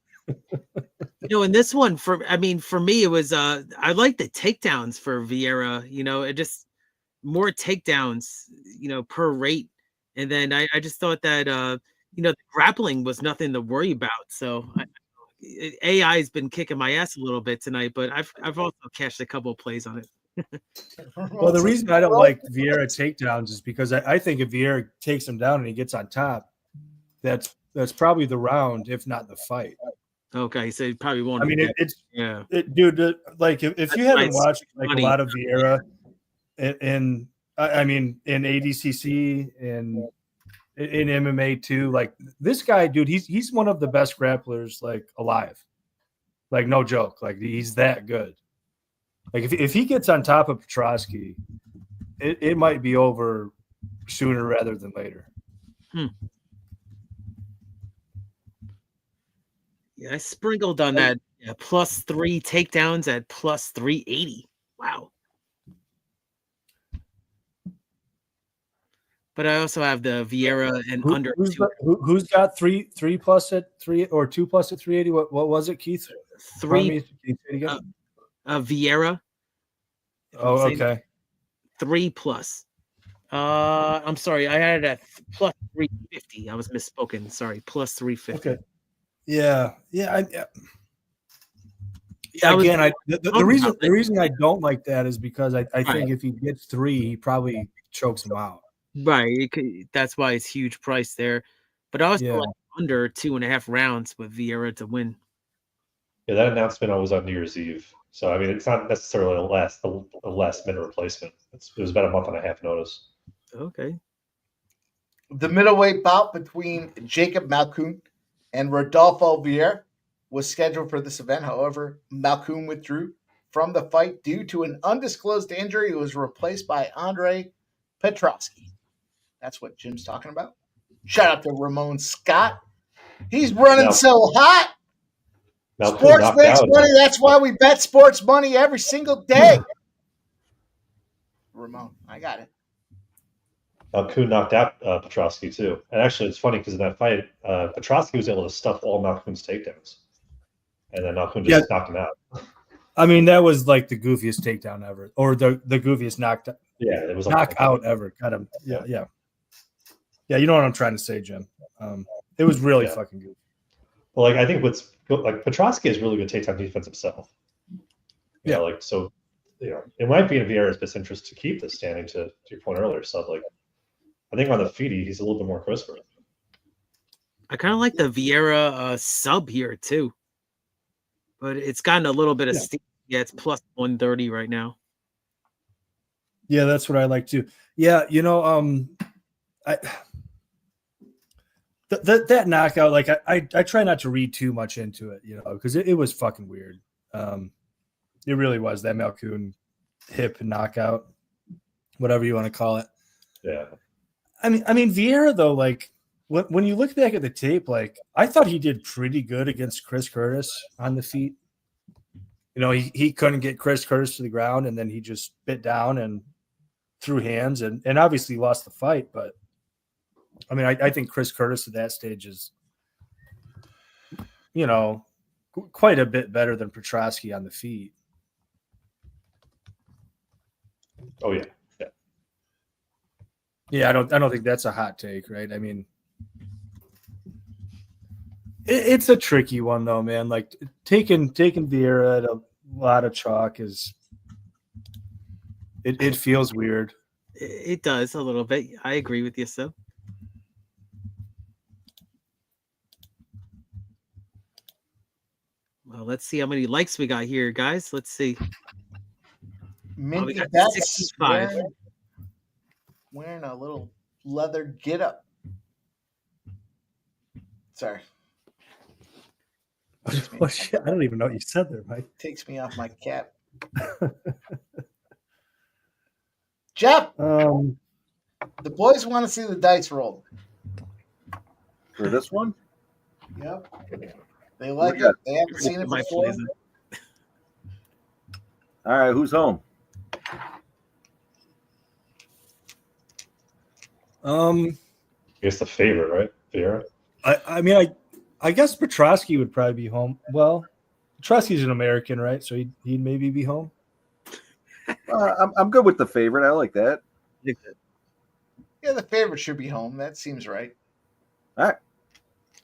In this one, for me, it was I like the takedowns for Vieira. It just more takedowns, per rate. And then I just thought that the grappling was nothing to worry about. So AI has been kicking my ass a little bit tonight, but I've also cashed a couple of plays on it. Well, the reason I don't like Vieira takedowns is because I think if Vieira takes him down and he gets on top, that's probably the round, if not the fight. Okay, so you probably won't. I mean, dude. Like if you haven't watched like a lot of Vieira in ADCC and in MMA too, like this guy, dude, he's one of the best grapplers like alive. Like no joke, like he's that good. Like if he gets on top of Petroski, it might be over sooner rather than later. Yeah, I sprinkled on that +3 takedowns at +380. Wow. But I also have the Vieira and under who's got three plus at 3 or 2 plus at 380? What was it, Keith? 3 Vieira. Oh, okay. 3 plus. I'm sorry, I had it at +350. I was misspoken. Sorry, +350. Okay. Yeah. Again, the reason I don't like that is because I think if he gets 3, he probably chokes him out. Right. That's why it's huge price there. But I was like under 2.5 rounds with Vieira to win. Yeah, that announcement was on New Year's Eve. So I mean, it's not necessarily a last minute replacement. It was about a month and a half notice. Okay. The middleweight bout between Jacob Malkoun and Rodolfo Vieira was scheduled for this event. However, Malkoun withdrew from the fight due to an undisclosed injury. He was replaced by Andre Petroski. That's what Jim's talking about. Shout out to Ramon Scott. He's running so hot. Sports makes money. That's why we bet sports money every single day. Ramon, I got it. Malkoun knocked out Petroski too. And actually, it's funny because in that fight, Petroski was able to stuff all Malkoun's takedowns. And then Malkoun just knocked him out. I mean, that was like the goofiest takedown ever. Or the goofiest knockout ever. Got him. Yeah. Yeah, you know what I'm trying to say, Jim. It was really fucking good. Well, like I think Petroski has really good takedown defense himself. You know, so it might be in Vieira's best interest to keep this standing to your point earlier. So I think on the feet he's a little bit more crisper. I kind of like the Vieira sub here too. But it's gotten a little bit of steam. Yeah, it's +130 right now. Yeah, that's what I like too. Yeah, that knockout, like I try not to read too much into it, because it was fucking weird. It really was, that Malkoun hip knockout, whatever you want to call it. Yeah. I mean Vieira though, like when you look back at the tape, like I thought he did pretty good against Chris Curtis on the feet. He couldn't get Chris Curtis to the ground, and then he just bit down and threw hands and obviously lost the fight. But I mean, I think Chris Curtis at that stage is, quite a bit better than Petroski on the feet. Oh yeah. Yeah, I don't think that's a hot take, right? I mean, it's a tricky one though, man. Like taking Vieira at a lot of chalk is it feels weird. It does a little bit. I agree with you, so. Well, let's see how many likes we got here, guys. Let's see. Minty we got Bets 65. Wearing a little leather get-up. Sorry. Oh, shit. I don't even know what you said there, Mike. Takes me off my cap. Jeff, the boys want to see the dice roll. For this one? Yep. They like it. They haven't seen it before. All right, who's home? I guess the favorite, right? Vieira. I guess Petroski would probably be home. Well, Petroski's an American, right? So he'd maybe be home. I'm good with the favorite. I like that. Yeah, the favorite should be home. That seems right. All right,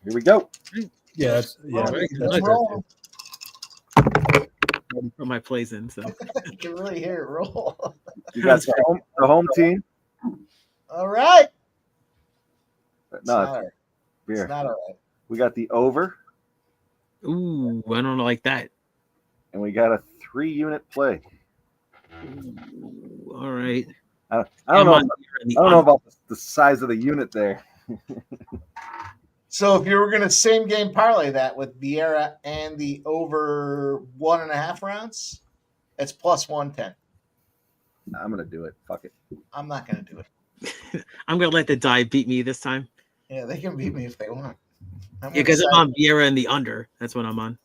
here we go. Yeah, Let's roll. Put my plays in, so You can really hear it roll. You got the home team. All right. No, it's not all right. We got the over. Ooh, I don't like that. And we got a 3-unit play. Ooh, all right. I don't know about the size of the unit there. So if you were going to same game parlay that with Vieira and the over 1.5 rounds, it's +110. I'm going to do it. Fuck it. I'm not going to do it. I'm going to let the die beat me this time. Yeah, they can beat me if they want. Yeah, because I'm on Vieira and the under. That's what I'm on.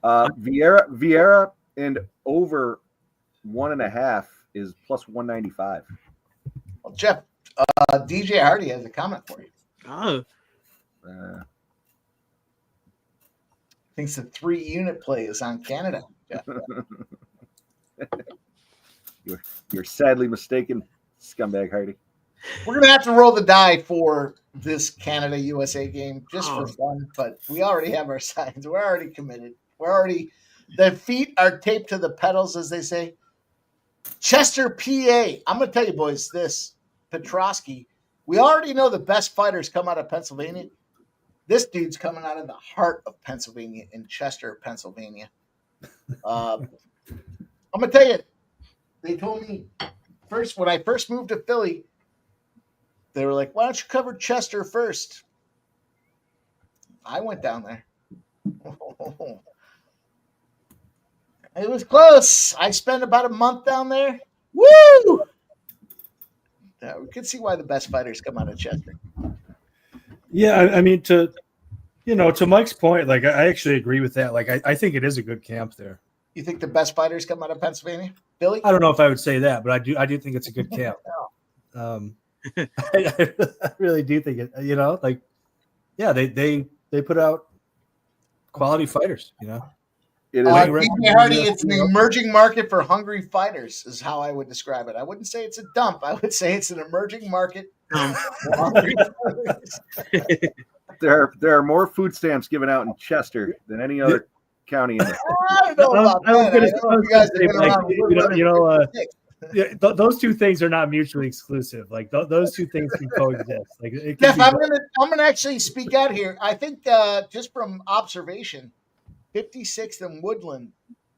Vieira and over 1.5 is plus 195. Well, Jeff, DJ Hardy has a comment for you. Oh. Thinks the 3-unit play is on Canada. Jeff. You're sadly mistaken, scumbag Hardy. We're going to have to roll the die for this Canada-USA game just for fun, but we already have our signs. We're already committed. The feet are taped to the pedals, as they say. Chester, PA. I'm going to tell you, boys, this. Petroski. We already know the best fighters come out of Pennsylvania. This dude's coming out of the heart of Pennsylvania in Chester, Pennsylvania. I'm going to tell you, they told me when I first moved to Philly, they were like, why don't you cover Chester first? I went down there. It was close. I spent about a month down there. Woo! We can see why the best fighters come out of Chester. Yeah, I mean, to Mike's point, like I actually agree with that. Like I think it is a good camp there. You think the best fighters come out of Pennsylvania, Billy? I don't know if I would say that, but I do think it's a good camp. I really do think it. They put out quality fighters. It is. DJ Hardy, it's an emerging market for hungry fighters, is how I would describe it. I wouldn't say it's a dump. I would say it's an emerging market. There are more food stamps given out in Chester than any other county in the I don't know about that. Those two things are not mutually exclusive. Like those two things can coexist. Like Jeff, I'm gonna actually speak out here. I think just from observation, 56th and Woodland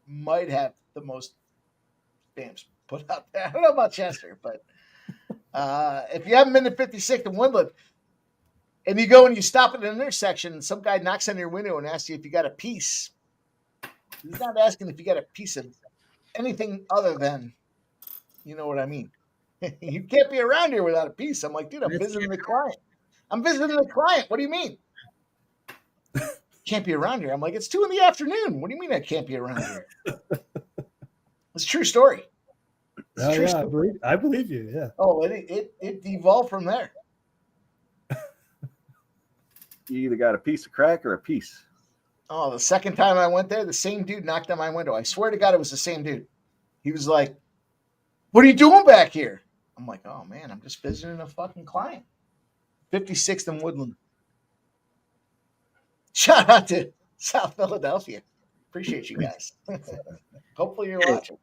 might have the most stamps put out there. I don't know about Chester, but if you haven't been to 56th and Woodland, and you go and you stop at an intersection, and some guy knocks on your window and asks you if you got a piece. He's not asking if you got a piece of anything other than, you know what I mean. You can't be around here without a piece. I'm like, dude, I'm visiting the client. What do you mean? Can't be around here. I'm like, it's 2 p.m. What do you mean I can't be around here? It's a true story. I believe you. Yeah. Oh, it devolved from there. You either got a piece of crack or a piece. Oh, the second time I went there, the same dude knocked on my window. I swear to God, it was the same dude. He was like, what are you doing back here? I'm like, oh, man, I'm just visiting a fucking client. 56th and Woodland. Shout out to South Philadelphia. Appreciate you guys. Hopefully you're watching.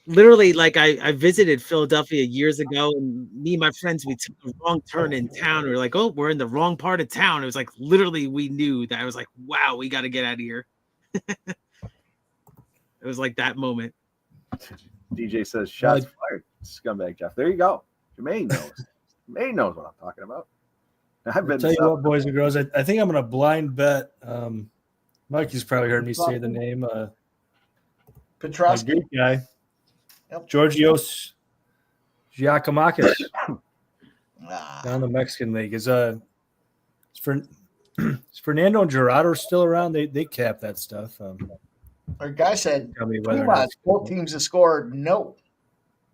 Literally, like I visited Philadelphia years ago, and me and my friends, we took a wrong turn in town. We were like, oh, we're in the wrong part of town. It was like literally we knew that. I was like, wow, we got to get out of here. It was like that moment. DJ says, shots fired, scumbag Jeff. There you go. Jermaine knows. Jermaine knows what I'm talking about. I'll tell you what, boys and girls, I think I'm going to blind bet. Mikey's probably heard me say the name. Petroski. Greek guy. Yep. Georgios Giacomakis down the Mexican League. Is Fernando and Gerardo still around? They cap that stuff. Our guy said, both teams have scored. No.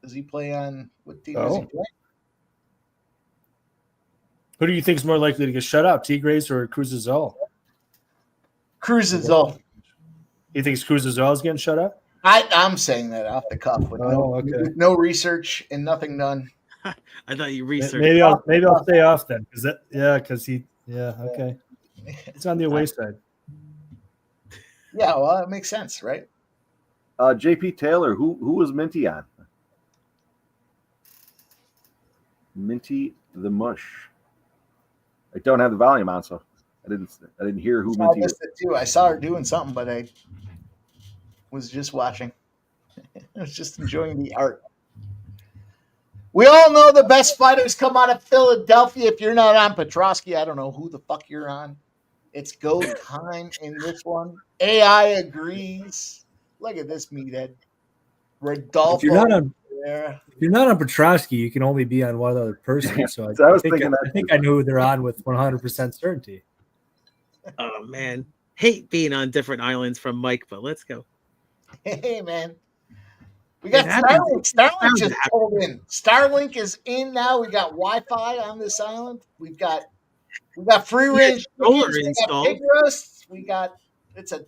Does he play on what team does he play? Who do you think is more likely to get shut out, Tigres or Cruz Azul? Cruz Azul. You think Cruz Azul is getting shut out? I'm saying that off the cuff with no research and nothing done. I thought you researched. Maybe I'll stay off then, okay. It's on the away side. Yeah, well, it makes sense, right? JP Taylor, who was Minty on? Minty the Mush. I don't have the volume on, so I didn't hear who Minty was. I saw her doing something, but I was just watching. I was just enjoying the art. We all know the best fighters come out of Philadelphia. If you're not on Petroski, I don't know who the fuck you're on. It's go time in this one. AI agrees. Look at this meathead. Rodolfo. Vieira. If you're not on Petroski, you can only be on one other person. So So I was think thinking that I think I knew who they're on with 100% certainty. Oh man, hate being on different islands from Mike, but let's go. Hey, man. We got It happens. Starlink. Starlink Sounds just happy. pulled in. Starlink is in now. We got Wi-Fi on this island. We got free range solar chickens. We got installed. pig roasts. We got it's a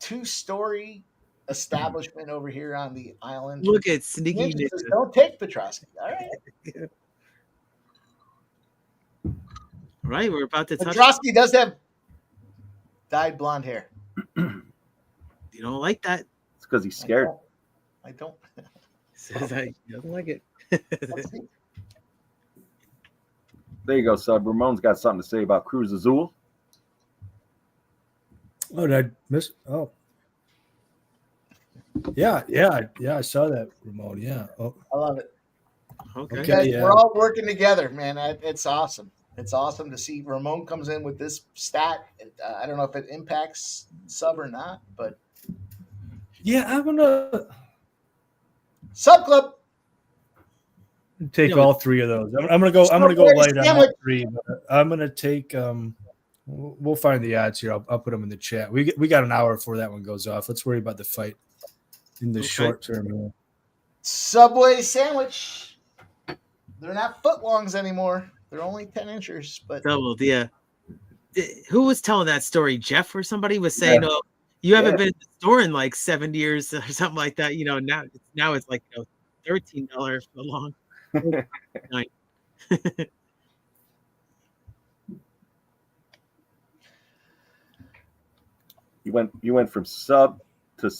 2-story establishment over here on the island. Look at sneaky Ninja says, ninja. don't take Petroski. All right. Right, we're about to touch. Petroski does have dyed blonde hair. You don't like that? It's because he's scared. I don't. Says that he doesn't like it. There you go, Sub. Ramon's got something to say about Cruz Azul. Oh, did I miss? Oh, yeah. I saw that, Ramon. Yeah. Oh, I love it. Okay. You guys, yeah. we're all working together, man. It's awesome. It's awesome to see Ramon comes in with this stat. I don't know if it impacts Sub or not, but yeah. I'm gonna Sub Club. take You know, all three of those. I'm gonna go. I'm gonna go light on all three. But I'm gonna take. We'll find the odds here. I'll put them in the chat. We got an hour before that one goes off. Let's worry about the fight in the short term here. Subway sandwich. They're not footlongs anymore. They're only 10 inches. But Doubled, yeah. Who was telling that story? Jeff or somebody was saying, "Oh, you haven't been in the store in like 7 years or something like that." You know, now it's like $13 for long. Nine. You went from Sub to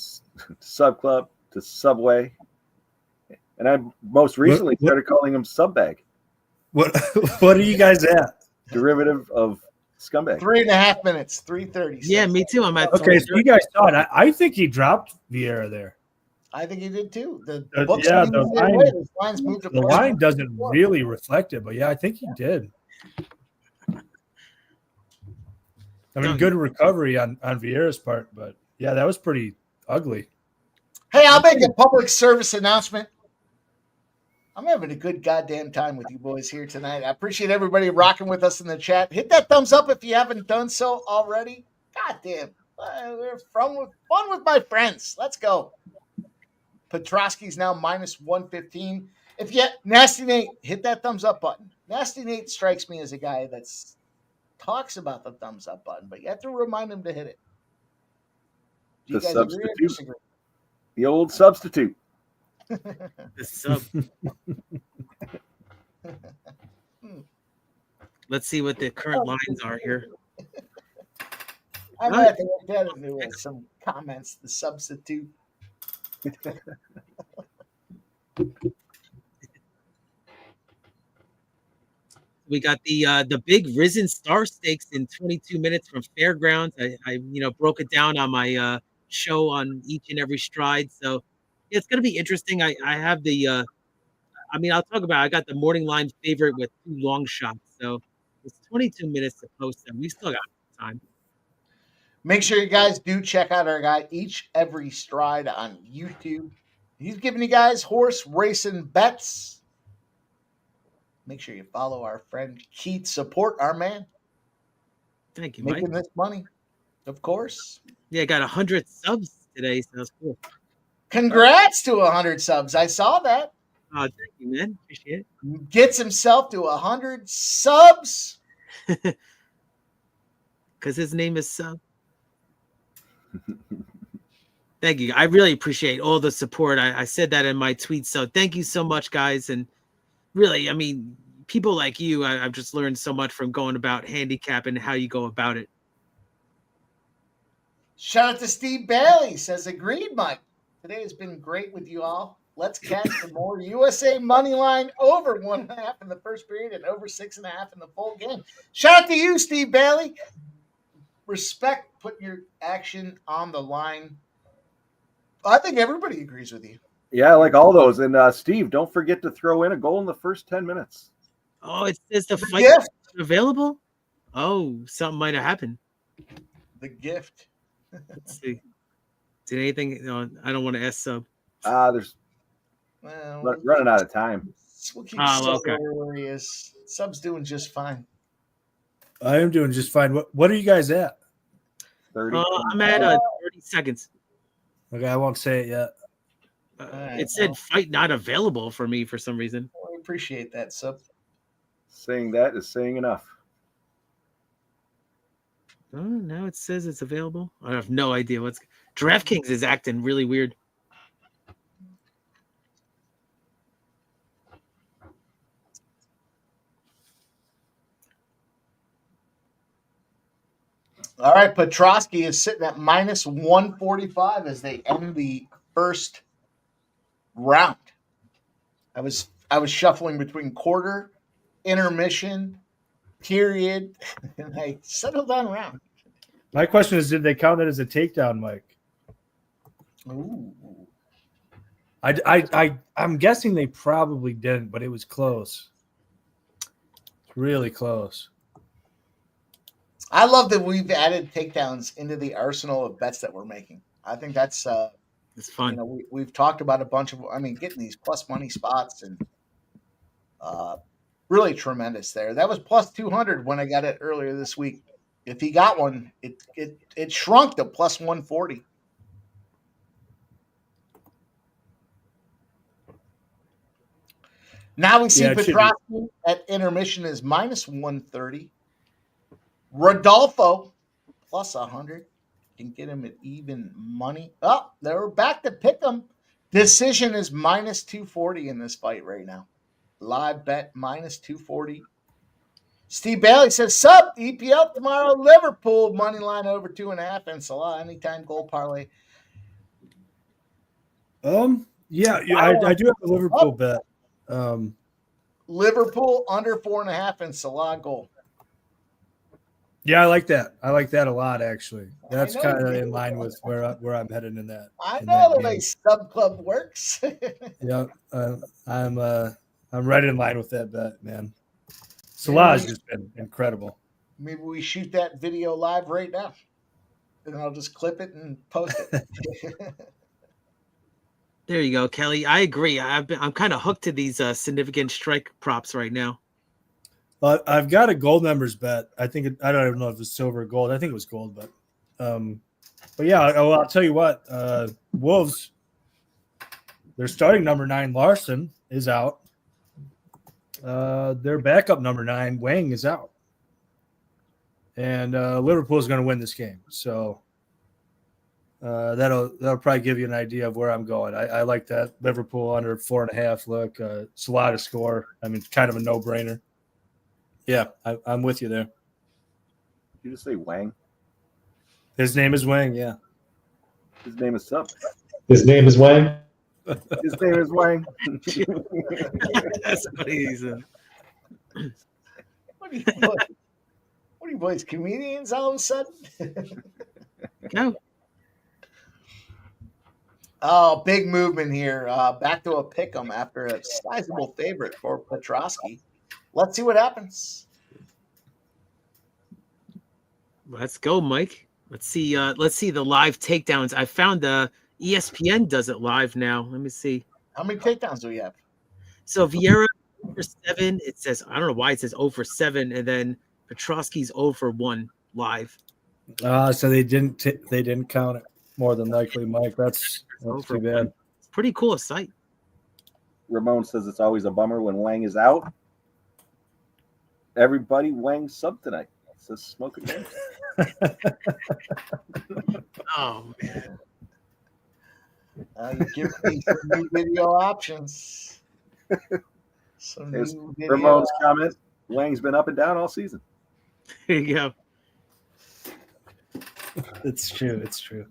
Sub Club to Subway, and I most recently started calling him Subbag. What are you guys at? Derivative of Scumbag. 3.5 minutes, 3:30. Yeah, me too. I'm at Okay, so you guys saw it. I think he dropped Vieira there. I think he did too. The lines moved the line doesn't really reflect it, but yeah, I think he did. I mean, good recovery on Vieira's part, but yeah, that was pretty ugly. Hey, I'll make a public service announcement. I'm having a good goddamn time with you boys here tonight. I appreciate everybody rocking with us in the chat. Hit that thumbs up if you haven't done so already. Goddamn. We're fun with my friends. Let's go. Petroski's now minus 115. If you Nasty Nate, hit that thumbs up button. Nasty Nate strikes me as a guy that's talks about the thumbs up button, but you have to remind him to hit it. Do you The guys agree or substitute. disagree? The old substitute. The sub. Let's see what the current lines are here. I might have to look at it into some comments. The substitute. We got the big Risen Star Stakes in 22 minutes from Fairgrounds. I broke it down on my show on each and every stride. So yeah, it's gonna be interesting. I have the I'll talk about it. I got the morning line favorite with 2 long shots. So it's 22 minutes to post them. We still got time. Make sure you guys do check out our guy Each Every Stride on YouTube. He's giving you guys horse racing bets. Make sure you follow our friend Keith. Support our man. Thank you, Making Mike. this money, of course. Yeah, I got 100 subs today, so that's cool. Congrats to 100 subs. I saw that. Oh, thank you, man. Appreciate it. Gets himself to 100 subs. Because his name is Sub. Thank you. I really appreciate all the support. I said that in my tweet. So thank you so much, guys. And really, I mean, people like you, I've just learned so much from going about handicap and how you go about it. Shout out to Steve Bailey. Says, agreed, Mike. Today has been great with you all. Let's catch some more USA money line over 1.5 in the first period and over 6.5 in the full game. Shout out to you, Steve Bailey. Respect putting your action on the line. I think everybody agrees with you. Yeah, I like all those. And Steve, don't forget to throw in a goal in the first 10 minutes. Oh, it says the fight gift. is available? Oh, something might have happened. The gift. Let's see. Did anything? No, I don't want to ask Sub. There's Well, Running out of time. we'll keep Oh, Sub where he is. Sub's doing just fine. I am doing just fine. What are you guys at? 30. I'm at 30 seconds. Okay, I won't say it yet. It said fight not available for me for some reason. I appreciate that, Sub. Saying that is saying enough. Oh, now it says it's available. I have no idea what's. DraftKings is acting really weird. All right, Petroski is sitting at minus 145 as they end the first round. I was shuffling between quarter, intermission, period, and I settled on round. My question is, did they count it as a takedown, Mike? Ooh. I'm guessing they probably didn't, but it was close. It's really close. I love that we've added takedowns into the arsenal of bets that we're making. I think that's it's fun. You know, we've talked about a bunch of. I mean, getting these plus money spots and really tremendous there. That was plus 200 when I got it earlier this week. If he got one, it shrunk to plus 140. Now we see Petroski at intermission is minus 130. Rodolfo plus 100. Can get him at even money. Oh, they're back to pick him. Decision is minus 240 in this fight right now. Live bet minus 240. Steve Bailey says, Sub, EPL tomorrow, Liverpool, money line over 2.5, and Salah, anytime goal parlay. Yeah, I do have a Liverpool bet. Liverpool under 4.5 and Salah goal. Yeah, I like that. I like that a lot, actually. That's kind of in line with where I'm headed in that. I know the way Sub Club works. Yeah, I'm right in line with that bet, man. Salah has just been incredible. Maybe we shoot that video live right now, and I'll just clip it and post it. There you go, Kelly. I agree. I'm kind of hooked to these significant strike props right now. I've got a gold members bet. I think I don't even know if it's silver or gold. I think it was gold, but yeah. I'll tell you what. Wolves, their starting number 9 Larson is out. Their backup number 9 Wang is out, and Liverpool is going to win this game. So that'll probably give you an idea of where I'm going. I like that Liverpool under 4.5. Look, Salah to score. I mean, it's kind of a no-brainer. Yeah, I'm with you there. Did you just say Wang? His name is Wang, yeah. His name is Sub. His name is Wang. His name is Wang. That's what he said. What are you boys, comedians all of a sudden? No. Oh, big movement here. Back to a pick 'em after a sizable favorite for Petroski. Let's see what happens. Let's go, Mike. Let's see the live takedowns. I found ESPN does it live now. Let me see. How many takedowns do we have? So Vieira over 7. It says, I don't know why it says over 7, and then Petroski's over 1 live. So they didn't count it more than likely, Mike. That's too bad. It's pretty cool sight. Ramon says it's always a bummer when Wang is out. Everybody Wang Sub tonight. It says smoke again. Oh man. You give me some new video options. Ramon's comment. Wang's been up and down all season. There you go. It's true. It's true.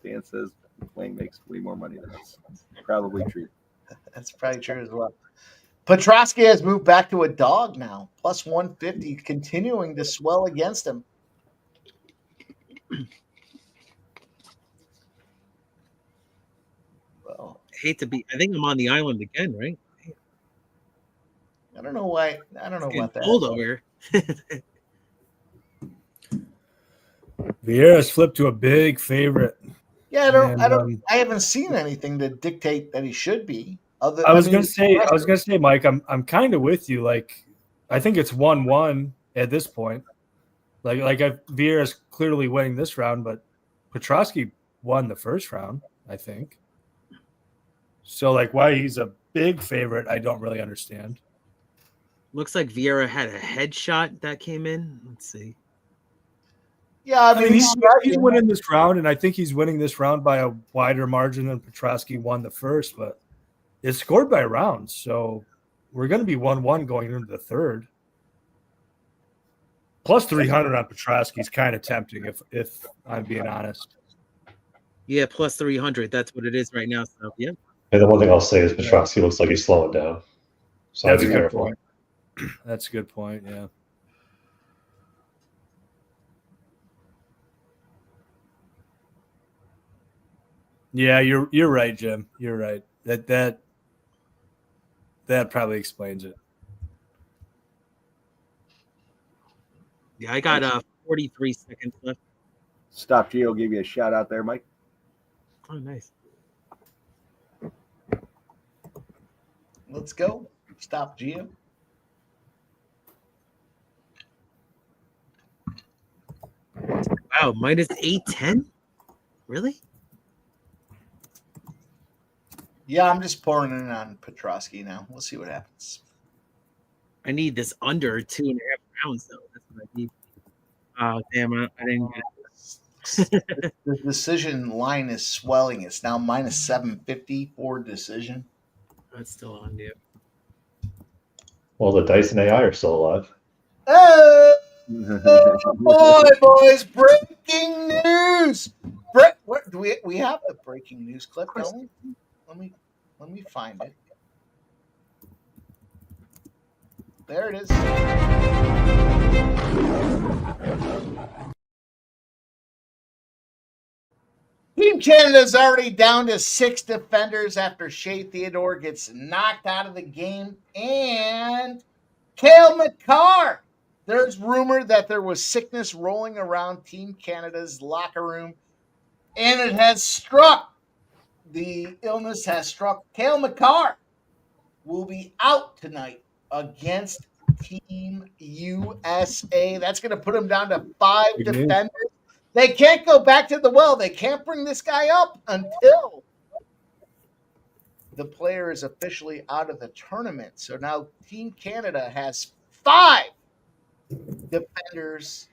Dan says Wang makes way more money than us. Probably true. That's probably true as well. Petroski has moved back to a dog now, plus 150, continuing to swell against him. Well, I hate to be. I think I'm on the island again, right? I don't know why. I don't know about that. Cold over here. Vieira's flipped to a big favorite. Yeah, And, I haven't seen anything to dictate that he should be. I was gonna say, Mike, I'm kind of with you. Like, I think it's 1-1 at this point. Vieira's clearly winning this round, but Petroski won the first round, I think. So, like, why he's a big favorite, I don't really understand. Looks like Vieira had a headshot that came in. Let's see. Yeah, I mean, he's winning this round, and I think he's winning this round by a wider margin than Petroski won the first, but it's scored by rounds, so we're going to be 1-1 going into the third. Plus 300 on Petroski is kind of tempting, if I'm being honest. Yeah, plus 300. That's what it is right now. So, yeah. And the one thing I'll say is Petroski looks like he's slowing down. So I'd be careful. Point. That's a good point, yeah. Yeah, you're right, Jim. You're right. That probably explains it. Yeah, I got 43 seconds left. Stop Geo gave you a shout out there, Mike. Oh, nice. Let's go. Stop Geo. Wow, minus 810? Really? Yeah, I'm just pouring in on Petroski now. We'll see what happens. I need this under 2.5 rounds, though. That's what I need. Oh, damn, I didn't get it. The decision line is swelling. It's now minus 750 for decision. That's still on you. Well, the Dyson AI are still alive. Oh, boys! Breaking news. What do we have the breaking news clip? Don't we? Let me find it. There it is. Team Canada's already down to 6 defenders after Shea Theodore gets knocked out of the game. And Cale Makar. There's rumor that there was sickness rolling around Team Canada's locker room, and it has struck. The illness has struck. Cale Makar will be out tonight against Team USA. That's going to put him down to 5 defenders. They can't go back to the well. They can't bring this guy up until the player is officially out of the tournament. So now Team Canada has 5 defenders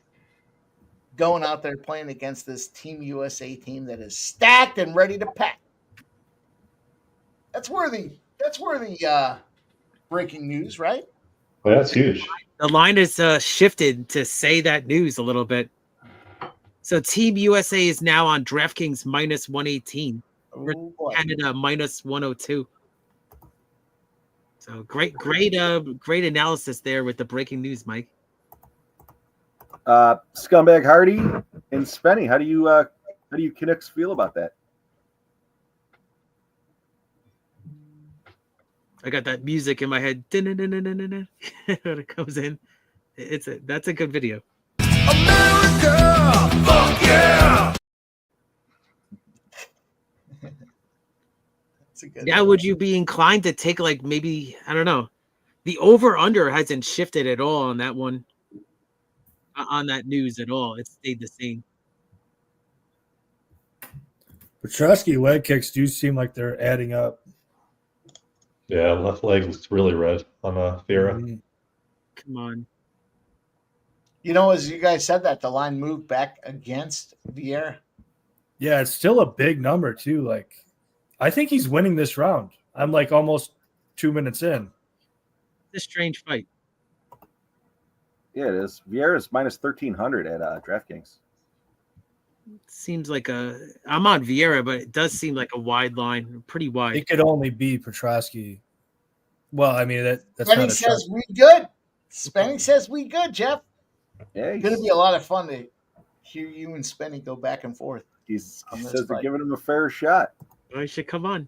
going out there playing against this Team USA team that is stacked and ready to pack. That's worthy breaking news, right? Well, that's huge. The line is shifted to say that news a little bit. So Team USA is now on DraftKings minus 118. Canada minus 102. So great analysis there with the breaking news, Mike. Scumbag Hardy and Spenny, how do you Canucks feel about that? I got that music in my head. When it comes in, that's a good video. America, fuck yeah! Yeah, would you be inclined to take maybe, I don't know, the over-under hasn't shifted at all on that one, on that news at all. It stayed the same. Petroski leg kicks do seem like they're adding up. Yeah, left leg looks really red on Vieira. Mm-hmm. Come on. You know, as you guys said that, the line moved back against Vieira. Yeah, it's still a big number, too. I think he's winning this round. I'm almost 2 minutes in. It's a strange fight. Yeah, it is. Vieira's minus 1,300 at DraftKings. Seems like I'm on Vieira, but it does seem like a wide line, pretty wide. It could only be Petroski. Well, I mean, that's Spenny says we good. Spenny says we good, Jeff. Yeah, it's going to be a lot of fun to hear you and Spenny go back and forth. He says they're giving him a fair shot. I should come on.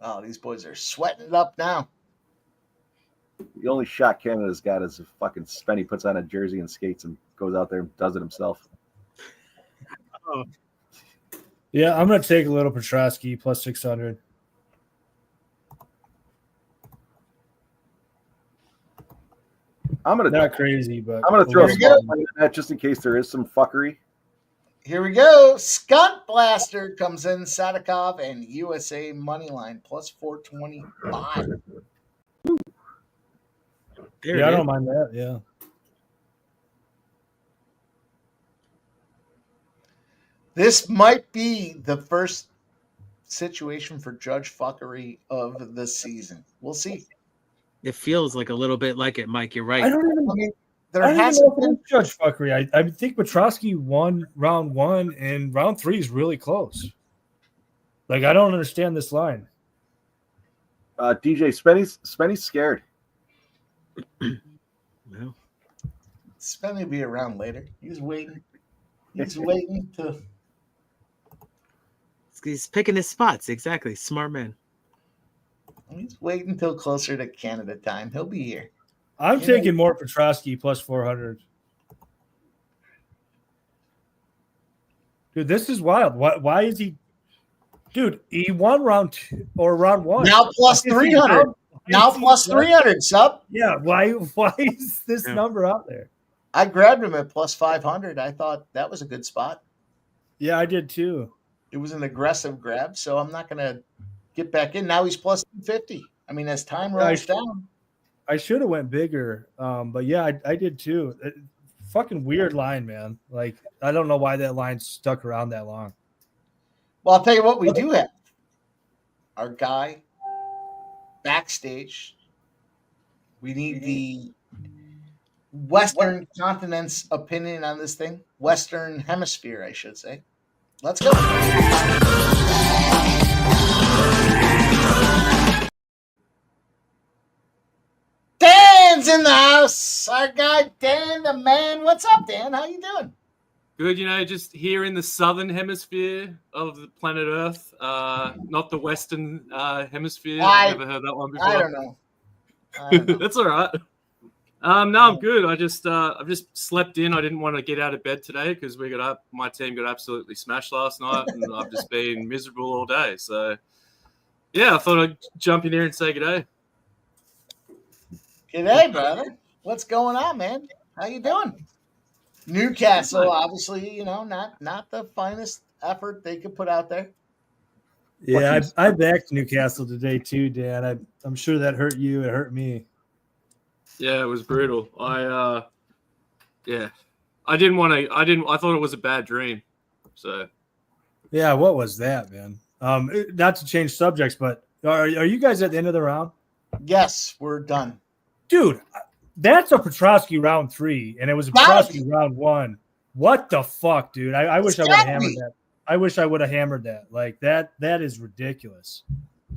Oh, these boys are sweating it up now. The only shot Canada's got is if fucking Spenny puts on a jersey and skates and goes out there and does it himself. Yeah, I'm gonna take a little Petroski plus 600. I'm gonna Not crazy, but I'm gonna throw a small money in that just in case there is some fuckery. Here we go. Skunt Blaster comes in. Sadykhov and USA money line plus 425. Yeah, I don't mind that. Yeah. This might be the first situation for Judge Fuckery of the season. We'll see. It feels like a little bit like it, Mike. You're right. I don't even. I mean, I don't even know if it's Judge Fuckery. I think Petroski won round 1, and round 3 is really close. Like, I don't understand this line. DJ Spenny's scared. Well, Spenny will be around later. He's waiting. He's waiting to. he's picking his spots. Exactly. Smart man. He's waiting until closer to Canada time. He'll be here. I'm taking more Petroski plus 400. Dude, this is wild. Why is he? Dude, he won round 2 or round 1. Now plus 300. Now plus 300, sub. Yeah, why is this number out there? I grabbed him at plus 500. I thought that was a good spot. Yeah, I did too. It was an aggressive grab, so I'm not going to get back in. Now he's plus 250. I mean, as time rolls down. I should have went bigger, but yeah, I did too. Fucking weird line, man. Like, I don't know why that line stuck around that long. Well, I'll tell you what we do have. Our guy backstage. We need the Western continent's opinion on this thing. Western hemisphere, I should say. Let's go. Dan's in the house. Our guy Dan, the man. What's up, Dan? How you doing? Good, just here in the southern hemisphere of the planet Earth, not the western hemisphere. I've never heard that one before. I don't know. That's all right. No, I'm good. I've just slept in. I didn't want to get out of bed today because my team got absolutely smashed last night, and I've just been miserable all day. So, yeah, I thought I'd jump in here and say good day. G'day, brother. What's going on, man? How you doing? Newcastle, obviously, not the finest effort they could put out there. Yeah, I backed Newcastle today too, Dan. I'm sure that hurt you. It hurt me. Yeah, it was brutal. I didn't want to. I thought it was a bad dream. So. Yeah, what was that, man? Not to change subjects, but are you guys at the end of the round? Yes, we're done. Dude, that's a Petroski round 3, and it was a Petroski round 1. What the fuck, dude? I wish I would have hammered that. I wish I would have hammered that. Like, that is ridiculous.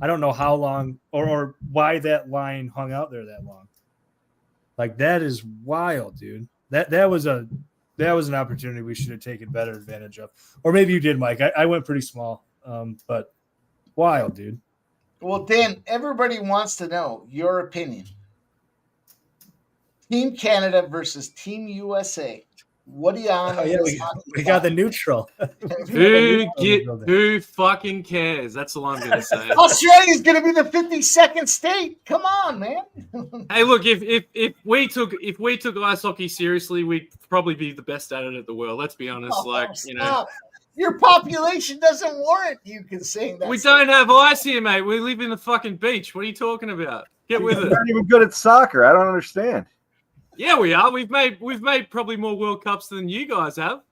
I don't know how long or why that line hung out there that long. Like, that is wild, dude. That was an opportunity we should have taken better advantage of. Or maybe you did, Mike. I went pretty small, but wild, dude. Well, Dan, everybody wants to know your opinion. Team Canada versus Team USA. What are you on? We got the neutral. Who fucking cares? That's all I'm going to say. Australia's going to be the 52nd state. Come on, man. Hey, look, if we took ice hockey seriously, we'd probably be the best at it at the world. Let's be honest. Your population doesn't warrant you saying that. We don't have ice here, mate. We live in the fucking beach. What are you talking about? Get with it. You're not even good at soccer. I don't understand. Yeah, we are. We've made probably more World Cups than you guys have.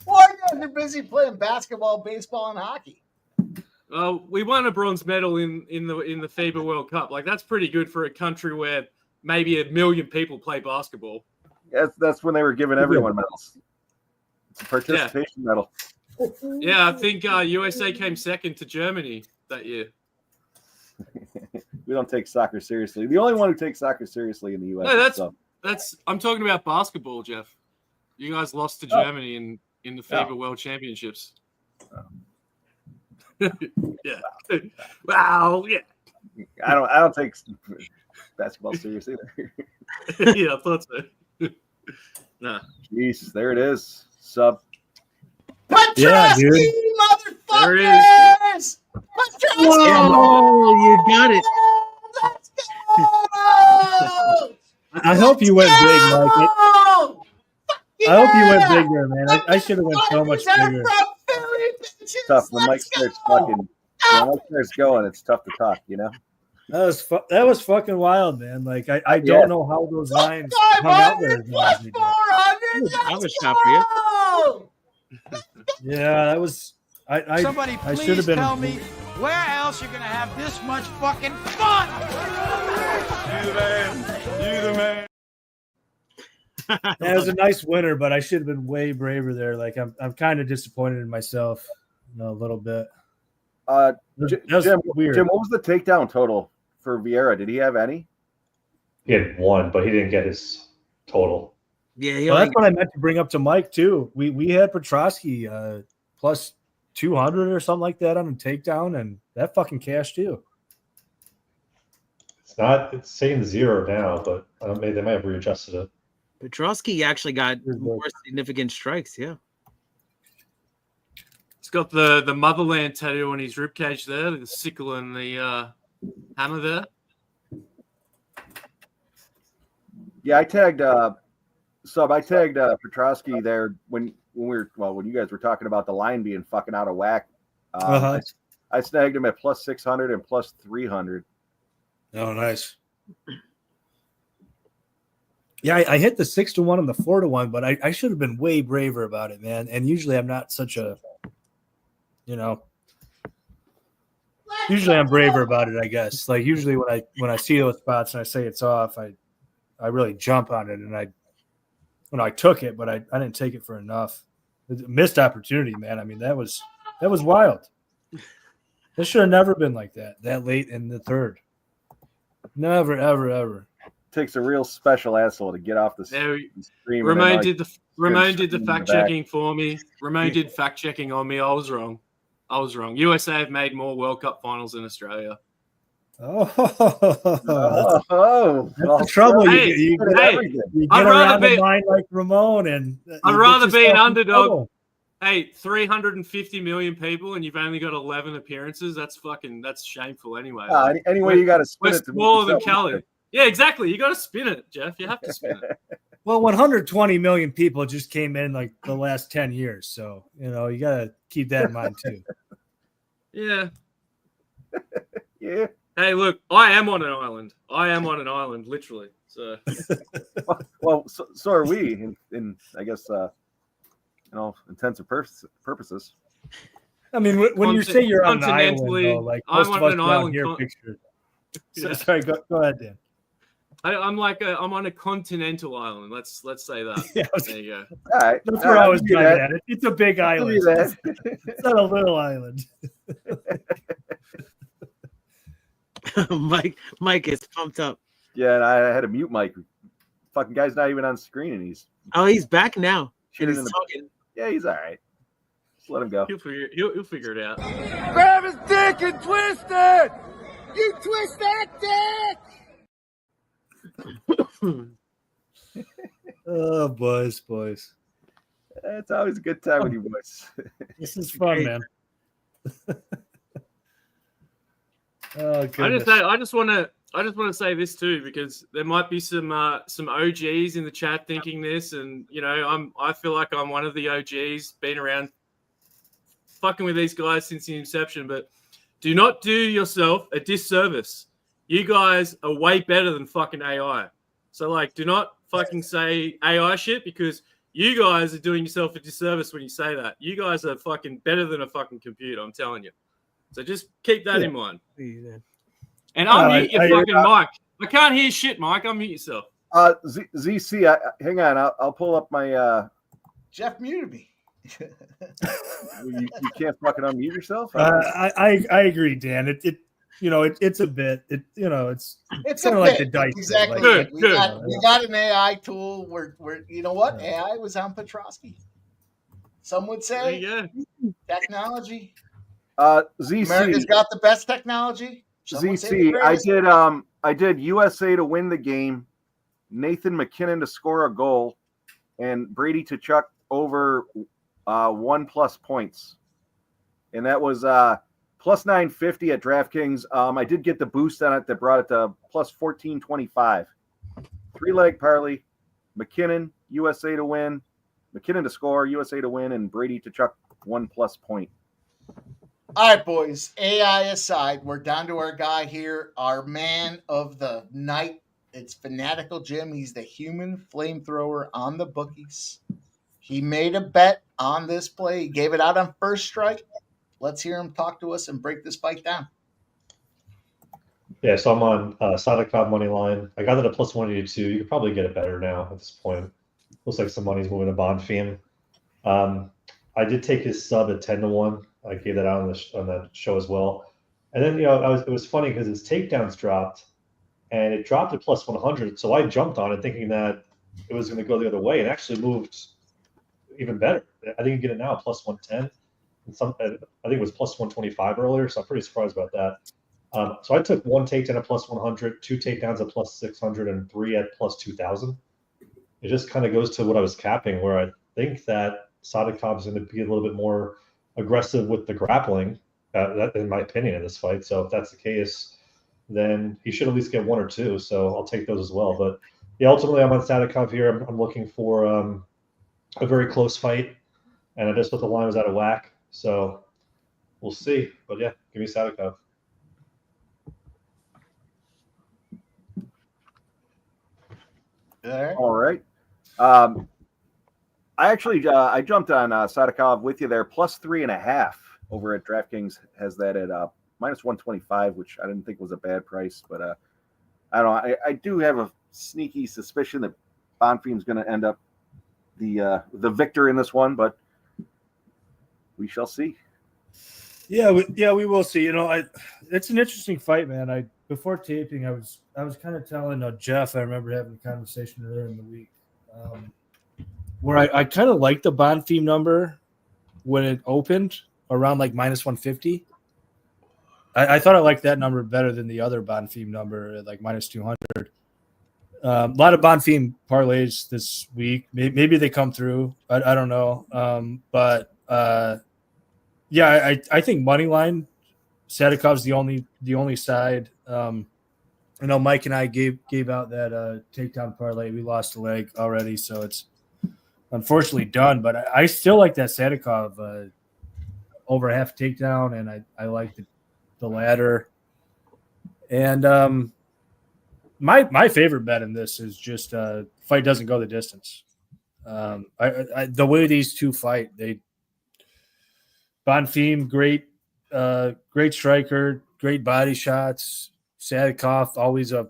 Well, you guys are busy playing basketball, baseball, and hockey. We won a bronze medal in the FIBA World Cup. Like, that's pretty good for a country where maybe 1 million people play basketball. That's when they were giving everyone medals. It's a participation medal. Yeah, I think USA came second to Germany that year. We don't take soccer seriously. The only one who takes soccer seriously in the U.S. No, I'm talking about basketball, Jeff. You guys lost to Germany in the FIBA World Championships. Yeah. Wow. Yeah. I don't take basketball serious either. Yeah, I thought so. Nah. Jeez, there it is. Sub Yeah, dude. Motherfuckers! Petroski! Whoa, you got it. Let's go! I hope you went big, Mike. I hope you went bigger, man. I should have went so much bigger. It's tough when Mike starts fucking. When Mike starts going, it's tough to talk. You know. That was fucking wild, man. Like I don't know how those lines hung out there. I was shot for you. Yeah, that was. Somebody I please should have been. tell me where else you're gonna have this much fucking fun. You the man. Yeah, it was a nice winner, but I should have been way braver there. Like I'm kind of disappointed in myself, a little bit. Jim, weird. Jim, what was the takedown total for Vieira? Did he have any? He had one, but he didn't get his total. Yeah, Well, that's what I meant to bring up to Mike too. We had Petroski plus 200 or something like that on a takedown, and that fucking cashed too. It's saying 0 now, but they might have readjusted it. Petroski actually got more significant strikes. Yeah. He's got the motherland tattoo on his ribcage there, the sickle and the hammer there. Yeah, I tagged Petroski there when you guys were talking about the line being fucking out of whack. I snagged him at plus 600 and plus 300. Oh, nice. Yeah, I hit the 6-1 and the 4-1, but I should have been way braver about it, man. And usually I'm not such a, usually I'm braver about it, I guess. Like usually when I see those spots and I say it's off, I really jump on it, and I took it, but I didn't take it for enough. Missed opportunity, man. I mean, that was wild. This should have never been like that late in the third. Never, ever, ever. Takes a real special asshole to get off the stream. Ramon did the fact checking for me. Ramon did fact checking on me. I was wrong. USA have made more World Cup finals than Australia. That's the trouble. Hey, you get around the line like Ramon, and I'd rather be an underdog. Hey, 350 million people, and you've only got 11 appearances. That's shameful anyway. Anyway, you got to spin it. Smaller than Kelly. Yeah, exactly. You got to spin it, Jeff. You have to spin it. Well, 120 million people just came in like the last 10 years, so you got to keep that in mind too. Yeah. Yeah. Hey, look, I am on an island, literally. So. well, so are we. In I guess, intents and purposes. I mean, when you say you're on an island, though, like most of us down here picture. Yeah. Sorry, go ahead, Dan. I'm on a continental island. Let's say that. Yeah, there you go. All right. That's where I was driving at. It's a big island. It's not a little island. Mike is pumped up. Yeah, and I had to mute Mike. Fucking guy's not even on screen, and he's back now. And he's talking. Yeah, he's all right. Just let him go. He'll figure it out. Grab his dick and twist it. You twist that dick. Oh, boys. It's always a good time with you boys. This is fun, man. Oh, goodness. I just want to say this too, because there might be some OGs in the chat thinking this, and I feel like I'm one of the OGs, been around fucking with these guys since the inception. But do not do yourself a disservice. You guys are way better than fucking AI. So do not fucking say AI shit, because you guys are doing yourself a disservice when you say that. You guys are fucking better than a fucking computer. I'm telling you. So just keep that in mind. And unmute your fucking mic. I can't hear shit, Mike. Unmute yourself. ZC, hang on. I'll pull up my. Jeff muted me. You can't fucking unmute yourself. I agree, Dan. It's a bit. It's kind of like the dice. Exactly. Good. We got an AI tool where you know what? AI was on Petroski. Some would say technology. ZC, America's got the best technology. ZC, I did USA to win the game, Nathan McKinnon to score a goal, and Brady to chuck over 1+ points. And that was plus 950 at DraftKings. I did get the boost on it that brought it to plus 1425. 3-leg parlay, McKinnon, USA to win, McKinnon to score, USA to win, and Brady to chuck 1+ point. All right, boys. AI aside, we're down to our guy here, our man of the night. It's Fanatical Jim. He's the human flamethrower on the bookies. He made a bet on this play. He gave it out on first strike. Let's hear him talk to us and break this fight down. Yeah, so I'm on Sadykhov money line. I got it at plus 182. You could probably get it better now at this point. Looks like some money's moving to Bonfim. I did take his sub at 10-1. I gave that out on that show as well. And then it was funny because his takedowns dropped, and it dropped to plus 100. So I jumped on it thinking that it was going to go the other way, and actually moved even better. I think you get it now at plus 110. And I think it was plus 125 earlier, so I'm pretty surprised about that. So I took one takedown at plus 100, 2 takedowns at plus 600, and 3 at plus 2,000. It just kind of goes to what I was capping, where I think that Sadykhov is going to be a little bit more aggressive with the grappling, that in my opinion, in this fight. So if that's the case, then he should at least get 1 or 2. So I'll take those as well. But yeah, ultimately, I'm on Sadykhov here. I'm looking for a very close fight, and I just thought the line was out of whack. So we'll see. But yeah, give me Sadykhov. All right. I actually I jumped on Sadykhov with you there, plus 3.5 over at DraftKings. Has that at minus 125, which I didn't think was a bad price, but I don't know. I do have a sneaky suspicion that Bonfim's going to end up the victor in this one, but we shall see. Yeah, we will see. It's an interesting fight, man. Before taping, I was kind of telling Jeff. I remember having a conversation earlier in the week where I kind of liked the Bonfim number when it opened around like minus 150. I thought I liked that number better than the other Bonfim number at like minus 200. A lot of Bonfim parlays this week. Maybe they come through. I don't know. Yeah, I think money line Sadykhov's the only side. I know Mike and I gave out that takedown parlay. We lost a leg already, so it's unfortunately done. But I still like that Sadykhov over half takedown, and I like the ladder. And my favorite bet in this is just fight doesn't go the distance. The way these two fight, Bonfim, great striker, great body shots. Sadykhov, always a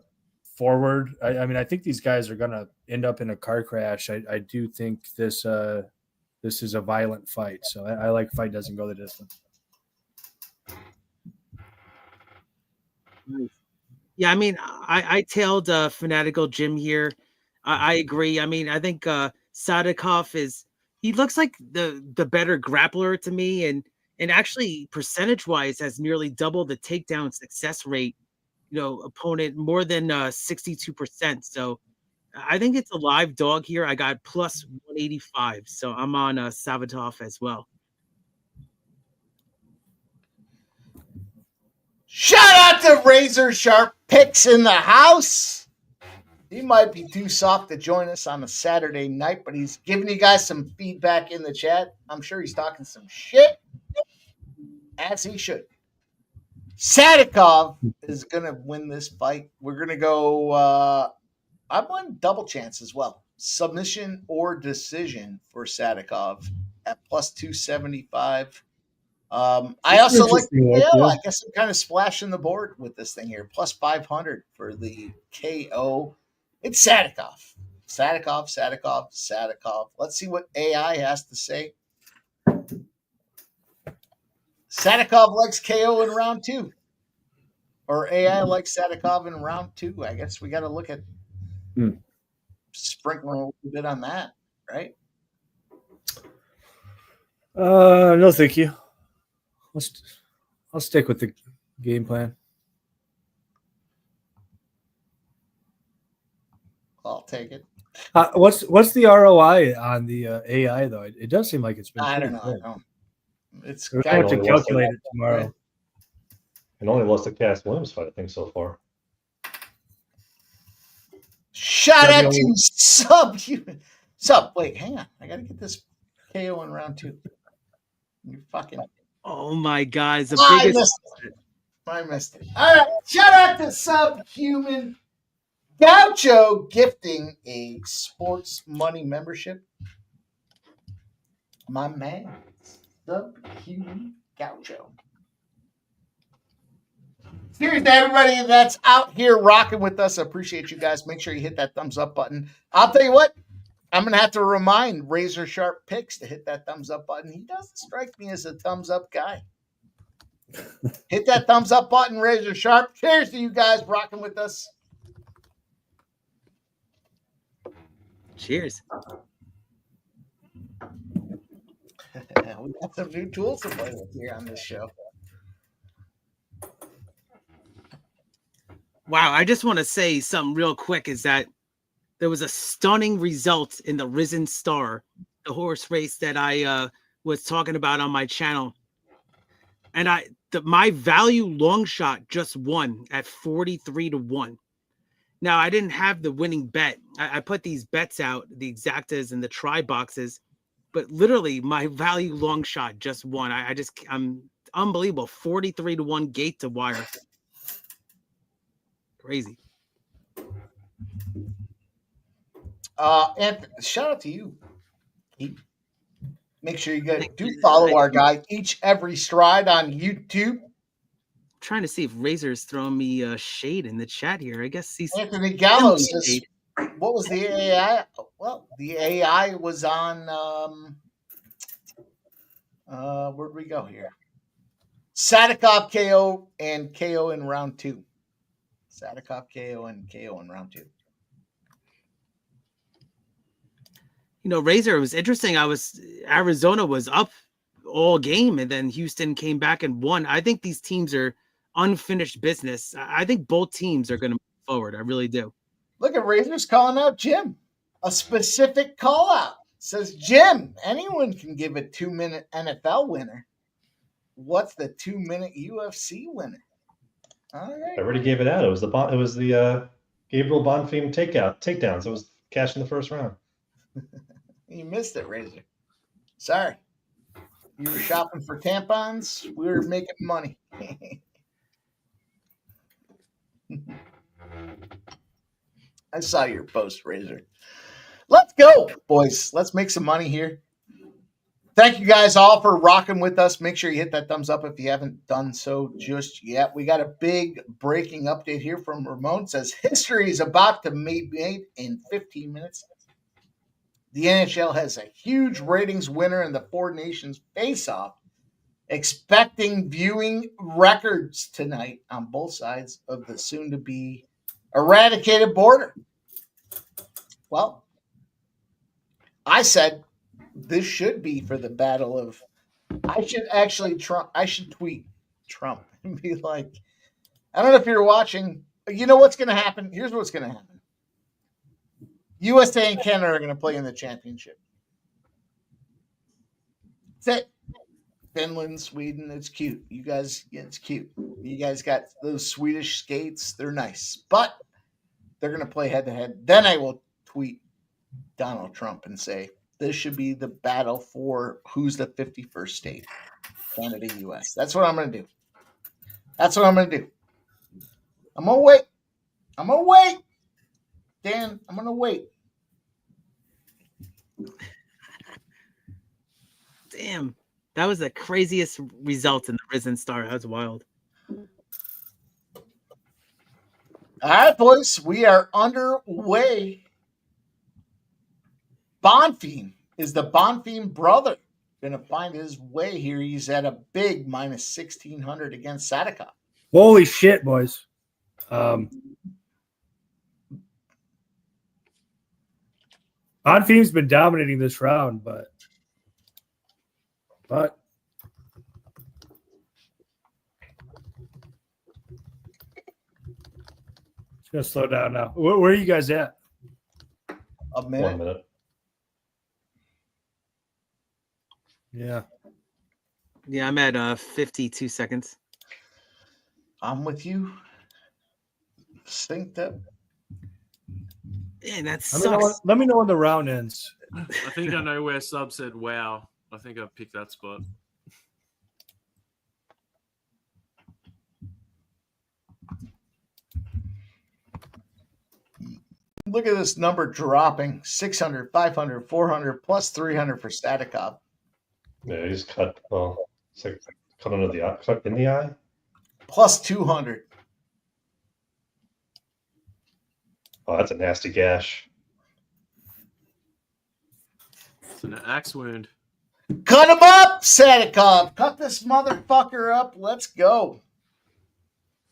forward. I think these guys are going to end up in a car crash. I do think this is a violent fight. So I like fight doesn't go the distance. Yeah, I tailed Fanatical Jim here. I agree. I think Sadykhov he looks like the better grappler to me, and actually percentage-wise has nearly double the takedown success rate, opponent, more than 62%. So I think it's a live dog here. I got plus 185. So I'm on Sadykhov as well. Shout out to Razor Sharp Picks in the house. He might be too soft to join us on a Saturday night, but he's giving you guys some feedback in the chat. I'm sure he's talking some shit, as he should. Sadykhov is going to win this fight. We're going to go, I'm on double chance as well. Submission or decision for Sadykhov at plus 275. I also like, I guess I'm kind of splashing the board with this thing here. Plus 500 for the KO. It's Sadykhov. Sadykhov. Let's see what AI has to say. Sadykhov likes KO in round 2. Or AI likes Sadykhov in round 2. I guess we got to look at sprinkling a little bit on that, right? No, thank you. I'll stick with the game plan. I'll take it. What's the ROI on the AI though? It does seem like it's been. I don't pretty know. good. I don't. It's We're kind going of to calculate it tomorrow. And only lost the Cass Williams fight, I think, so far. Shout out to Subhuman. Sub, wait, hang on. I gotta get this KO in round 2. You fucking. Oh my God, it's the I biggest. missed it. I missed it. All right, shout out to Subhuman Gaucho gifting a sports money membership. My man, Subhuman Gaucho. Cheers to everybody that's out here rocking with us. I appreciate you guys. Make sure you hit that thumbs up button. I'll tell you what, I'm going to have to remind Razor Sharp Picks to hit that thumbs up button. He doesn't strike me as a thumbs up guy. Hit that thumbs up button, Razor Sharp. Cheers to you guys rocking with us. Cheers. We got some new tools to play with here on this show. Wow, I just want to say something real quick is that there was a stunning result in the Risen Star, the horse race that I was talking about on my channel. And my value long shot just won at 43-1. Now, I didn't have the winning bet. I put these bets out, the exactas and the try boxes, but literally my value long shot just won. I'm unbelievable. 43-1 gate to wire. Crazy. And shout out to you. Make sure you guys do follow our guy every stride on YouTube. I'm trying to see if Razor's throwing me shade in the chat here. I guess he's Anthony Gallo says, what was the AI? Well, the AI was on where'd we go here? Sadykhov KO and KO in round 2. Sadykhov KO and KO in round 2. You know, Razor, it was interesting. Arizona was up all game, and then Houston came back and won. I think these teams are unfinished business. I think both teams are going to move forward. I really do. Look at Razor's calling out Jim. A specific call out. Says, Jim, anyone can give a 2-minute NFL winner. What's the 2-minute UFC winner? All right. I already gave it out. It was the Gabriel Bonfim takedowns. It was cash in the first round. You missed it, Razor. Sorry. You were shopping for tampons. We were making money. I saw your post, Razor. Let's go, boys. Let's make some money here. Thank you guys all for rocking with us. Make sure you hit that thumbs up if you haven't done so just yet. We got a big breaking update here from Ramon. It says history is about to be made in 15 minutes. The NHL has a huge ratings winner in the Four Nations face-off, expecting viewing records tonight on both sides of the soon-to-be eradicated border. Well, I said this should be for the battle of. I should tweet Trump and be like, I don't know if you're watching. You know what's going to happen? Here's what's going to happen. USA and Canada are going to play in the championship. That's it. Finland, Sweden, it's cute. You guys, yeah, it's cute. You guys got those Swedish skates. They're nice. But they're going to play head-to-head. Then I will tweet Donald Trump and say, this should be the battle for who's the 51st state. Canada, U.S. That's what I'm going to do. That's what I'm going to do. I'm going to wait. Dan, I'm going to wait. Damn. That was the craziest result in the Risen Star. That was wild. All right, boys. We are underway. Bonfim is the Bonfim brother. Going to find his way here. He's at a big minus 1,600 against Sadykhov. Holy shit, boys. Bonfim's been dominating this round, but it's going to slow down now. Where are you guys at? A 1 minute. minute. Yeah. Yeah, I'm at 52 seconds. I'm with you. Synced up. Man, that Let me know when the round ends. I think I know where Sub said wow. I think I've picked that spot. Look at this number dropping 600, 500, 400, plus 300 for Sadykhov. Yeah, he's cut. Well, it's like cut under the eye. Cut in the eye. Plus 200. Oh, that's a nasty gash. It's an axe wound. Cut him up, Sadykhov. Cut this motherfucker up. Let's go.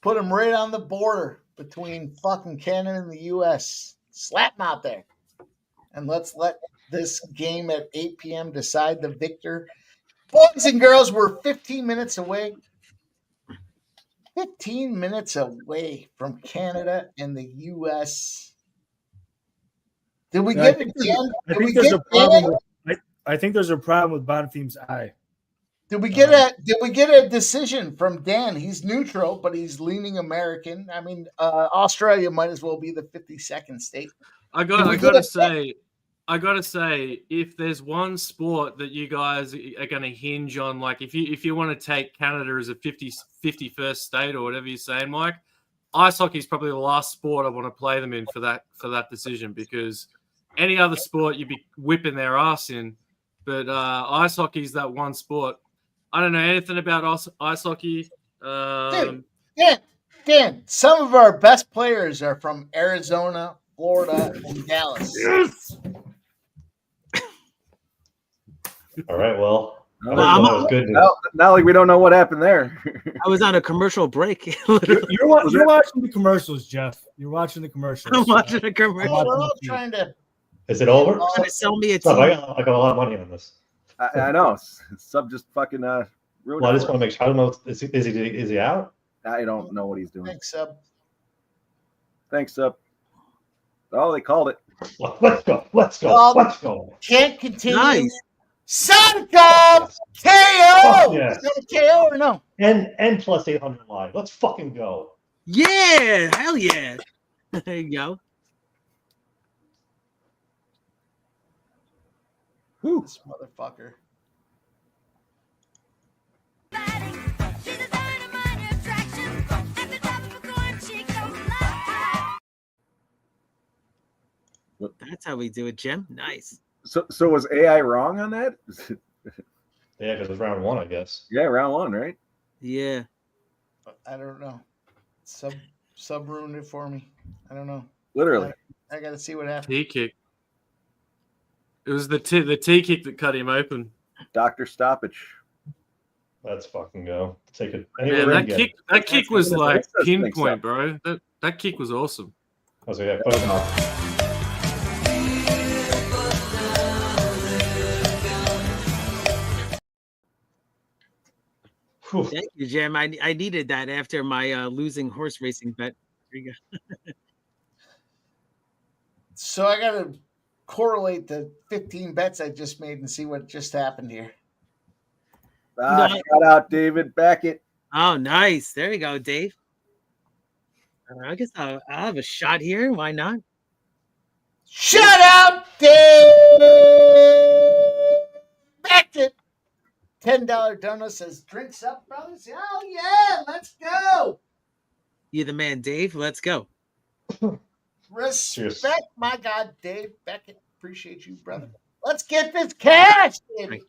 Put him right on the border between fucking Canada and the U.S. Slap him out there. And let's let this game at 8 p.m. decide the victor. Boys and girls, we're 15 minutes away. 15 minutes away from Canada and the U.S. Did we get it again? I think there's a problem with Bonfim's eye. Did we get a decision from Dan? He's neutral, but he's leaning American. I mean, Australia might as well be the 52nd state. I gotta say, if there's one sport that you guys are going to hinge on, like if you want to take Canada as a 51st state or whatever you're saying, Mike, ice hockey is probably the last sport I want to play them in for that decision, because any other sport you'd be whipping their ass in, but ice hockey is that one sport. I don't know anything about ice hockey. Dan, some of our best players are from Arizona, Florida, and Dallas. Yes. All right, well, that was good. Now, like we don't know what happened there. I was on a commercial break. You're watching the commercials, Jeff. You're watching the commercials. I'm watching a commercial. We're all trying to. Is it over? Trying to sell me a Stop, team. I got a lot of money on this. I know. Sub just fucking ruined Well, I just want to make sure. I don't know. Is he out? I don't know what he's doing. Thanks, Sub. Thanks, Sub. Oh, they called it. Let's go. Can't continue. Nice. Sadykhov KO. Yeah. Is that a KO or no? And plus 800 live. Let's fucking go. Yeah, hell yeah. There you go. Whew. This motherfucker. That's how we do it, Jim. Nice. So was AI wrong on that? Yeah, because it was round 1, I guess. Yeah, round 1, right? Yeah. I don't know. Sub ruined it for me. I don't know. Literally. I got to see what happened. T kick. It was the T kick that cut him open. Doctor stoppage. Let's fucking go. Take it. Man, that kick was like pinpoint, bro. That kick was awesome. Oh, so yeah, put it off. Thank you, Jim. I needed that after my losing horse racing bet. There you go. So I got to correlate the 15 bets I just made and see what just happened here. Shout out David Beckett. Oh, nice. There you go, Dave. I guess I'll have a shot here. Why not? Shout out Dave Beckett. $10 donut says, drinks up, brothers. Oh, yeah, let's go. You the man, Dave. Let's go. Respect, cheers. My God, Dave Beckett. Appreciate you, brother. Let's get this cash, baby.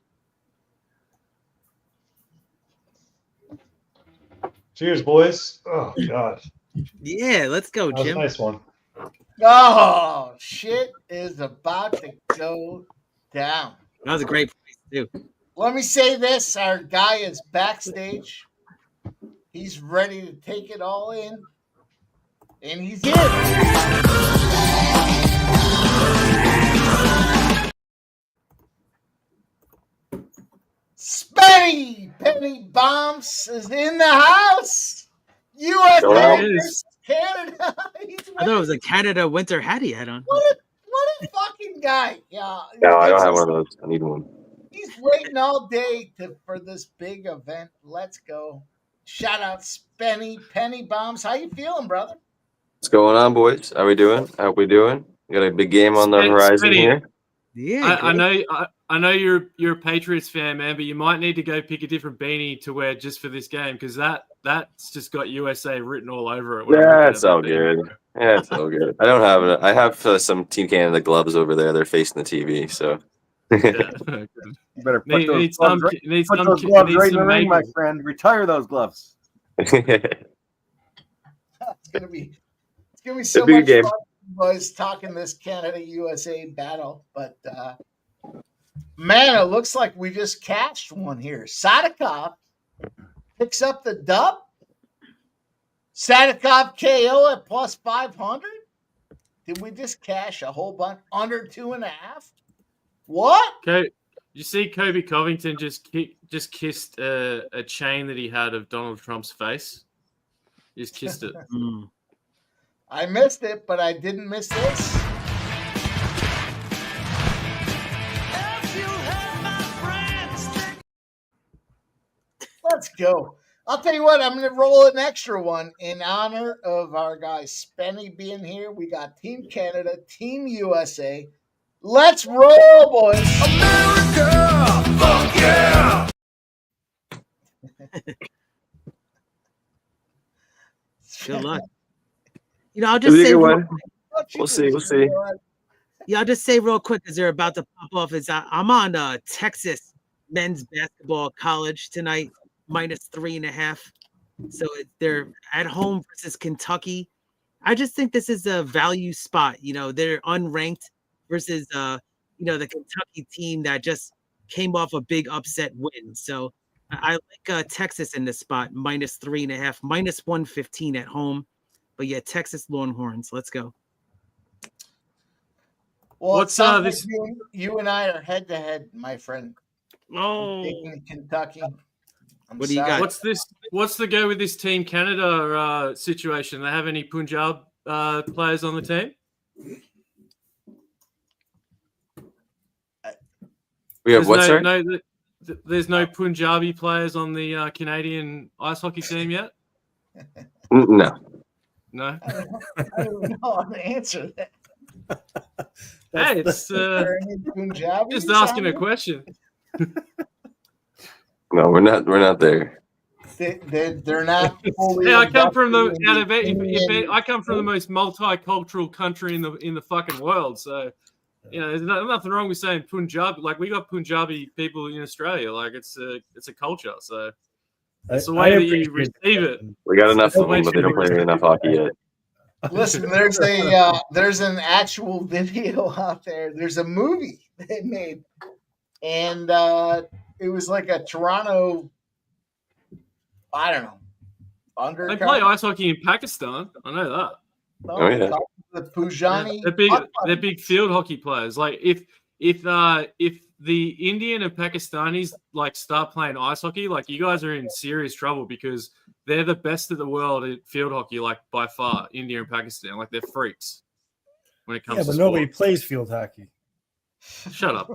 Cheers, boys. Oh, God. Yeah, let's go, that was Jim. A nice one. Oh, shit is about to go down. That was a great place, too. Let me say this. Our guy is backstage. He's ready to take it all in. And he's in. Spenny Penny Bombs is in the house. USA versus Canada. I thought it was a Canada winter hat he had on. What a fucking guy. Yeah. No, I don't have one of those. I need one. He's waiting all day for this big event. Let's go. Shout out Spenny, Penny Bombs. How you feeling, brother? What's going on, boys? How we doing? How we doing? We got a big game on the horizon here. Yeah, I know you're a Patriots fan, man, but you might need to go pick a different beanie to wear just for this game because that's just got USA written all over it. Yeah, it's all good. Yeah, it's all good. I don't have it. I have some Team Canada gloves over there. They're facing the TV, so. You better put those gloves right in the ring, my friend. Retire those gloves. It's gonna be so much game. fun, boys, talking this Canada USA battle. But man, it looks like we just cashed one here. Sadykhov picks up the dub. Sadykhov KO at plus 500. Did we just cash a whole bunch under 2.5? What? Okay. You see, Kobe Covington just kissed a chain that he had of Donald Trump's face. He just kissed it. I missed it, but I didn't miss this. Let's go. I'll tell you what, I'm going to roll an extra one in honor of our guy Spenny being here. We got Team Canada, Team USA. Let's roll, boys. America! Fuck yeah! Good luck. I'll just say we'll see. Yeah, I'll just say real quick because they're about to pop off. I'm on Texas men's basketball college tonight, minus 3.5. So they're at home versus Kentucky. I just think this is a value spot. They're unranked versus the Kentucky team that just came off a big upset win. So I like Texas in this spot, minus 3.5, minus 115 at home. But yeah, Texas Longhorns. Let's go. Well, what's this? You and I are head to head, my friend. Oh, taking Kentucky. What do you got? What's the go with this Team Canada situation? They have any Punjab players on the team? We have what, sir? There's no Punjabi players on the Canadian ice hockey team yet? No. No? I don't know how to answer that. Hey, it's just asking a question. No, we're not there. They're not fully. Hey, I come from I come from the most multicultural country in the fucking world. So, there's nothing wrong with saying Punjab. Like, we got Punjabi people in Australia. Like, it's a culture. So it's the way that you receive it. We got enough of them, but they don't play enough hockey yet. Listen, there's an actual video out there. There's a movie they made, and it was like a Toronto. I don't know. They play ice hockey in Pakistan. I know that. Oh yeah. The Pujani. They're big field hockey players. Like if the Indian and Pakistanis start playing ice hockey, you guys are in serious trouble because they're the best of the world at field hockey, by far. India and Pakistan, they're freaks when it comes. Yeah, to but sport. nobody plays field hockey. Shut up,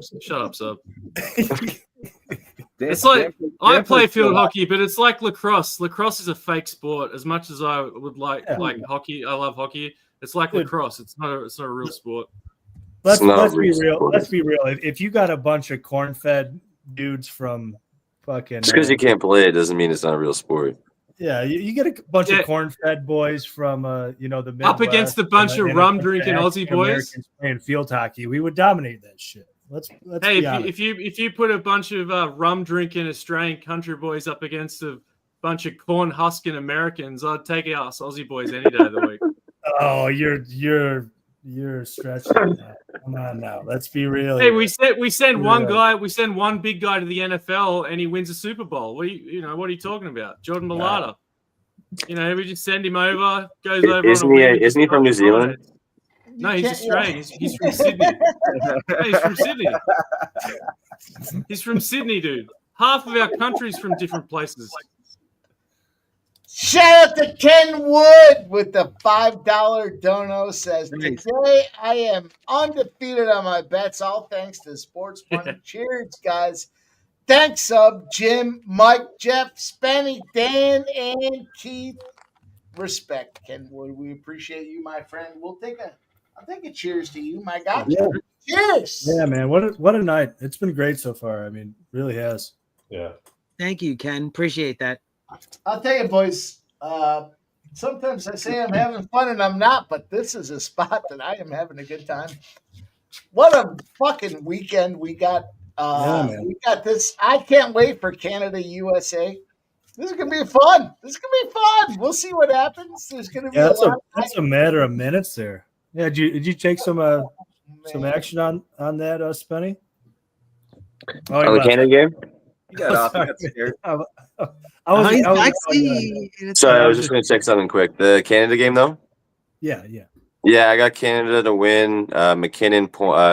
sub. It's like I play field hockey, but it's like lacrosse. Lacrosse is a fake sport. As much as I would like hockey, I love hockey. It's like lacrosse. It's not a real sport. Let's be real. Let's be real. If you got a bunch of corn-fed dudes from fucking, just because you can't play it doesn't mean it's not a real sport. Yeah, you get a bunch of corn-fed boys from the Midwest, up against a bunch of rum-drinking Aussie boys playing field hockey. We would dominate that shit. Let's hey, be honest. if you put a bunch of rum-drinking Australian country boys up against a bunch of corn-husking Americans, I'd take us Aussie boys any day of the week. Oh, you're stretching that. Come on now. Let's be real. Hey, we send one big guy to the NFL and he wins a Super Bowl. What are you talking about? Jordan Mailata. We just send him over, goes over. Isn't he from New Zealand? No, he's Australian. He's from Sydney. No, he's from Sydney. He's from Sydney, dude. Half of our country's from different places. Shout out to Ken Wood with the $5 dono. Says, today I am undefeated on my bets, all thanks to Sports Money. Cheers, guys. Thanks, Sub, Jim, Mike, Jeff, Spenny, Dan, and Keith. Respect, Ken Wood. We appreciate you, my friend. I'll take a cheers to you, my guy. Yeah. Cheers. Yeah, man. What a night. It's been great so far. I mean, really has. Yeah. Thank you, Ken. Appreciate that. I'll tell you, boys, sometimes I say I'm having fun and I'm not, but this is a spot that I am having a good time. What a fucking weekend we got. We got this. I can't wait for Canada, USA. This is going to be fun. We'll see what happens. There's going to be that's a matter of minutes there. Yeah, did you take some action on that, Spenny? On the Canada game? You got off. You got scared. Sorry, I was just going to check something quick. The Canada game, though? Yeah. Yeah, I got Canada to win, McKinnon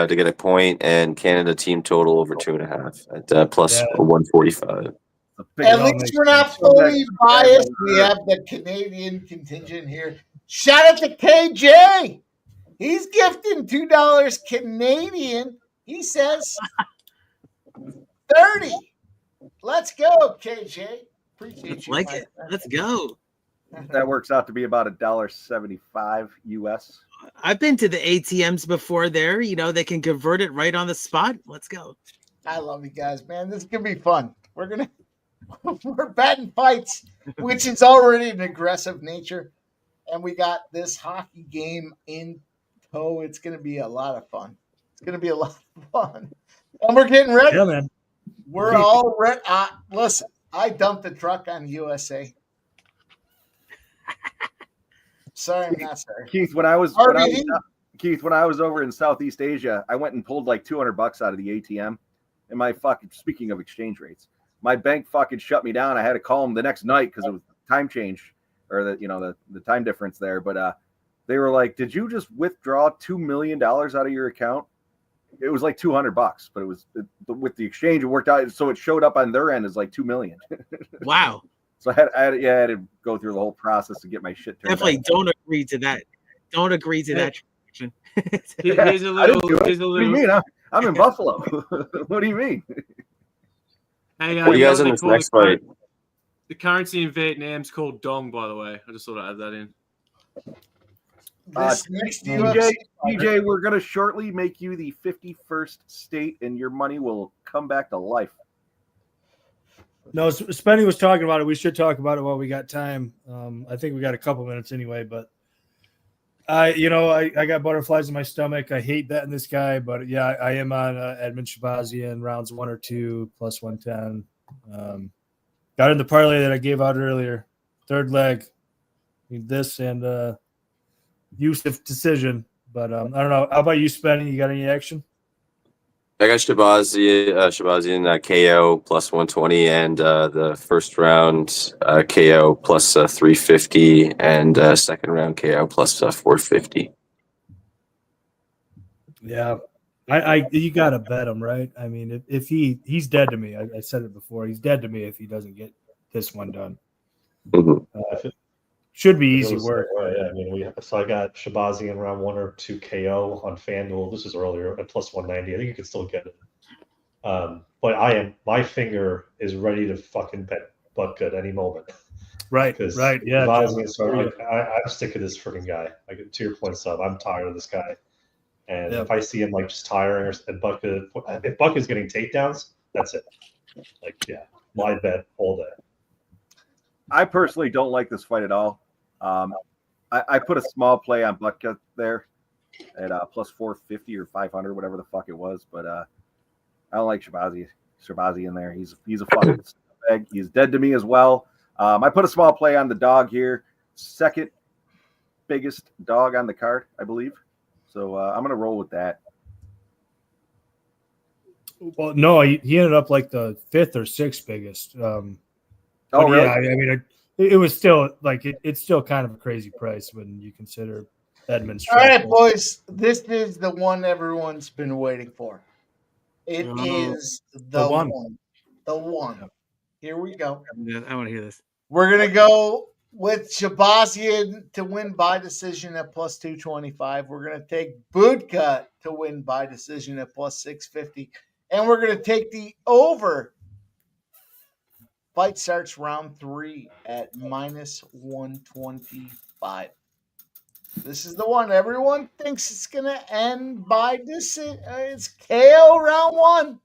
to get a point, and Canada team total over 2.5 at plus 145. At least we're not fully biased. We have the Canadian contingent here. Shout out to KJ. He's gifting $2 Canadian. He says 30. Let's go, KJ. Appreciate you. Like it. Let's go. That works out to be about $1.75 US. I've been to the ATMs before there. You know, they can convert it right on the spot. Let's go. I love you guys, man. This is going to be fun. We're batting fights, which is already an aggressive nature. And we got this hockey game in tow. It's going to be a lot of fun. And we're getting ready. Yeah, man. We're all ready. Listen, I dumped the truck on USA. Sorry, I'm not sorry. Keith, when I was over in Southeast Asia, I went and pulled like $200 out of the ATM. And my speaking of exchange rates, my bank fucking shut me down. I had to call them the next night because it was time change or the time difference there. But they were like, "Did you just withdraw $2 million out of your account?" It was like $200, but it was with the exchange. It worked out, so it showed up on their end as like $2 million. Wow. So I had to go through the whole process to get my shit turned. Definitely don't agree to that. Don't agree to that transaction. Here's a little. What do you mean? I'm in Buffalo. What do you mean? Hey, what are you guys in this next fight? The currency in Vietnam's called Dong, by the way. I just thought I'd add that in. DJ, we're going to shortly make you the 51st state, and your money will come back to life. No, Spenny was talking about it. We should talk about it while we got time. I think we got a couple minutes anyway, but I got butterflies in my stomach. I hate betting this guy, but yeah, I am on Edmen Shahbazyan rounds 1 or 2 plus 110. Got in the parlay that I gave out earlier. Third leg. Need this and Youssef decision, but I don't know. How about you, Spenny? You got any action? I got Shahbazyan KO plus 120 and the first round KO plus 350 and second round KO plus 450. Yeah, you got to bet him, right? I mean, if he's dead to me. I said it before. He's dead to me if he doesn't get this one done. Mm-hmm. Should be easy work. Yeah, I mean, I got Shahbazyan round 1 or 2 KO on FanDuel. This was earlier at plus 190. I think you can still get it. But my finger is ready to fucking bet Budka at any moment. Right. Yeah. I'm sick of this freaking guy. To your point, Sub, I'm tired of this guy. And if I see him like just tiring if Budka's getting takedowns, that's it. Live bet all day. I personally don't like this fight at all. I put a small play on Budka there at plus 450 or 500, whatever the fuck it was. But I don't like Shahbazyan there. He's a fucking bag. He's dead to me as well. I put a small play on the dog here, second biggest dog on the card, I believe. So I'm gonna roll with that. Well, no, he ended up like the 5th or 6th biggest. Really? Yeah, I mean, it was still like it's still kind of a crazy price when you consider Edmonds. All right, boys, this is the one everyone's been waiting for. It is the one. The one. Here we go. I want to hear this. We're gonna go with Shahbazyan to win by decision at plus 225. We're going to take Budka to win by decision at plus 650. And we're going to take the over. Fight starts round 3 at minus 125. This is the one everyone thinks it's going to end by decision. It's KO round 1.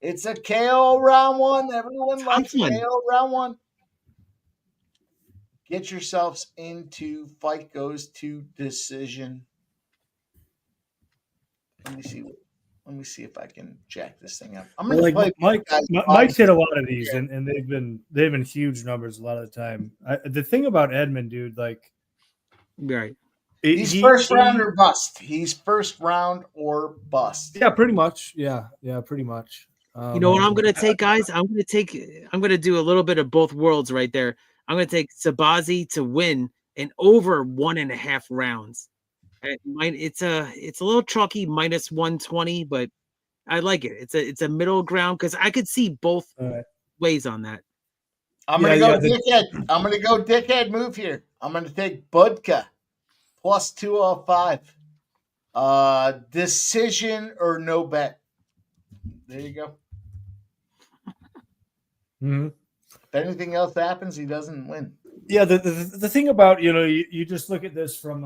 It's a KO round 1. Everyone likes KO round 1. Get yourselves into fight goes to decision. Let me see if I can jack this thing up. I'm gonna play Mike's hit a lot of these, and they've been huge numbers a lot of the time. The thing about Edmen, dude, like, right? He's first round or bust. He's first round or bust. Yeah, pretty much. Yeah, pretty much. You know what I'm gonna take, guys? I'm gonna do a little bit of both worlds right there. I'm going to take Shahbazyan to win and over 1.5 rounds. It's a little chalky, minus 120, but I like it. It's a middle ground because I could see both ways on that. I'm going to go dickhead. I'm going to go dickhead move here. I'm going to take Budka plus 205. Decision or no bet. There you go. Mm-hmm. If anything else happens, he doesn't win. Yeah, the thing about, you just look at this from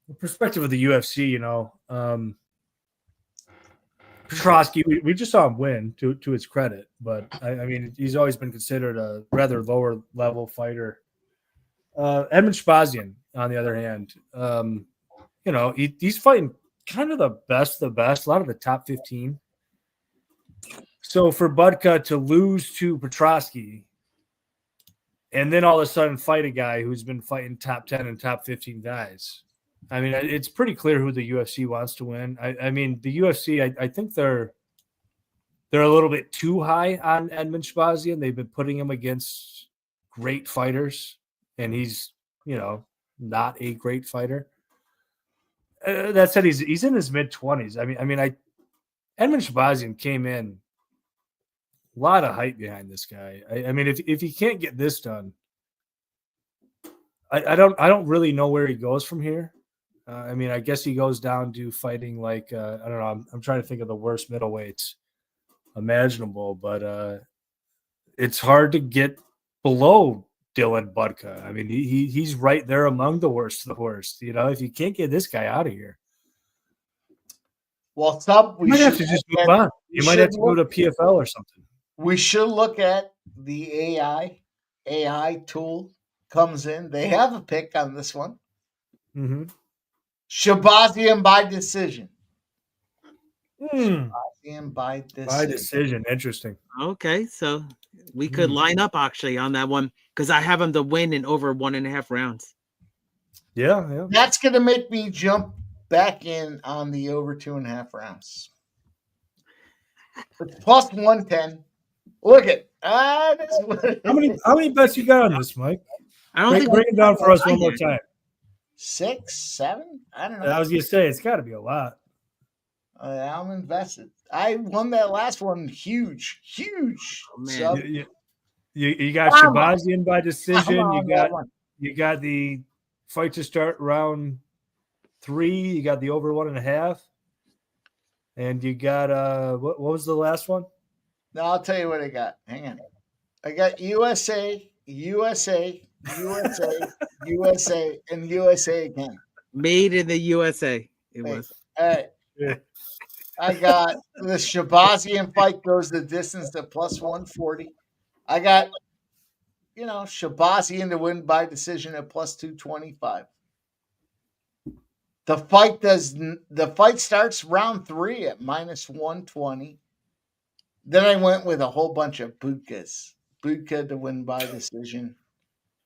the perspective of the UFC, Petroski, we just saw him win to his credit, but I mean, he's always been considered a rather lower level fighter. Edmen Shahbazyan, on the other hand, he's fighting kind of the best, a lot of the top 15. So for Budka to lose to Petroski and then all of a sudden fight a guy who's been fighting top 10 and top 15 guys, I mean, it's pretty clear who the UFC wants to win. I mean, the UFC, I think they're a little bit too high on Edmen Shahbazyan. They've been putting him against great fighters, and he's, not a great fighter. That said, he's in his mid-20s. I mean, Edmen Shahbazyan came in. A lot of hype behind this guy. I mean, if he can't get this done, I don't really know where he goes from here. I mean, I guess he goes down to fighting like I don't know. I'm trying to think of the worst middleweights imaginable, but it's hard to get below Dylan Budka. I mean, he's right there among the worst of the worst. If you can't get this guy out of here. Well, you might have to just move on. You might have to go to PFL or something. We should look at the AI tool comes in. They have a pick on this one. Mm-hmm. Shahbazyan by decision. Shahbazyan by decision. By decision. Interesting. Okay, so we could line up actually on that one because I have him to win in over 1.5 rounds. Yeah. That's going to make me jump back in on the over 2.5 rounds. It's plus 110. Look at how many bets you got on this, Mike? I don't think bring it down for us one more time. 6, 7? I don't know. I was gonna say it's got to be a lot. I'm invested. I won that last one, huge. Oh, man. You got Shahbazyan by decision. You got the fight to start round 3. You got the over 1.5, and you got what was the last one? No, I'll tell you what I got. Hang on. I got USA, and USA again. Made in the USA. Was. All right. Yeah. I got the Shahbazyan fight goes the distance at plus 140. I got, Shahbazyan to win by decision at plus 225. The fight starts round 3 at minus 120. Then I went with a whole bunch of Budkas. Budka to win by decision,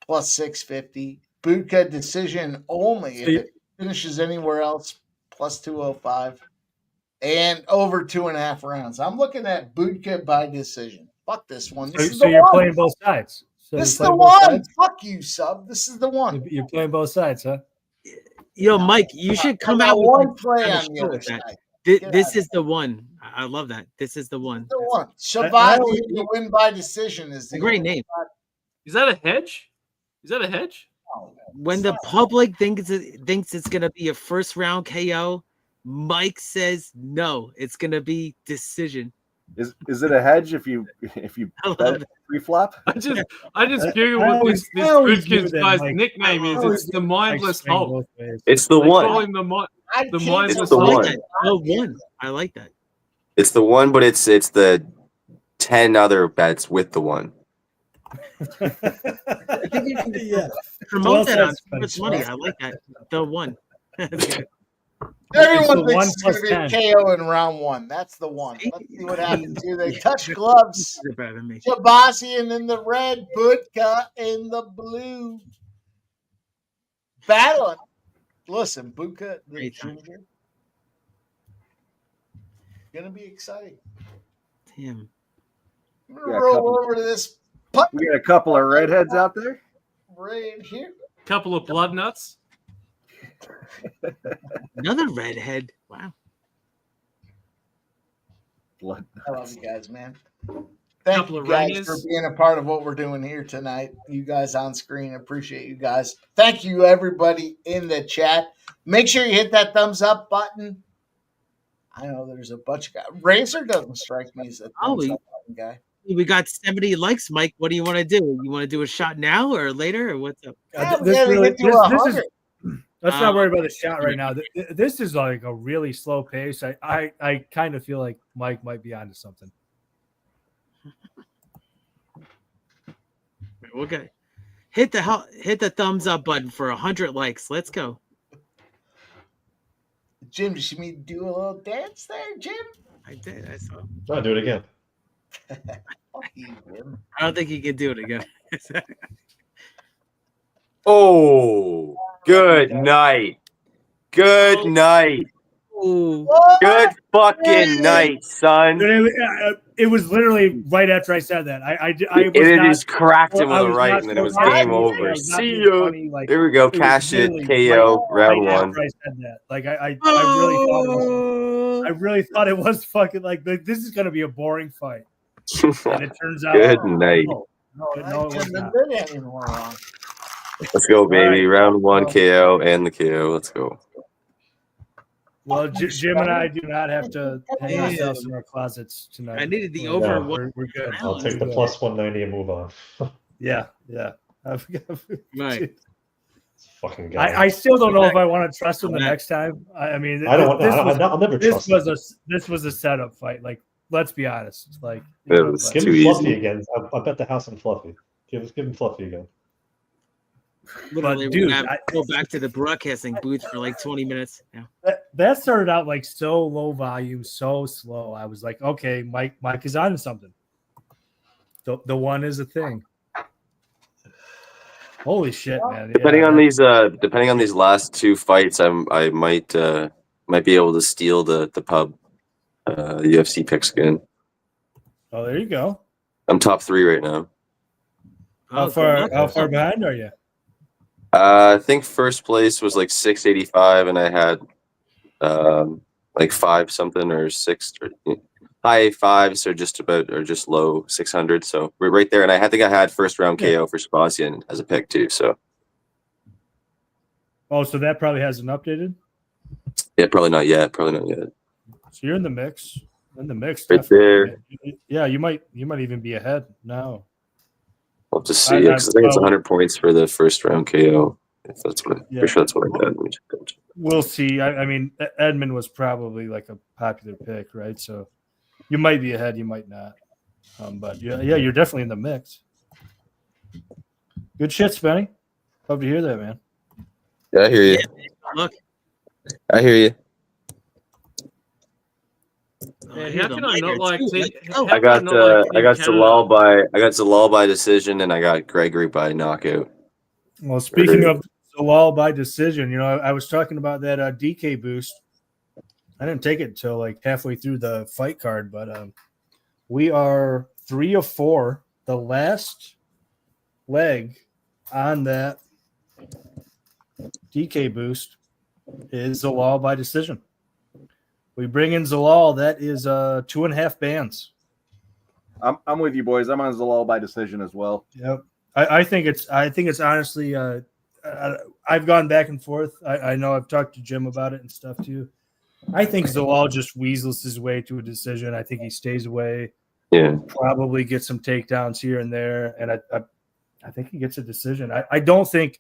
plus 650. Budka decision only if it finishes anywhere else, plus 205. And over 2.5 rounds. I'm looking at Budka by decision. Fuck this one. So you're playing both sides. This is the one. Fuck you, sub. This is the one. You're playing both sides, huh? Mike, you should come out with one play on the other side. This is the one. I love that. This is the one. The one. Shahbazyan to win by decision is a great name. Is that a hedge? Is that a hedge? When the public thinks it's gonna be a first round KO, Mike says no, it's gonna be decision. Is it a hedge if you bet pre-flop? I just googled what this good guy's nickname is. It's the mindless Hulk. It's the They one. call him the mindless It's the Hulk. one. Oh, one. I like that. It's the one, but it's the 10 other bets with the one. Promote that on Sports Money. I like that. The one. Everyone It's the thinks it's going to be 1 + a KO in round one. That's the one. Let's see what happens here. They touch gloves. Shahbazyan in the red, Budka in the blue. Battling. Listen, Budka, the junior. Going to be exciting. Damn. I'm going to roll over to this putt We got a couple of redheads out there. right here. Couple of blood nuts. Another redhead. Wow. Blood. I love you guys, man. Thank Couple you of guys rangers. for being a part of what we're doing here tonight. You guys on screen, appreciate you guys. Thank you, everybody in the chat. Make sure you hit that thumbs up button. I know there's a bunch of guys. Razor doesn't strike me as a thumbs up button guy. We got 70 likes, Mike. What do you want to do? You want to do a shot now or later or what's up? Let's not worry about the shot right now. This is like a really slow pace. I kind of feel like Mike might be onto something. Okay. Hit the thumbs up button for 100 likes. Let's go. Jim, did you see me do a little dance there, Jim? I did. I saw. I'll do it again. Fuck you, Jim. I don't think he can do it again. Oh, good night. Good night. Good fucking night, son. It was literally right after I said that. I just cracked him with a right, and then it was game over. See you. There we go. Cash it. KO. Round one. I said that. Like I really thought it was fucking like this is gonna be a boring fight. And it turns out Good night. No, it was not. Let's go, baby. Round one KO and the KO. Let's go. Well, Jim and I do not have to hang ourselves in our closets tonight. I needed the over one. We're good. I'll take the plus 190 and move on. Yeah. Right. Fucking guy. I still don't know if I want to trust him the next time. I mean, I'll never trust him. This was a setup fight. Like, let's be honest. Like, It was Give too him Fluffy easy. again. I bet the house on Fluffy. Give him Fluffy again. Literally, But, dude, we have to go back to the broadcasting booth for like 20 minutes. Yeah. that started out like so low volume, so slow. I was like, okay, Mike is on to something. The one is a thing. Holy shit, man! Depending on these last two fights, I might be able to steal the pub UFC picks again. Oh, there you go. I'm top 3 right now. How far behind are you? I think first place was like 685, and I had like 5 something or 6 or high 5s or just low 600. So we're right there, and I think I had first round KO for Shahbazyan as a pick too. So so that probably hasn't updated. yeah, probably not yet. So you're in the mix. In the mix, Right definitely. Yeah, you might even be ahead now. We'll just see. Yeah, 'cause I think it's 100 points for the first round KO. If that's what pretty sure that's what I got. We'll see. I mean, Edmen was probably like a popular pick, right? So you might be ahead, you might not. But yeah, you're definitely in the mix. Good shit, Spenny. Love to hear that, man. Yeah, I hear you. Look. I hear you. Man, how can I not like? I got Zalal by decision, and I got Gregory by knockout. Well, speaking of Zalal by decision, I was talking about that DK boost. I didn't take it until like halfway through the fight card, but we are 3 of 4. The last leg on that DK boost is Zalal by decision. We bring in Zalal. That is 2.5 bands. I'm with you, boys. I'm on Zalal by decision as well. Yep. I think it's honestly. I've gone back and forth. I know I've talked to Jim about it and stuff too. I think Zalal just weasels his way to a decision. I think he stays away. Yeah. Probably gets some takedowns here and there, and I think he gets a decision. I don't think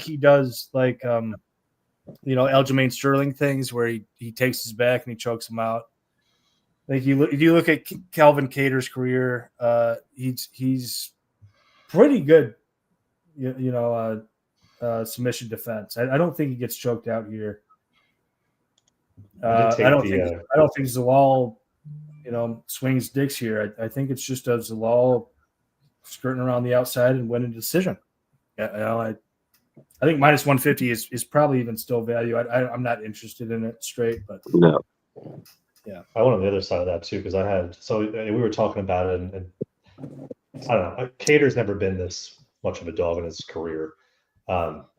he does like Aljamain Sterling things where he takes his back and he chokes him out. Like if you look at Calvin Kattar's career, he's pretty good. Submission defense. I don't think he gets choked out here. I don't think Zalal, swings dicks here. I think it's just a Zalal skirting around the outside and winning a decision. I think minus 150 is probably even still value. I'm not interested in it straight, but no. Yeah, I went on the other side of that too because we were talking about it, and I don't know. Kattar's never been this much of a dog in his career.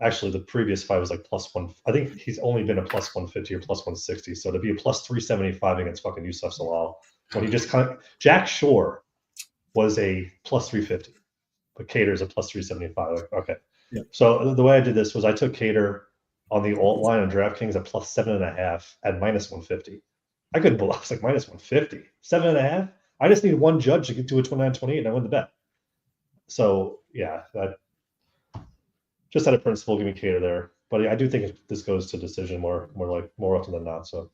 Actually, the previous fight was like +1. I think he's only been a +150 or +160. So to be a +375 against fucking Youssef Zalal, when he just Jack Shore was a +350, but Kattar's a +375. Okay. Yeah. So the way I did this was I took Kattar on the alt line on DraftKings at +7.5 at -150. I couldn't believe I was like -150, 7.5. I just need one judge to get to a 29-28 and I win the bet. So yeah, that just out of principle, give me Kattar there. But I do think this goes to decision more often than not. So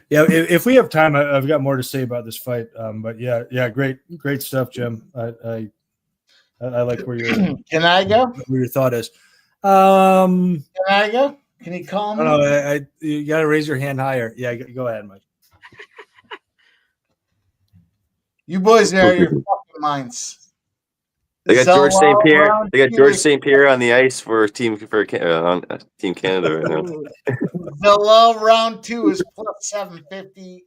yeah, if we have time, I've got more to say about this fight. But yeah, great stuff, Jim. I like where you're. Can I go? Where your thought is. Can I go? Can you call me? No, you got to raise your hand higher. Yeah, go ahead, Mike. You boys are out of your fucking minds. They got George St. Pierre. They got George St. Pierre on the ice for Team Canada right now. Zalal round 2 is +750.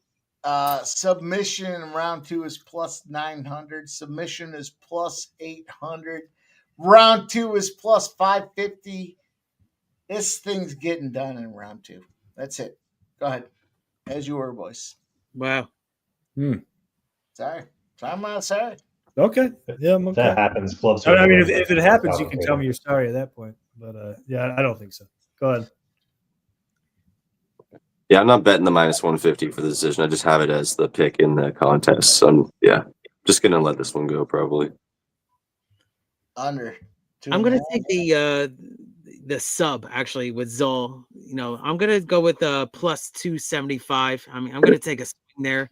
Submission in round 2 is +900. Submission is +800. Round 2 is +550. This thing's getting done in round 2. That's it. Go ahead. As you were, boys. Wow. Sorry. I'm sorry. Okay. Yeah, I'm okay. That happens. Gloves. I mean, if it happens, you can tell me you're sorry at that point. But yeah, I don't think so. Go ahead. Yeah, I'm not betting the -150 for the decision. I just have it as the pick in the contest. So yeah, just gonna let this one go probably. Under. I'm gonna take the sub actually with Zol. I'm gonna go with +275. I mean, I'm gonna take a swing there.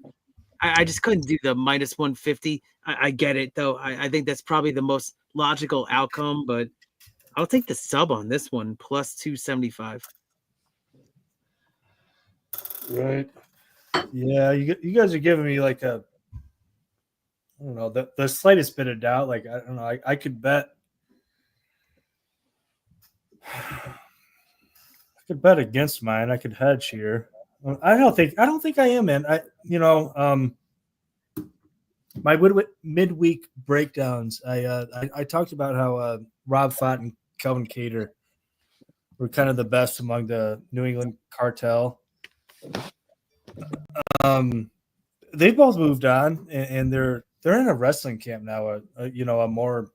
I just couldn't do the -150. I get it though. I think that's probably the most logical outcome, but I'll take the sub on this one, +275. Right. Yeah, you guys are giving me like I don't know, the slightest bit of doubt. Like I don't know, I could bet. I could bet against mine. I could hedge here. I don't think I am, man. My midweek breakdowns. I talked about how Rob Font and Kelvin Kattar were kind of the best among the New England cartel. They both moved on, and they're in a wrestling camp now. A more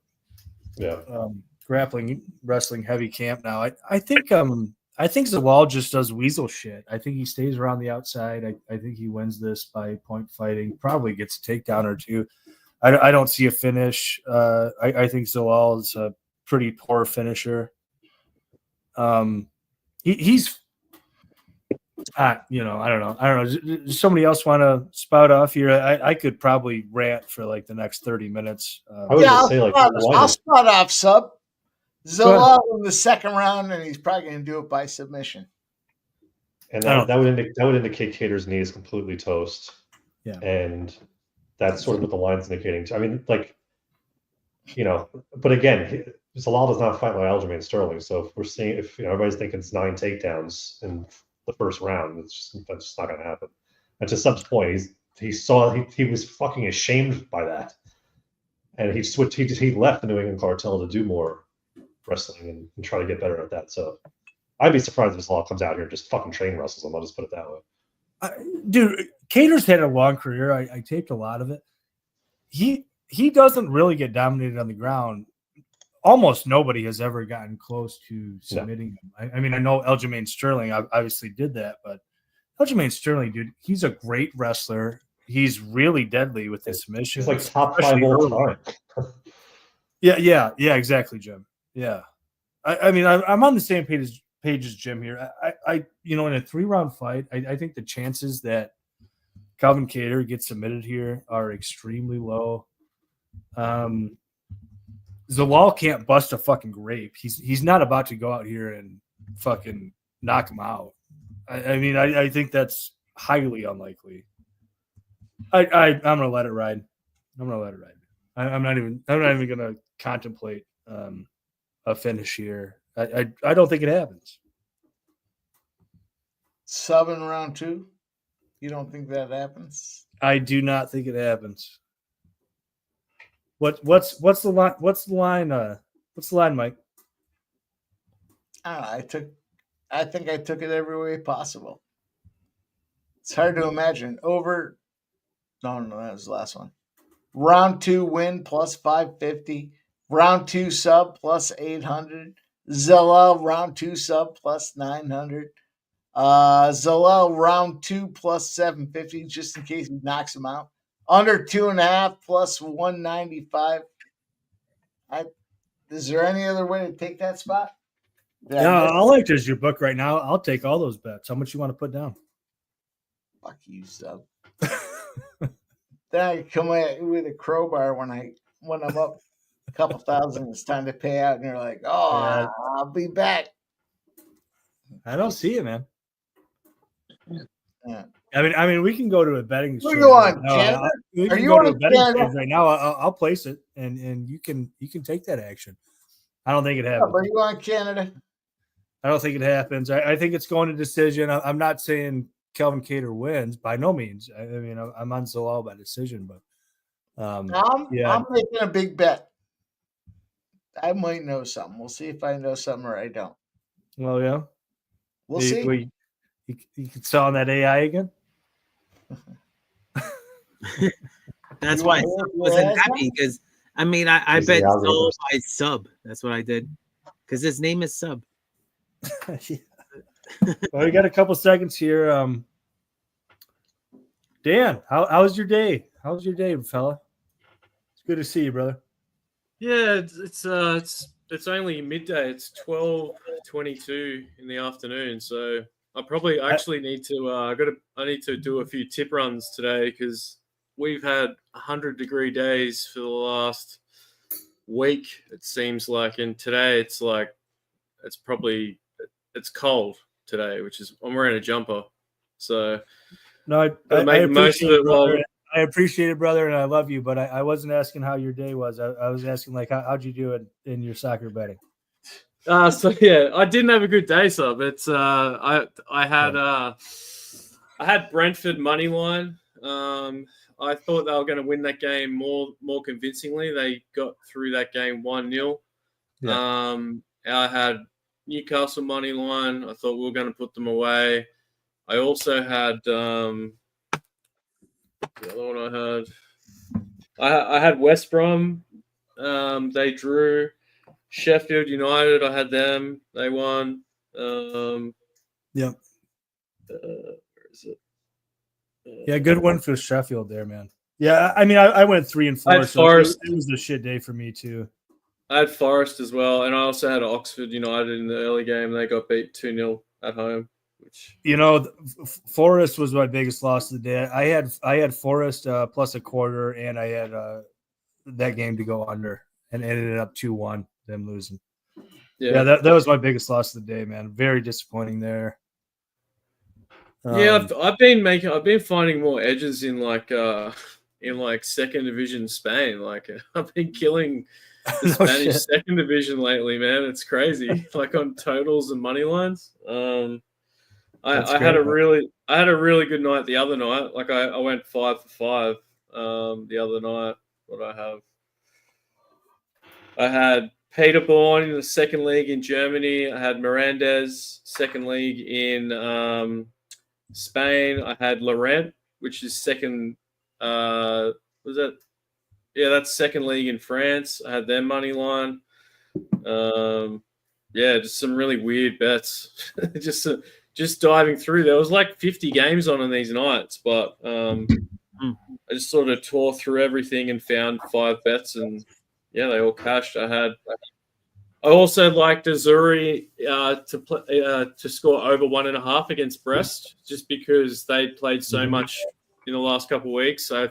grappling wrestling heavy camp now. I think Zalal just does weasel shit. I think he stays around the outside. I think he wins this by point fighting. Probably gets a takedown or two. I don't see a finish. I think Zalal is a pretty poor finisher. He's I don't know. Does somebody else want to spout off here? I could probably rant for like the next 30 minutes. I'll spout off, sub. Zalal in the second round, and he's probably going to do it by submission. And that would indicate Kattar's knee is completely toast. Yeah, and that's sort of what the line's indicating. I mean, but again, Zalal does not fight like Aljamain Sterling. So if everybody's thinking it's 9 takedowns in the first round, that's just not going to happen. And to Sub's point, he was fucking ashamed by that, and he switched. He left the New England cartel to do more wrestling and try to get better at that. So I'd be surprised if Zalal comes out here and just fucking train wrestles him. I'll just put it that way. Dude, Kattar's had a long career. I taped a lot of it. he doesn't really get dominated on the ground. Almost nobody has ever gotten close to submitting him. I mean, I know Aljamain Sterling obviously did that, but Aljamain Sterling, dude, he's a great wrestler. He's really deadly with his submissions. He's like top 5 all time. Yeah, exactly, Jim. Yeah. I mean, I'm on the same page as Jim here. I in a 3-round fight, I think the chances that Calvin Kattar gets submitted here are extremely low. Zalal can't bust a fucking grape. He's not about to go out here and fucking knock him out. I think that's highly unlikely. I'm gonna let it ride. I'm not even gonna contemplate a finish here. I don't think it happens. Sub in round 2. You don't think that happens? I do not think it happens. What's the line? What's the line, Mike? I think I took it every way possible. It's hard to imagine. Over. No, that was the last one. Round 2 win plus 550. Round 2 sub plus 800. Zalal round 2 sub plus 900. Zalal round 2 plus 750 just in case he knocks him out. Under 2.5 plus 195. Is there any other way to take that spot? I'll enter your book right now. I'll take all those bets. How much you want to put down? Fuck you, sub. Then I come with a crowbar when I'm up a couple thousand. It's time to pay out, and you're like, "Oh, I'll be back." I don't see it, man. Yeah. I mean, we can go to a betting. We go on, Canada. We can go to a betting exchange right now. I'll place it, and you can take that action. I don't think it happens. Are you on Canada? I don't think it happens. I think it's going to decision. I'm not saying Calvin Kattar wins by no means. I mean, I'm on Zalal by decision, but I'm making a big bet. I might know something. We'll see if I know something or I don't. Well, yeah, we'll see. You can sell on that AI again. That's why I wasn't happy because I bet Zalal by sub. That's what I did because his name is Sub. Well, we got a couple seconds here. Dan, how's your day? How's your day, fella? It's good to see you, brother. Yeah, it's only midday. It's 12:22 in the afternoon, so I probably actually need to. I need to do a few tip runs today because we've had 100-degree days for the last week. It seems like, and today it's cold today, which is I'm wearing a jumper, so no, I appreciate it, brother. I appreciate it, brother, and I love you. But I wasn't asking how your day was. I was asking like how'd you do it in your soccer betting? So yeah, I didn't have a good day, so it's I had Brentford money line. I thought they were going to win that game more convincingly. They got through that game 1-0. Yeah. I had Newcastle money line. I thought we were going to put them away. I also had the other one I had West Brom. They drew. Sheffield United, I had them. They won. Yep. Where is it? Yeah, good one for Sheffield there, man. Yeah, I mean, I went 3 and 4. So it was a shit day for me too. I had Forest as well, and I also had Oxford United in the early game. They got beat 2-0 at home. Which Forest was my biggest loss of the day. I had Forest plus a quarter, and I had that game to go under, and it ended up 2-1. Them losing. Yeah, that was my biggest loss of the day, man. Very disappointing there. I've been finding more edges in second division Spain. Like I've been killing the Spanish second division lately, man. It's crazy. Like on totals and money lines. I had a really good night the other night. Like I went 5 for 5 the other night. What I have? I had Peterborn in the second league in Germany. I had Mirandes second league in Spain. I had Laurent, which is second. Was that Yeah, that's second league in France. I had their money line. Yeah, just some really weird bets. just diving through. There was like 50 games on these nights, but I just sort of tore through everything and found 5 bets, and yeah, they all cashed. I also liked Azuri to score over 1.5 against Brest, just because they played so much in the last couple of weeks. So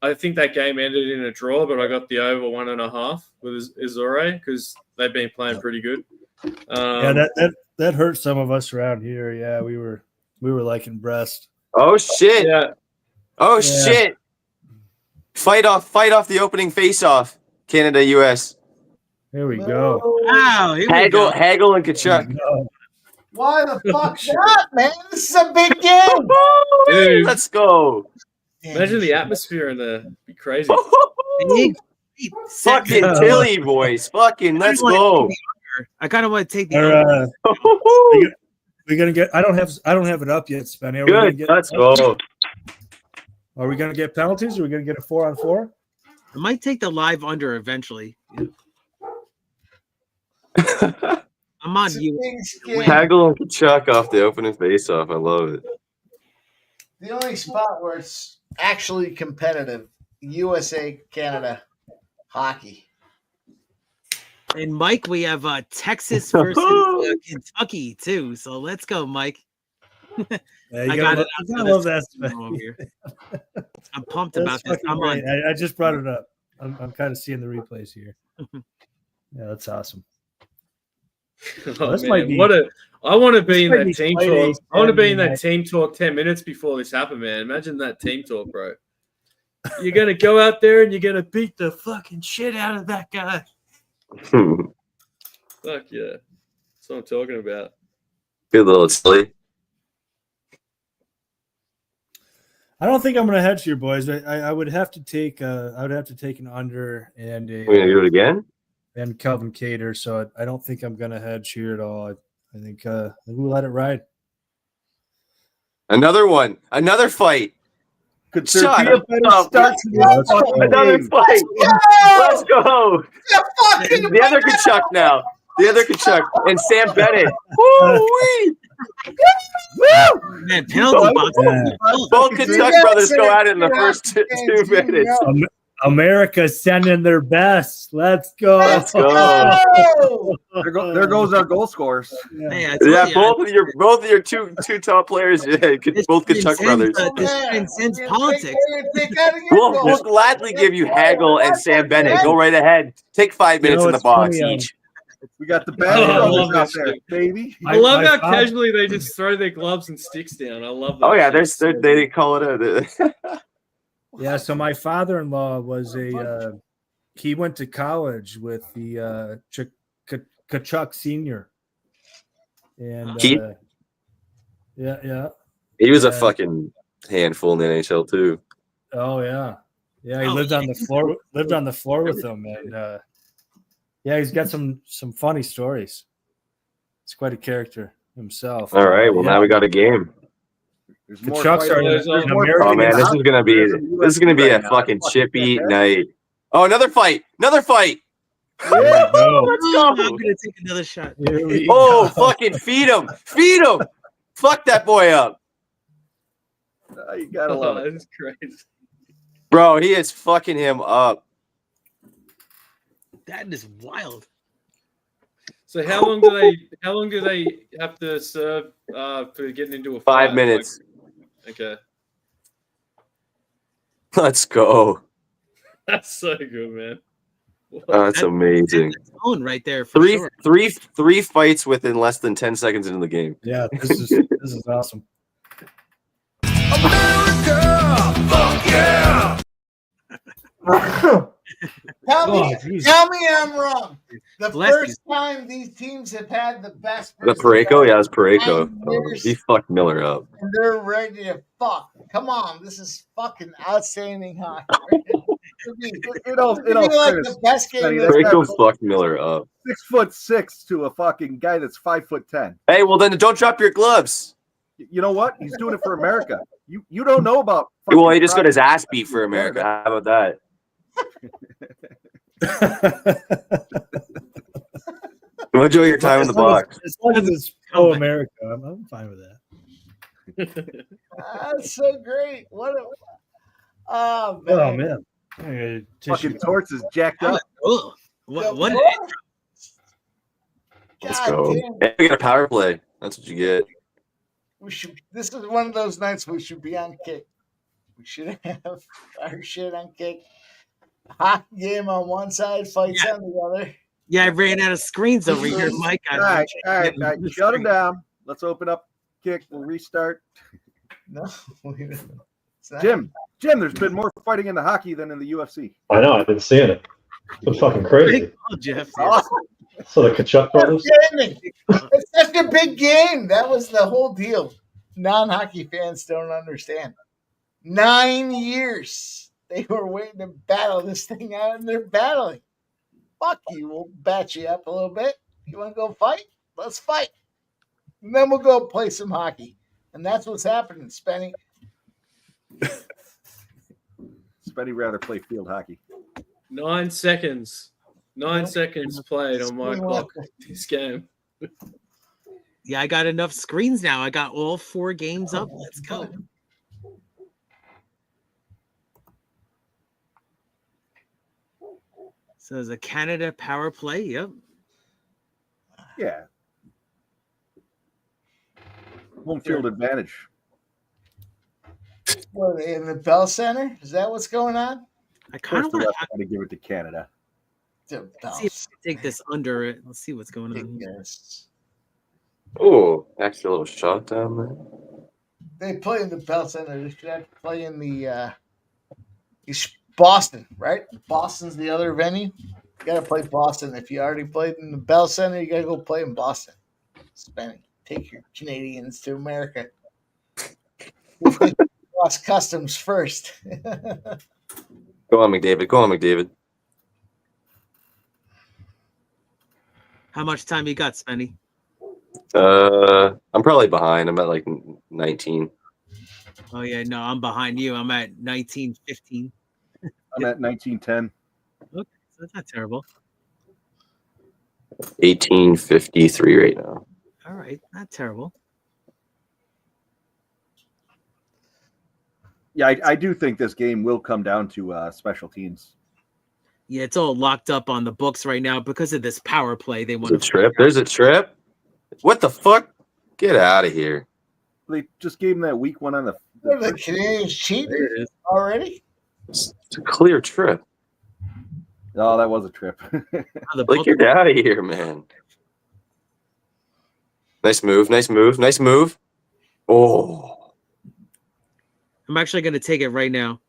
I think that game ended in a draw, but I got the over 1.5 with Azuri because they've been playing pretty good. Yeah, that hurt some of us around here. Yeah, we were liking Brest. Oh shit! Yeah. Oh shit! Fight off the opening face-off. Canada, US. Here we go. Wow, Hagel and Kachuk. Why the fuck not, man? This is a big game. Dude, let's go. Imagine the atmosphere in there. It'd be crazy. Fucking Tilly boys. Fucking let's go. I kind of want to take the we're gonna get. I don't have it up yet, Spenny. Good. Let's go. Are we gonna get penalties? Or are we gonna get a 4-on-4? I might take the live under eventually. I'm on you. Hagel and Kachuk off the opening face-off. I love it. The only spot where it's actually competitive, USA, Canada, hockey. And Mike, we have Texas versus Kentucky too. So let's go, Mike. I got it. I love that. I'm pumped about this. I'm on. I just brought it up. I'm kind of seeing the replays here. Yeah, that's awesome. Oh, this might be. I want to be in that team talk. I want to be in that team talk 10 minutes before this happened, man. Imagine that team talk, bro. You're gonna go out there and you're gonna beat the fucking shit out of that guy. Fuck yeah. That's what I'm talking about. Good little silly. I don't think I'm going to hedge here, boys. I would have to take an under and a. We're gonna do it again. And Calvin Cater, so I don't think I'm going to hedge here at all. I think we'll let it ride. Another one. Another fight. Could Shut there be a better start to this Another game? fight. Let's go. The other Kachuk now. The other Kachuk and Sam Bennett. Woo-wee. Man, penalty box. Both Kachuk brothers go at it in the first 2 minutes. America sending their best. Let's go. Let's go. There goes our goal scorers. Yeah, both of your two top players. Yeah, both Kachuk brothers. This transcends politics. We'll gladly give you Hagel and Sam Bennett. Go right ahead. Take 5 minutes in the box each. We got the bad brothers out there, baby. I love how casually they just throw their gloves and sticks down. I love that. Oh yeah, they call it a. Yeah, so my father-in-law was he went to college with the Kachuk Senior. And yeah. He was a fucking handful in the NHL too. Oh yeah. Yeah, he lived on the floor with them, and yeah, he's got some funny stories. He's quite a character himself. All right, well now we got a game. Kachuk's are oh man, this is gonna be a fucking chippy night. Oh, another fight! Let's go. I'm gonna take another shot. Oh, fucking feed him! Fuck that boy up! You gotta love it. That's crazy, bro. He is fucking him up. That is wild. So how long do they have to serve for getting into a fight? 5 minutes. Okay. Let's go. That's so good, man. Oh, that's amazing. That's own right there. For sure. Three fights within less than 10 seconds into the game. Yeah, this is awesome. America! Fuck yeah! Tell me I'm wrong. The first time these teams have had the best. The Pareko? Yeah, it's Pareko. He fucked Miller up. And they're ready to fuck. Come on, this is fucking outstanding hockey. It'll like the best game. Pareko fucked Miller up. 6'6" to a fucking guy that's 5'10". Hey, well then don't drop your gloves. You know what? He's doing it for America. You don't know about. Well, he just got his ass beat for America. How about that? Enjoy your time in the box. As long as it's pro-America, I'm fine with that. That's so great. Oh, man. Oh, man. Fucking Torts is jacked up. What? Let's God go. damn. Hey, we got a power play. That's what you get. This is one of those nights we should be on Kick. We should have our shit on Kick. Hockey game on one side, fights on the other. Yeah, I ran out of screens over here, Mike. All right. Shut him down. Let's open up Kick. We'll restart. No, we don't. Jim, there's been more fighting in the hockey than in the UFC. I know. I've been seeing it. It's been fucking crazy. Oh, Jeff. So the Kachuk brothers. It's such a big game. That was the whole deal. Non-hockey fans don't understand. 9 years they were waiting to battle this thing out, and they're battling. Fuck you. We'll bat you up a little bit. You want to go fight? Let's fight. And then we'll go play some hockey. And that's what's happening, Spenny. Spenny rather play field hockey. 9 seconds. 9 seconds played on my clock this game. Yeah, I got enough screens now. I got all 4 games up. Let's go. So there's a Canada power play. Yep. Yeah. Home field advantage. What, in the Bell Center? Is that what's going on? I kind of want to give it to Canada. Let's see if I take this under it. Let's see what's going on. Yes. Oh, actually a little shot down there. They play in the Bell Center. They should have to play in the Boston, right? Boston's the other venue. You got to play Boston. If you already played in the Bell Center, you got to go play in Boston. Spend it. Take your Canadians to America. Cross customs first. Go on, McDavid. How much time you got, Spenny? I'm probably behind. I'm at like 19. Oh yeah, no, I'm behind you. I'm at 19:15. I'm at 19:10. Okay, so that's not terrible. 18:53 right now. All right, not terrible. Yeah, I do think this game will come down to special teams. Yeah, it's all locked up on the books right now because of this power play. They want There's a trip. There's a trip. What the fuck? Get out of here. They just gave him that week one on the Canadians cheating already. It's a clear trip. Oh, that was a trip. Like, get out of here, man. Nice move. Oh. I'm actually going to take it right now.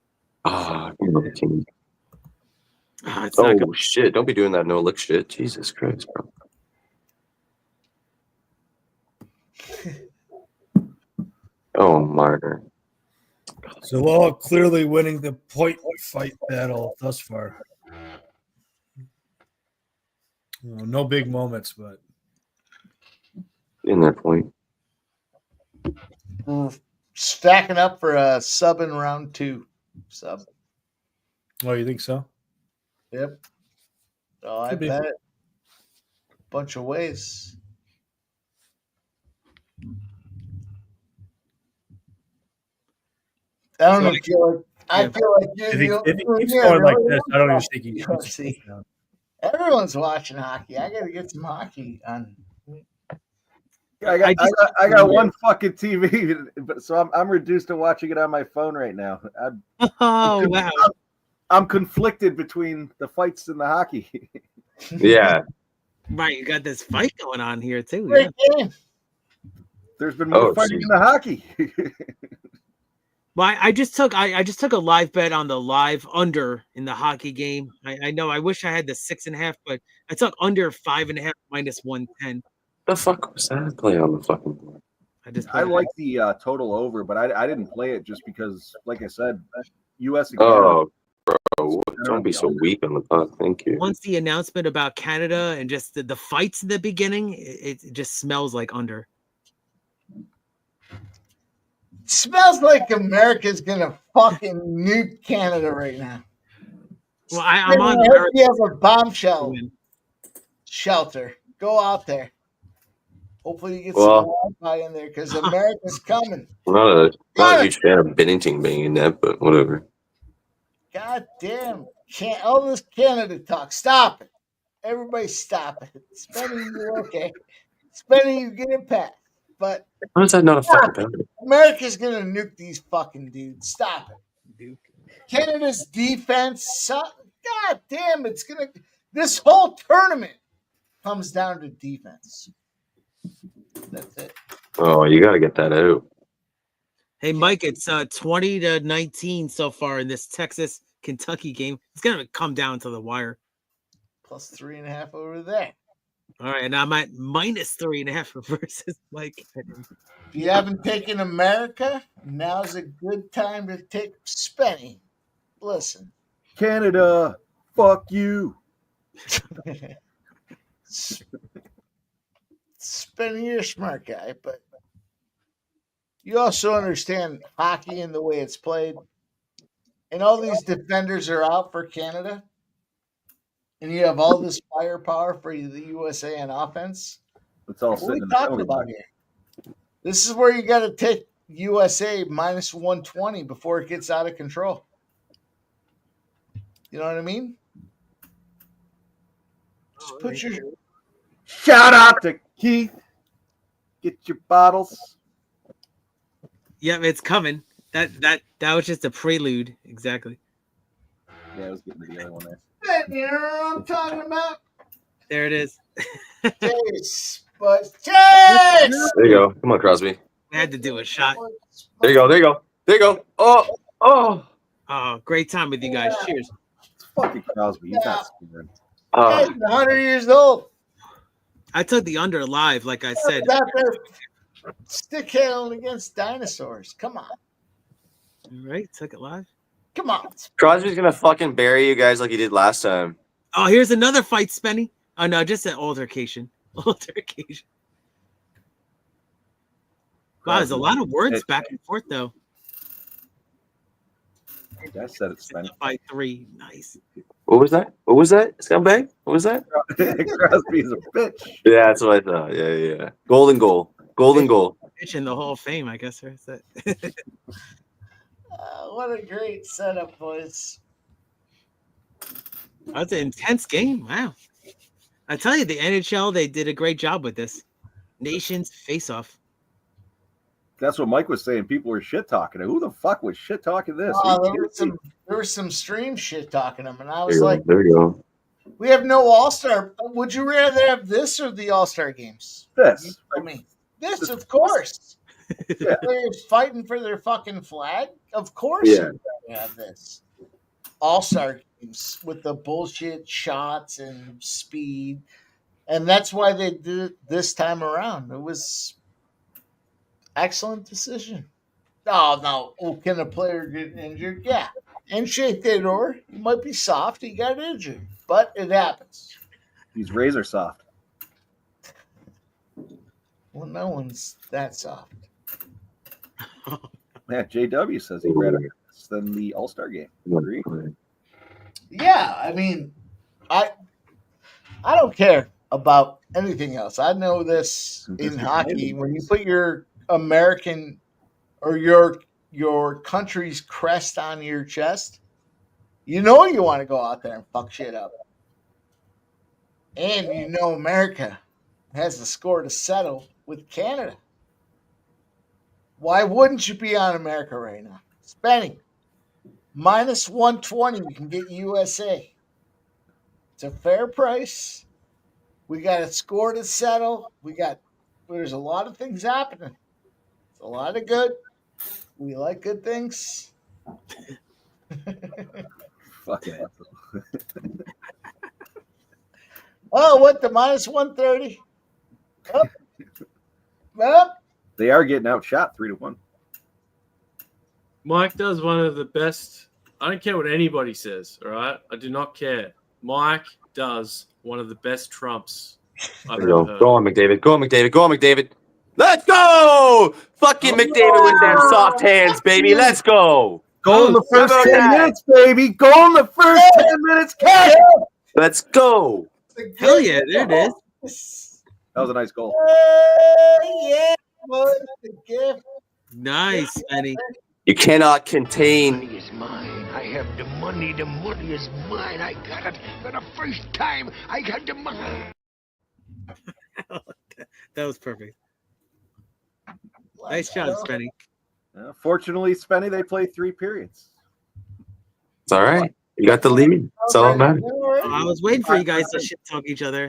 It's not good. Shit. Don't be doing that no-look shit. Jesus Christ, bro. Oh, Martyr. So all clearly winning the point fight battle thus far. No big moments, but in that point. Stacking up for a sub in round 2. Sub. Oh, you think so? Yep. Oh, I bet it. Bunch of ways. I don't know. I feel like if he keeps going like this, I don't even think he should see. Everyone's watching hockey. I got to get some hockey on. I got one fucking TV, so I'm reduced to watching it on my phone right now. Wow. I'm conflicted between the fights and the hockey. Yeah. Right, you got this fight going on here too. Great game. There's been more fighting in the hockey. Well, I just took a live bet on the live under in the hockey game. I know I wish I had the 6.5, but I took under 5.5 minus 110. The fuck was that play on the fucking board? I like the total over, but I didn't play it just because, like I said, U.S. and Canada. Bro, don't be so weak on the puck. Thank you. Once the announcement about Canada and just the fights in the beginning, it just smells like under. Smells like America's gonna fucking nuke Canada right now. Well, I'm on I hope the you have a bombshell shelter. Go out there. Hopefully you get some Wi-Fi in there because America's coming. I'm not a huge fan of Bennington being in that, but whatever. God damn. All this Canada talk. Stop it. Everybody stop it. Spenny, you're okay. Spenny, you get it past. But How is that not a fucking penalty? America's going to nuke these fucking dudes. Stop it. Canada's defense. God damn, it's going to. This whole tournament comes down to defense. That's it. Oh, you got to get that out. Hey, Mike, it's 20-19 so far in this Texas-Kentucky game. It's going to come down to the wire. Plus 3.5 over there. All right, and I'm at minus 3.5 versus Mike. If you haven't taken America, now's a good time to take Spenny. Listen. Canada, fuck you. Spenny, you're a smart guy, but you also understand hockey and the way it's played. And all these defenders are out for Canada. And you have all this firepower for the USA on offense. It's all what are we sitting talking about here? This is where you got to take USA minus 120 before it gets out of control. You know what I mean? Just put your shout out to Keith. Get your bottles. Yep, it's coming. That was just a prelude. Exactly. Yeah, I was getting to the other one there. You know what I'm talking about? There it is. Chase, but Chase! There you go. Come on, Crosby. I had to do a shot. There you go. There you go. There you go. Oh. Oh, great time with you guys. Cheers. It's fucking Crosby. He's not scared. He's 100 years old. I took the under live, like I said. Out there stick handling against dinosaurs. Come on. All right, took it live. Come on. Crosby's going to fucking bury you guys like he did last time. Oh, here's another fight, Spenny. Oh, no, just an altercation. Altercation. Wow, there's a lot of words back and forth, though. I said it's Spenny. Fight 3. Nice. What was that? What was that? Scumbag? What was that? Crosby's a bitch. Yeah, that's what I thought. Yeah. Golden goal. Golden goal. Bitch in the Hall of Fame, I guess. Right? What a great setup, boys. That's an intense game. Wow. I tell you, the NHL, they did a great job with this. Nations face-off. That's what Mike was saying. People were shit talking. Who the fuck was shit talking this? There was some stream shit talking them, and I was like, there you go. We have no All-Star. Would you rather have this or the All-Star games? This. I mean, this, of course. Yeah. Players fighting for their fucking flag. Of course, you'd rather have this. All-Star games with the bullshit shots and speed, and that's why they did it this time around. It was excellent decision. Oh no! Oh, can a player get injured? Yeah. And Shea Theodore, he might be soft. He got injured, but it happens. He's razor soft. Well, no one's that soft. Yeah, JW says he'd rather this than the All-Star game. Agree? Yeah, I mean, I don't care about anything else. I know this in hockey. When you put your American or your country's crest on your chest, you know you want to go out there and fuck shit up. And you know America has the score to settle with Canada. Why wouldn't you be on America right now? Spending minus 120, you can get USA. It's a fair price. We got a score to settle. There's a lot of things happening. It's a lot of good. We like good things. Fucking awesome. Oh, what, the minus 130? Up. They are getting outshot 3-1. Mike does one of the best. I don't care what anybody says, all right? I do not care. Mike does one of the best trumps I've ever heard. Go on, McDavid. Go on, McDavid. Go on, McDavid. Let's go! Fucking McDavid with them soft hands, baby. Let's go. Go in the first 10 minutes, baby. Go in the first 10 minutes. Cash. Let's go. Hell yeah, there it is. That was a nice goal. Yeah, boy, the gift. Nice, Benny. You cannot contain. Money is mine. I have the money. The money is mine. I got it for the first time. I got the money. That was perfect. Nice job, Spenny. Fortunately, Spenny, they play 3 periods. It's all right. You got the lead. It's all that matters. I was waiting for you guys to shit talk each other.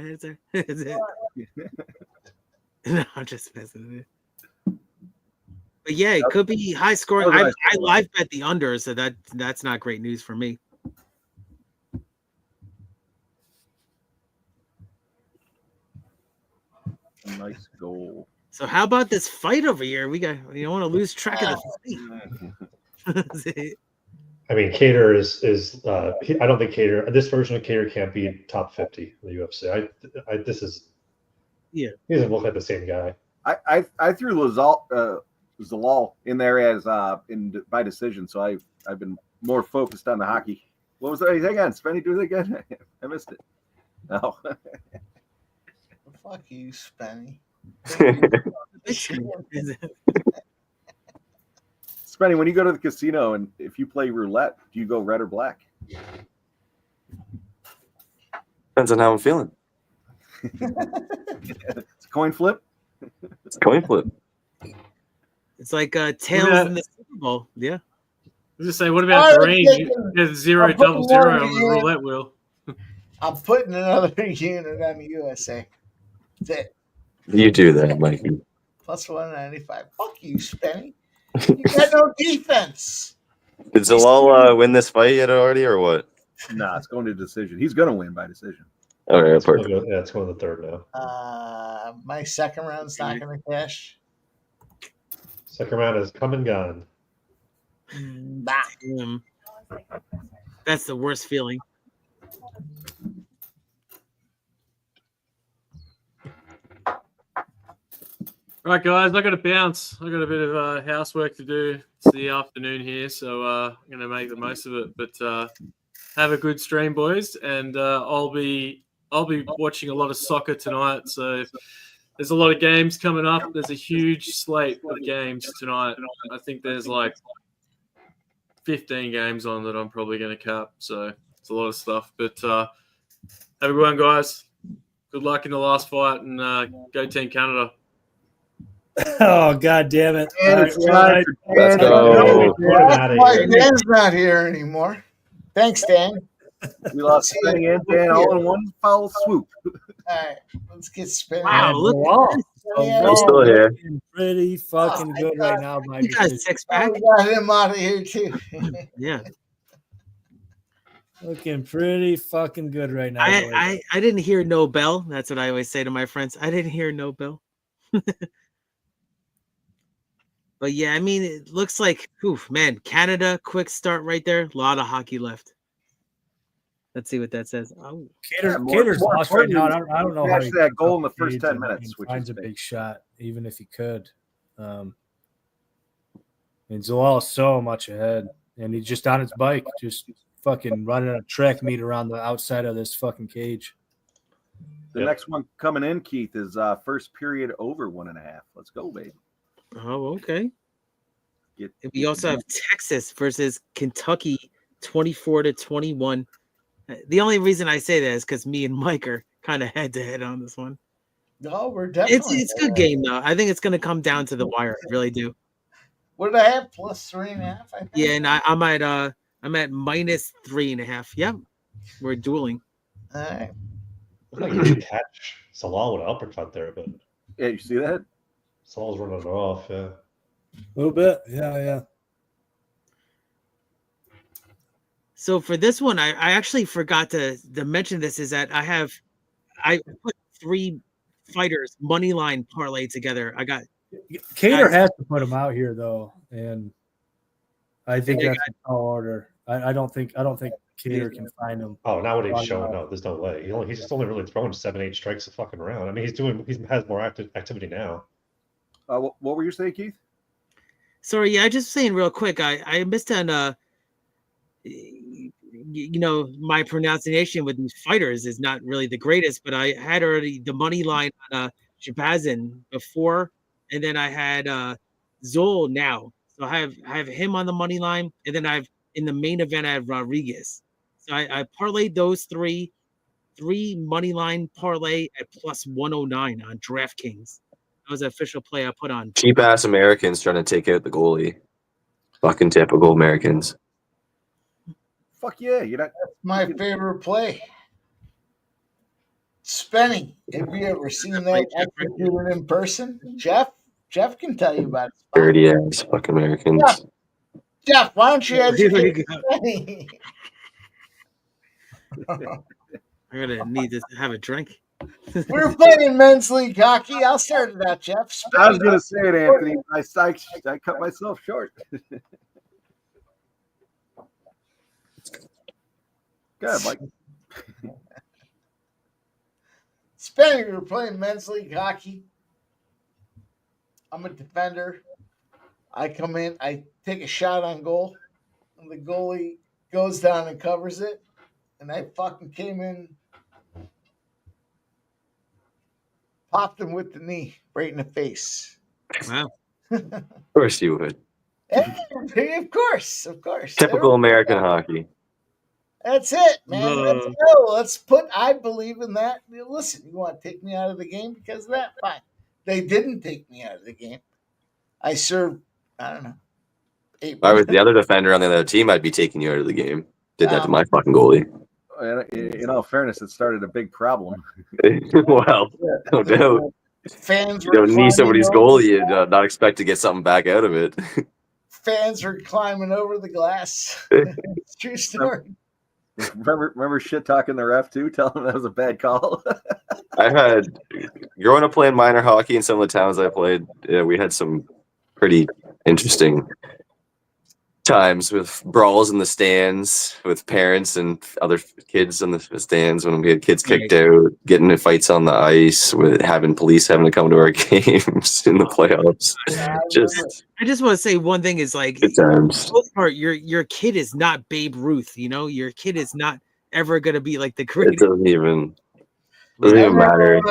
No, I'm just messing with you. But yeah, it could be high scoring. I live bet the under, so that's not great news for me. Nice goal. So how about this fight over here? You don't want to lose track of the fight. I mean, Cater is I don't think Cater, this version of Cater can't be top 50 in the UFC. He doesn't look like the same guy. I threw Zalal in there as by decision, so I've been more focused on the hockey. What was that again? Spenny, do it again. I missed it. No. Fuck you, Spenny. Spenny, when you go to the casino and if you play roulette, do you go red or black? Depends on how I'm feeling. It's a coin flip. It's a coin flip. It's like tails in the Super Bowl. Yeah. I was just saying, what about green? You get 0 double 0 on the roulette wheel. I'm putting another unit on the USA. That's it. You do that, Mikey. Plus 195. Fuck you, Spenny. You got no defense. Did Zalal win this fight yet already, or what? Nah, it's going to decision. He's going to win by decision. Okay, that's perfect. Yeah, it's going to the third now. My second round's not going to cash. Second round is come and gone. That's the worst feeling. Right, guys, I got to bounce. I got a bit of housework to do. It's the afternoon here, so I'm going to make the most of it. But have a good stream, boys, and I'll be watching a lot of soccer tonight. So there's a lot of games coming up. There's a huge slate of games tonight. I think there's like 15 games on that I'm probably going to cap. So it's a lot of stuff. But have a good one, guys. Good luck in the last fight, and go Team Canada. Oh, God damn it. Let's go. Dan's not here anymore. Thanks, Dan. We lost Spenny and Dan all in one foul swoop. All right, let's get spinning. Wow, look at this. I'm still here. Pretty fucking good right now. You guys six pack. We got him out of here, too. Yeah. Looking pretty fucking good right now. I didn't hear no bell. That's what I always say to my friends. I didn't hear no bell. But yeah, I mean, it looks like, oof, man, Canada, quick start right there. A lot of hockey left. Let's see what that says. Oh, Cater's lost right now. I don't know how he that goal in the first 10 minutes, which finds is a big shot, even if he could. And Zalal is so much ahead, and he's just on his bike, just fucking running a track meet around the outside of this fucking cage. The next one coming in, Keith, is first period over 1.5. Let's go, baby. Oh, okay. We also have Texas versus Kentucky, 24-21. The only reason I say that is because me and Mike are kind of head to head on this one. No, we're definitely. It's a good game though. I think it's going to come down to the wire. I really do. What did I have? Plus 3.5. I think. Yeah, and I'm at minus 3.5. Yep, we're dueling. All right. Looked like you should catch Zalal with an uppercut there, but yeah, you see that? Salal's running it off. Yeah, a little bit. Yeah. So for this one, I actually forgot to mention this is that I put 3 fighters money line parlay together. I got Cater has to put him out here though, and I think that's a tall order. I don't think Cater can find him. Oh, now what he's showing? No, there's no way. He's just only really throwing 7-8 strikes a fucking round. I mean, he has more activity now. What were you saying, Keith? Sorry, yeah, I just saying real quick. I missed on you know, my pronunciation with these fighters is not really the greatest, but I had already the money line on Shahbazyan before, and then I had Zol now. So I have him on the money line, and then in the main event I have Rodrigues. So I parlayed those three money line parlay at plus 109 on DraftKings. That was the official play I put on. Cheap ass Americans trying to take out the goalie. Fucking typical Americans. Fuck yeah, That's my favorite play. Spenny, have you ever seen that executed in person? Jeff can tell you about it. Dirty ass fucking Americans. Jeff, why don't you educate Spenny? I'm gonna need to have a drink. We're playing men's league hockey. I'll start it out, Jeff. Spenny, I was gonna say it, Anthony. I cut myself short. Go ahead, Mike. Spenny, we're playing men's league hockey. I'm a defender. I come in, I take a shot on goal, and the goalie goes down and covers it. And I fucking came in, popped him with the knee right in the face. Wow. Of course you would. Hey, of course. Typical American hockey. That's it, man. Let's put. I believe in that. Listen, you want to take me out of the game because of that? Fine. They didn't take me out of the game. I served, I don't know, 8 If I was the other defender on the other team, I'd be taking you out of the game. Did that to my fucking goalie. In all fairness, it started a big problem. Well, no doubt. Fans you don't need somebody's goalie and not expect to get something back out of it. Fans were climbing over the glass. It's a true story. Remember shit talking the ref too, telling him that was a bad call. I've had growing up playing minor hockey in some of the towns I played. Yeah, we had some pretty interesting times with brawls in the stands with parents and other kids in the stands when we had kids kicked out, getting in fights on the ice, with having police having to come to our games in the playoffs. I just want to say one thing is like, good times. for the most part, your kid is not Babe Ruth. You know, your kid is not ever gonna be like the It greatest. doesn't even matter.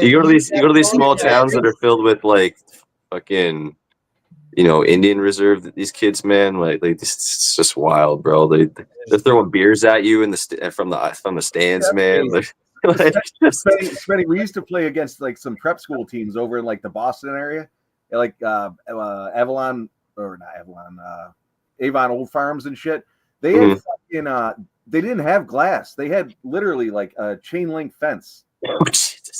You go to these small towns that are filled with like fucking, you know, Indian Reserve. These kids, man, like it's just wild, bro. They're throwing beers at you in from the stands, man. Spenny, we used to play against like some prep school teams over in like the Boston area, like Avon Old Farms and shit. They had fucking, they didn't have glass. They had literally like a chain link fence.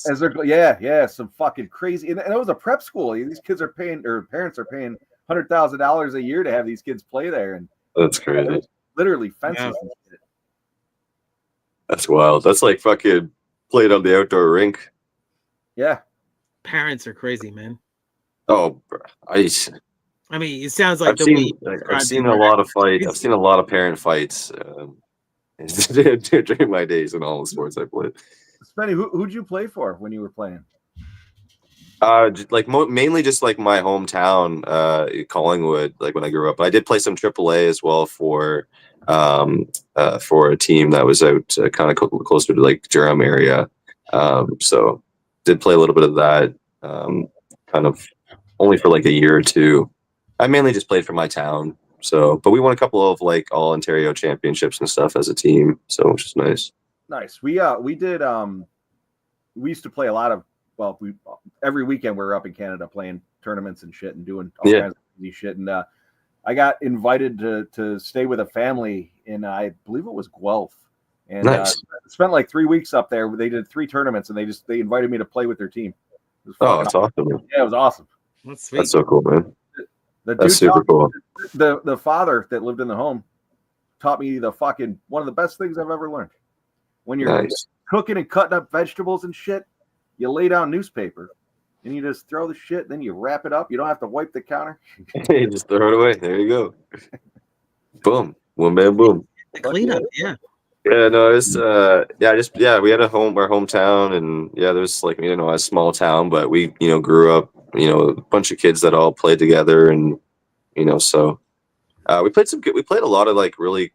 As they're some fucking crazy, and it was a prep school. These kids are paying, or parents are paying $100,000 a year to have these kids play there, and that's crazy. Literally fences. And shit. That's wild. That's like fucking played on the outdoor rink. Yeah, Parents are crazy, man. Oh, bro. I mean, it sounds like I've seen a lot of fights. I've seen a lot of parent fights during my days in all the sports I played. Spenny, who'd you play for when you were playing? Mainly just like my hometown, Collingwood. Like when I grew up, I did play some AAA as well for a team that was out kind of closer to like Durham area. So did play a little bit of that, kind of only for like a year or two. I mainly just played for my town. So, but we won a couple of like all Ontario championships and stuff as a team. So, which is nice. Nice. We did. We used to play a lot of. Well, every weekend we were up in Canada playing tournaments and shit and doing all kinds of crazy shit. And I got invited to stay with a family in, I believe it was Guelph, and spent like 3 weeks up there. They did 3 tournaments, and they invited me to play with their team. Oh, that's awesome. Yeah, it was awesome. That's sweet. That's so cool, man. That's super cool. The father that lived in the home taught me one of the best things I've ever learned. When you're cooking and cutting up vegetables and shit, you lay down newspaper and you just throw the shit, then you wrap it up. You don't have to wipe the counter. You just throw it away. There you go. Boom. One man boom. The cleanup, yeah. Yeah, no, it's we had our hometown, and there was like, a small town, but we, grew up, a bunch of kids that all played together, and so we played a lot of like really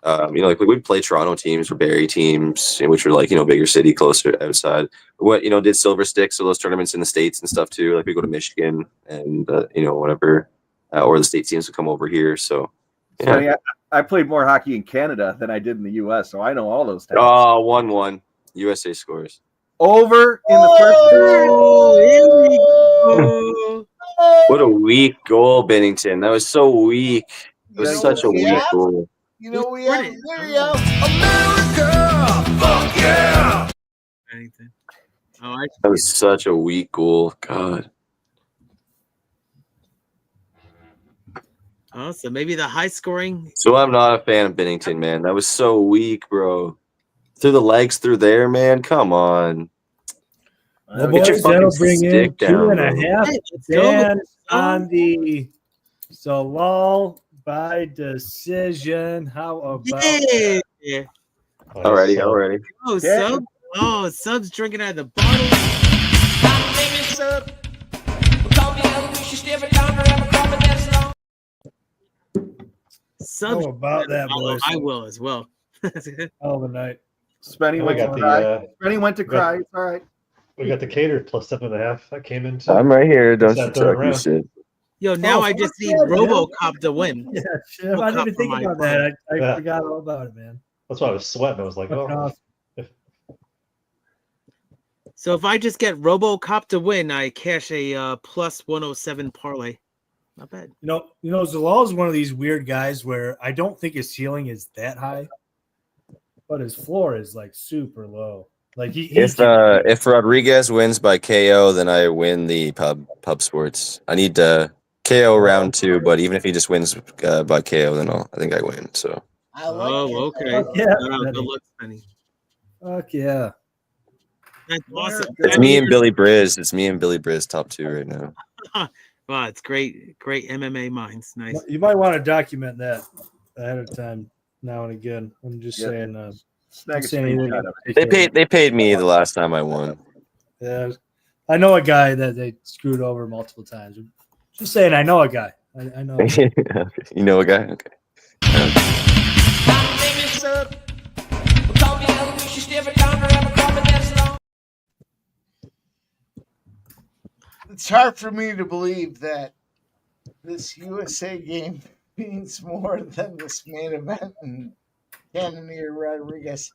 Like we'd play Toronto teams or Barrie teams, which were like, bigger city, closer outside. What, did Silver Sticks, so those tournaments in the States and stuff too. Like we go to Michigan and, whatever, or the state teams would come over here. So, yeah. Funny, I played more hockey in Canada than I did in the U.S., so I know all those towns. Oh, 1-1. USA scores. Over in the first. What a weak goal, Bennington. That was so weak. It was such a weak goal. We have a video. America, fuck yeah! Anything. That was such a weak goal. God. Oh, so maybe the high scoring. So I'm not a fan of Bennington, man. That was so weak, bro. Through the legs through there, man. Come on. Well, Get your boys, that'll fucking bring in stick down, 2.5. Dan on the Zalal by decision. How about that? Yeah. Alrighty. Oh, Sub. Oh, Sub's drinking out of the bottle. Sub's How about that, boys? I will as well. Hell of a night. Spenny went to cry. It's all right. We got the catered plus 7.5. That came in too. I'm right here. Don't you That talk third your round. shit. Yo, now I just need RoboCop to win. Yeah, shit. I didn't even think about that. I forgot all about it, man. That's why I was sweating. I was like, oh. So if I just get RoboCop to win, I cash a plus 107 parlay. Not bad. Zalal is one of these weird guys where I don't think his ceiling is that high, but his floor is like super low. Like if Rodrigues wins by KO, then I win the pub sports. I need KO round 2, but even if he just wins by KO, then I think I win. So. Okay. Yeah. Good luck, Penny. Fuck yeah. That's awesome. It's me and Billy Briz. It's me and Billy Briz, top 2 right now. Wow, it's great MMA minds. Nice. You might want to document that ahead of time now and again. I'm just saying. They paid me the last time I won. Yeah, I know a guy that they screwed over multiple times. Just saying, I know a guy. I know. You know a guy? Okay. It's hard for me to believe that this USA game means more than this main event and Cannonier Rodrigues.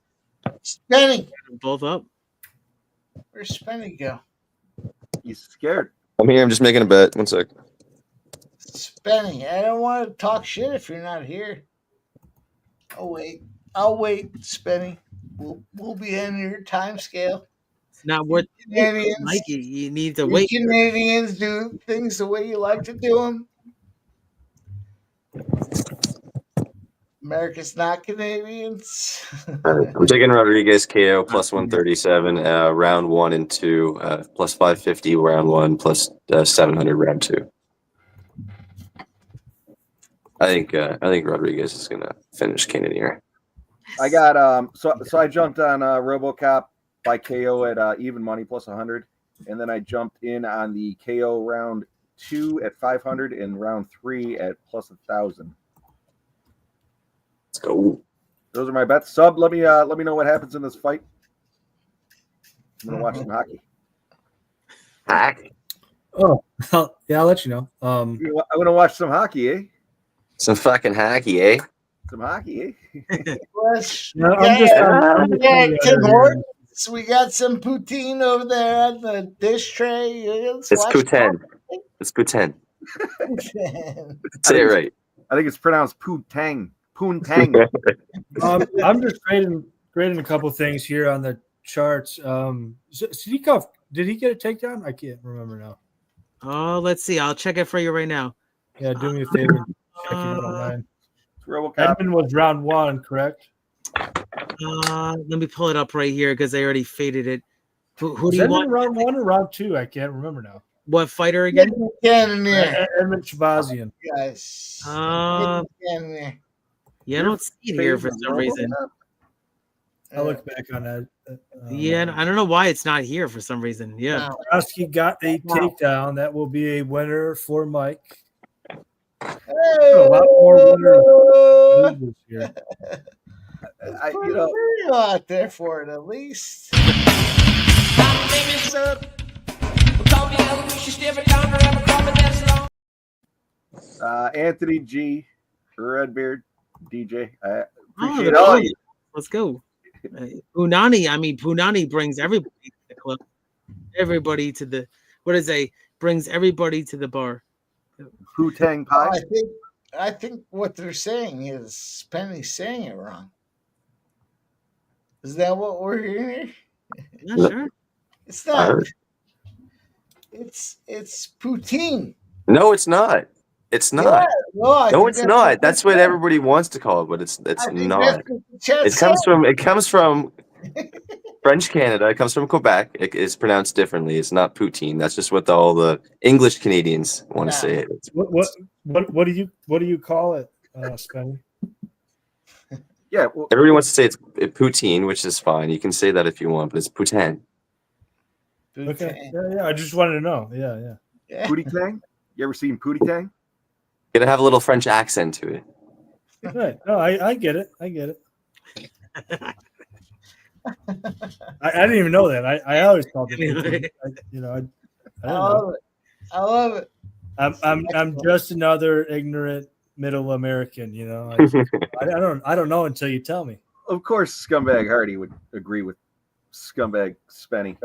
Spenny. Both up. Where's Spenny go? He's scared. I'm here. I'm just making a bet. 1 sec. Spenny, I don't want to talk shit if you're not here. I'll wait, Spenny. We'll be in your time scale. It's not worth Canadians. Mike, you need to wait. Canadians do things the way you like to do them. America's not Canadians. I'm taking Rodrigues KO plus 137 round 1 and 2 plus 550 round 1 plus 700 round 2. I think Rodrigues is gonna finish Cannonier. I got so I jumped on RoboCop by KO at even money plus 100, and then I jumped in on the KO round 2 at 500 and round 3 at plus 1,000. Let's go. Those are my bets. Sub, let me know what happens in this fight. I'm gonna watch some hockey. Hockey. Oh, yeah, I'll let you know. I'm gonna watch some hockey, eh? Some fucking hockey, eh? Some hockey, eh? Tim Hortons. We got some poutine over there on the dish tray. It's poutine. It's poutine. Say it right. I think it's pronounced poutang. Poontang. I'm just grading a couple things here on the charts. Sadykhov, did he get a takedown? I can't remember now. Oh, let's see. I'll check it for you right now. Yeah, do me a favor. Check it online. Edmen was round 1, correct? Let me pull it up right here because they already faded it. Who do you Edmen want? round 1 or round 2? I can't remember now. What fighter again? Cannonier. Edmen Shahbazyan. Guys. Cannonier. Yeah, I don't see it here for some reason. I'll look back on that. Yeah, I don't know why it's not here for some reason. Yeah. Petroski got a takedown. That will be a winner for Mike. Hey! A lot more winners here. Pretty out there for it, at least. Anthony G, Redbeard, DJ. I Oh, appreciate the all Punani. you. Let's go. Punani brings everybody to the club. Everybody to the brings everybody to the bar. Poo-tang pie. I think what they're saying is Penny's saying it wrong. Is that what we're hearing? Not sure. It's not. It's poutine. No, it's not. It's not. Yeah, no, it's not. That's what everybody wants to call it, but it's not. It comes from French Canada. It comes from Quebec. It is pronounced differently. It's not poutine. That's just what all the English Canadians want to say it. What do you call it, Spenny? Yeah, everybody wants to say it's poutine, which is fine. You can say that if you want, but it's poutine. Okay. Yeah. I just wanted to know. Yeah. Pootie Tang? You ever seen Pootie Tang? Gonna have a little French accent to it. Right. No, I get it. I get it. I didn't even know that. I always called it. I love it. I'm just another ignorant middle American. I don't know until you tell me. Of course, Scumbag Hardy would agree with Scumbag Spenny.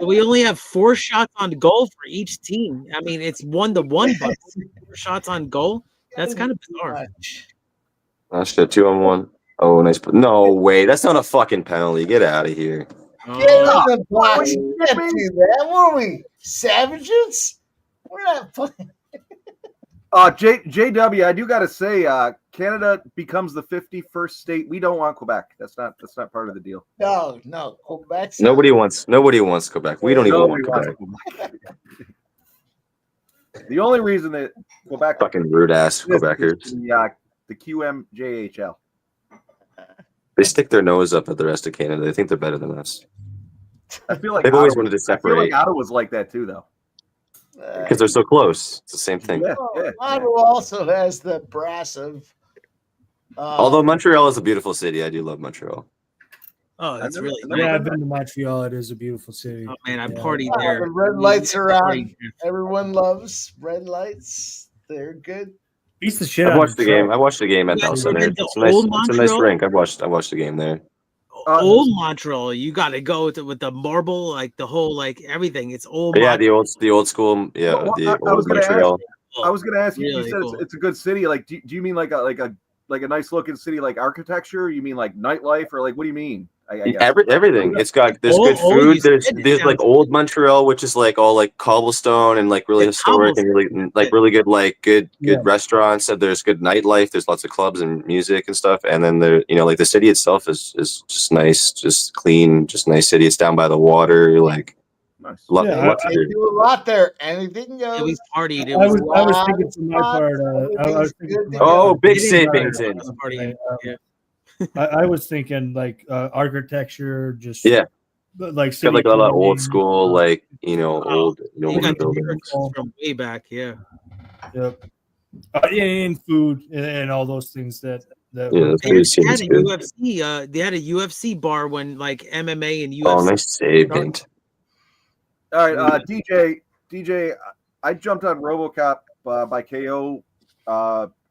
We only have 4 shots on goal for each team. I mean, it's 1-1, but 4 shots on goal. That's kind of bizarre. Oh shit, 2-on-1. Oh, nice. No way. That's not a fucking penalty. Get out of here. Get out of the box. You can't do that. What are we? Savages? We're not playing. JW, I do got to say, Canada becomes the 51st state. We don't want Quebec. That's not part of the deal. No. Quebec. Nobody wants Quebec. We don't even want Quebec. The only reason that Quebec fucking rude ass Quebecers. The QMJHL. They stick their nose up at the rest of Canada. They think they're better than us. I feel like they've always wanted to separate. I feel like Ottawa's like that too, though. Because they're so close. It's the same thing. Ottawa also has the brass of. Although Montreal is a beautiful city, I do love Montreal. Oh, that's really great. Yeah, I've been to Montreal. It is a beautiful city. Oh man, I partied there. The red lights are on. Everyone loves red lights. They're good. Beats the shit. I watched the game. I watched the game at Bell Center. It's a nice rink. I watched the game there. Old Montreal, you got to go with the marble, like the whole, like everything. It's old. Yeah, the old school. Yeah, old Montreal. I was going to ask you. Really you said cool. it's a good city. Like, do you mean like a nice looking city, like architecture? You mean like nightlife, or like what do you mean? Everything. There's good food. There's like old Montreal, which is like all like cobblestone and like really historic and really good good restaurants. And there's good nightlife. There's lots of clubs and music and stuff. And then like the city itself is just nice, just clean, just nice city. It's down by the water. Like nice. They do a lot there. Anything goes. We partied. I was thinking for my part. I was thinking, Big Sapington. I was thinking like architecture, just like got like a lot of old school, like old got buildings from way back. Yeah. Yep. And food and all those things that. They had a UFC. They had a UFC bar when like MMA and UFC. Oh, nice saved. All right, DJ. I jumped on RoboCop by KO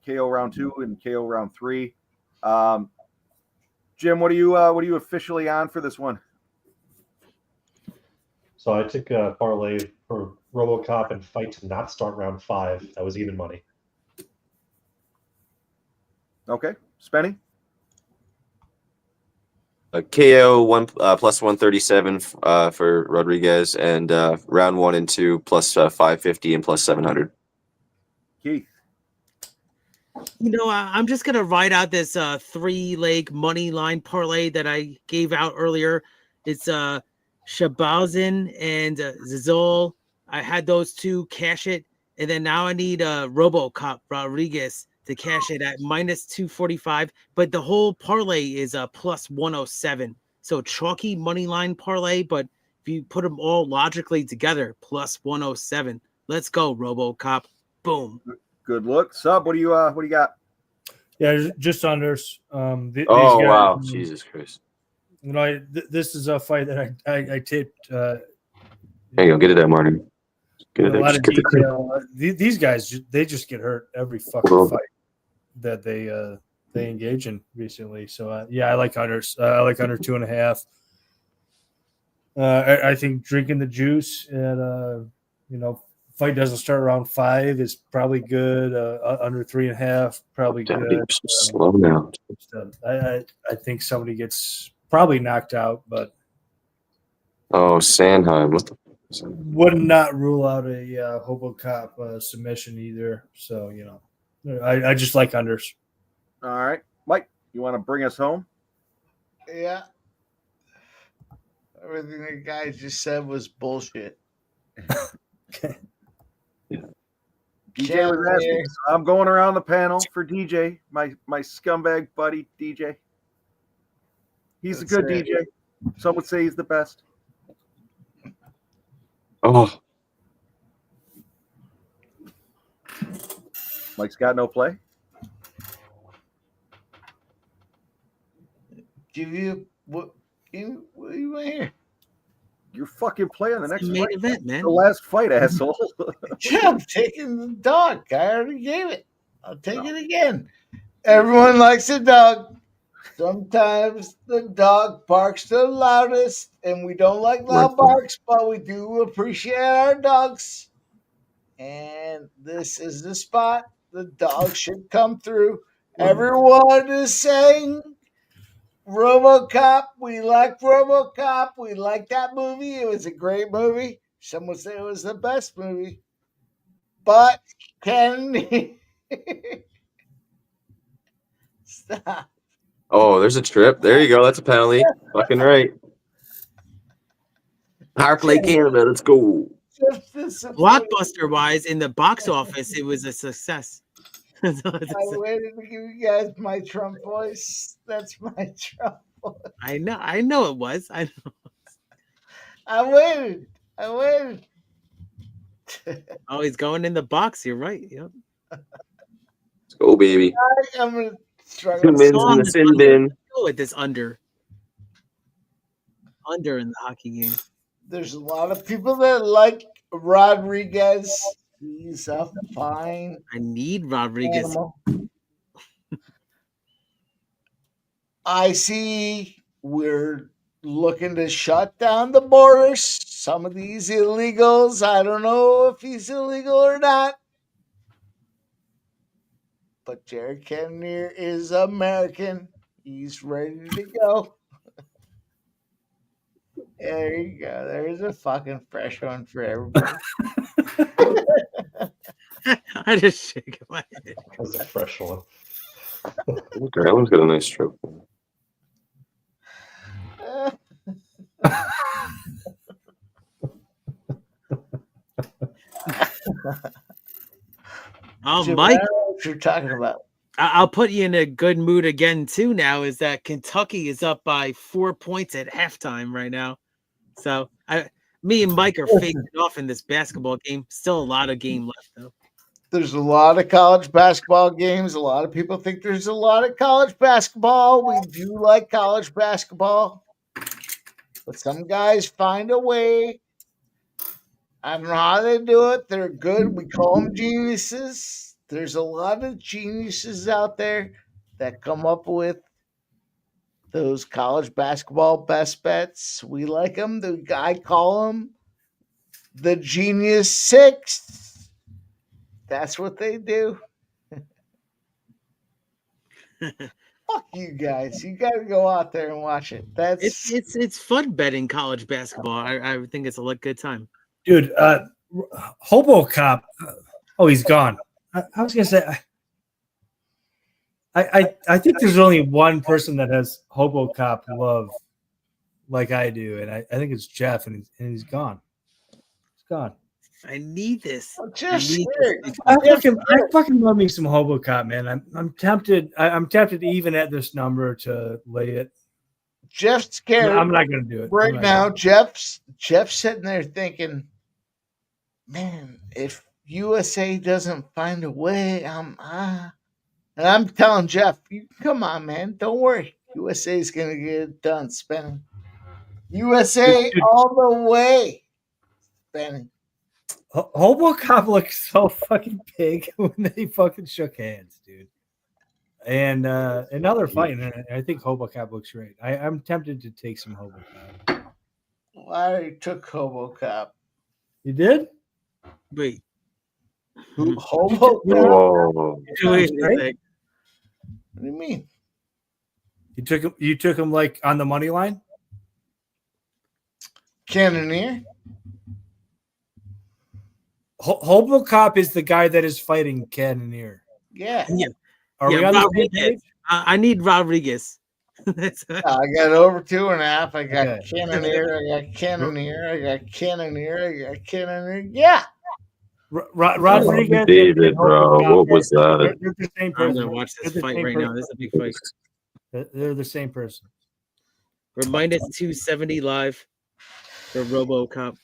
round 2 and KO round 3. Jim, what are you officially on for this one? So I took a parlay for RoboCop and fight to not start round 5. That was even money. Okay, Spenny. KO plus 137 for Rodrigues, and round 1 and 2 plus 550 and plus 700. Keith. I'm just gonna ride out this 3-leg money line parlay that I gave out earlier. It's Shahbazyan and Zalal. I had those 2 cash it, and then now I need RoboCop Rodrigues to cash it at minus 245. But the whole parlay is plus 107. So chalky money line parlay, but if you put them all logically together, plus 107. Let's go, RoboCop. Boom. Good look. Sub, what do you got? Yeah, just unders. These Oh guys, wow, Jesus Christ! You know, this is a fight that I taped. There you go. Get it there, Martin. Get it A there. lot of Just get the detail. These guys, they just get hurt every fucking fight that they engage in recently. So yeah, I like unders. I like under 2.5. I think drinking the juice and fight doesn't start around 5 is probably good. Under 3.5 probably good. Slow now. I think somebody gets probably knocked out, but Oh, Sandheim. What the? would not rule out a Hobo Cop submission either. So I just like unders. All right, Mike, you want to bring us home? Yeah. Everything the guy just said was bullshit. DJ was asking, so I'm going around the panel for DJ, my scumbag buddy DJ. He's a good DJ. Some would say he's the best. Oh, Mike's got no play. Give you what you want here? Your fucking play on the next main fight. event, man. The last fight, asshole. Yeah, I'm taking the dog. I already gave it. I'll take it again. Everyone likes a dog. Sometimes the dog barks the loudest, and we don't like loud barks, but we do appreciate our dogs. And this is the spot. The dog should come through. Everyone is saying RoboCop. We like RoboCop. We like that movie. It was a great movie. Some would say it was the best movie. But can stop. oh, there's a trip. There you go. That's a penalty. Fucking right. Power play Canada. Let's go. Blockbuster wise, in the box office, it was a success. I waited to give you guys my Trump voice. That's my Trump voice. I know it was. I know. I waited. Oh, he's going in the box. You're right. Yep. Let's go, baby. I'm gonna struggle. Two mins in the sin bin. Go with this under in the hockey game. There's a lot of people that like Rodrigues. He's a fine. I need Rodrigues. Animal. I see we're looking to shut down the borders. Some of these illegals, I don't know if he's illegal or not. But Jared Cannonier is American. He's ready to go. There you go. There's a fucking fresh one for everybody. I just shake my head. That's a fresh one. Okay, that one's got a nice stroke. Oh, Jim, Mike, I don't know what you're talking about. I'll put you in a good mood again too. Now is that Kentucky is up by 4 points at halftime right now. So me and Mike are facing off in this basketball game. Still a lot of game left though. There's a lot of college basketball games. A lot of people think there's a lot of college basketball. We do like college basketball. But some guys find a way. I don't know how they do it. They're good. We call them geniuses. There's a lot of geniuses out there that come up with those college basketball best bets. We like them. I call them the Genius Six. That's what they do. Fuck you guys. You got to go out there and watch it. It's fun betting college basketball. I think it's a good time. Dude, Hobo Cop. Oh, he's gone. I was gonna say, I think there's only one person that has Hobo Cop love like I do, and I think it's Jeff, and he's gone. He's gone. I need this. I fucking love me some Hobo Cop, man. I'm tempted. I'm tempted even at this number to lay it. Jeff's scared. I'm not gonna do it right now. Jeff's sitting there thinking, man, if USA doesn't find a way, and And I'm telling Jeff, come on, man. Don't worry. USA is going to get it done, spending. USA all the way. Spending. Hobocop looked so fucking big when they fucking shook hands, dude. And now they're fighting. And I think Hobocop looks great. I'm tempted to take some Hobocop. Well, I already took Hobocop. You did? Wait. Hobocop? Whoa. What do you mean? You took him like on the money line? Cannonier? Hobocop is the guy that is fighting Cannonier. Yeah. Are we on the same page? I need Rodrigues. I got over 2.5. I got Cannonier. I got Cannonier. I got Cannonier. I got Cannonier. Yeah. Rodrigues. David, bro, what was that? They're the same I'm person. gonna watch this fight right now. This is a big fight. They're the same person. We're minus 270 live for RoboCop.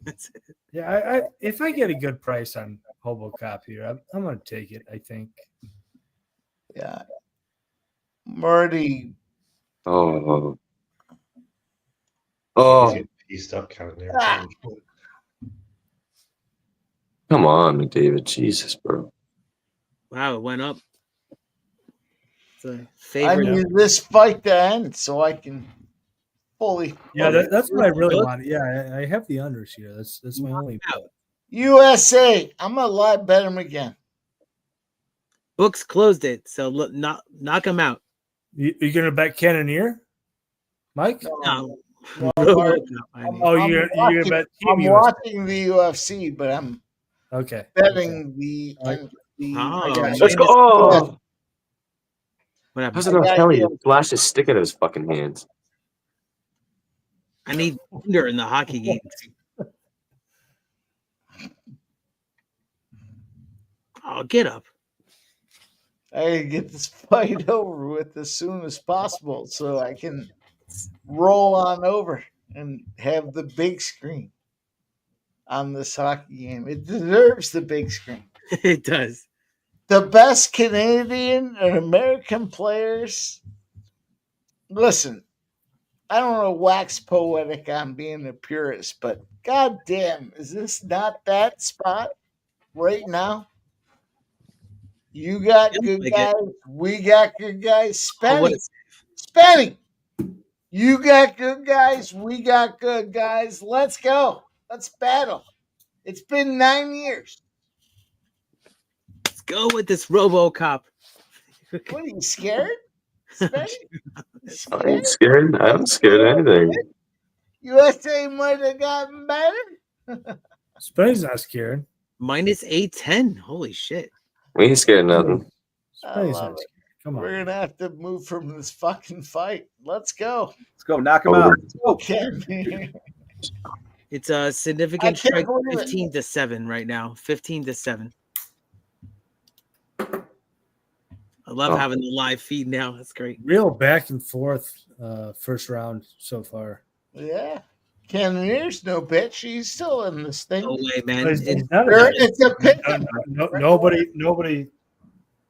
That's it. Yeah, if I get a good price on Hobocop here, I'm going to take it, I think. Yeah. Marty. Oh. He's up counting there. Come on, David. Jesus, bro. Wow, it went up. It's a I favorite. need this fight to end so I can fully. Yeah, that's what I really want. Yeah, I have the unders here. That's my only bet. USA. I'm going to live bet him again. Books closed it, so knock him out. You going to bet Cannonier, Mike? No. You're going to bet Team I'm USA. watching the UFC, but I'm betting the. Let's go. Oh. What happened? How's it not telling you? Flash a stick out of his fucking hands. I need thunder in the hockey games. Oh, get up. I gotta get this fight over with as soon as possible so I can roll on over and have the big screen on this hockey game. It deserves the big screen. It does. The best Canadian and American players. Listen, I don't know, wax poetic on being a purist, but goddamn, is this not that spot right now? You got good guys. We got good guys. Spending. You got good guys. We got good guys. Let's go. Let's battle. It's been 9 years. Let's go with this RoboCop. What are you scared? I ain't scared. I haven't scared of anything. USA might have gotten better. Spain's not scared. Minus 810. Holy shit. We ain't scared of nothing. Come on. We're gonna have to move from this fucking fight. Let's go. Let's go. Knock him out. Okay. It's a significant strike 15-7 right now. 15-7. I love having the live feed now. That's great. Real back and forth first round so far. Yeah. Cannonier's no bitch. He's still in this thing. No way, man. It's a pick.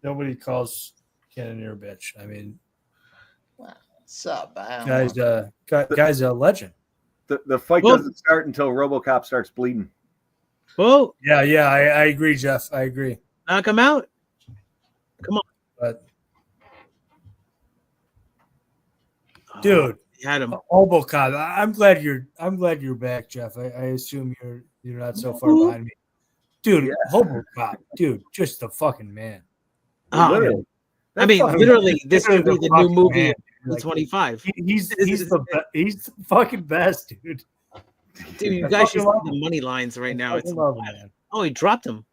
Nobody calls Cannonier a bitch. I mean, what's up? Guy's a legend. The fight doesn't start until RoboCop starts bleeding. Whoa. Yeah, I agree, Jeff. I agree. Knock him out. Come on. But dude, had him. Hobocop. I'm glad you're back, Jeff. I assume you're not so far behind me. Dude, Hobocop, dude, just the fucking man. Literally. I mean, literally, this would be the new movie of 25. He's the fucking best, dude. Dude, you guys should see the money lines right now. It's oh, he dropped him.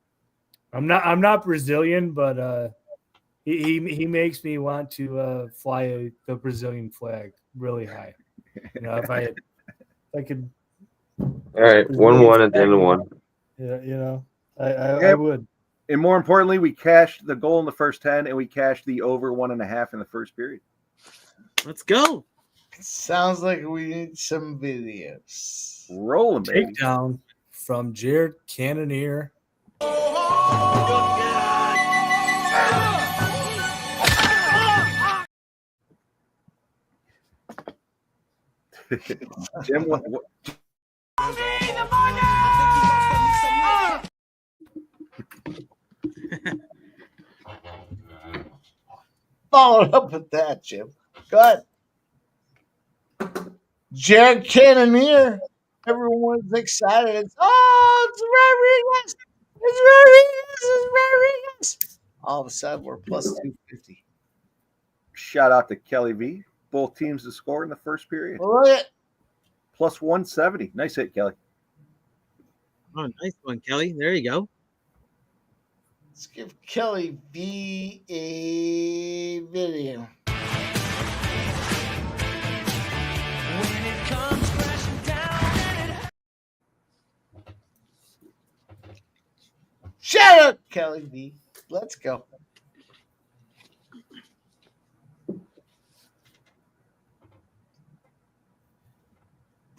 I'm not Brazilian, but he makes me want to fly the Brazilian flag really high. You know, if I could. All right, 1-1 at the end of one. Yeah, you know, I would. And more importantly, we cashed the goal in the first 10, and we cashed the over 1.5 in the first period. Let's go. Sounds like we need some videos. Rolling, baby. Takedown from Jared Cannonier. Jim, what? Follow up with that, Jim. Go ahead. Jared Cannonier. Everyone's excited. It's Rodrigues. It's Rodrigues. All of a sudden, we're plus 250. Shout out to Kelly V. Both teams to score in the first period. Look at Plus 170. Nice hit, Kelly. Oh, nice one, Kelly. There you go. Let's give Kelly V a video. Shout out Kelly V. Let's go.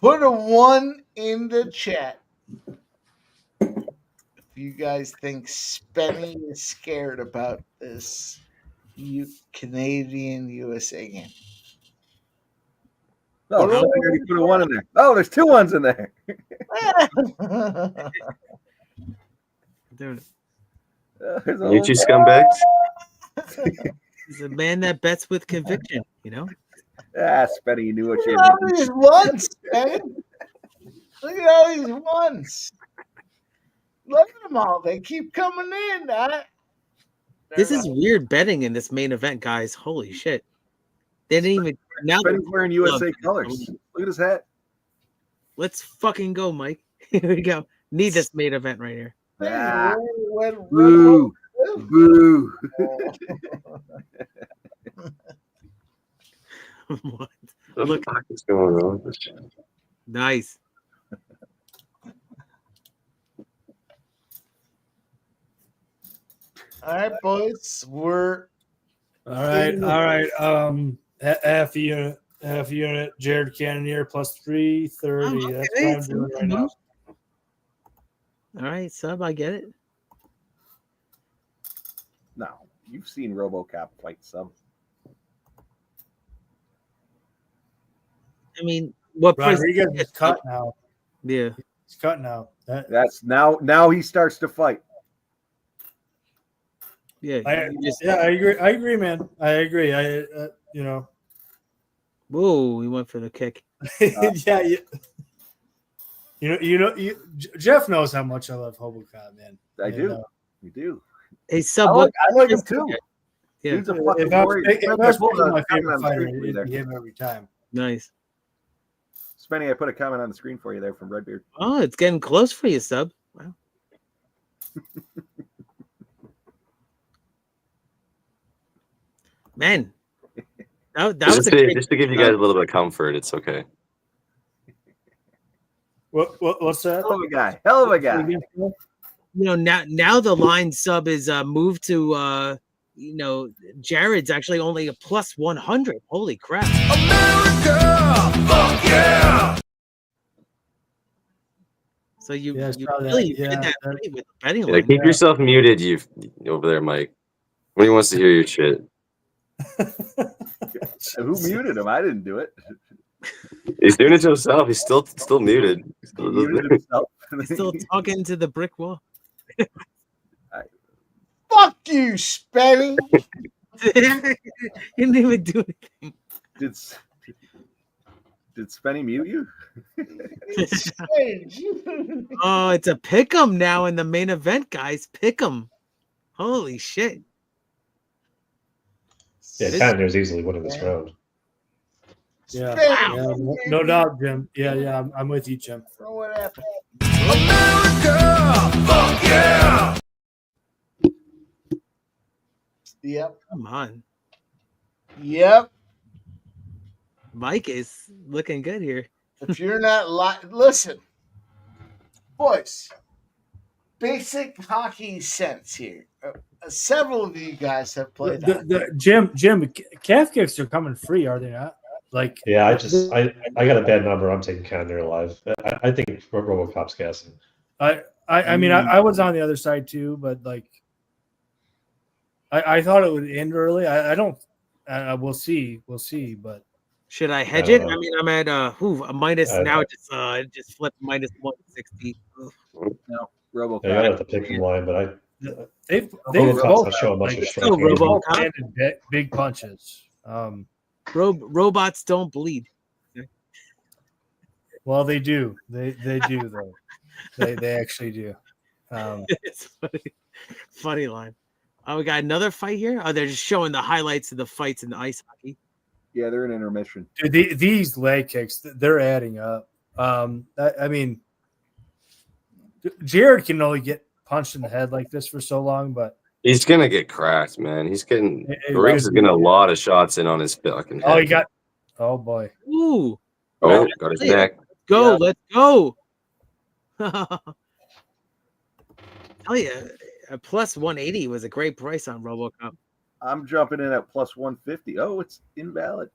Put a 1 in the chat if you guys think Spenny is scared about this Canadian USA game. Oh, I already put a 1 in there. Oh, there's 2 1s in there. You two scumbags. He's a man that bets with conviction, you know? Spenny, you knew what you Look at all these ones, Spenny. Look at all these ones. Look at them all. They keep coming in. This is weird betting in this main event, guys. Holy shit. They didn't even. Now Spenny's wearing USA colors. Look at his hat. Let's fucking go, Mike. Here we go. Need this main event right here. Boo. Boo. What? What Look, the fuck is going on with this shit? nice. All right, boys. We're all right. Half unit. Jared Cannonier plus 330. Oh, That's okay. what I'm doing right now. All right, sub, I get it. No, you've seen RoboCop fight some. I mean, what Rodrigues is cut now. Yeah, he's cut now. That's now he starts to fight. Yeah, I agree. I agree, man. I agree. You know. Whoa, he went for the kick. Yeah. Jeff knows how much I love Hobocop, man. I do. You do. Hey, sub. I like him too. Yeah. Dude's a fucking If I warrior. was picking my favorite fighter, it'd be him every time. Nice. Spenny, I put a comment on the screen for you there from Redbeard. Oh, it's getting close for you, sub. Wow. Man, that was just to give you guys a little bit of comfort. It's okay. What's that? Hell of a guy. Hell of a guy. You know, now the line sub is moved to Jared's actually only a plus 100. Holy crap. America, fuck yeah! So you really did that right with the betting Yeah, line. keep yourself muted, you over there, Mike. When he wants to hear your shit. Who muted him? I didn't do it. He's doing it to himself. He's still muted. He muted himself. He's still talking to the brick wall. Fuck you, Spenny. He didn't even do anything. Did Spenny mute you? Oh, it's a pick'em now in the main event, guys. Pick'em. Holy shit. Yeah, Cannonier's easily winning this round. Yeah, no doubt, Jim. Yeah, I'm with you, Jim. What happened? America, fuck yeah! Yep. Come on. Yep. Mike is looking good here. If you're not listen, boys. Basic hockey sense here. Several of you guys have played. Jim, calf kicks are coming free, are they not? Like, yeah, I got a bad number. I'm taking Cannonier alive. I think RoboCop's gassing. I mean, I was on the other side too, but like, I thought it would end early. I don't. We'll see, but Should I hedge it? I mean, I'm at a minus now. It just flipped minus 160. No, RoboCop. Yeah, I got the picking line, but They've RoboCop's both not showing much like, of strength. landed big punches. Robots don't bleed. Well, they do. They do though. They actually do. It's funny line. Oh, we got another fight here. Oh, they're just showing the highlights of the fights in the ice hockey. Yeah, they're in intermission. Dude, these leg kicks, they're adding up. I mean, Jared can only get punched in the head like this for so long, but he's gonna get cracked, man. He's getting Rodrigues is getting a lot of shots in on his fucking head. Oh, he got. Oh boy. Ooh. Oh, got his neck. Go, let's go. Tell you, a plus 180 was a great price on RoboCop. I'm jumping in at plus 150. Oh, it's invalid.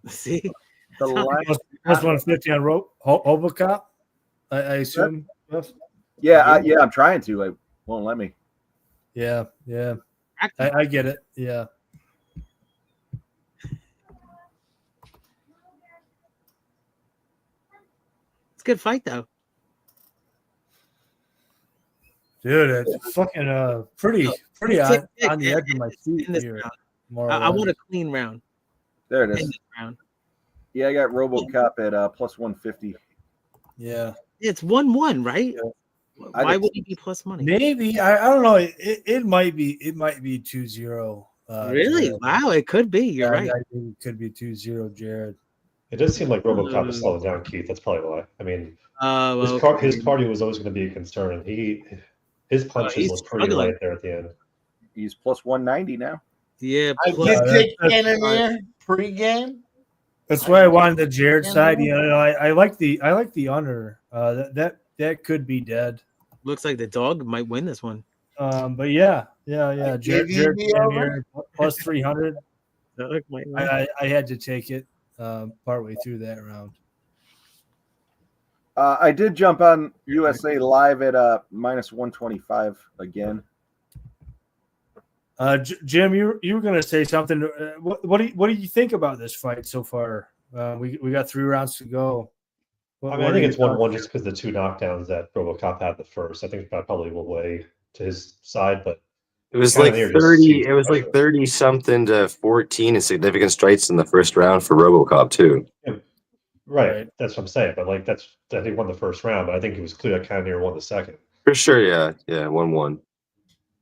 See, the line plus 150 on RoboCop. I assume. Yeah, I'm trying to. It won't let me. Yeah. I get it. Yeah. It's a good fight though. Dude, it's fucking pretty on the edge of my seat here. I want a clean round. There it is. Yeah, I got RoboCop at plus 150. Yeah. It's 1-1, right? Yeah. Why would he be plus money? Maybe I don't know. It might be 2-0. Really? Jared. Wow, it could be. You're right. I think it could be 2-0, Jared. It does seem like RoboCop is slowing down, Keith. That's probably why. I mean, his cardio was always going to be a concern, and his punches look pretty light there at the end. He's plus 190 now. Yeah, I did take Cannonier pre-game. That's why I wanted the Jared side. You know, I like the under. That could be dead. Looks like the dog might win this one. But yeah. Jared Cannonier plus 300. I had to take it partway through that round. I did jump on USA Live at minus 125 again. Jim, you were going to say something. What do you think about this fight so far? We got 3 rounds to go. I think it's 1-1 just because the 2 knockdowns that RoboCop had the first. I think that probably will weigh to his side, but it was like 30. It was like 30 something to 14 in significant strikes in the first round for RoboCop too. Yeah. Right, that's what I'm saying. But like I think he won the first round, but I think it was clear that Cannonier won the second. For sure, yeah, 1-1.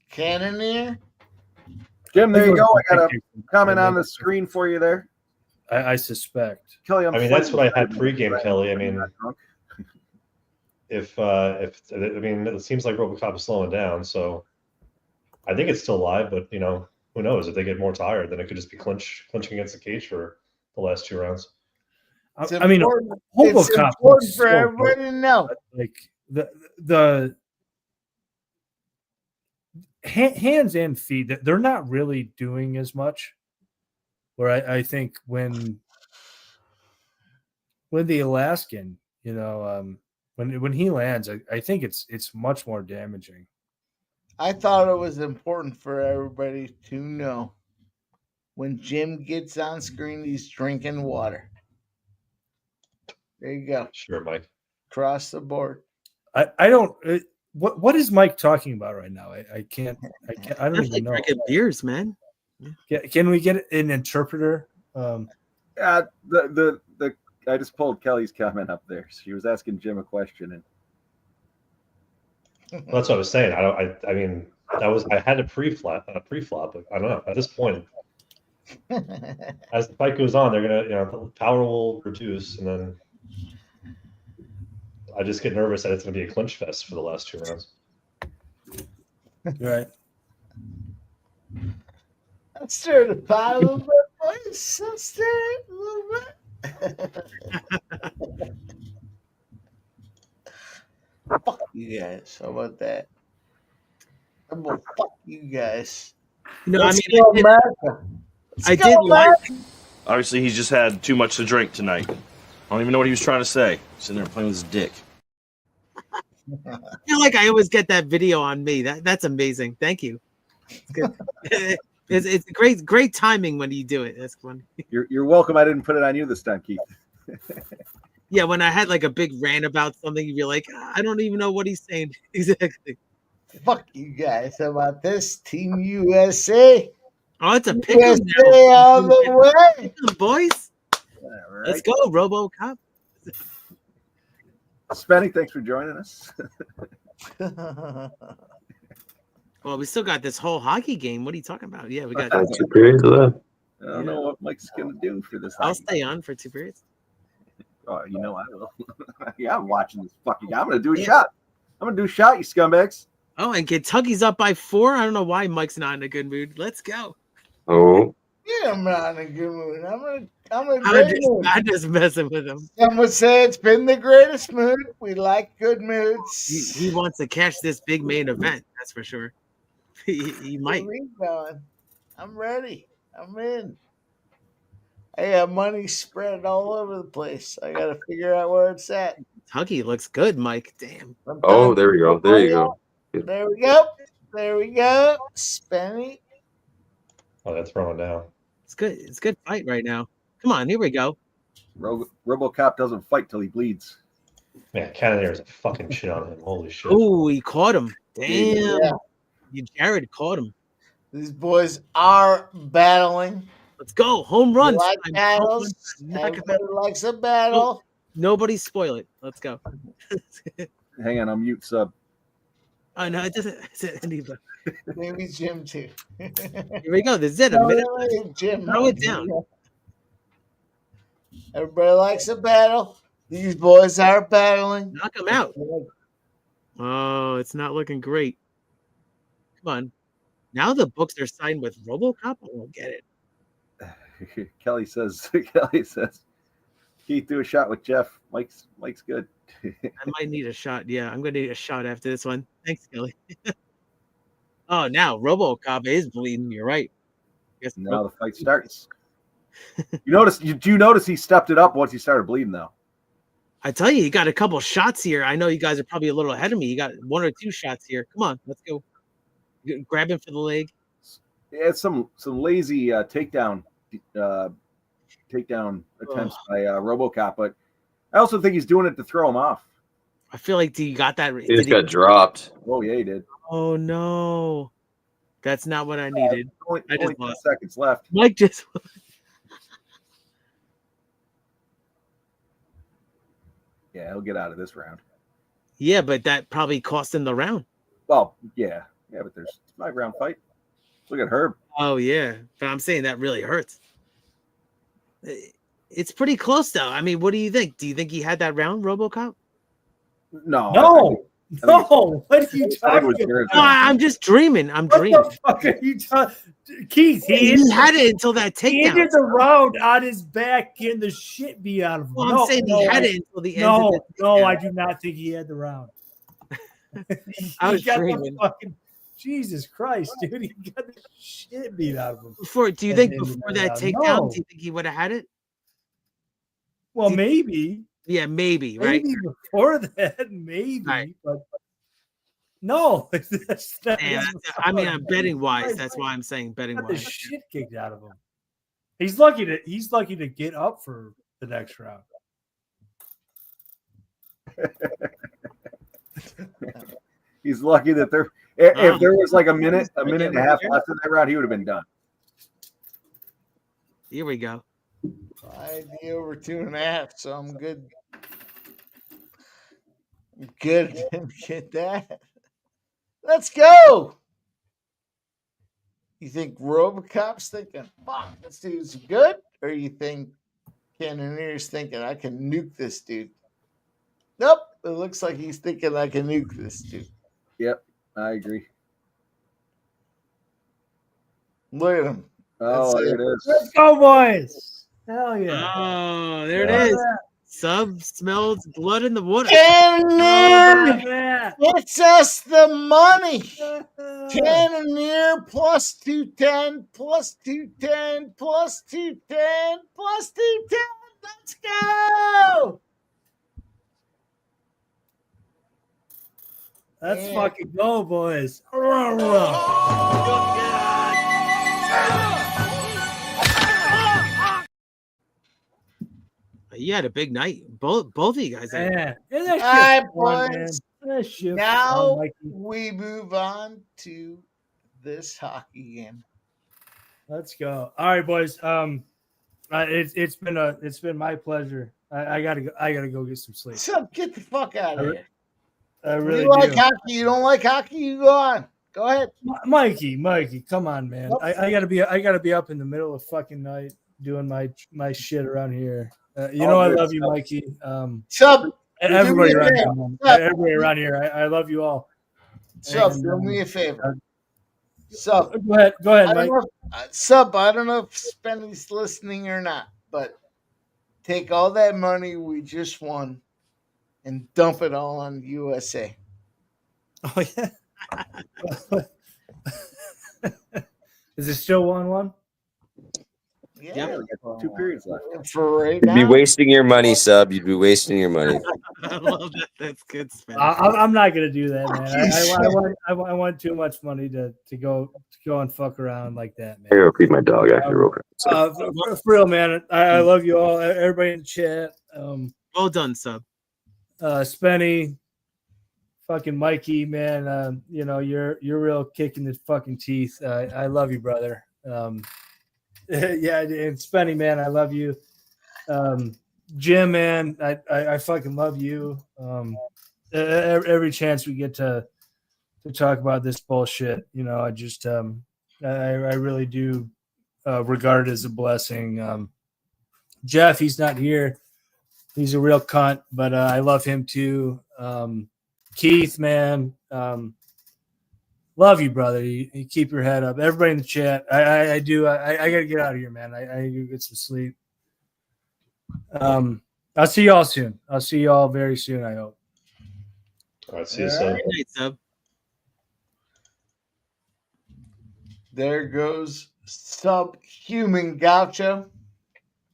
Cannonier. Jim, there you go. I got a comment on the screen for you there. I suspect. Kelly, that's what I had pregame, Kelly. I mean, it seems like RoboCop is slowing down, so I think it's still live. But who knows? If they get more tired, then it could just be clinching against the cage for the last 2 rounds. It's important for everybody to know. Like the hands and feet, they're not really doing as much. Where I think when the Alaskan, when he lands, I think it's much more damaging. I thought it was important for everybody to know when Jim gets on screen, he's drinking water. There you go. Sure, Mike. Across the board. I don't. What is Mike talking about right now? I can't. I don't even know. Drinking beers, man. Yeah, can we get an interpreter? I just pulled Kelly's comment up there. She was asking Jim a question, and that's what I was saying. I mean, I had a pre-flop, but I don't know. At this point, as the fight goes on, they're gonna, the power will reduce, and then I just get nervous that it's gonna be a clinch fest for the last 2 rounds. Right. Let's stir the pot a little bit, boys. Let's stir it a little bit. Fuck you guys. How about that? I'm gonna fuck you guys. I did like. Obviously, he's just had too much to drink tonight. I don't even know what he was trying to say. Sitting there playing with his dick. I feel like I always get that video on me. That's amazing. Thank you. It's good. It's great timing when you do it. That's funny. You're welcome. I didn't put it on you this time, Keith. Yeah, when I had like a big rant about something, you'd be like, I don't even know what he's saying. Exactly. Fuck you guys. How about this? Team USA. Oh, it's a pick 'em USA now. all the way. Boys. Right. Let's go, RoboCop. Spenny, thanks for joining us. Well, we still got this whole hockey game. What are you talking about? Yeah, we got 2 periods left. I don't know what Mike's going to do for this. I'll stay on for 2 periods. Oh, you know I will. Yeah, I'm watching this fucking guy. I'm going to do a shot. I'm going to do a shot, you scumbags. Oh, and Kentucky's up by 4. I don't know why Mike's not in a good mood. Let's go. Oh. Yeah, I'm not in a good mood. I'm just messing with him. Some would say it's been the greatest mood. We like good moods. He wants to catch this big main event. That's for sure. He might. I'm ready. I'm in. I got money spread all over the place. I got to figure out where it's at. Kentucky looks good, Mike. Damn. Oh, there we go. There you go. There we go. There we go. Spenny. Oh, that's throwing down. It's good. It's a good fight right now. Come on, here we go. RoboCop doesn't fight till he bleeds. Man, Cannonier is a fucking shit on him. Holy shit. Oh, he caught him. Damn. Yeah. Jared caught him. These boys are battling. Let's go. Home run. You like battles? Everybody likes a battle. Nobody spoil it. Let's go. Hang on, I'll mute sub. Oh, no, it doesn't say anybody. Maybe Jim, too. Here we go. This is it. A minute. Jim, throw it down. Everybody likes a battle. These boys are battling. Knock them out. Oh, it's not looking great. Come on. Now the books are signed with RoboCop. I won't get it. Kelly says, Keith, do a shot with Jeff. Mike's good. I might need a shot. Yeah, I'm going to need a shot after this one. Thanks, Kelly. Oh, now RoboCop is bleeding. You're right. Guess now the fight starts. Do you notice he stepped it up once he started bleeding, though? I tell you, he got a couple shots here. I know you guys are probably a little ahead of me. You got 1 or 2 shots here. Come on, let's go. Grab him for the leg. Yeah, it's some lazy takedown attempts by RoboCop, but I also think he's doing it to throw him off. I feel like he got that. He just got dropped. Oh yeah, he did. Oh no, that's not what I needed. Only I just 10 lost. seconds left. Mike just. Yeah, he'll get out of this round. Yeah, but that probably cost him the round. Well, yeah, but there's a 5-round fight. Look at Herb. Oh yeah, but I'm saying that really hurts. It's pretty close though. I mean, what do you think? Do you think he had that round, RoboCop? No. No, what are you talking about? No, I'm just dreaming. I'm dreaming. What the fuck are you talking? Keith, he had it until that takedown. He ended the round on his back, getting the shit beat out of him. Well, I'm saying he had it until the end. Of the no, I do not think he had the round. I was got dreaming. the fucking Jesus Christ, dude! He got the shit beat out of him. Do you think before that takedown, do you think he would have had it? Well, maybe. Yeah, maybe. Right. Maybe before that, maybe. Right. But no, I mean, I'm betting wise. That's why I'm saying betting got wise. The shit kicked out of him. He's lucky to get up for the next round. He's lucky that if there was like a minute and a half left in that round, he would have been done. Here we go. I need over 2.5, so I'm good. Good to get that. Let's go. You think RoboCop's thinking, fuck, this dude's good? Or you think Cannonier's thinking, I can nuke this dude? Nope. It looks like he's thinking I can nuke this dude. Yep, I agree. Look at him. Oh, there it is. Let's go, boys. Hell yeah. Oh, there it is. Sub smells blood in the water. Cannonier gets us the money. Cannonier plus 210, plus 210, plus 210, plus 210. Let's go. Let's fucking go, boys. You had a big night. Both of you guys. Yeah. All right, boys. That shit Now fun, Mikey. we move on to this hockey game. Let's go. All right, boys. It's been my pleasure. I gotta go get some sleep. So get the fuck out of here. I really you like do. hockey? You don't like hockey? You go on. Go ahead, Mikey. Come on, man. I gotta be up in the middle of fucking night doing my shit around here. You know I love you, Mikey. Sup? Everybody around here. Everybody around here. I love you all. Sup? Do me a favor. Sup? Go ahead, Mike. Sup? I don't know if Spenny's listening or not, but take all that money we just won and dump it all on USA. Oh yeah. Is it still 1-1? Yeah, we got 2 periods left. For right You'd now. be wasting your money, Sub. You'd be wasting your money. I love that. That's good, Spence. I'm not gonna do that, man. I want too much money to go and fuck around like that, man. I gotta feed my dog after real quick. For real, man. I love you all. Everybody in the chat. Well done, Sub. Spenny, fucking Mikey, man. You're real kick in the fucking teeth. I love you, brother. Yeah, and Spenny, man, I love you. Jim, man, I fucking love you. Every chance we get to talk about this bullshit, I just I really do regard it as a blessing. Jeff, he's not here. He's a real cunt, but I love him too. Keith, man, love you, brother. You keep your head up. Everybody in the chat, I do. I got to get out of here, man. I got to get some sleep. I'll see y'all soon. I'll see y'all very soon, I hope. All right, see you soon. Good night, Sub. There goes Subhuman Gaucho.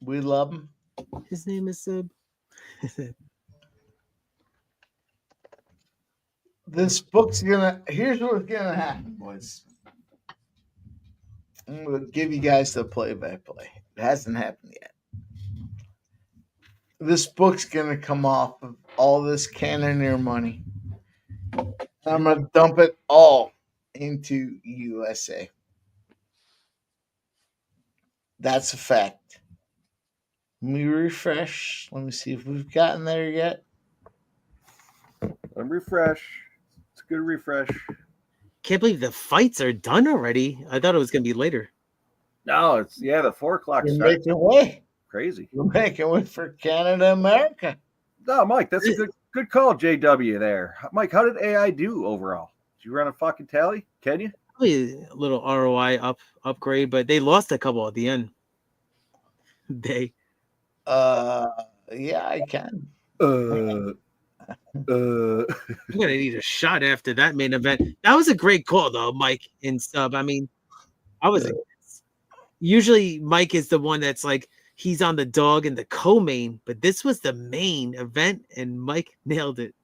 We love him. His name is Sub. Here's what's gonna happen, boys. I'm gonna give you guys the play-by-play. It hasn't happened yet. This book's gonna come off of all this Cannonier money. I'm gonna dump it all into USA. That's a fact. Let me refresh. Let me see if we've gotten there yet. Let me refresh. It's a good refresh. Can't believe the fights are done already. I thought it was going to be later. No, it's the 4 o'clock You're start. making way. Crazy. You're making way for Canada, America. No, Mike, that's a good call, JW there. Mike, how did AI do overall? Did you run a fucking tally? Can you? Probably a little ROI upgrade, but they lost a couple at the end. Yeah, I can. I'm gonna need a shot after that main event. That was a great call, though, Mike in Sub. I mean, usually Mike is the one that's like he's on the dog and the co-main, but this was the main event, and Mike nailed it.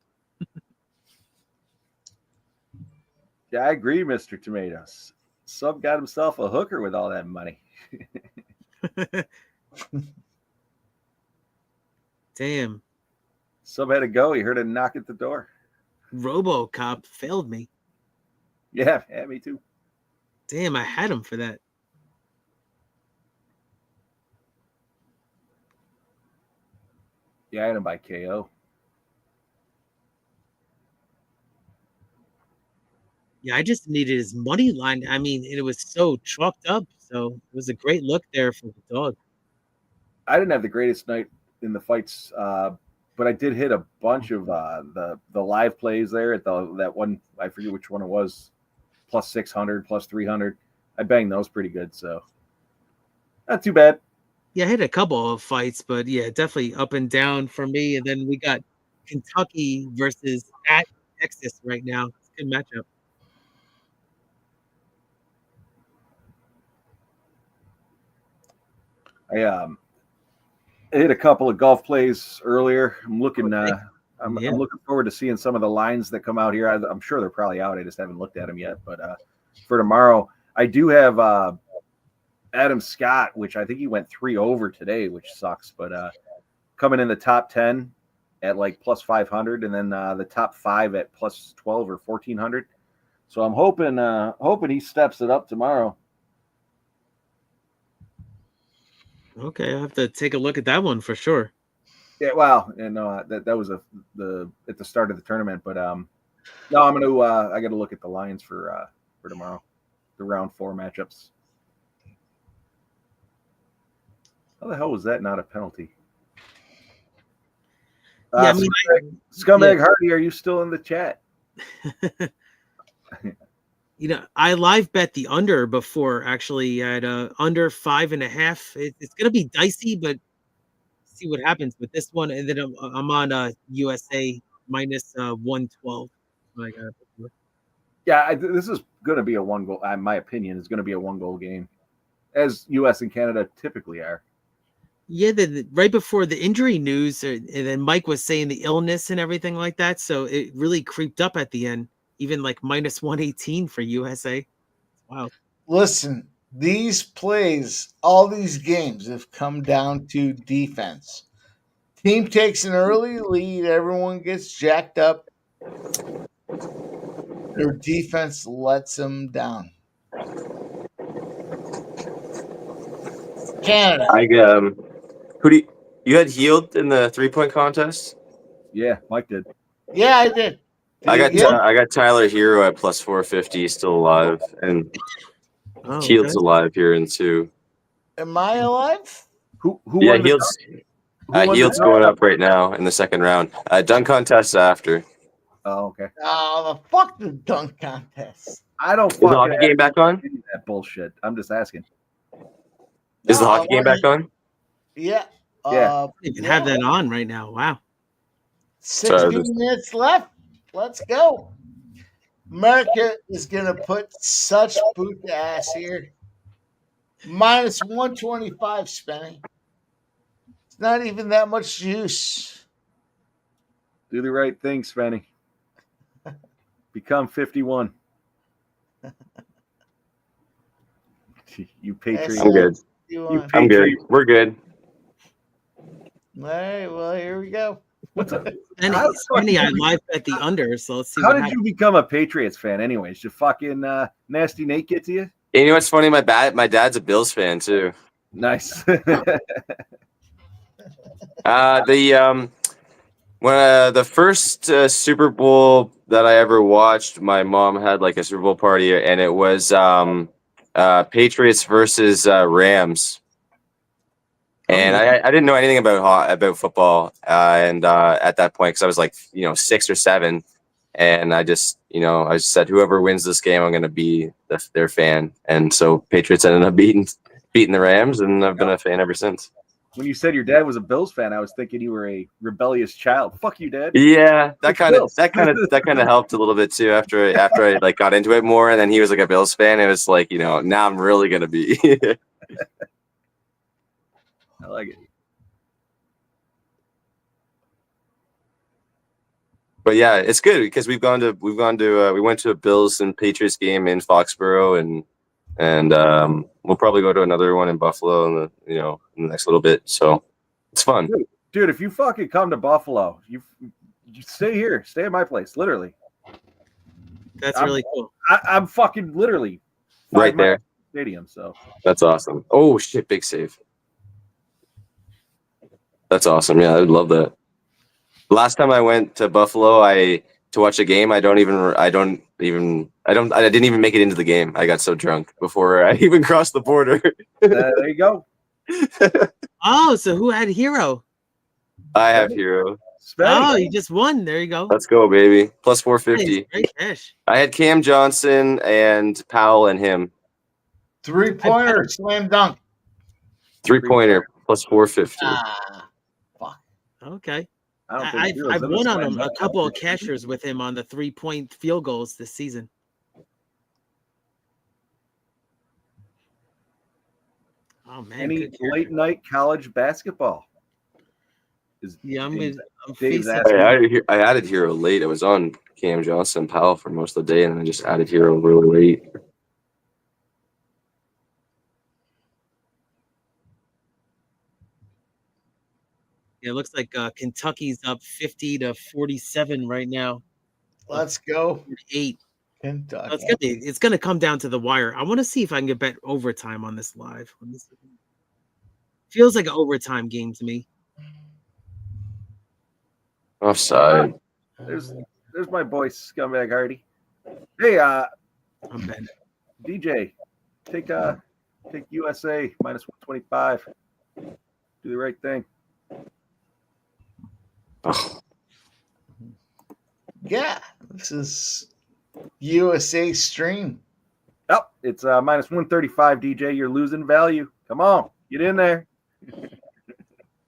Yeah, I agree, Mr. Tomatoes. Sub got himself a hooker with all that money. Damn. Sub had to go. He heard a knock at the door. RoboCop failed me. Yeah, me too. Damn, I had him for that. Yeah, I had him by KO. Yeah, I just needed his money line. I mean, it was so chalked up. So it was a great look there for the dog. I didn't have the greatest night in the fights, but I did hit a bunch of the live plays there at that one. I forget which one it was. Plus 600, plus 300. I banged those pretty good, so not too bad. Yeah, I hit a couple of fights, but yeah, definitely up and down for me. And then we got Kentucky versus at Texas right now. It's a good matchup. I hit a couple of golf plays earlier. I'm looking. I'm looking forward to seeing some of the lines that come out here. I'm sure they're probably out. I just haven't looked at them yet. But for tomorrow, I do have Adam Scott, which I think he went 3 over today, which sucks. But coming in the top 10 at like plus 500, and then the top 5 at plus 12 or 1400. So I'm hoping he steps it up tomorrow. Okay, I'll have to take a look at that one for sure. Yeah, well, and that was at the start of the tournament, but no, I'm gonna I got to look at the lines for tomorrow, the round 4 matchups. How the hell was that not a penalty? Yeah, I mean, Scumbag Hardy, are you still in the chat? You know, I live bet the under before actually at under 5.5. It's gonna be dicey, but see what happens with this one. And then I'm on USA minus 112. My God. Yeah, this is going to be a 1 goal. In my opinion, is going to be a 1 goal game, as U.S. and Canada typically are. Yeah, right before the injury news, and then Mike was saying the illness and everything like that. So it really creeped up at the end, even like minus 118 for USA. Wow. Listen, these plays, all these games have come down to defense. Team takes an early lead, everyone gets jacked up. Their defense lets them down. Canada. You had Healed in the 3-point contest? Yeah, Mike did. Yeah, I did. I got Tyler Hero at plus 450, still alive, and Healed's alive here in 2. Am I alive? Who yeah, Healed's going up right now in the 2nd round. Dunk contest after. Oh, okay. Oh, the fuck the dunk contest. I don't. Is the hockey game back on? That bullshit. I'm just asking. Is the hockey game back on? Yeah. Yeah. You can have that on right now. Wow. 16 minutes left. Let's go. America is going to put such boot to ass here. Minus 125, Spenny. It's not even that much juice. Do the right thing, Spenny. Become 51. You Patriot. I'm good. I'm good. We're good. All right, well, here we go. Spenny, I live bet the under, so let's see. How did you become a Patriots fan, anyways? Did fucking Nasty Nate get to you? You know what's funny? My dad's a Bills fan too. Nice. When the first Super Bowl that I ever watched, my mom had like a Super Bowl party, and it was Patriots versus Rams. And I didn't know anything about football, and at that point, because I was like 6 or 7, and I just said whoever wins this game, I'm going to be their fan, and so Patriots ended up beating the Rams, and I've been a fan ever since. When you said your dad was a Bills fan, I was thinking you were a rebellious child. Fuck you, Dad. Yeah, that kind of helped a little bit too. After I like got into it more, and then he was like a Bills fan. It was like now I'm really gonna be. I like it. But yeah, it's good because we went to a Bills and Patriots game in Foxborough, and we'll probably go to another one in Buffalo in the next little bit. So it's fun. Dude, if you fucking come to Buffalo, you stay here, stay at my place, literally. That's really cool. I'm fucking literally right there. Stadium, so that's awesome. Oh shit, big save. That's awesome. Yeah, I would love that. Last time I went to Buffalo, to watch a game, I didn't even make it into the game. I got so drunk before I even crossed the border. There you go. Oh, so who had Hero? I have Hero. Oh, you just won. There you go. Let's go, baby. Plus 450. Great cash. I had Cam Johnson and Powell and him. 3-pointer, slam dunk. 3-pointer plus 450. Fuck. Okay. I've won on him a couple of cashers with him on the 3-point field goals this season. Oh man! Any late night college basketball? I'm facing. I added Hero late. I was on Cam Johnson Powell for most of the day, and I just added Hero really late. Yeah, it looks like Kentucky's up 50-47 right now. Let's go. 48. Kentucky. It's gonna come down to the wire. I want to see if I can get bet overtime on this live. Feels like an overtime game to me. Offside. There's my boy Scumbag Hardy. Hey, I'm betting. DJ, take USA minus 125. Do the right thing. Yeah, this is USA stream. Oh, it's minus 135, DJ. You're losing value. Come on, get in there.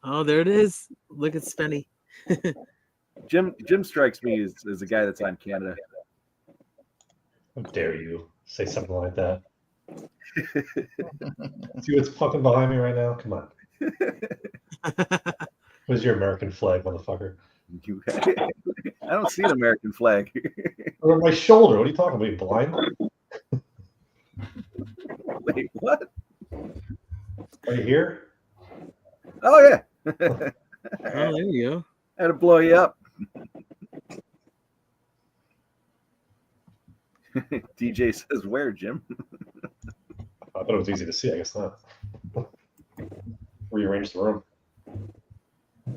Oh, there it is. Look at Spenny. Jim strikes me as a guy that's on Canada. How dare you say something like that? See what's fucking behind me right now? Come on. Where's your American flag, motherfucker? I don't see an American flag. Over my shoulder. What are you talking about? Are you blind? Wait, what? Are you here? Oh, yeah. Oh, there you go. Had to blow you up. DJ says, where, Jim? I thought it was easy to see. I guess not. Rearrange the room.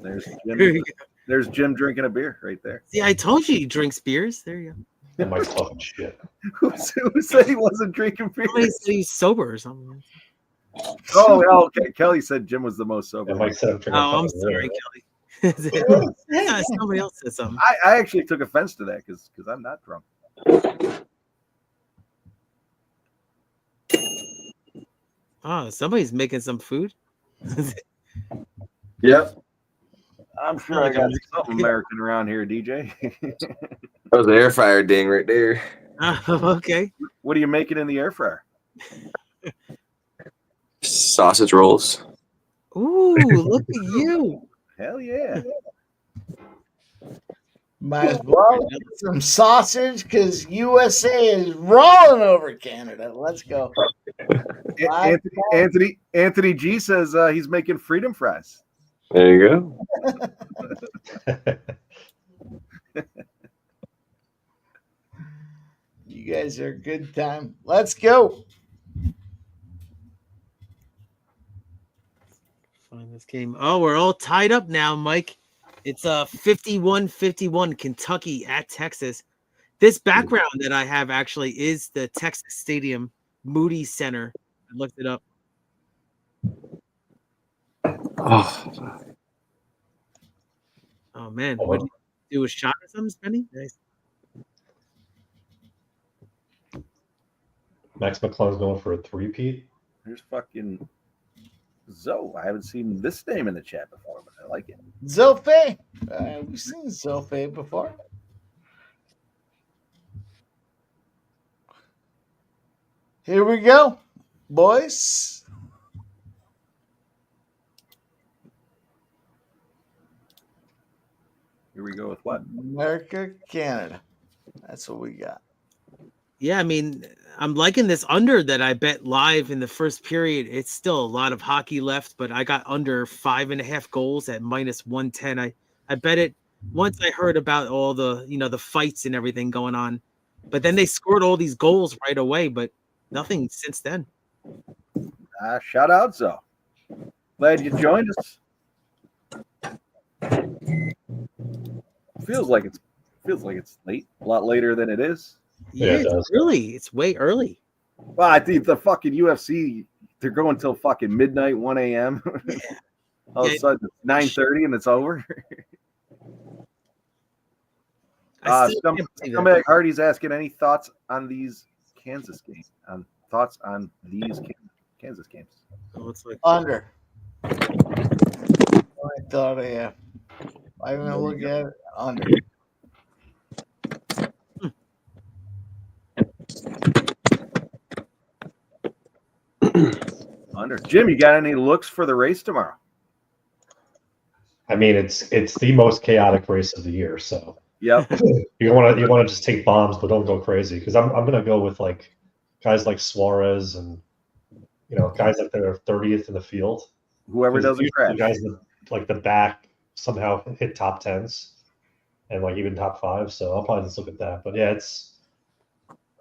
There's There Jim. you go. There's Jim drinking a beer right there. See, I told you he drinks beers. There you go. Am I talking shit? Who said he wasn't drinking beer? Somebody said he's sober or something. Oh, okay. Kelly said Jim was the most sober. Mike said I'm drinking Oh, I'm fucking sorry, beer. Kelly. Yeah, somebody else said something. I actually took offense to that because I'm not drunk. Oh, somebody's making some food. Yep. I'm sure I got something American around here, DJ. That was the air fryer ding right there. Oh, okay. What are you making in the air fryer? Sausage rolls. Ooh, look at you. Hell yeah. Might as well get some sausage because USA is rolling over Canada. Let's go. Anthony G says he's making freedom fries. There you go. You guys are a good time. Let's go. Find this game. Oh, we're all tied up now, Mike. It's 51-51 Kentucky at Texas. This background that I have actually is the Texas Stadium Moody Center. I looked it up. Oh man, what did you do? A shot or something, Spenny? Nice. Max McClung's going for a three-peat. There's fucking Zoe. I haven't seen this name in the chat before, but I like it. Zofe. We've seen Zofe before. Here we go, boys. Here we go with what? America, Canada. That's what we got. Yeah, I mean, I'm liking this under that I bet live in the first period. It's still a lot of hockey left, but I got under 5.5 goals at minus 110. I bet it once I heard about all the, the fights and everything going on, but then they scored all these goals right away, but nothing since then. Shout out, Zoe. Glad you joined us. Feels like it's late, a lot later than it is. Yeah, it's way early. Well, I think the fucking UFC, they're going till fucking midnight, 1 a.m. All of a sudden, it's 9:30 and it's over. Somebody Hardy's asking any thoughts on these Kansas games. Kansas games. Oh, it's like under. I thought, yeah. I'm gonna look at it under. Under. Jim, you got any looks for the race tomorrow? I mean, it's the most chaotic race of the year. So yep. you want to just take bombs, but don't go crazy. Because I'm gonna go with like guys like Suarez and guys like that are 30th in the field. Whoever doesn't crash. Guys like the back somehow hit top 10s and like even top 5. So I'll probably just look at that. But yeah, it's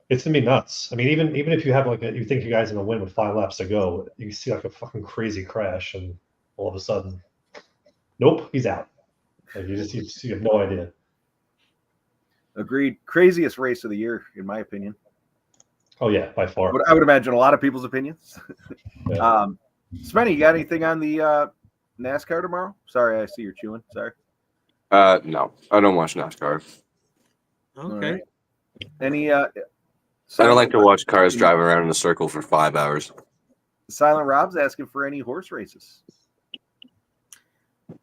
gonna be nuts. I mean, even if you have like you think you guys are gonna win with 5 laps to go, you see like a fucking crazy crash, and all of a sudden, nope, he's out. Like you have no idea. Agreed. Craziest race of the year, in my opinion. Oh yeah, by far. I would imagine a lot of people's opinions. Yeah. Spenny, you got anything on the NASCAR tomorrow? Sorry, I see you're chewing. Sorry. No, I don't watch NASCAR. Okay. Right. Any? I don't like to watch cars drive around in a circle for 5 hours. Silent Rob's asking for any horse races.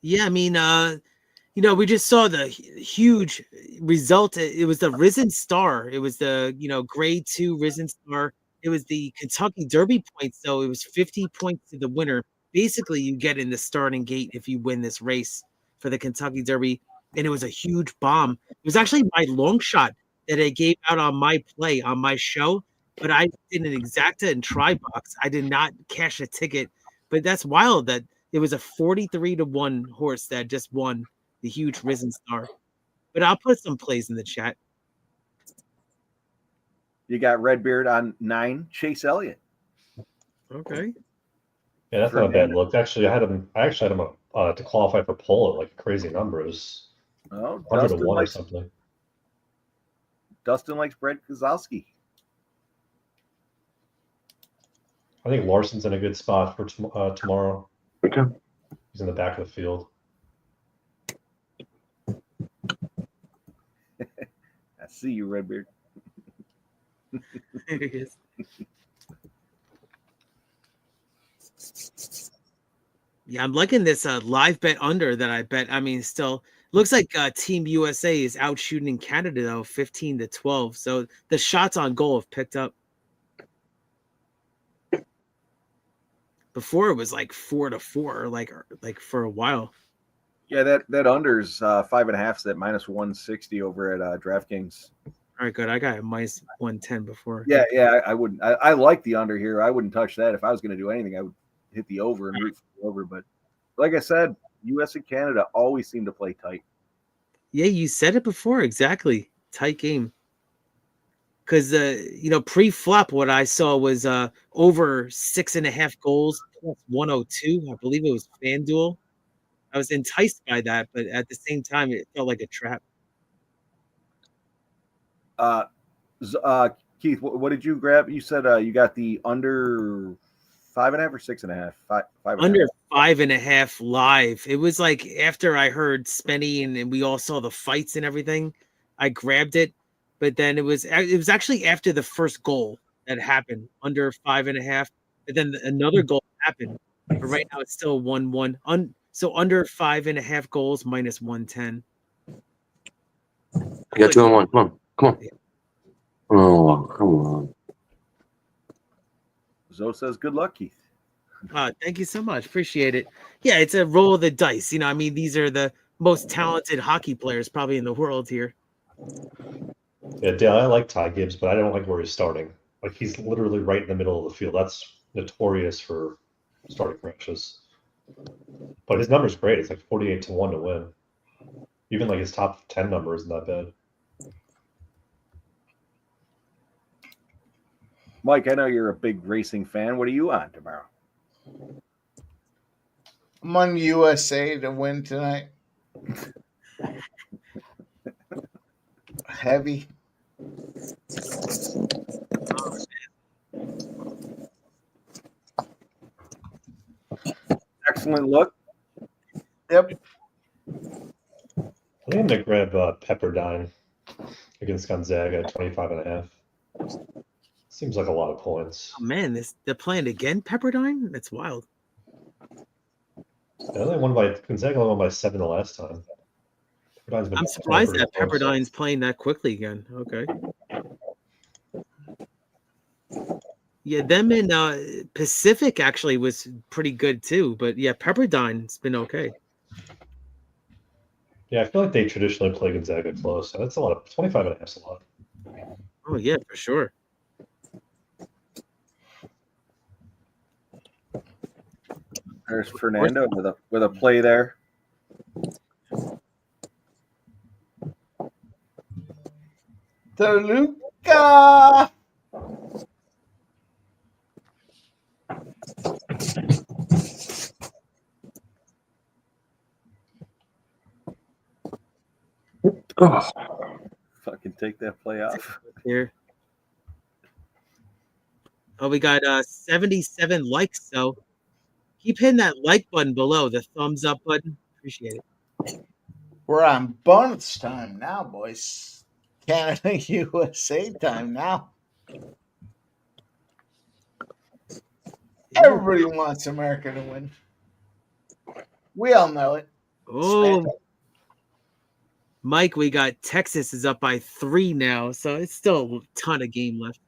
Yeah, I mean, we just saw the huge result. It was the Risen Star. It was the, grade 2 Risen Star. It was the Kentucky Derby points. So it was 50 points to the winner. Basically, you get in the starting gate if you win this race for the Kentucky Derby. And it was a huge bomb. It was actually my long shot that I gave out on my play on my show. But I did an exacta and try box. I did not cash a ticket. But that's wild that it was a 43-1 horse that just won the huge Risen Star. But I'll put some plays in the chat. You got Redbeard on 9, Chase Elliott. Okay. Yeah, that's not a bad look. Actually, I actually had him to qualify for pole at like a crazy number. It was 100 to 1 or something. Dustin likes Brett Kozlowski. I think Larson's in a good spot for tomorrow. Okay. He's in the back of the field. I see you, Redbeard. There he is. Yeah, I'm liking this live bet under that I bet. I mean, still looks like Team USA is out shooting Canada though, 15-12. So the shots on goal have picked up. Before it was like 4-4, like for a while. Yeah, that under's 5.5 at -160 over at DraftKings. All right, good. I got a -110 before. Yeah, I wouldn't. I like the under here. I wouldn't touch that if I was going to do anything. I would hit the over and root for the over. But like I said, U.S. and Canada always seem to play tight. Yeah, you said it before. Exactly. Tight game. Because, pre-flop, what I saw was over 6.5 goals plus 102. I believe it was FanDuel. I was enticed by that, but at the same time, it felt like a trap. Keith, what did you grab? You said you got the under 5.5 or 6.5? Five Under 5.5 live. It was like after I heard Spenny and we all saw the fights and everything, I grabbed it. But then it was actually after the first goal that happened, under 5.5. But then another goal happened. But right now it's still 1-1. So under 5.5 goals -110. You got 2 and 1. Come on. Oh, come on. Zoe says, "Good luck, Keith." Thank you so much. Appreciate it. Yeah, it's a roll of the dice. These are the most talented hockey players probably in the world here. Yeah, Dale, I like Ty Gibbs, but I don't like where he's starting. Like, he's literally right in the middle of the field. That's notorious for starting crashes. But his number's great. It's like 48-1 to win. Even like his top 10 number isn't that bad. Mike, I know you're a big racing fan. What are you on tomorrow? I'm on USA to win tonight. Heavy. Excellent look. Yep. I think I'm gonna grab Pepperdine against Gonzaga at 25.5. Seems like a lot of points. Oh, man, they're playing again, Pepperdine? That's wild. Gonzaga only won by 7 the last time. I'm surprised that Pepperdine's playing that quickly again. Okay. Yeah, them in Pacific actually was pretty good too. But yeah, Pepperdine's been okay. Yeah, I feel like they traditionally play Gonzaga close. So that's a lot. 25.5 is a lot. Oh yeah, for sure. There's Fernando with a play there. Toluca. Oh, fucking take that play off. Here. Oh, we got 77 likes, so keep hitting that like button below, the thumbs up button. Appreciate it. We're on bonus time now, boys. Canada, USA time now. Everybody wants America to win. We all know it. Oh, Mike, we got Texas is up by 3 now, so it's still a ton of game left.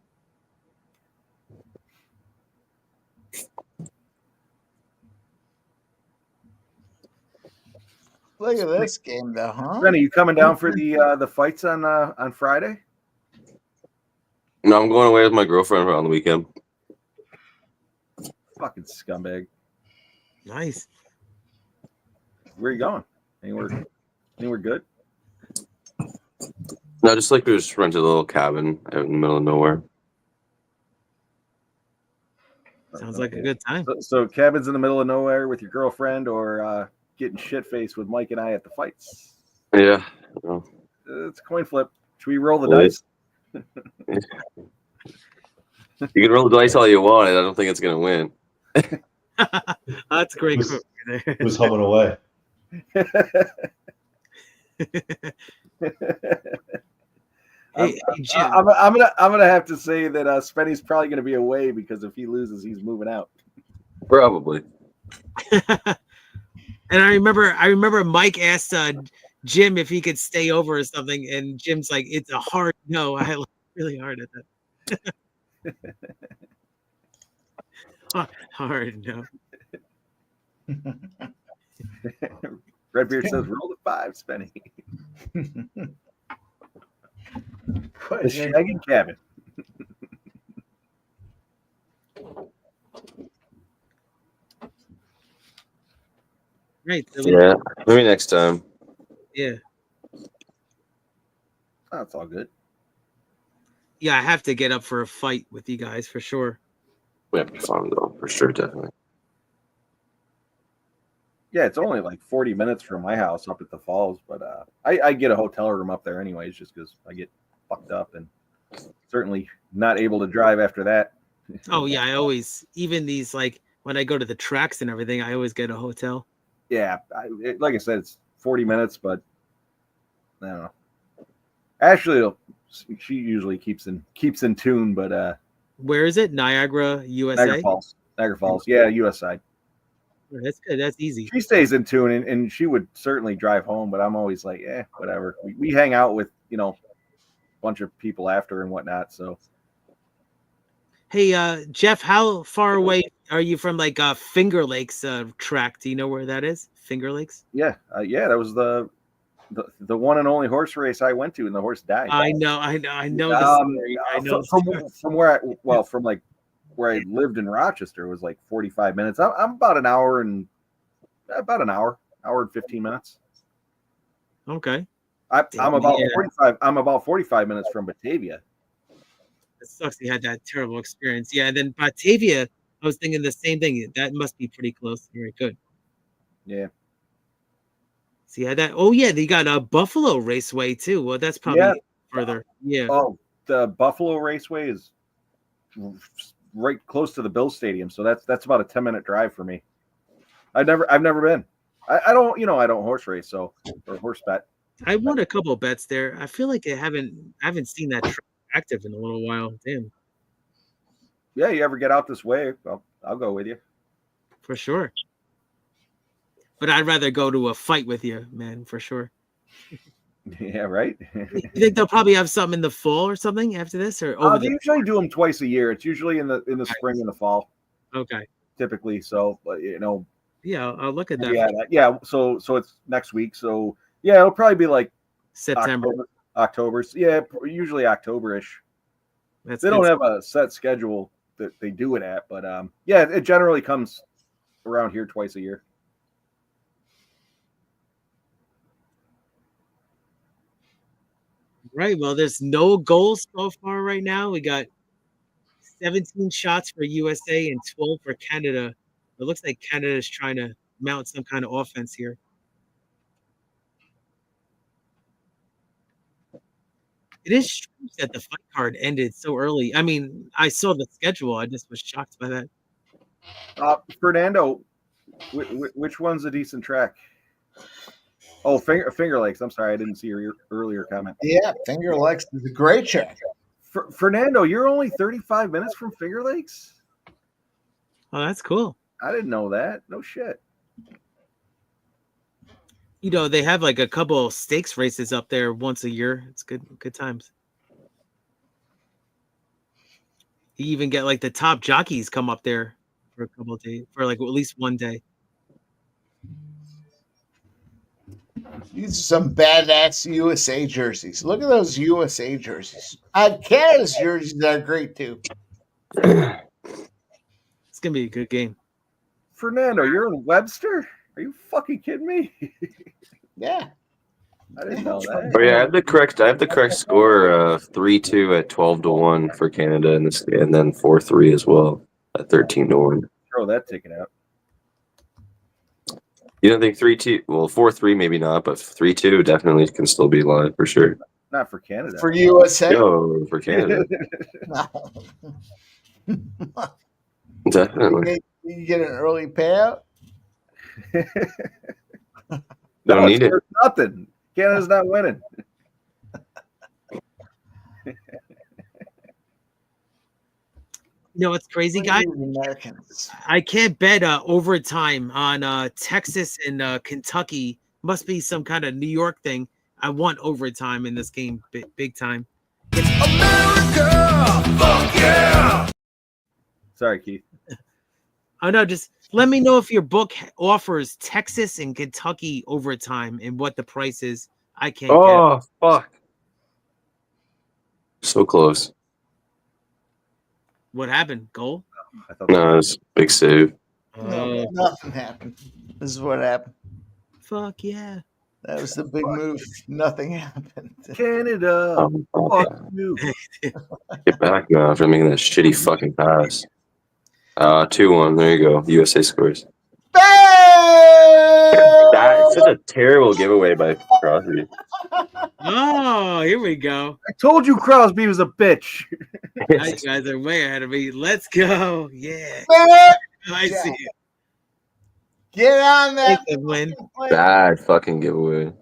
Look at this game, though, huh? Benny, you coming down for the fights on Friday? No, I'm going away with my girlfriend on the weekend. Fucking scumbag. Nice. Where are you going? Anywhere good? No, just like we just rented a little cabin out in the middle of nowhere. Sounds like a good time. So cabins in the middle of nowhere with your girlfriend, or getting shit faced with Mike and I at the fights? Yeah. It's a coin flip. Should we roll the dice? You can roll the dice all you want, and I don't think it's gonna win. That's great. Who's humming away? I'm gonna have to say that Spenny's probably gonna be away, because if he loses, he's moving out. Probably. And I remember Mike asked Jim if he could stay over or something, and Jim's like, "It's a hard no." I looked really hard at that. Hard no. Redbeard says, "Roll the 5, Spenny." The shagging cabin. Right. So Yeah, maybe next time. Yeah. Oh, it's all good. Yeah, I have to get up for a fight with you guys for sure. We have to be fun though, for sure, definitely. Yeah, it's only like 40 minutes from my house up at the falls, but I get a hotel room up there anyways, just because I get fucked up, and certainly not able to drive after that. Oh yeah, I always, even these, like when I go to the tracks and everything, I always get a hotel. Yeah, like I said, it's 40 minutes, but I don't know. Ashley, she usually keeps in tune, but where is it? Niagara, USA. Niagara Falls, yeah, US side. That's good. That's easy. She stays in tune, and she would certainly drive home, but I'm always like, whatever. We hang out with a bunch of people after and whatnot. So, hey, Jeff, how far away are you from like Finger Lakes track? Do you know where that is? Finger Lakes. Yeah, that was the one and only horse race I went to, and the horse died. I know. The story. I know from where where I lived in Rochester was like 45 minutes. I'm about an hour and 15 minutes. Okay. I'm about 45. I'm about 45 minutes from Batavia. It sucks you had that terrible experience. Yeah, and then Batavia, I was thinking the same thing. That must be pretty close. Very good. Yeah. See, that. Oh yeah, they got a Buffalo Raceway too. Well, that's probably further. Yeah. Oh, the Buffalo Raceway is right close to the Bill Stadium, so that's about a 10-minute drive for me. I've never been. I don't horse race, or horse bet. I won a couple of bets there. I feel like I haven't seen that track active in a little while. Damn. Yeah, you ever get out this way, I'll go with you. For sure. But I'd rather go to a fight with you, man, for sure. Yeah, right. You think they'll probably have something in the fall or something after this, or they usually do them twice a year. It's usually in the spring and the fall. Okay. Typically, so Yeah, I'll look at that. Yeah. So it's next week. So yeah, it'll probably be like September, October. Yeah, usually October-ish. They don't have a set schedule that they do it at, but yeah, it generally comes around here twice a year. Right. Well, there's no goals so far right now. We got 17 shots for USA and 12 for Canada. It looks like Canada is trying to mount some kind of offense here. It is strange that the fight card ended so early. I mean, I saw the schedule. I just was shocked by that. Fernando, which one's a decent track? Oh, Finger Lakes. I'm sorry, I didn't see your earlier comment. Yeah, Finger Lakes is a great track. Fernando, you're only 35 minutes from Finger Lakes? Oh, that's cool. I didn't know that. No shit. You know, they have like a couple stakes races up there once a year. It's good times. You even get like the top jockeys come up there for a couple of days, for like at least one day. These are some badass USA jerseys. Look at those USA jerseys. Canada's jerseys are great too. It's gonna be a good game. Fernando, you're in Webster? Are you fucking kidding me? Yeah. I didn't know that. Oh yeah, I have the correct score 3-2 at 12-1 for Canada in this, and then 4-3 as well at 13-1. Throw that ticket out. You don't think 3-2? Well, 4-3 maybe not, but 3-2 definitely can still be live for sure. Not for Canada. For USA? No, for Canada. Definitely. You get an early payout? Don't need it. Nothing. Canada's not winning. You know what's crazy, guys? Americans. I can't bet overtime on Texas and Kentucky. Must be some kind of New York thing. I want overtime in this game, big time. America, fuck yeah! Sorry, Keith. Oh no, just let me know if your book offers Texas and Kentucky overtime and what the price is. I can't. Oh fuck! So close. What happened? Goal? No, it's big save. No, nothing happened. This is what happened. Fuck yeah! That was the big move. Nothing happened. Canada. Fuck you. Get back now after making that shitty fucking pass. 2-1. There you go. USA scores. That's such a terrible giveaway by Crosby. Oh, here we go. I told you Crosby was a bitch. You guys are way ahead of me. Let's go. Yeah. I see it. Get on that. Win. Bad fucking giveaway.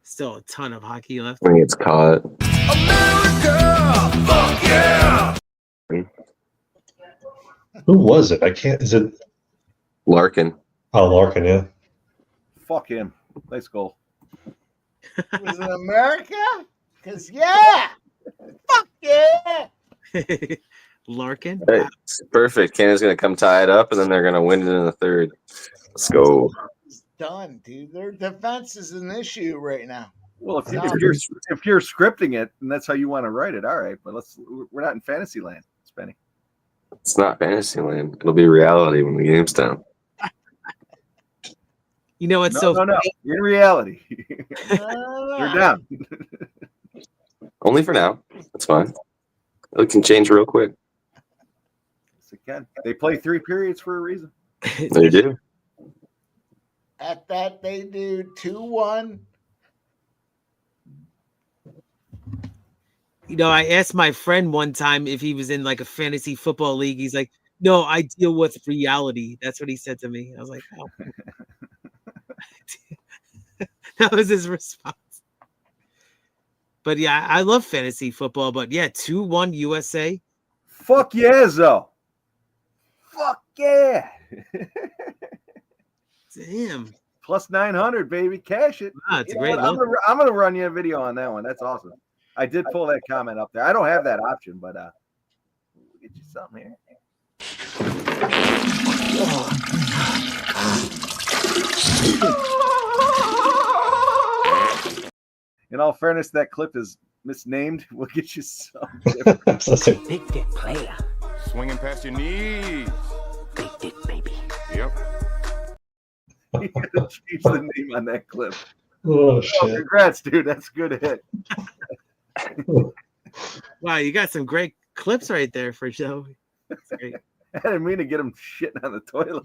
Still a ton of hockey left. When it's caught. America, fuck yeah! Who was it? I can't. Is it Larkin? Oh, Larkin. Yeah. Fuck him. Nice goal. Was it America? Because, yeah. Fuck yeah. Larkin? Hey, it's perfect. Canada's going to come tie it up, and then they're going to win it in the third. Let's go. It's done, dude. Their defense is an issue right now. Well, if you're scripting it, and that's how you want to write it, all right. But we're not in fantasy land, Spenny. It's not fantasy land. It'll be reality when the game's done. You know what's No. funny? In reality, you're down. Only for now. That's fine. It can change real quick. Yes, it can. They play 3 periods for a reason. They do. At that, they do 2-1. You know, I asked my friend one time if he was in like a fantasy football league. He's like, no, I deal with reality. That's what he said to me. I was like, oh. That was his response. But yeah, I love fantasy football. But yeah, 2-1 USA. Fuck yeah, Zo. Fuck yeah. Damn. Plus 900, baby. Cash it. Ah, it's You a know great what? look. I'm gonna run you a video on that one. That's awesome. I did pull that comment up there. I don't have that option, but we'll get you something here. In all fairness, that clip is misnamed. We'll get you some. Big dick player. Swinging past your knees. Big dick, baby. Yep. You gotta change the name on that clip. Oh shit! Congrats, dude. That's a good hit. Wow, you got some great clips right there for Joe. That's great. I didn't mean to get him shitting on the toilet.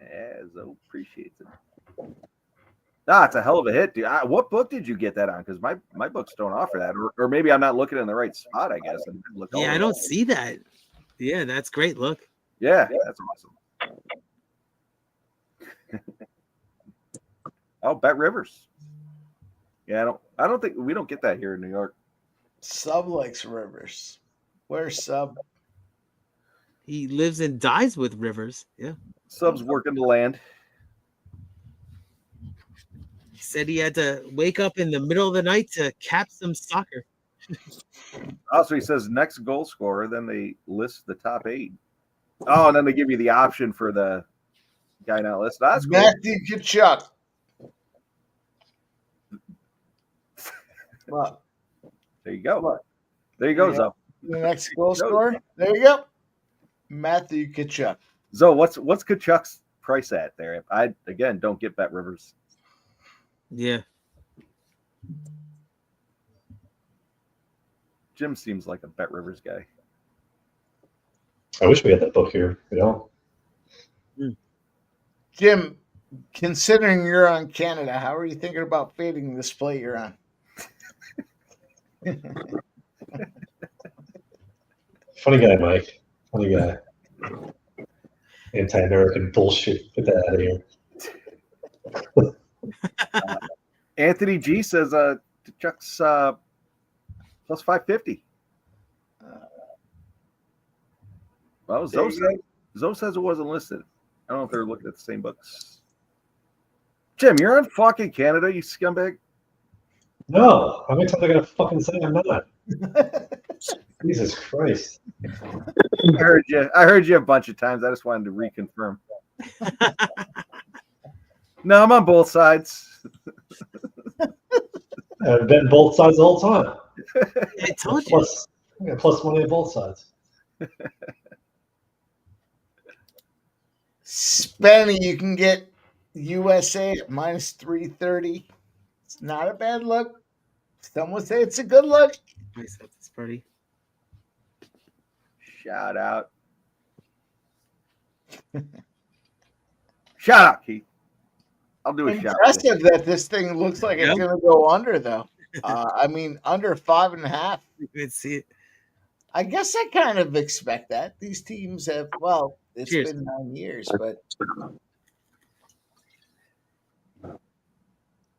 Yeah, Zoe appreciates it. Nah, it's a hell of a hit, dude. What book did you get that on? Because my books don't offer that, or maybe I'm not looking in the right spot. I guess. Yeah, I don't see that. Yeah, that's great. Look. Yeah, that's awesome. Oh, Bet Rivers. Yeah, I don't think we don't get that here in New York. Sub likes Rivers. Where's Sub? He lives and dies with Rivers. Yeah. Sub's working the land. He said he had to wake up in the middle of the night to cap some soccer. Also, he says next goal scorer. Then they list the top 8. Oh, and then they give you the option for the guy not listed. That's cool. Matthew Tkachuk. What? There you go. What? There you go, Zoe. The next goal scorer. There you go. Matthew Tkachuk. Zoe, what's Tkachuk's price at there? I again don't get Bet Rivers. Yeah. Jim seems like a Bet Rivers guy. I wish we had that book here. You know, Jim, considering you're on Canada, how are you thinking about fading this play you're on? funny guy, Mike. Funny guy. Anti-American bullshit. Get that out of here. Anthony G says Tkachuk's plus 550. Well, Zoe says it wasn't listed. I don't know if they're looking at the same books. Jim, you're on fucking Canada, you scumbag. No, how many times am I gonna fucking say I'm not? Jesus Christ! I heard you a bunch of times. I just wanted to reconfirm. No, I'm on both sides. I've been both sides the whole time. I told you. I got plus money on both sides. Spenny, you can get USA at minus 330. It's not a bad look. Some would say it's a good look. Nice at this party. Shout out. Shout out, Keith. I'll do a shout out. Impressive that this thing looks like it's going to go under, though. I mean, under 5.5. You could see it. I guess I kind of expect that. These teams have, well, it's Cheers. been 9 years, but.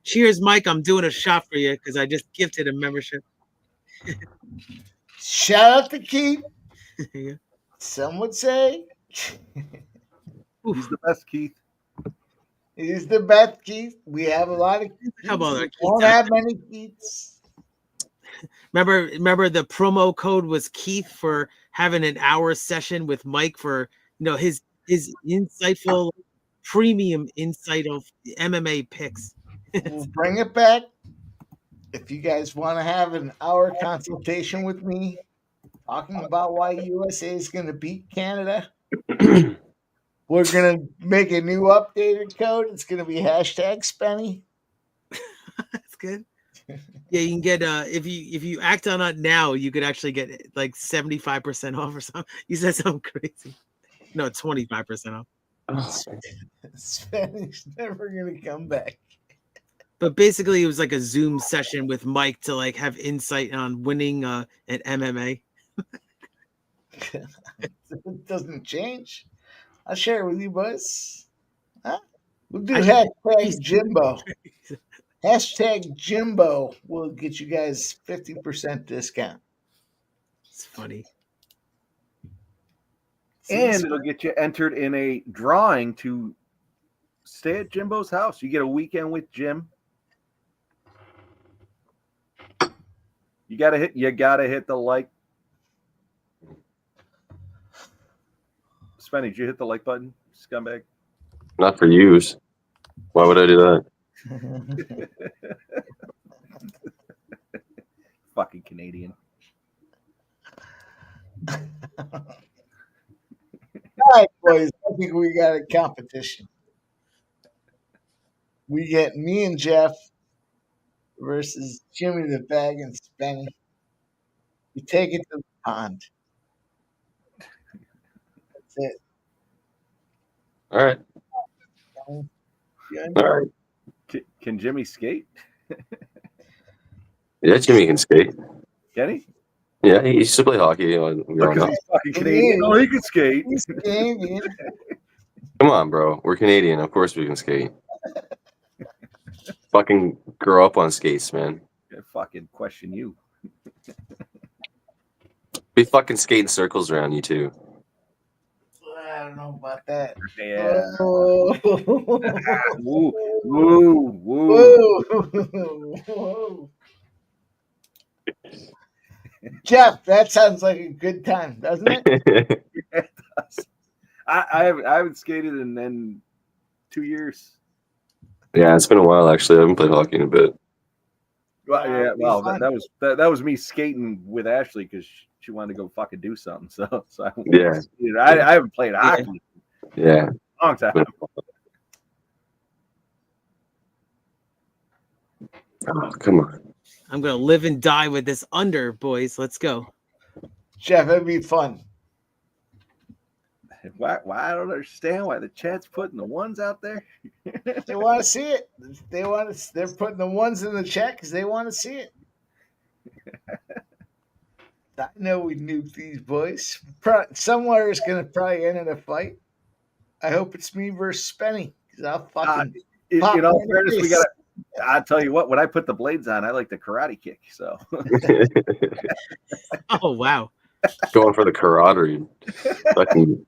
Cheers, Mike. I'm doing a shot for you because I just gifted a membership. Shout out to Keith. Yeah. Some would say. He's the best, Keith. He's the best, Keith. We have a lot of Keiths. How about that, We don't Keith? have many Keiths. Remember the promo code was Keith for having an hour session with Mike for his insightful premium insight of MMA picks. We'll bring it back. If you guys want to have an hour consultation with me, talking about why USA is going to beat Canada, we're going to make a new updated code. It's going to be #Spenny. That's good. Yeah, you can get if you act on it now, you could actually get like 75% off or something. You said something crazy. No, 25% off. Spenny's never going to come back. But basically, it was like a Zoom session with Mike to like have insight on winning an MMA. It doesn't change. I'll share it with you, boys. Huh? We'll do #Jimbo. #Jimbo will get you guys 50% discount. It's funny. And it'll get you entered in a drawing to stay at Jimbo's house. You get a weekend with Jim. You gotta hit the like. Spenny, did you hit the like button, scumbag? Not for use. Why would I do that? Fucking Canadian. All right, boys. think we got a competition. We get me and Jeff versus Jimmy the Bag and Spenny. We take it to the pond. That's it. All right. Good. All right. Can Jimmy skate? Yeah, Jimmy can skate. Can he? Yeah, he used to play hockey when growing up. He's fucking Canadian. Oh, he can skate. He's Canadian. Come on, bro. We're Canadian. Of course we can skate. Fucking grow up on skates, man. I fucking question you. Be fucking skating circles around you too. I don't know about that. Yeah. Oh. Woo, woo, woo. Whoa. Jeff, that sounds like a good time, doesn't it? Yeah, it does. I haven't skated in 2 years. Yeah, it's been a while actually. I haven't played hockey in a bit. Well, yeah, well, that was me skating with Ashley because she wanted to go fucking do something. So I haven't played hockey. Yeah, long time. Oh, come on. I'm gonna live and die with this under, boys. Let's go. Jeff, it'd be fun. Why I don't understand why the chat's putting the ones out there. They want to see it. They're putting the ones in the chat because they want to see it. I know we nuke these boys. Somewhere is going to probably end in a fight. I hope it's me versus Spenny because I'll fucking. In all fairness, we got. I tell you what, when I put the blades on, I like the karate kick. So. Oh wow! Going for the camaraderie. Fucking.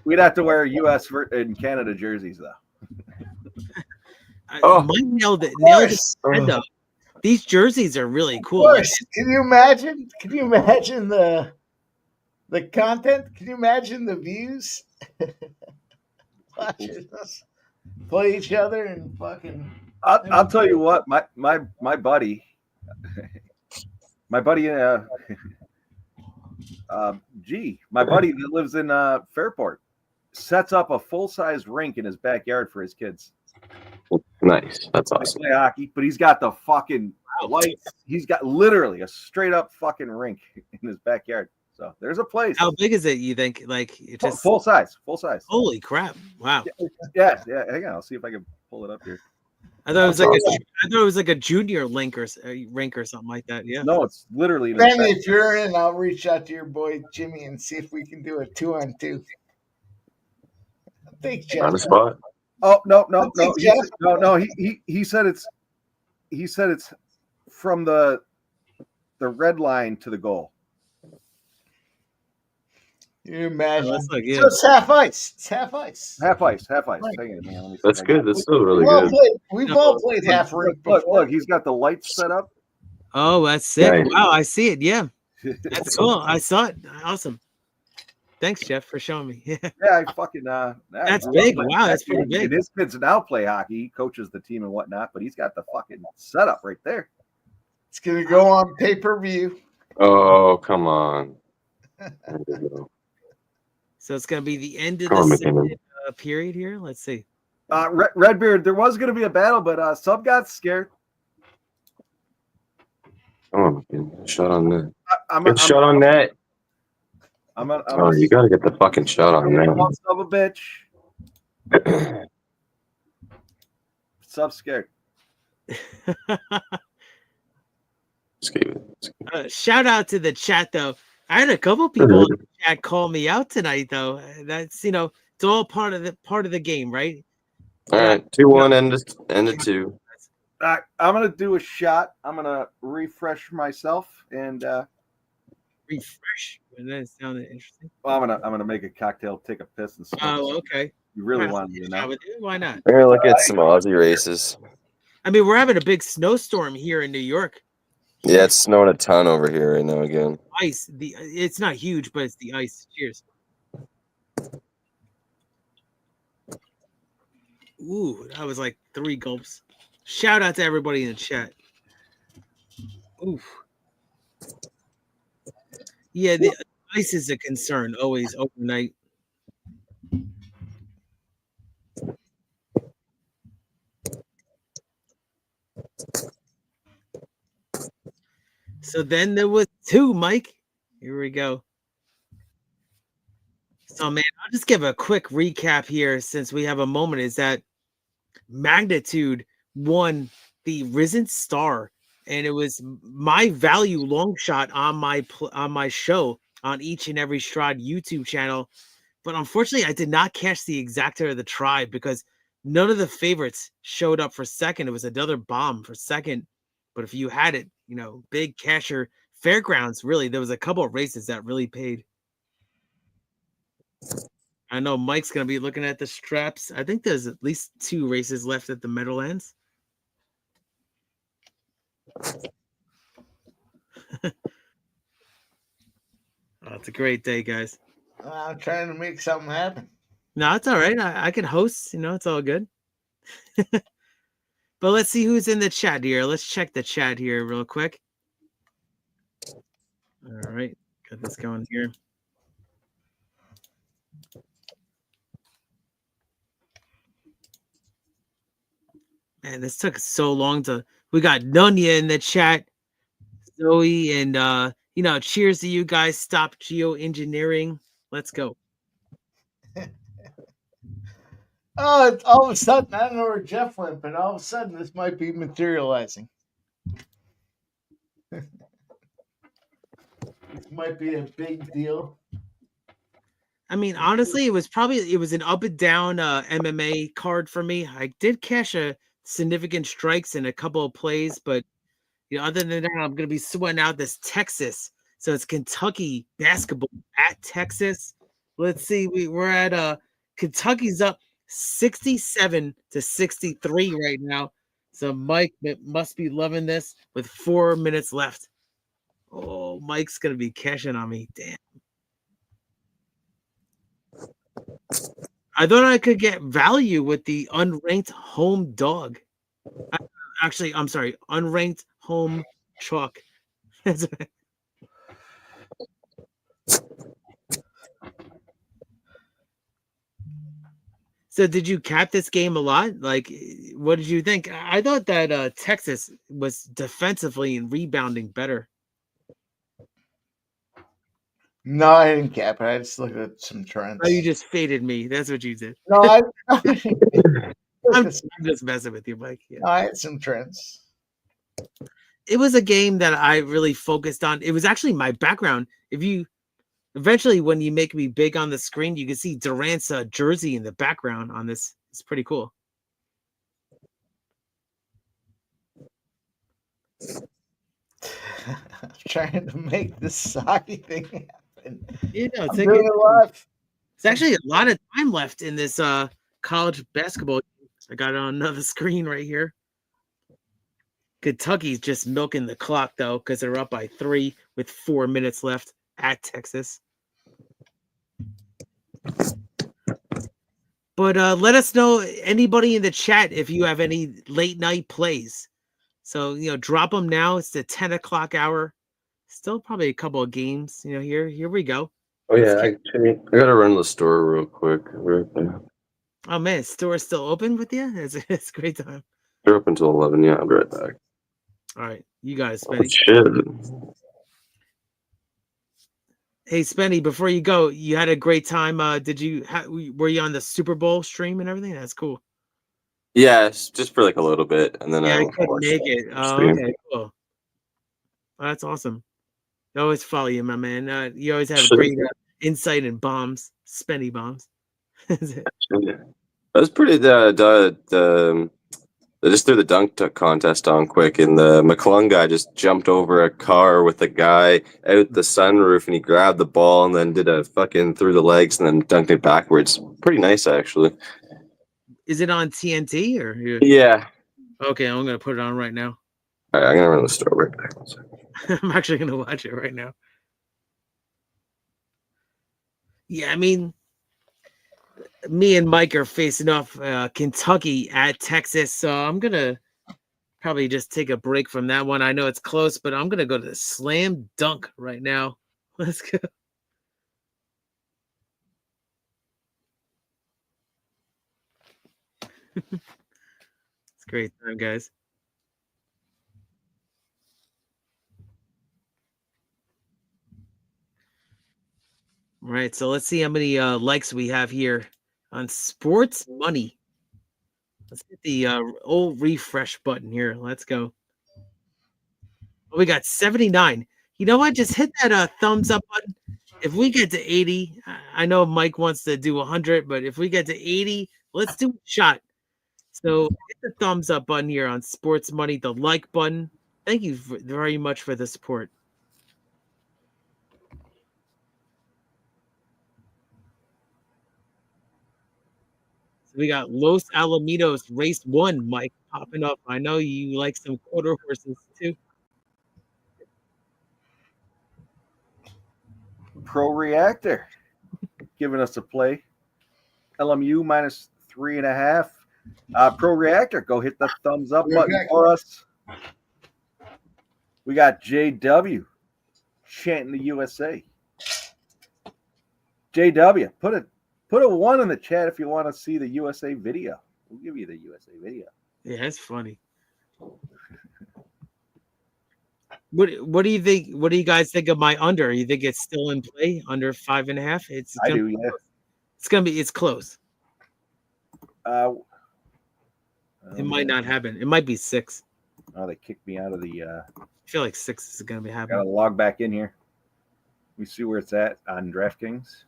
We'd have to wear U.S. and Canada jerseys though. Mike nailed it. These jerseys are really cool. Of course. Can you imagine? Can you imagine the content? Can you imagine the views? Watching us play each other and fucking. I'll tell you what, my buddy, my buddy that lives in Fairport sets up a full-size rink in his backyard for his kids. Nice. That's awesome. They play hockey, but he's got the fucking lights. He's got literally a straight-up fucking rink in his backyard. So there's a place. How big is it, you think? Like it just full size. Holy crap. Wow. Yeah. Hang on. I'll see if I can pull it up here. I thought it was like a junior rink or something like that. Yeah. No, it's literally. Ben, if you're in, I'll reach out to your boy Jimmy and see if we can do a 2-on-2. I think Jeff. On the spot. Oh no! He said it's from the red line to the goal. You imagine? Oh, so it's half ice. It's half ice. Half ice. Right. Hang on, man. That's good. That's still really good. We've all played half rink before. Look, he's got the lights set up. Oh, that's sick! Right. Wow, I see it. Yeah, that's cool. I saw it. Awesome. Thanks, Jeff, for showing me. Yeah, I fucking. That's big. Wow, that's pretty big. And his kids now play hockey. He coaches the team and whatnot, but he's got the fucking setup right there. It's gonna go on pay-per-view. Oh, come on. So it's gonna be the end of the second period here. Let's see. Redbeard, there was gonna be a battle, but Sub got scared. Oh, shot on net. Get shot on net. You gotta get the fucking shot on net. Son of a bitch. Sub scared. Shout out to the chat though. I had a couple people in the chat call me out tonight though. That's it's all part of the game, right? All right, 2-1 end of 2. I'm gonna do a shot. I'm gonna refresh myself and refresh. That sounded interesting. Well, I'm gonna make a cocktail, take a piss, and smoke. Oh, okay. You really want to do that? Why not? We're gonna look at some Aussie races. I mean, we're having a big snowstorm here in New York. Yeah, it's snowing a ton over here right now again. Ice. It's not huge, but it's the ice. Cheers. Ooh, that was like 3 gulps. Shout out to everybody in the chat. Oof. Yeah, Ice is a concern always overnight. So then there was 2, Mike. Here we go. So, man, I'll just give a quick recap here since we have a moment. Is that Magnitude won the Risen Star, and it was my value long shot on my show on Each and Every Stride YouTube channel. But unfortunately, I did not catch the exacta of the tribe because none of the favorites showed up for second. It was another bomb for second. But if you had it, big casher fairgrounds, really, there was a couple of races that really paid. I know Mike's going to be looking at the straps. I think there's at least 2 races left at the Meadowlands. It's a great day, guys. I'm trying to make something happen. No, it's all right. I can host. It's all good. But let's see who's in the chat here. Let's check the chat here real quick. All right. Got this going here. Man, this took so long to. We got Nunya in the chat, Zoe, and cheers to you guys. Stop geoengineering. Let's go. Oh, it's all of a sudden, I don't know where Jeff went, but all of a sudden, this might be materializing. This might be a big deal. I mean, honestly, it was an up and down MMA card for me. I did cash a significant strikes in a couple of plays, but other than that, I'm going to be sweating out this Texas. So it's Kentucky basketball at Texas. Let's see, we're at Kentucky's up 67-63 right now. So Mike must be loving this with 4 minutes left. Oh, Mike's going to be cashing on me. Damn. I thought I could get value with the unranked home dog. Actually, I'm sorry, unranked home truck. So did you cap this game a lot? Like, what did you think? I thought that Texas was defensively and rebounding better. No, I didn't cap it. I just looked at some trends. Oh, you just faded me. That's what you did. No, I'm just messing with you, Mike. Yeah. No, I had some trends. It was a game that I really focused on. It was actually my background. Eventually, when you make me big on the screen, you can see Durant's jersey in the background on this. It's pretty cool. I'm trying to make this soccer thing happen. It's actually a lot of time left in this college basketball. I got it on another screen right here. Kentucky's just milking the clock, though, because they're up by 3 with 4 minutes left at Texas. But let us know, anybody in the chat, if you have any late night plays. So, drop them now. It's the 10 o'clock hour. Still probably a couple of games. Here we go. Oh, yeah. I got to run to the store real quick. Oh, man. Store's still open with you? It's a great time. They're open until 11. Yeah, I'll be right back. All right. You guys, Oh, Spenny. shit. Hey, Spenny, before you go, you had a great time. Were you on the Super Bowl stream and everything? That's cool. Yeah, it's just for like a little bit. And then Yeah, I I couldn't make it. Oh, stream. okay, cool. Well, that's awesome. I always follow you, my man. You always have Sure. great insight and bombs, Spenny bombs. That was pretty. They just threw the dunk contest on quick, and the McClung guy just jumped over a car with a guy out the sunroof, and he grabbed the ball and then did a fucking through the legs and then dunked it backwards. Pretty nice, actually. Is it on TNT or? Yeah. Okay, I'm gonna put it on right now. All right, I'm gonna run to the store right back. 1 second. I'm actually gonna watch it right now. Yeah, I mean, me and Mike are facing off Kentucky at Texas, so I'm gonna probably just take a break from that one. I know it's close, but I'm gonna go to the slam dunk right now. Let's go. It's a great time, guys. All right, so let's see how many likes we have here on Sports Money. Let's get the old refresh button here. Let's go. Oh, we got 79. You know what? Just hit that thumbs up button. If we get to 80, I know Mike wants to do 100, but if we get to 80, let's do a shot. So hit the thumbs up button here on Sports Money, the like button. Thank you very much for the support. So we got Los Alamitos race 1, Mike, popping up. I know you like some quarter horses too. Pro Reactor giving us a play. LMU minus 3.5. Pro Reactor, go hit the thumbs up button for us. We got JW chanting the USA. JW, put a 1 in the chat if you want to see the USA video. We'll give you the USA video. Yeah, that's funny. What do you think? What do you guys think of my under? You think it's still in play under 5.5? I do, yeah. It's close. It might not happen. It might be 6. Oh, they kicked me out of the. I feel like 6 is going to be happening. Gotta log back in here. We see where it's at on DraftKings.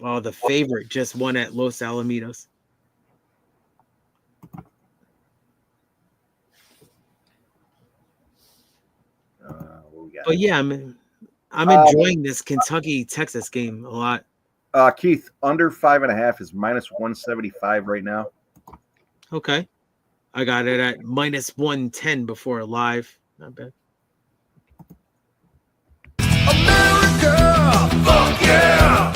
Oh, the favorite just won at Los Alamitos. But yeah, I'm enjoying this Kentucky-Texas game a lot. Keith, under 5.5 is minus 175 right now. Okay. I got it at minus 110 before live. Not bad. America, fuck yeah!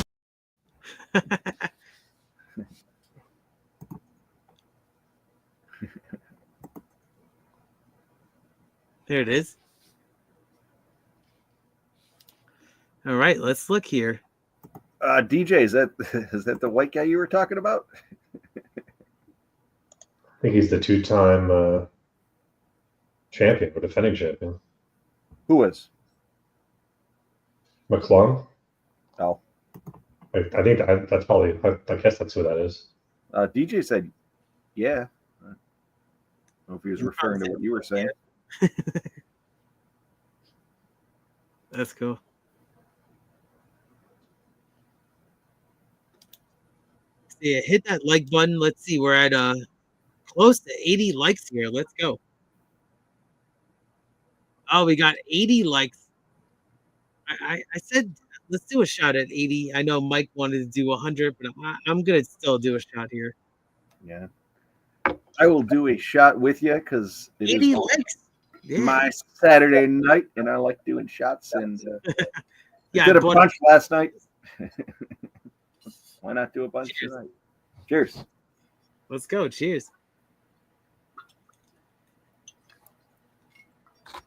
There it is. All right, let's look here. DJ, is that the white guy you were talking about? I think he's the 2-time champion, or defending champion. Who is? McClung. Oh. I think that's probably, I guess that's who that is. DJ said, yeah. I don't know if he was referring to what you were saying. That's cool. Yeah, hit that like button. Let's see. We're at close to 80 likes here. Let's go. Oh, we got 80 likes. I said let's do a shot at 80. I know Mike wanted to do 100, but I'm gonna still do a shot here. Yeah, I will do a shot with you because it 80 is likes. Yeah. my Saturday night, and I like doing shots. And yeah, did a bunch last night. Why not do a bunch tonight? Cheers. Let's go. Cheers.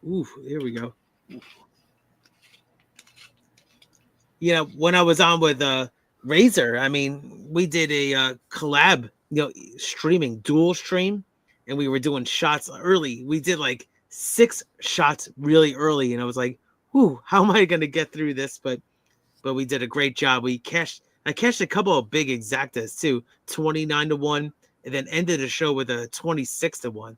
Ooh, here we go. You know, when I was on with Razor, I mean, we did a collab, streaming, dual stream, and we were doing shots early. We did like 6 shots really early, and I was like, "Ooh, how am I going to get through this?" But we did a great job. I cashed a couple of big exactas too, 29-1, and then ended the show with a 26-1.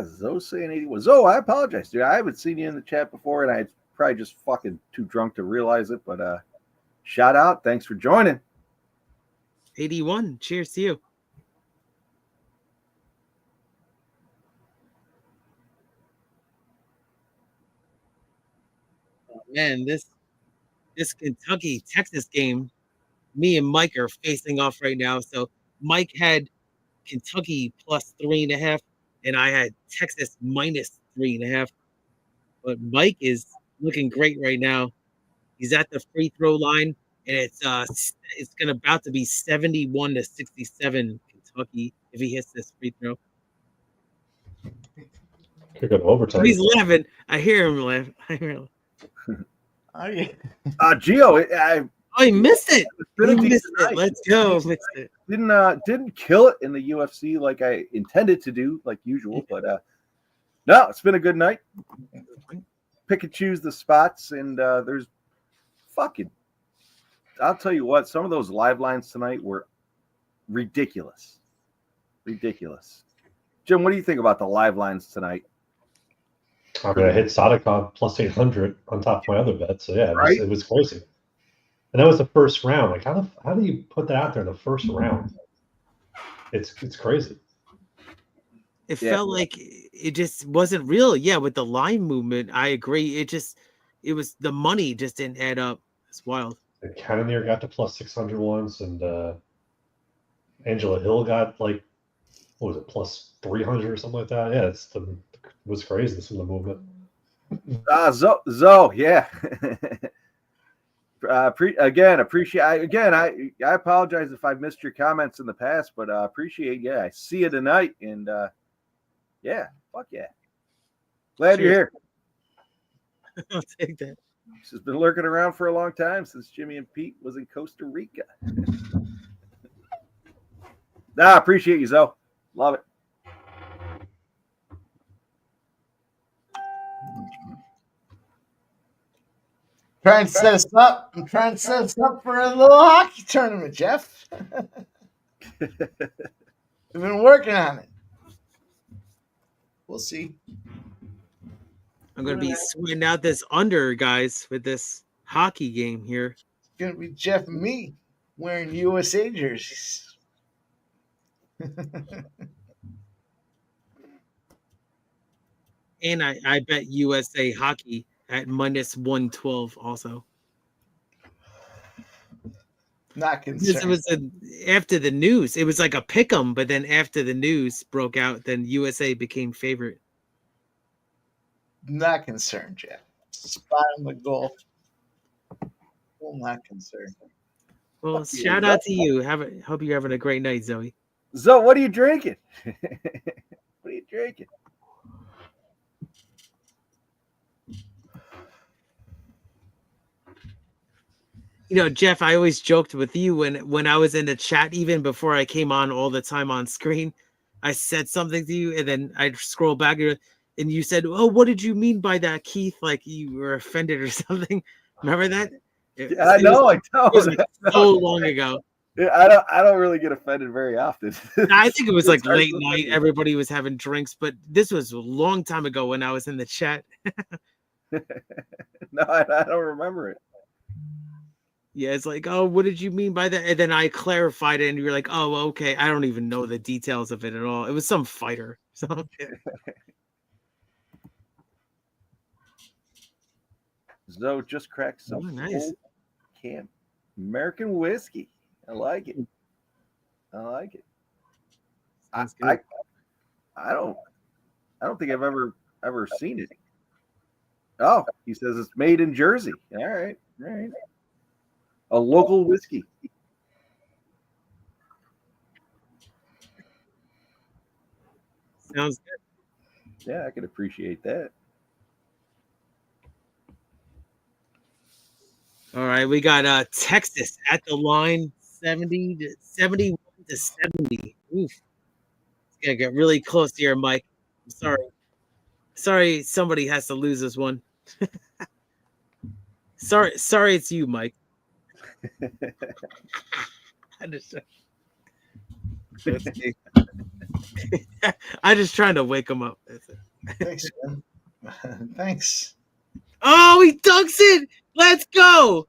Zoe saying 81. Zoe, I apologize, dude. I haven't seen you in the chat before, and I probably just fucking too drunk to realize it. But shout out, thanks for joining. 81. Cheers to you. Oh, man, this Kentucky Texas game, me and Mike are facing off right now. So Mike had Kentucky plus 3.5, and I had Texas minus 3.5. But Mike is looking great right now. He's at the free throw line, and it's about to be 71-67 Kentucky if he hits this free throw. Could go to overtime. He's laughing. I hear him laugh. Gio, he missed it. He missed it. Let's go. Missed it. Didn't kill it in the UFC like I intended to do, like usual. But no, it's been a good night. Pick and choose the spots, and there's fucking. I'll tell you what, some of those live lines tonight were ridiculous. Ridiculous. Jim, what do you think about the live lines tonight? I mean, I hit Sadykhov plus 800 on top of my other bet. So, yeah, it was crazy. And that was the first round. Like, how do you put that out there in the first round? It's crazy. It felt like it just wasn't real. Yeah, with the line movement, I agree. It was the money just didn't add up. It's wild. And Cannonier got to plus 600 once, and Angela Hill got like, what was it, plus 300 or something like that? Yeah, it was crazy, some of the movement. Zoe, yeah. I apologize if I've missed your comments in the past, but appreciate, I see you tonight, and fuck yeah. Glad you're here. I'll take that. She's been lurking around for a long time since Jimmy and Pete was in Costa Rica. Appreciate you, Zoe. Love it. Trying to set us up. I'm trying to set us up for a little hockey tournament, Jeff. We've been working on it. We'll see. I'm going to be sweating out this under, guys, with this hockey game here. It's going to be Jeff and me wearing USA jerseys. And I bet USA hockey at minus 112 also. Not concerned. It was after the news. It was like a pick 'em, but then after the news broke out, then USA became favorite. Not concerned, Jeff. Spot on the goal. Well, not concerned. Well, shout out to you. Hope you're having a great night, Zoe. Zoe, what are you drinking? What are you drinking? You know, Jeff, I always joked with you when I was in the chat, even before I came on all the time on screen, I said something to you, and then I'd scroll back, and you said, "Oh, what did you mean by that, Keith? Like you were offended or something?" Remember that? I know. It was like so long ago. Yeah, I don't really get offended very often. I think it was like late night. Everybody was having drinks, but this was a long time ago when I was in the chat. No, I don't remember it. Yeah, it's like, oh, what did you mean by that? And then I clarified it, and you were like, oh, okay. I don't even know the details of it at all. It was some fighter. So Zoe just cracked some nice camp American whiskey. I like it. I don't think I've ever seen it. Oh, he says it's made in Jersey. All right. A local whiskey. Sounds good. Yeah, I can appreciate that. All right, we got Texas at the line, 71 to 70. Oof. It's gonna get really close here, Mike. I'm sorry, somebody has to lose this one. sorry, it's you, Mike. I'm just trying to wake him up. Thanks, man. Thanks. Oh, he dunks it. Let's go.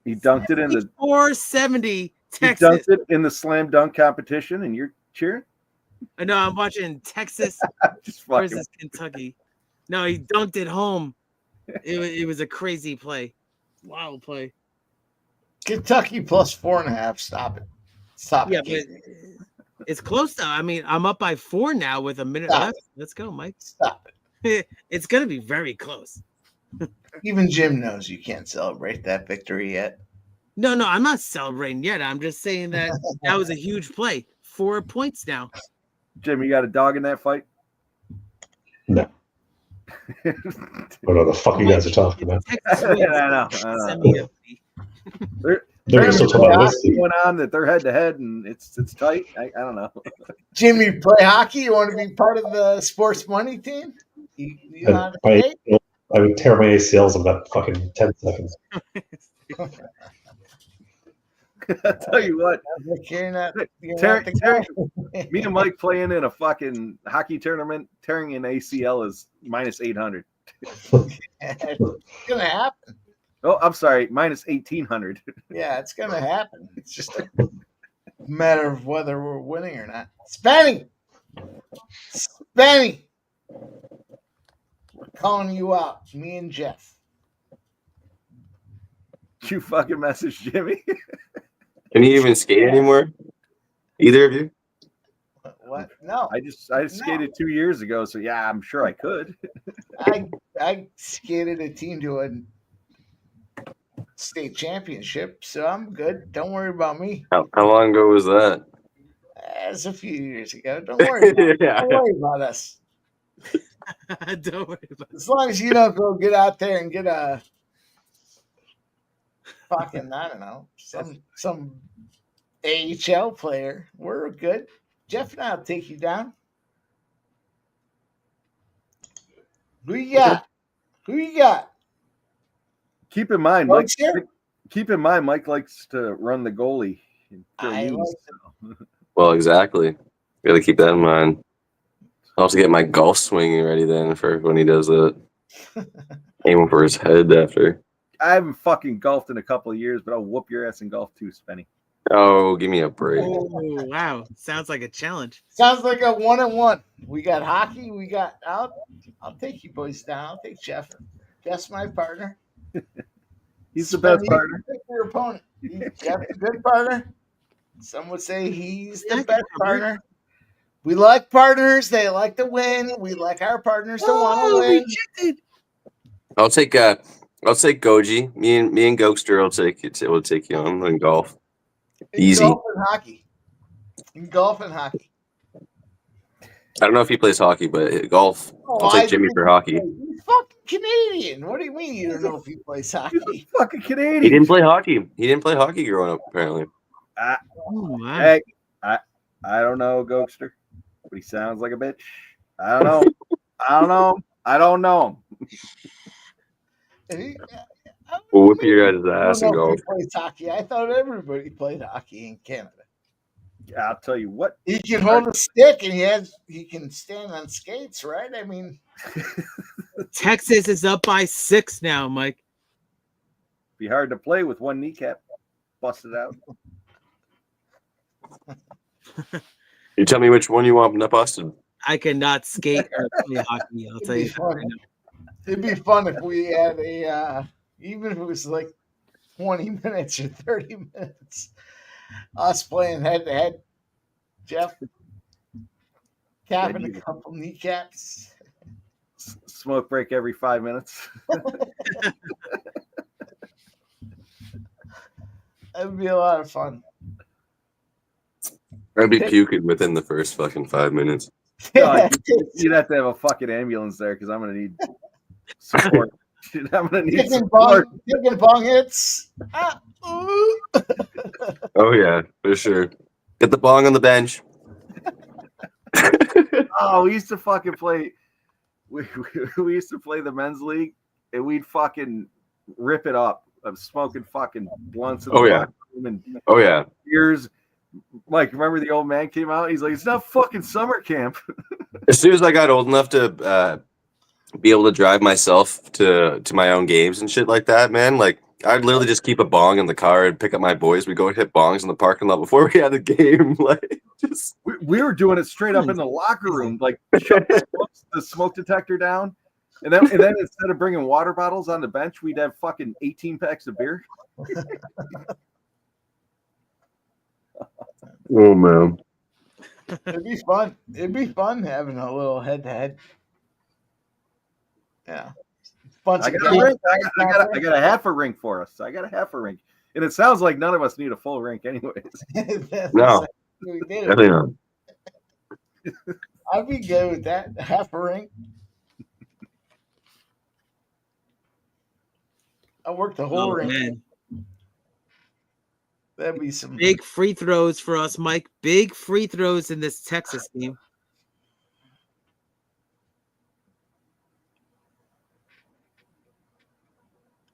He dunked it in the 470 Texas. He dunked it in the slam dunk competition, and you're cheering? No, I'm watching Texas versus Kentucky. No, he dunked it home. It was a crazy play. Wild play. Kentucky plus 4.5. Stop it. Yeah, but it's close though. I mean, I'm up by 4 now with a minute left. Let's go, Mike. Stop it. It's gonna be very close. Even Jim knows you can't celebrate that victory yet. No, I'm not celebrating yet. I'm just saying that was a huge play. 4 points now. Jim, you got a dog in that fight? No. I don't know what the fuck you guys are talking about. I know. There's still talking about whiskey. going on that they're head to head and it's tight. I don't know. Jimmy, play hockey? You want to be part of the sports money team? You know how to play? I would tear my ACLs in about fucking 10 seconds. I'll tell you what. Me and Mike playing in a fucking hockey tournament, tearing an ACL is minus 800. It's gonna happen. Oh, I'm sorry, minus 1,800. Yeah, it's gonna happen. It's just a matter of whether we're winning or not. Spenny! We're calling you out, me and Jeff. You fucking message Jimmy. Can you even skate anymore? Either of you? What? No. I skated 2 years ago, so yeah, I'm sure I could. I skated a team to a state championship, so I'm good. Don't worry about me. How long ago was that? That's a few years ago. Don't worry about Don't worry about us. Don't worry about As long as you don't go get out there and get a fucking, I don't know, some AHL player, we're good. Jeff and I'll take you down. Who you got? Keep in mind, Mike likes to run the goalie. Well, exactly. Got to keep that in mind. I'll have to get my golf swinging ready then for when he does that. Aiming for his head after. I haven't fucking golfed in a couple of years, but I'll whoop your ass in golf too, Spenny. Oh, give me a break. Oh, wow. Sounds like a challenge. Sounds like a 1-on-1. We got hockey. I'll take you boys down. I'll take Jeff. Jeff's my partner. He's the best partner. Pick your opponent. Jeff's a good partner. Some would say he's the best partner. We like partners. They like to win. We like our partners to want to win. I'll take Goji. Me and Gokester will take you on in golf. Easy. Golf and hockey. I don't know if he plays hockey, but golf. I'll take Jimmy for hockey. He's fucking Canadian. What do you mean you don't know if he plays hockey? He's fucking Canadian. He didn't play hockey. He didn't play hockey growing up, apparently. Hey, I don't know, Gokester, but he sounds like a bitch. I don't know him. We'll whip your guys' ass and golf. Plays hockey. I thought everybody played hockey in Canada. Yeah, I'll tell you what. He can hold a stick and he can stand on skates, right? I mean, Texas is up by 6 now, Mike. Be hard to play with one kneecap busted out. You tell me which one you want busted. I cannot skate or play hockey. I'll tell you. It'd be fun if we had even if it was like 20 minutes or 30 minutes, us playing head to head. Jeff capping a couple kneecaps. Smoke break every 5 minutes. That'd be a lot of fun. I'd be puking within the first fucking 5 minutes. No, you'd have to have a fucking ambulance there because I'm gonna need support. I'm gonna need support. Taking bong hits. Oh yeah, for sure. Get the bong on the bench. Oh, we used to fucking play. We used to play the men's league, and we'd fucking rip it up of smoking fucking blunts. Oh yeah. Oh yeah. Beers. Mike, remember the old man came out? He's like, "It's not fucking summer camp." As soon as I got old enough to be able to drive myself to my own games and shit like that, man, like I'd literally just keep a bong in the car and pick up my boys. We'd go hit bongs in the parking lot before we had the game. Like, just we were doing it straight up in the locker room, like shut the smoke detector down, and then instead of bringing water bottles on the bench, we'd have fucking 18 packs of beer. Oh man, it'd be fun. It'd be fun having a little head to head. Yeah, I got a half a rink for us. I got a half a rink, and it sounds like none of us need a full rink, anyways. No, definitely not. I'd be good with that. Half a rink. I worked the whole ring. Man. That'd be some Big free throws for us, Mike. Big free throws in this Texas game.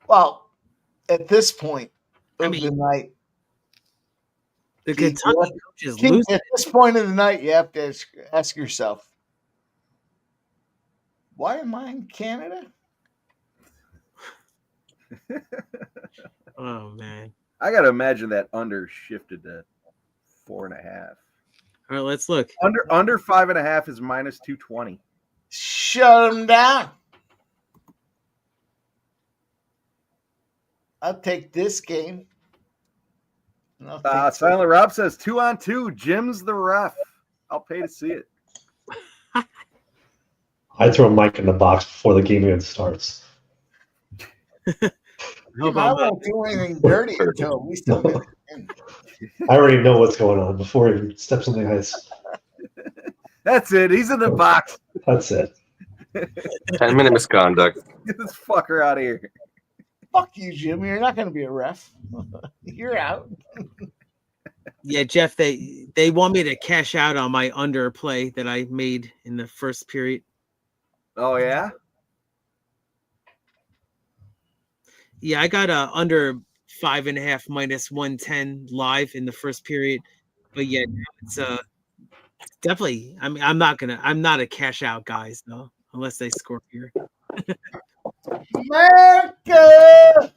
Well, at this point of the night, the Kentucky coach is losing. At this point of the night, you have to ask yourself, why am I in Canada? Oh man. I gotta imagine that under shifted to 4.5. All right, let's look. Under 5.5 is minus 220. Shut him down. I'll take this game. Silent Rob says 2-on-2. Jim's the ref. I'll pay to see it. I'd throw Mike in the box before the game even starts. I won't do anything dirty until we still get it in. I already know what's going on before he steps on the ice. That's it. He's in the box. That's it. 10-minute misconduct. Get this fucker out of here. Fuck you, Jim. You're not going to be a ref. You're out. Yeah, Jeff, they want me to cash out on my underplay that I made in the first period. Oh, yeah? Yeah, I got under 5.5 minus 110 live in the first period. But yeah, it's definitely, I mean, I'm not a cash out guys though, unless they score here. America!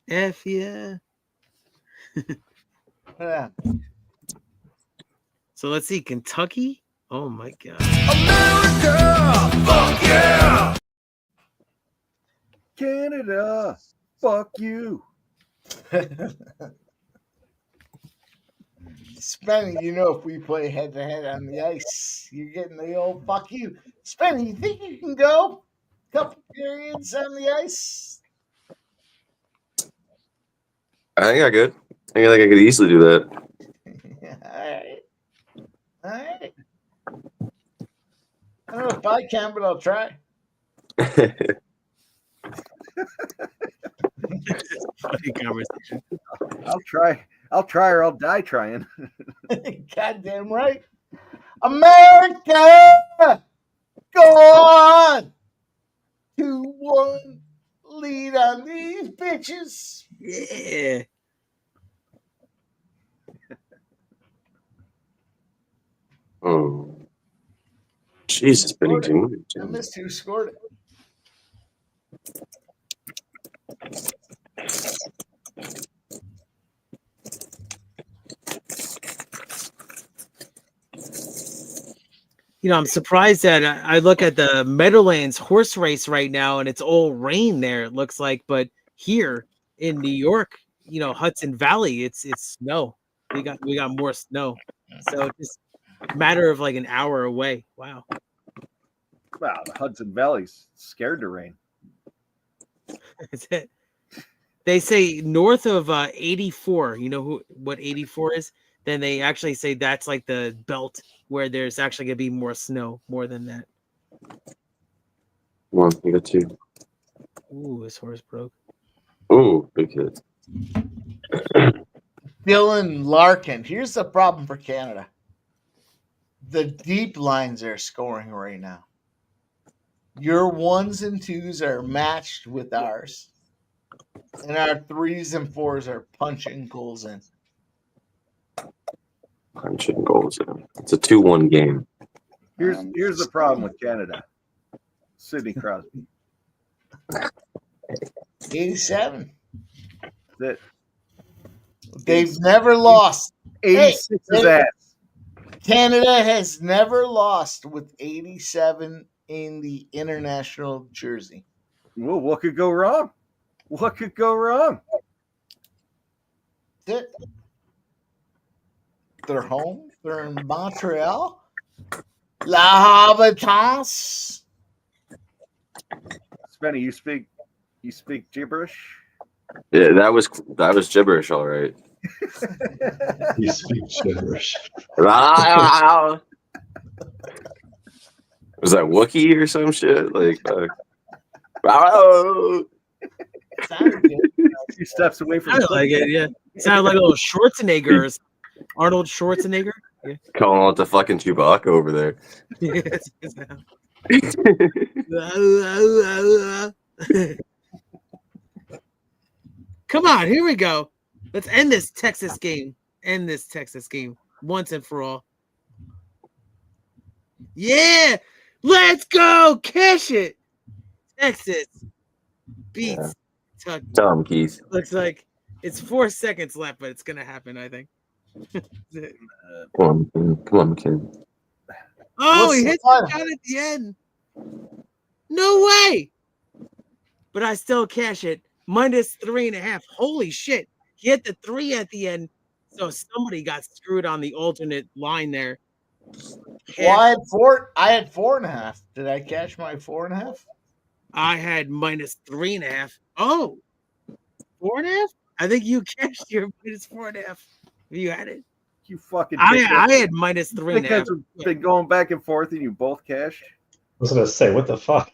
F yeah. Yeah. So let's see, Kentucky. Oh my god. America! Fuck yeah! Canada! Fuck you! Spenny, you know if we play head-to-head on the ice, you're getting the old fuck you. Spenny, you think you can go a couple periods on the ice? I think I could. I think I could easily do that. All right. I don't know if I can, but I'll try. Funny conversation. I'll try or I'll die trying. Goddamn right. America! Go on! 2-1 lead on these bitches. Yeah. Oh. Jesus, Benny. I missed who scored it. You know, I'm surprised that I look at the Meadowlands horse race right now and it's all rain there, it looks like. But here in New York, you know, Hudson Valley, it's snow. We got more snow. So it's just a matter of like an hour away. Wow. Wow, the Hudson Valley's scared to rain. That's it. They say north of 84, you know what 84 is? Then they actually say that's like the belt where there's actually going to be more snow, more than that. One, you got two. Ooh, his horse broke. Ooh, big hit. Dylan Larkin. Here's the problem for Canada. The deep lines are scoring right now. Your 1s and 2s are matched with ours. And our 3s and 4s are punching goals in. Punching goals in. It's a 2-1 game. Here's the problem with Canada. Sidney Crosby. 87. That's it. They've never lost. 86 is ass. Canada has never lost with 87 in the international jersey. Well, what could go wrong? What could go wrong? That's it. They're home. They're in Montreal. La Habitance. Spenny, you speak gibberish? Yeah, that was gibberish, all right. You speak gibberish. Was that Wookiee or some shit? Like, Oh. Sounded good. 2 steps away from I like it. Yeah, sounded like a little Schwarzenegger, Arnold Schwarzenegger. Yeah. Calling out the fucking Chewbacca over there. Yes. Come on, here we go. Let's end this Texas game. End this Texas game once and for all. Yeah, let's go. Cash it. Texas beats Kentucky. Dumb, Keith. Looks like it's 4 seconds left, but it's gonna happen, I think. Come on, kid. Oh, What's he the hits fun? the shot at the end. No way. But I still cash it. Minus 3.5. Holy shit. He hit the 3 at the end. So somebody got screwed on the alternate line there. Well, I had 4.5. Did I cash my 4.5? I had minus 3.5. Oh, 4.5? I think you cashed your minus 4.5. You had it. You fucking. I had minus 3.5. Because we've been going back and forth, and you both cashed. I was gonna say, what the fuck?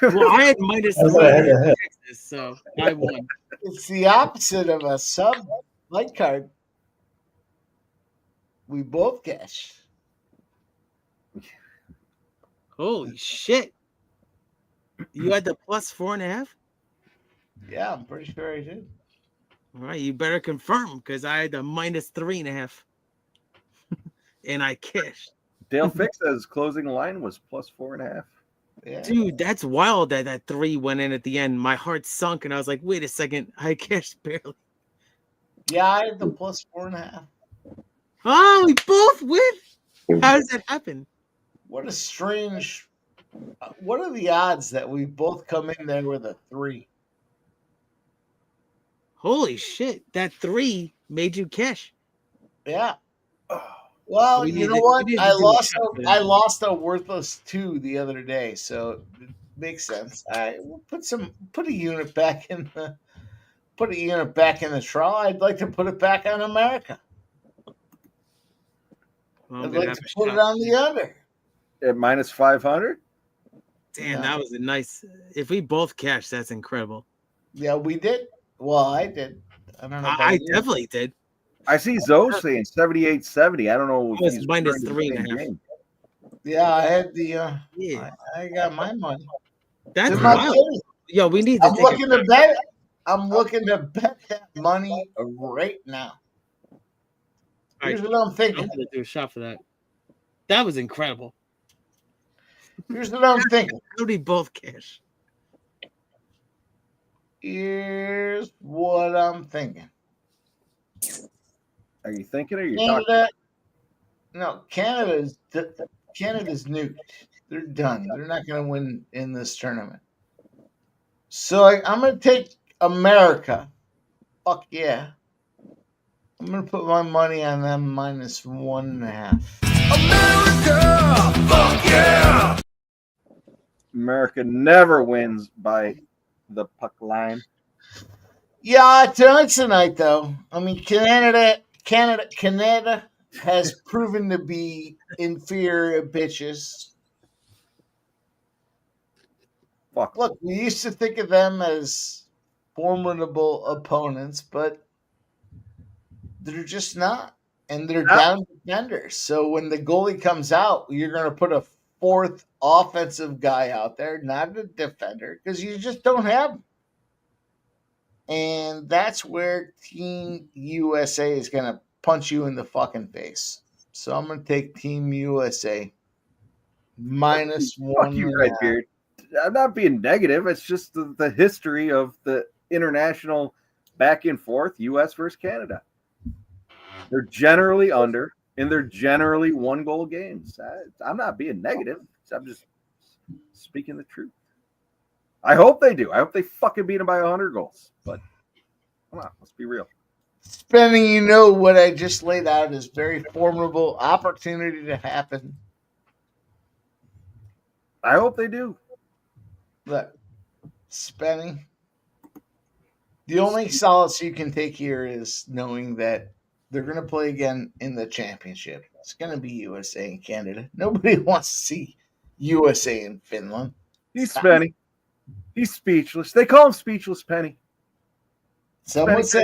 Well, I had minus That's 3 what I had to hit. Texas, so I won. It's the opposite of a sub light card. We both cashed. Holy shit. You had the plus 4.5? Yeah, I'm pretty sure I did. All right, you better confirm because I had the minus 3.5. And I cashed. Dale Fix says closing line was plus 4.5. Yeah. Dude, that's wild that that 3 went in at the end. My heart sunk and I was like, wait a second, I cashed barely. Yeah, I had the plus 4.5. Oh, we both win. How does that happen? What a strange. What are the odds that we both come in there with a 3? Holy shit, that 3 made you cash. Yeah. Well, We you know need to- what? we need to I do a lost. shot for I that. lost a worthless 2 the other day, so it makes sense. I will put a unit back in the trial. I'd like to put it back on America. Well, I'm I'd gonna like have to a put it shot. on the under. At minus 500. Damn, that was a nice. If we both cash, that's incredible. Yeah, we did. Well, I did. I don't know. about I you. definitely did. I see Zoe saying 78.70. I don't know. I was he's minus referring to the 3.5. same game. Yeah, I had the. Yeah, I got my money. that's It's in my wild. kitty. Yo, we need to I'm take looking to bet. I'm looking to bet that money right now. Here's what I'm I'm thinking. gonna do a shot for that. That was incredible. Here's what I'm thinking. How did we both cash? Here's what I'm thinking. Are you thinking or are you talking? Canada. No, Canada's nuked. They're done. They're not going to win in this tournament. So I'm going to take America. Fuck yeah. I'm going to put my money on them minus 1.5. America! Fuck yeah! America never wins by the puck line. Yeah, tonight's the night, though. I mean, Canada has proven to be inferior bitches. Fuck. Look, we used to think of them as formidable opponents, but they're just not. And they're down defenders. So when the goalie comes out, you're going to put a 4th offensive guy out there, not a defender, because you just don't have them. And that's where Team USA is going to punch you in the fucking face. So I'm going to take Team USA minus Fuck you, 1.5. Redbeard. I'm not being negative. It's just the history of the international back and forth, U.S. versus Canada. They're generally under, and they're generally 1-goal games. I'm not being negative. I'm just speaking the truth. I hope they do. I hope they fucking beat them by 100 goals. But come on, let's be real. Spending, you know, what I just laid out is very formidable opportunity to happen. I hope they do. Look, spending. The only solace you can take here is knowing that they're going to play again in the championship. It's going to be USA and Canada. Nobody wants to see USA and Finland. He's spending. He's speechless. They call him Speechless Penny. Some would say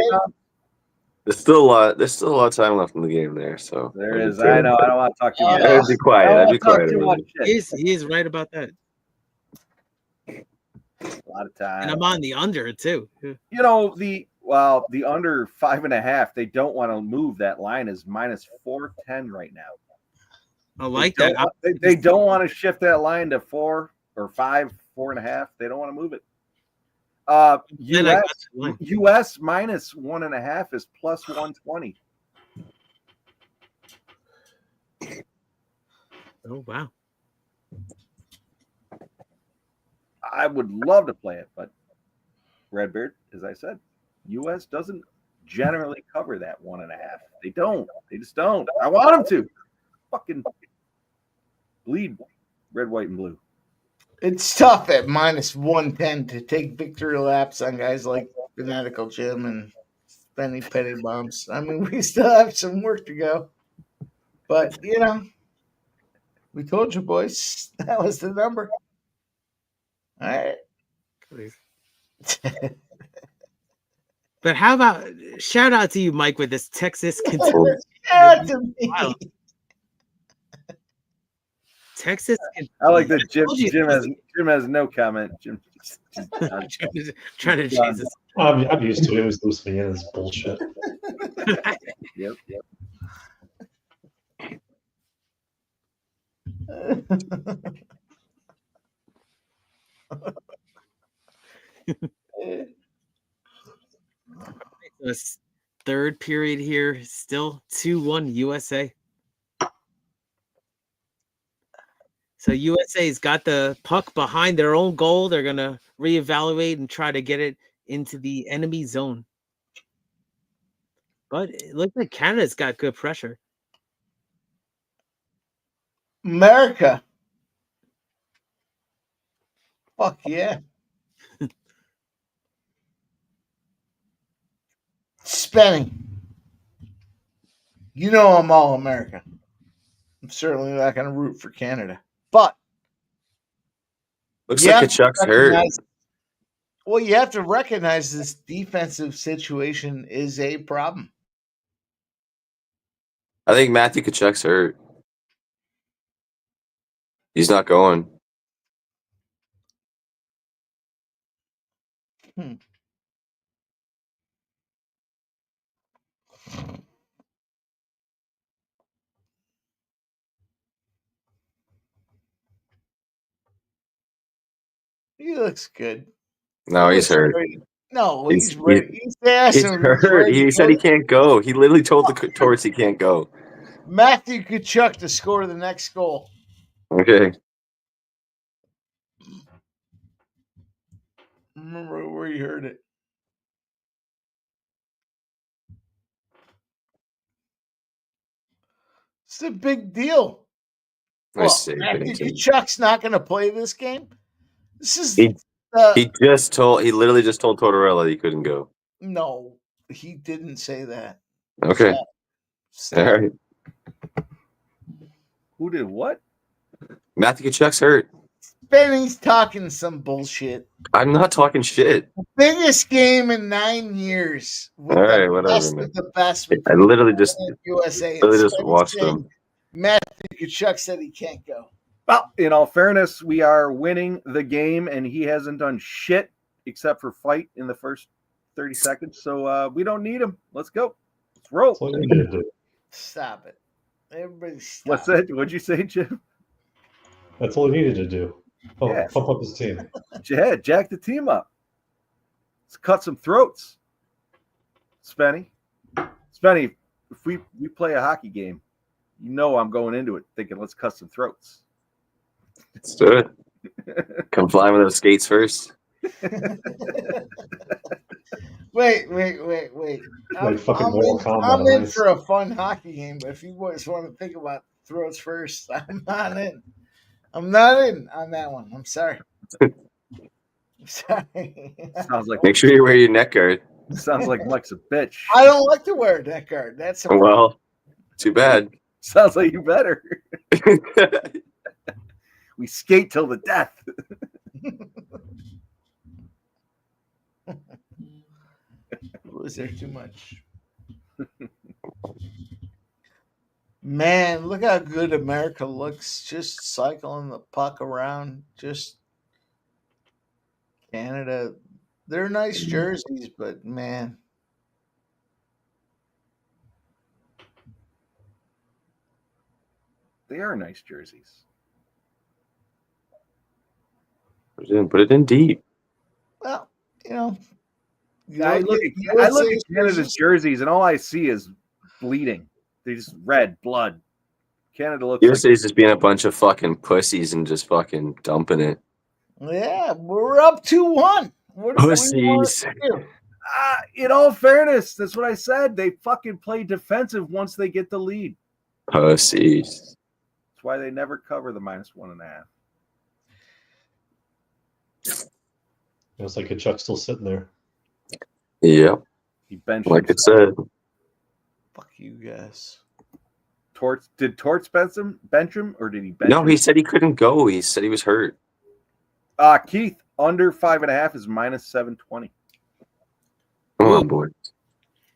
There's still a lot. There's still a lot of time left in the game there. So there is. I know. I don't want to talk too much. I'd be quiet. I'd be quiet. He is right about that. A lot of time. And I'm on the under too. You know, the under 5.5, they don't want to move. That line is -410 right now. I like that. They don't want to shift that line to 4 or 5, 4.5. They don't want to move it. US -1.5 is +120. Oh wow. I would love to play it, but Redbeard, as I said, US doesn't generally cover that 1.5. They don't. They just don't. I want them to. Fucking bleed red, white, and blue. it's tough at -110 to take victory laps on guys like Fanatical Jim and Benny Petty Bombs. I mean, we still have some work to go. But, you know, we told you, boys, that was the number. All right. But how about shout out to you, Mike, with this Texas Kentucky. Shout out to me. Wow. Texas. I like that Jim has no comment. Jim trying to change this. I'm used to it. It was loosening in. It's bullshit. Yep. This third period here, still 2-1 USA. So USA's got the puck behind their own goal. They're going to reevaluate and try to get it into the enemy zone. But it looks like Canada's got good pressure. America. Fuck yeah. Spinning. You know I'm all America. I'm certainly not going to root for Canada. But looks like Kachuk's hurt. Well, you have to recognize this defensive situation is a problem. I think Matthew Kachuk's hurt. He's not going. He looks good. No, he's hurt. No, he's ready. He's hurt. He said he can't go. He literally told the Torts he can't go. Matthew Kachuk to score the next goal. Okay. Remember where you heard it. It's a big deal. Well, Matthew Kachuk's not going to play this game. This is he literally just told Tortorella he couldn't go. No, he didn't say that. Okay. Stop. All right. Who did what? Matthew Kachuk's hurt. Benny's talking some bullshit. I'm not talking shit. Biggest game in 9 years. All right, whatever. Man. The best. I literally just USA. Watched them. Matthew Kachuk said he can't go. Well, in all fairness, we are winning the game, and he hasn't done shit except for fight in the first 30 seconds. So we don't need him. Let's go. Let's roll. Stop it. Everybody stop. What's that? What'd you say, Jim? That's all he needed to do. Oh, yeah. Pump up his team. Yeah, jack the team up. Let's cut some throats. Spenny, if we play a hockey game, you know I'm going into it thinking let's cut some throats. Let's do it. Come fly with those skates first. Wait. I'm in for a fun hockey game, but if you boys want to think about throats first, I'm not in. I'm not in on that one. I'm sorry. Sounds like. Make sure you wear your neck guard. Sounds like Mike's a bitch. I don't like to wear a neck guard. That's a well. Too bad. Sounds like you better. We skate till the death. Was there too much? Man, look how good America looks. Just cycling the puck around. Just Canada. They're nice jerseys, but man. They are nice jerseys. Put it in deep. Well, you know. I look at Canada's jerseys, and all I see is bleeding. They're just red blood. Canada looks USA's just being a bunch of fucking pussies and just fucking dumping it. Yeah, we're up 2-1. Pussies. In all fairness, that's what I said. They fucking play defensive once they get the lead. Pussies. That's why they never cover the -1.5. It's like Kachuk's still sitting there. Yeah. He benched like it said. Fuck you guys. Did Torts bench him, or did he bench No, him? he said he couldn't go. He said he was hurt. Keith, under 5.5 is -720. Come on, boy.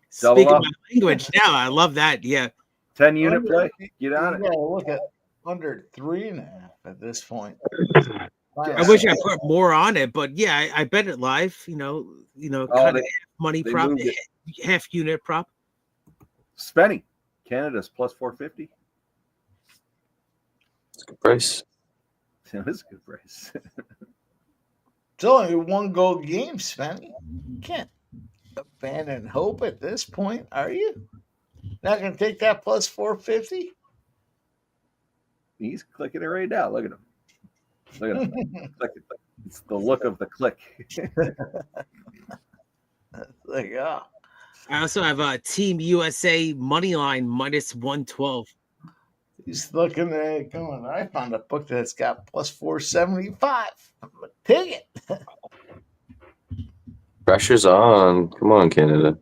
Speaking my language now, I love that. Yeah. 10-unit play. Get on it. Yeah, look at under 3.5 at this point. I wish I put more on it, but yeah, I bet it live. Kind of money prop, half unit prop. Spenny, Canada's +450. It's a good price. That is a good price. It's only a 1-goal game, Spenny. You can't abandon hope at this point, are you? Not going to take that +450? He's clicking it right now. Look at him. Look at him. It's the look of the click. Like, oh. I also have a Team USA money line -112. He's looking at it going, I found a book that's got +475. I'm going to take it. Pressure's on. Come on, Canada.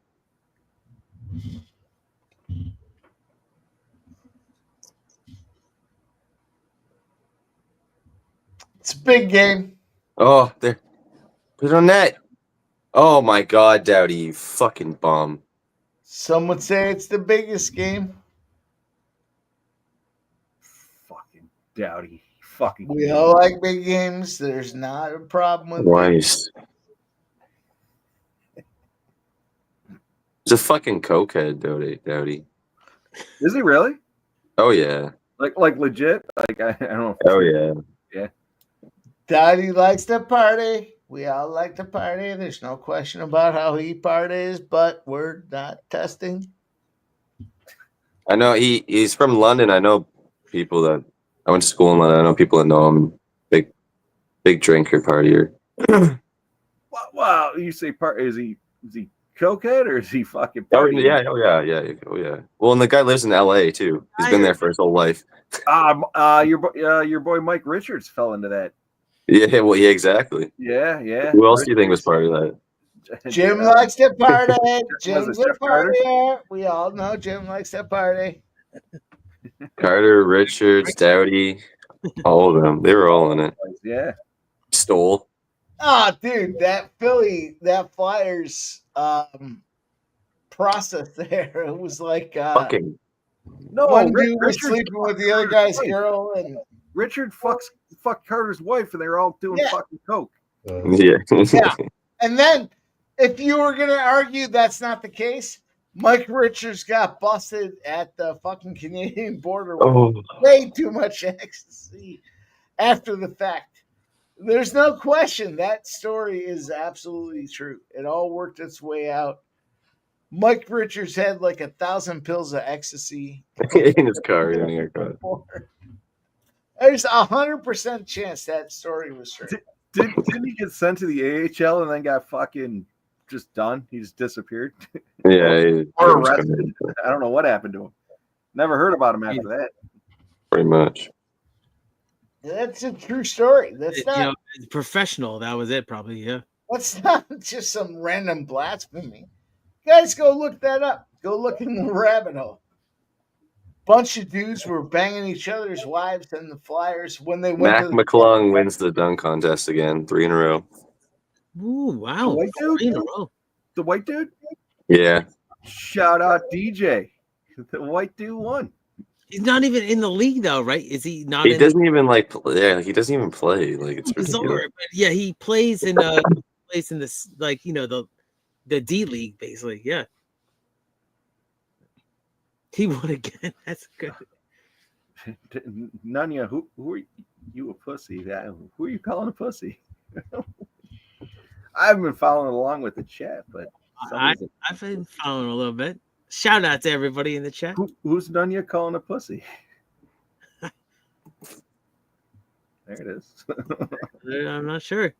It's a big game. Oh, there. Put it on net. Oh, my God, Dowdy, you fucking bum. Some would say it's the biggest game. Fucking Dowdy. Fucking. We all like big games. There's not a problem with Nice. He's a fucking cokehead, Dowdy. Is he really? Oh, yeah. Like legit? Like, I don't know. Oh, yeah. Yeah. Daddy likes to party. We all like to party. There's no question about how he parties, but we're not testing. I know he's from London. I know people that I went to school in London. I know people that know him. Big drinker, partier. Wow, you say is he cokehead or is he fucking partying? partying? Oh yeah. Well, and the guy lives in LA too. He's been there for his whole life. Your boy Mike Richards fell into that. Yeah, well, yeah, exactly. Yeah. Who else do you think was part of that? Jim likes to party. Jim's a partier. We all know Jim likes to party. Carter, Richards, Dowdy, all of them. They were all in it. Yeah. Stole. Oh, dude, that Flyers process there. It was like fucking. No, one dude was sleeping with the other guy's girl, and Richard fucked Carter's wife, and they were all doing fucking coke. Yeah. And then, if you were gonna argue that's not the case, Mike Richards got busted at the fucking Canadian border with way too much ecstasy after the fact. There's no question that story is absolutely true. It all worked its way out. Mike Richards had like 1,000 pills of ecstasy in his car. There's 100% chance that story was true. Didn't he get sent to the AHL and then got fucking just done? He just disappeared. Yeah. Or arrested. I don't know what happened to him. Never heard about him after that. Pretty much. That's a true story. That's not professional. That was it, probably. Yeah. That's not just some random blasphemy. Guys, go look that up. Go look in the rabbit hole. Bunch of dudes were banging each other's wives and the Flyers when they went. Mac McClung wins the dunk contest again, 3 in a row. Ooh, wow! The white dude? 3 in a row. The white dude? Yeah. Shout out DJ. The white dude won. He's not even in the league though, right? Is he not? He doesn't even like. Yeah, he doesn't even play. Like it's bizarre, ridiculous. but yeah, he plays in this like the D League basically. Yeah, he won again. That's good. Nanya, who are you a pussy? Who are you calling a pussy? I've been following along with the chat, but I've been following a little bit. Shout out to everybody in the chat. Who's Nanya calling a pussy? There it is. I'm not sure.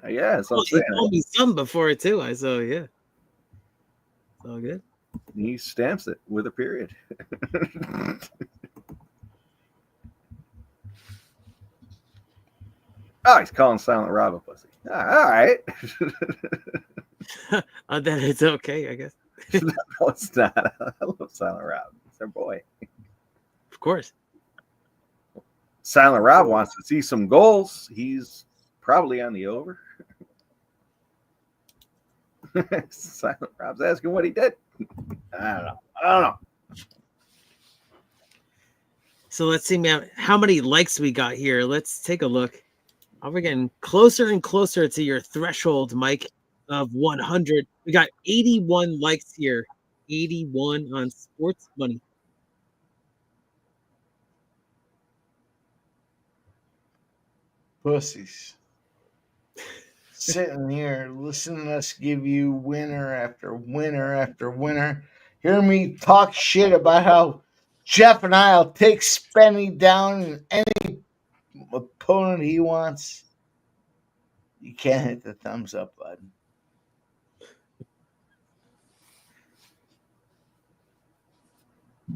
Yeah, so he told me some before too. I saw, yeah. It's all good. He stamps it with a period. Oh, he's calling Silent Rob a pussy. All right. Then it's okay, I guess. No, it's not. I love Silent Rob. It's our boy. Of course. Silent Rob wants to see some goals. He's probably on the over. Silent Rob's asking what he did. I don't know. So let's see, man, how many likes we got here. Let's take a look. We're getting closer and closer to your threshold, Mike, of 100. We got 81 likes here. 81 on Sports Money. Pussies. Sitting here listening to us give you winner after winner after winner. Hear me talk shit about how Jeff and I'll take Spenny down in any opponent he wants. You can't hit the thumbs up button.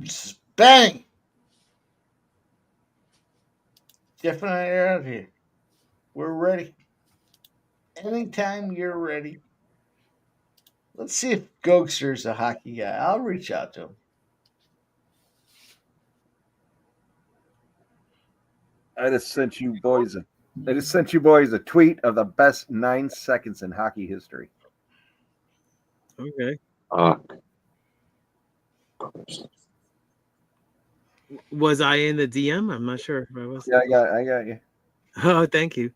Spenny! Jeff and I are out here. We're ready. Anytime you're ready. Let's see if Gokster's a hockey guy. I'll reach out to him. I just sent you boys a tweet of the best 9 seconds in hockey history. Okay. Was I in the DM? I'm not sure if I was. Yeah, I got you. Oh, thank you.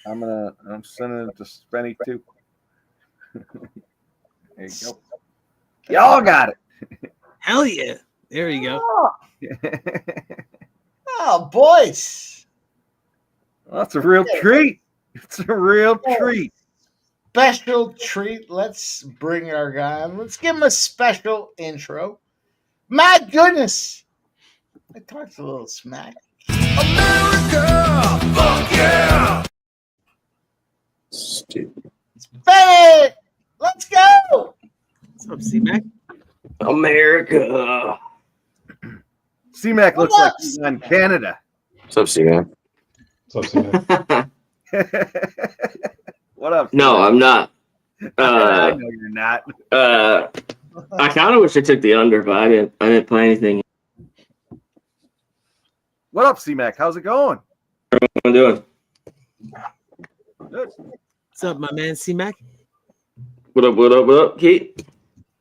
I'm sending it to Spenny too. There you go. Y'all got it. Hell yeah. There you go. Oh, boys. Well, that's a real treat. It's a real treat. Special treat. Let's bring our guy on. Let's give him a special intro. My goodness. I talked a little smack. America! Fuck yeah! Stupid. Benny! Let's go! What's up, C-Mac? America. C-Mac looks like he's on Canada. What's up, C-Man? What's up, C-Man? What up? No, C-Mac? I'm not. I know you're not. I kind of wish I took the under, but I didn't play anything. What up, C-Mac? How's it going? What am I doing? Good. What's up, my man, C-Mac? What up, Kate?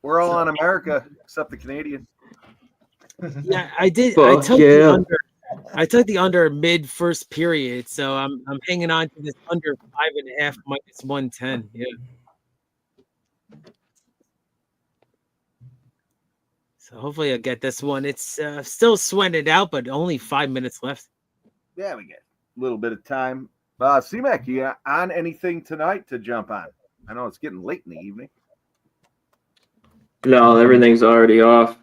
We're all on America except the Canadian. Yeah, I did. Fuck I took the under mid first period, so I'm hanging on to this under 5.5 minus 110. Yeah. So hopefully I'll get this one. It's still sweating it out, but only 5 minutes left. Yeah, we get a little bit of time. C-Mac, you on anything tonight to jump on? I know it's getting late in the evening. No, everything's already off.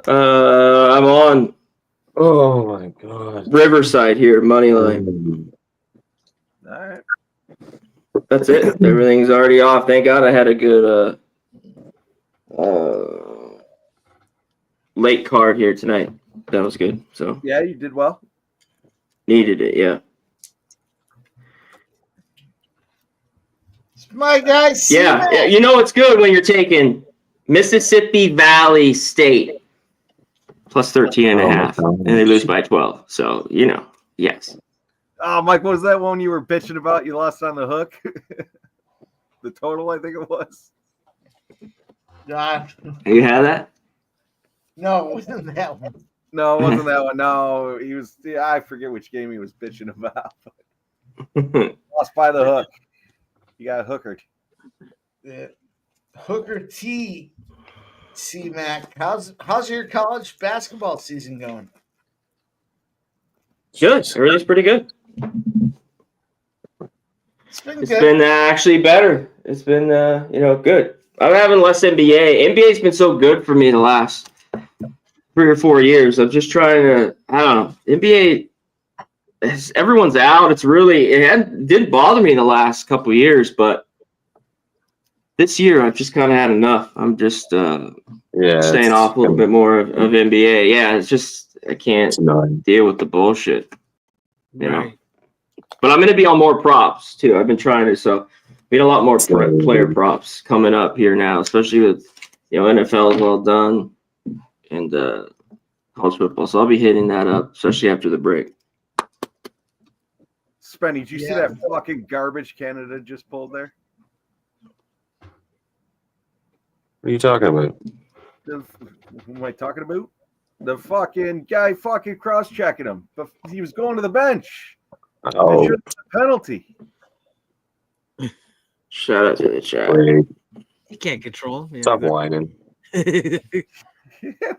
I'm on. Oh my god. Riverside here, money line. All right. That's it. Everything's already off. Thank God I had a good late card here tonight. That was good. So Yeah, you did well. needed it. Yeah. My guy, Yeah. Yeah. You know it's good when you're taking Mississippi Valley State plus 13.5 and they lose by 12. So, yes. Oh, Mike, what was that one you were bitching about? You lost on the hook? The total, I think it was. God. You had that? No, it wasn't that one. No, it wasn't that one. No, he was. Yeah, I forget which game he was bitching about. Lost by the hook. You got hookered. Yeah. Hooker T. C-Mac. How's your college basketball season going? Good. Everything's pretty good. It's been It's good. been actually better. It's been, good. I'm having less NBA. NBA's been so good for me the last 3 or 4 years. I'm just trying to, I don't know. NBA, everyone's out. It didn't bother me the last couple of years, but this year I've just kind of had enough. I'm just staying off a little bit more of NBA. Yeah, it's just, I can't deal with the bullshit, you know. But I'm going to be on more props too. I've been trying to, so we had a lot more player props coming up here now, especially with NFL is all done and college football. So I'll be hitting that up, especially after the break. Spenny, did you see that fucking garbage Canada just pulled there? What are you talking about? What am I talking about? The fucking guy fucking cross-checking him. But he was going to the bench. Oh. A penalty. Shout out to the chat. You can't control. Yeah. Stop whining. We're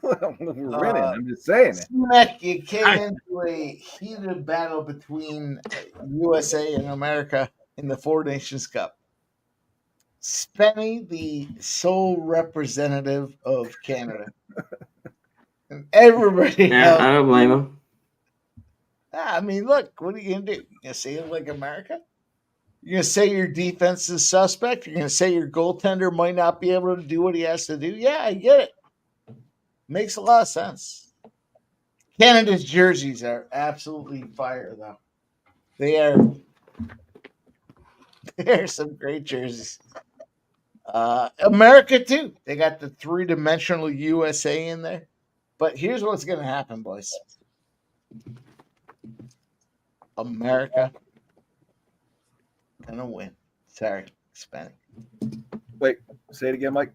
winning. I'm just saying it. Mac, you came into a heated battle between USA and America in the Four Nations Cup. Spenny, the sole representative of Canada. And everybody else. I don't blame him. I mean, look, what are you going to do? You going to say it like America? You're going to say your defense is suspect? You're going to say your goaltender might not be able to do what he has to do? Yeah, I get it. Makes a lot of sense. Canada's jerseys are absolutely fire, though. They are some great jerseys. America, too. They got the three-dimensional USA in there. But here's what's going to happen, boys. America gonna win. Sorry, Hispanic. Wait, say it again, Mike.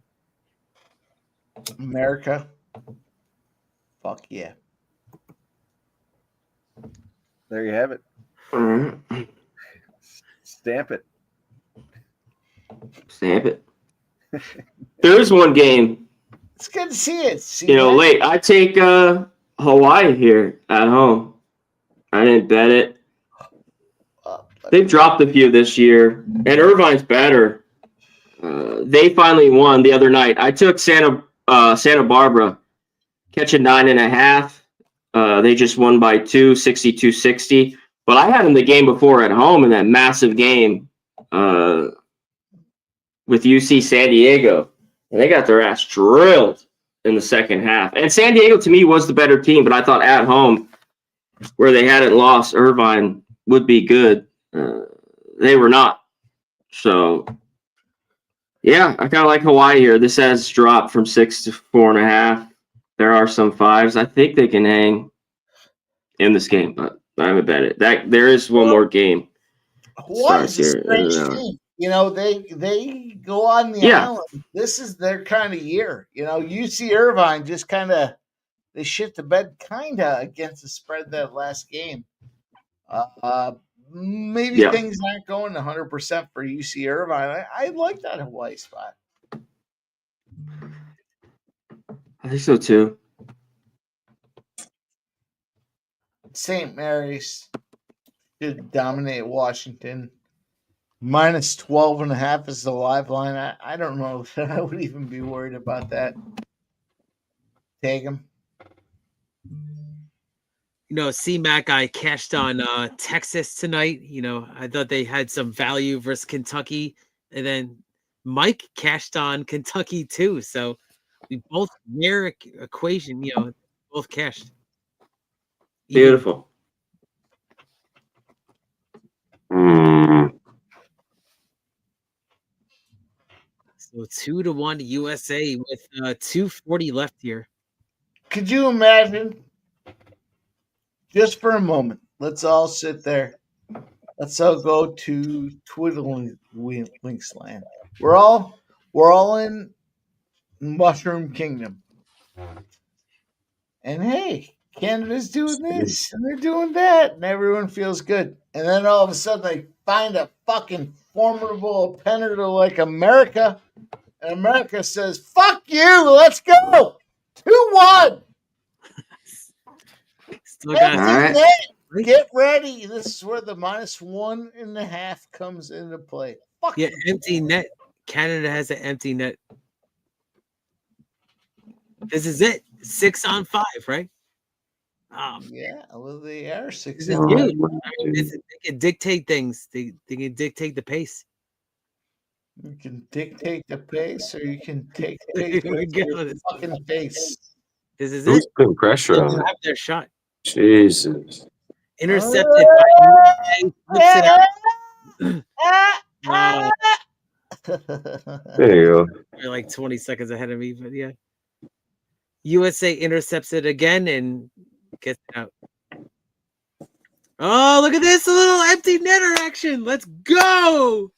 America. Fuck yeah. There you have it. Stamp it. Stamp it. There is one game. It's good to see it. Late. I take Hawaii here at home. I didn't bet it. They've dropped a few this year, and Irvine's better. They finally won the other night. I took Santa Barbara, catching 9.5. They just won by 2, 62-60. But I had them the game before at home in that massive game with UC San Diego, and they got their ass drilled in the second half. And San Diego, to me, was the better team, but I thought at home, where they hadn't lost, Irvine would be good. They were not. So, yeah, I kind of like Hawaii here. This has dropped from 6 to 4.5. There are some 5s. I think they can hang in this game, but I haven't bet it. There is one more game. Hawaii's a strange team. They go on the island. This is their kind of year. UC Irvine just kind of they shit the bed kind of against the spread that last game. Maybe things aren't going 100% for UC Irvine. I like that Hawaii spot. I think so too. St. Mary's should dominate Washington. Minus 12.5 is the live line. I don't know if I would even be worried about that. Take them. C-Mac, I cashed on Texas tonight. I thought they had some value versus Kentucky. And then Mike cashed on Kentucky too. So we both their equation, both cashed. Beautiful. So 2-1 USA with 2:40 left here. Could you imagine? Just for a moment, let's all sit there. Let's all go to Twiddling Links land. We're all in Mushroom Kingdom. And hey, Canada's doing this and they're doing that, and everyone feels good. And then all of a sudden they find a fucking formidable opponent like America, and America says, "Fuck you, let's go 2-1." Still got All right. Get ready. This is where the -1.5 comes into play. Fuck Yeah, empty net. Canada has an empty net. This is it. 6-on-5, right? Yeah, well, they are 6. This is huge. They can dictate things. They can dictate the pace. You can dictate the pace, or you can dictate your fucking face. This is Who's it. putting pressure They on? have their shot. Jesus. Intercepted by flips it out. There you go. You're like 20 seconds ahead of me, but yeah. USA intercepts it again and gets it out. Oh, look at this, a little empty netter action. Let's go.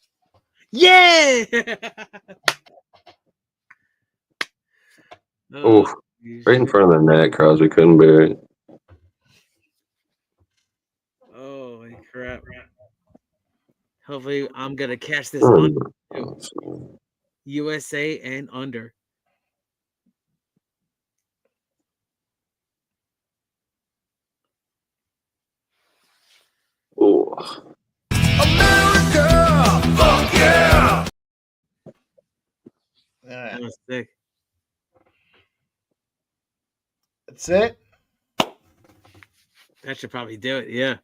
Yeah. Oh, right in front of the net, Crosby couldn't bear it. Oh, crap. Hopefully, I'm going to catch this under. USA and under. Oh. America, fuck yeah! That was sick. That's it. That should probably do it. Yeah.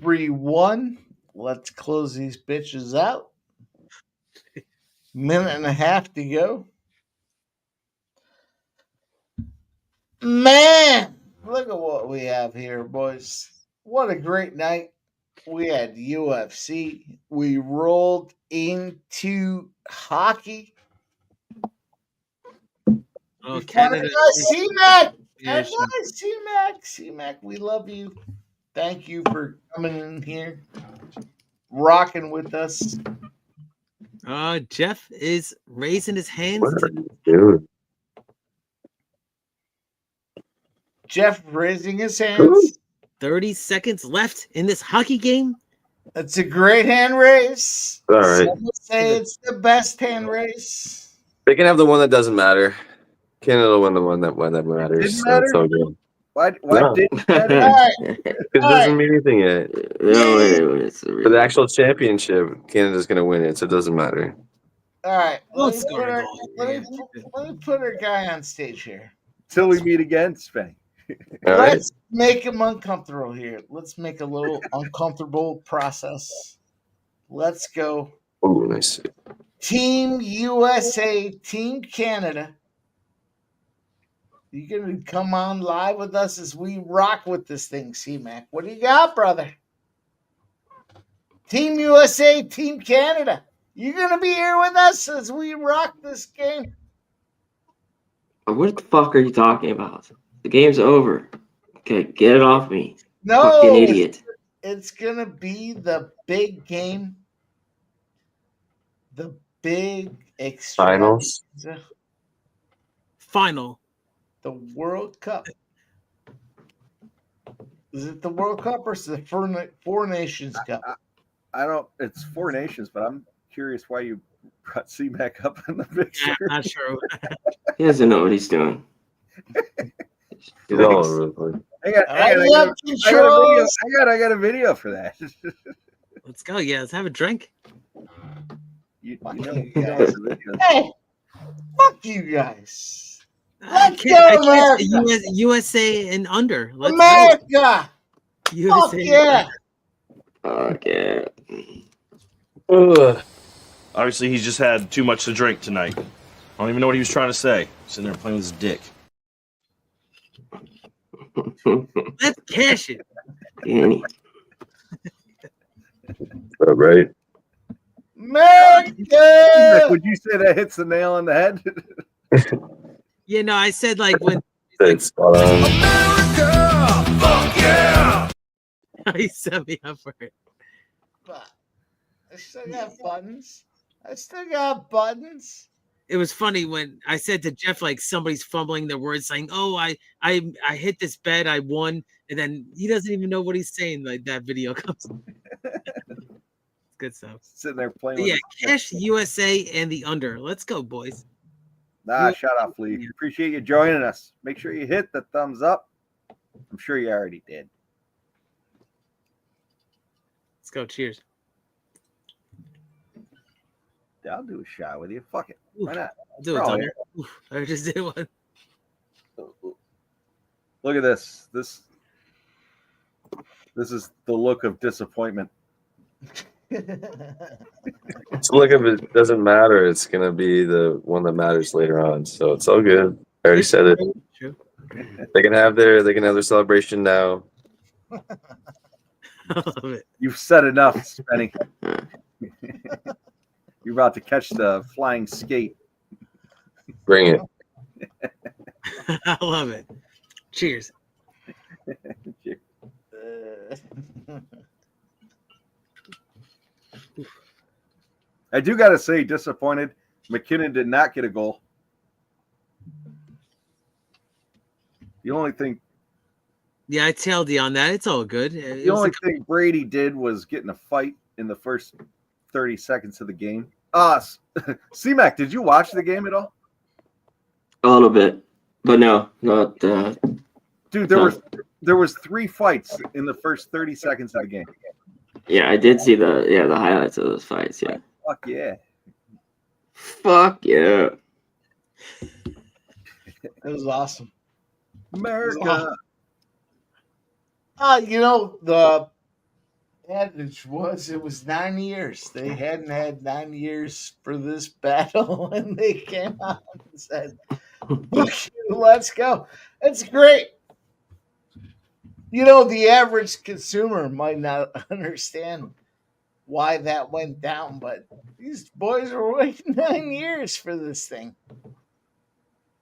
3-1. Let's close these bitches out. Minute and a half to go. Man, look at what we have here, boys. What a great night. We had UFC. We rolled into hockey. Oh, Canada. C-Mac. Yeah, sure. C-Mac, we love you. Thank you for coming in here, rocking with us. Jeff is raising his hands. What are you doing? Jeff raising his hands. 30 seconds left in this hockey game. It's a great hand raise. All right. Some would say it's the best hand raise. They can have the one that doesn't matter. Canada will win the one that matters. Didn't matter? That's all good. Why No. didn't that? All It doesn't mean anything yet. No, wait, For the actual championship, Canada's going to win it, so it doesn't matter. right. Let Let's me, go. put our, let me put our guy on stage here. Till we meet again, Spank. All right. Let's make him uncomfortable here. Let's make a little uncomfortable process. Let's go. Oh, nice. Team USA, Team Canada. You gonna come on live with us as we rock with this thing, C-Mac? What do you got, brother? Team USA, Team Canada. You gonna be here with us as we rock this game? What the fuck are you talking about? The game's over. Okay, get it off me. No, Fucking idiot. It's gonna be the big game. The big Finals. Final. The World Cup. Is it the World Cup or is it the Four Nations Cup? I don't. It's Four Nations, but I'm curious why you brought C-Mac up in the picture. I'm not sure. He doesn't know what he's doing. He's all over the place. I got a video for that. Let's go. Yeah, let's have a drink. You Hey, fuck you guys. Let's go, I America. can't say USA and under. Let's America. go. USA Fuck yeah. Okay. Obviously, he's just had too much to drink tonight. I don't even know what he was trying to say. Sitting there playing with his dick. Let's cash it. Danny. All right. America. Would you say that hits the nail on the head? Yeah, no, I said like when That's spot on. America, fuck yeah! he set me up for it. I still got buttons. I still got buttons. It was funny when I said to Jeff, like somebody's fumbling their words, saying, "Oh, I hit this bet, I won," and then he doesn't even know what he's saying. Like that video comes. Good stuff. Sitting there playing. But yeah, cash USA and the under. Let's go, boys. Nah, shut up, Lee. Appreciate you joining us. Make sure you hit the thumbs up. I'm sure you already did. Let's go. Cheers. Yeah, I'll do a shot with you. Fuck it. Why not? I'll do it, Donner. I just did one. Look at this. This is the look of disappointment. So look, if it doesn't matter, it's gonna be the one that matters later on. So it's all good. I already said it. True. They can have their celebration now. You've said enough, Spenny. You're about to catch the flying skate. Bring it. I love it. Cheers. I do got to say, disappointed. McKinnon did not get a goal. The only thing. Yeah, I tailed you on that. It's all good. The only thing Brady did was get in a fight in the first 30 seconds of the game. C-Mac, did you watch the game at all? A little bit, but no, not. Dude, there was 3 fights in the first 30 seconds of the game. Yeah, I did see the highlights of those fights. Yeah. Fuck yeah. Fuck yeah. It was awesome. America. The adage was 9 years. They hadn't had 9 years for this battle, and they came out and said, let's go. It's great. The average consumer might not understand why that went down, but these boys were waiting 9 years for this thing.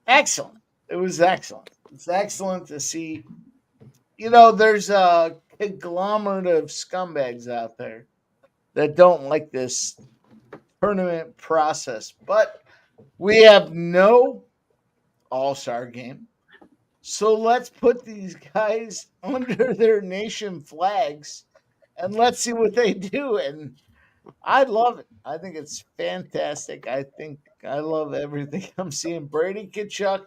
Excellent. It was excellent. It's excellent to see. There's a conglomerate of scumbags out there that don't like this tournament process, but we have no all-star game. So let's put these guys under their nation flags and let's see what they do. And I love it. I think it's fantastic. I love everything I'm seeing. Brady Tkachuk,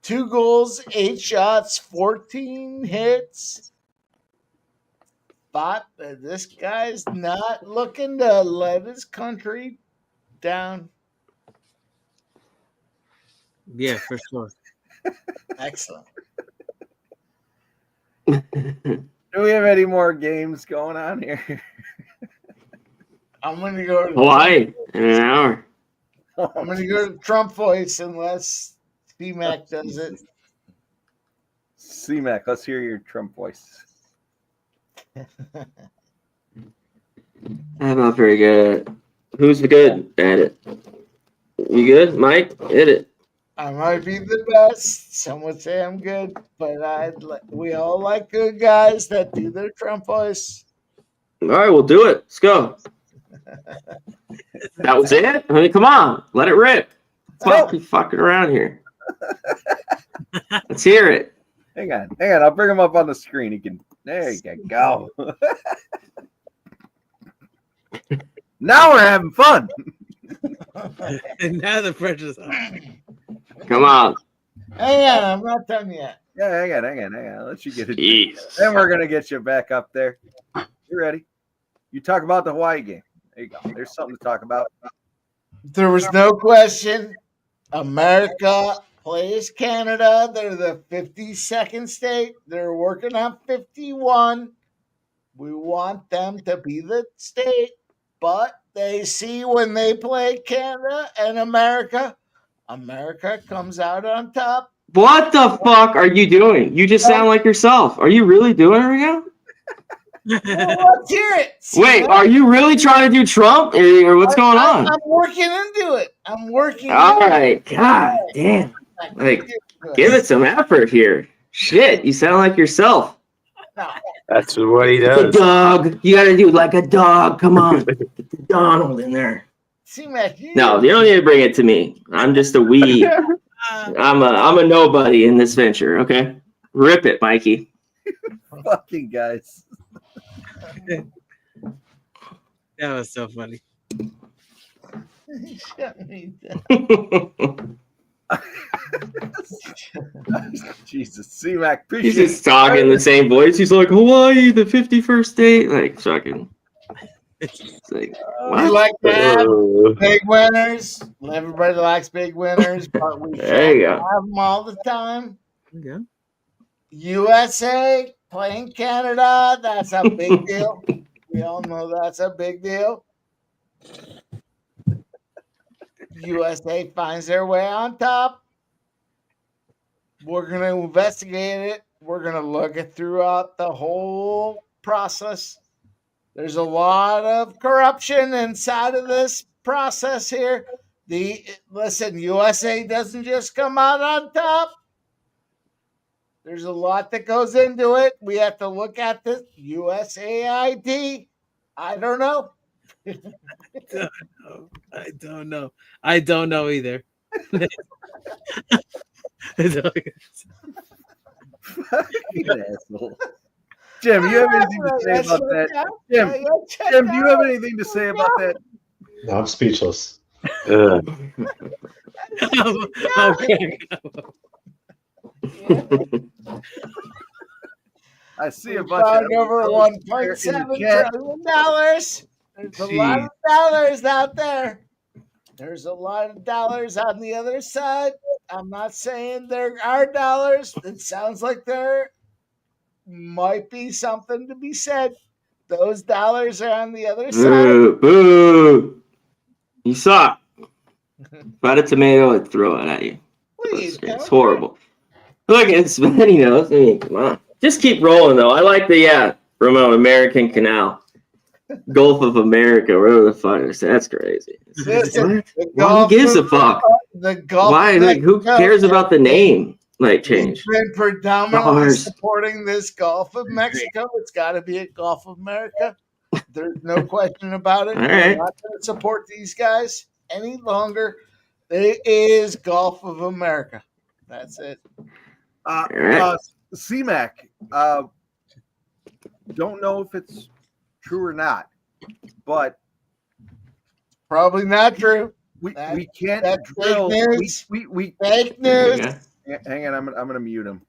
2 goals, 8 shots, 14 hits. But this guy's not looking to let his country down. Yeah, for sure. Excellent. Do we have any more games going on here? I'm going to go to Hawaii in an hour. I'm going to go to Trump voice unless C-Mac does it. C-Mac, let's hear your Trump voice. I'm not very good. Who's good at it? You good, Mike? Hit it. I might be the best. Some would say I'm good, but we all like good guys that do their Trump voice. All right, we'll do it. Let's go. That was it? I mean, come on. Let it rip. Fuck, you fucking around here. Let's hear it. Hang on. I'll bring him up on the screen. There you go. Now we're having fun. And now the pressure's on. Come on. Hang on, I'm not done yet. Yeah, hang on. I'll let you get it. Then we're going to get you back up there. You ready? You talk about the Hawaii game. There you go. There's something to talk about. There was no question. America plays Canada. They're the 52nd state. They're working on 51. We want them to be the state, but they see when they play Canada and America comes out on top. What the fuck are you doing? You just sound like yourself. Are you really doing it right now? Well, let's hear it. Wait, are you really trying to do Trump or what's going on? I'm working into it. All right. God damn. Like, give it some effort here. Shit, you sound like yourself. No. That's what he The does. dog. You got to do like a dog. Come on. Get the Donald in there. C-Mac, No, you don't need to bring it to me. I'm just a wee. I'm a nobody in this venture. Okay, rip it, Mikey. Fucking guys. That was so funny. Shut me down. Jesus, C-Mac, He's appreciate just talking in the same voice. He's like, Hawaii, the 51st state. Like, fucking. It's like, what? We like that. Big winners. Everybody likes big winners, but we There you can't go. have them all the time. Yeah. USA playing Canada. That's a big deal. We all know that's a big deal. USA finds their way on top. We're going to investigate it. We're going to look at throughout the whole process. There's a lot of corruption inside of this process here. Listen, USA doesn't just come out on top. There's a lot that goes into it. We have to look at this USAID. I don't know. I don't know. I don't know either. asshole. Jim, you have anything to say about that? Jim, do you have anything to say about that? No, I'm speechless. I see a bunch Found of over $1.7 trillion. There's a lot of dollars out there. There's a lot of dollars on the other side. I'm not saying there are dollars. It sounds like there might be something to be said. Those dollars are on the other side. Boo, boo. You suck. If I had a tomato, I'd throw it at you. It's horrible. Look, it's many knows. I mean, come on. Just keep rolling, though. I like the, Ramon, American Canal. Gulf of America, whatever the fuck is. That's crazy. Listen, Who gives a fuck? The Gulf Why? of Like, who Mexico cares about the name? Like, change. We've been predominantly Dollars. supporting this Gulf of Mexico. It's got to be a Gulf of America. There's no question about it. All We're right. not going to support these guys any longer. It is Gulf of America. That's it. C-Mac, don't know if it's true or not, but probably not true. We can't drill. We fake news. Hang on, I'm gonna mute him.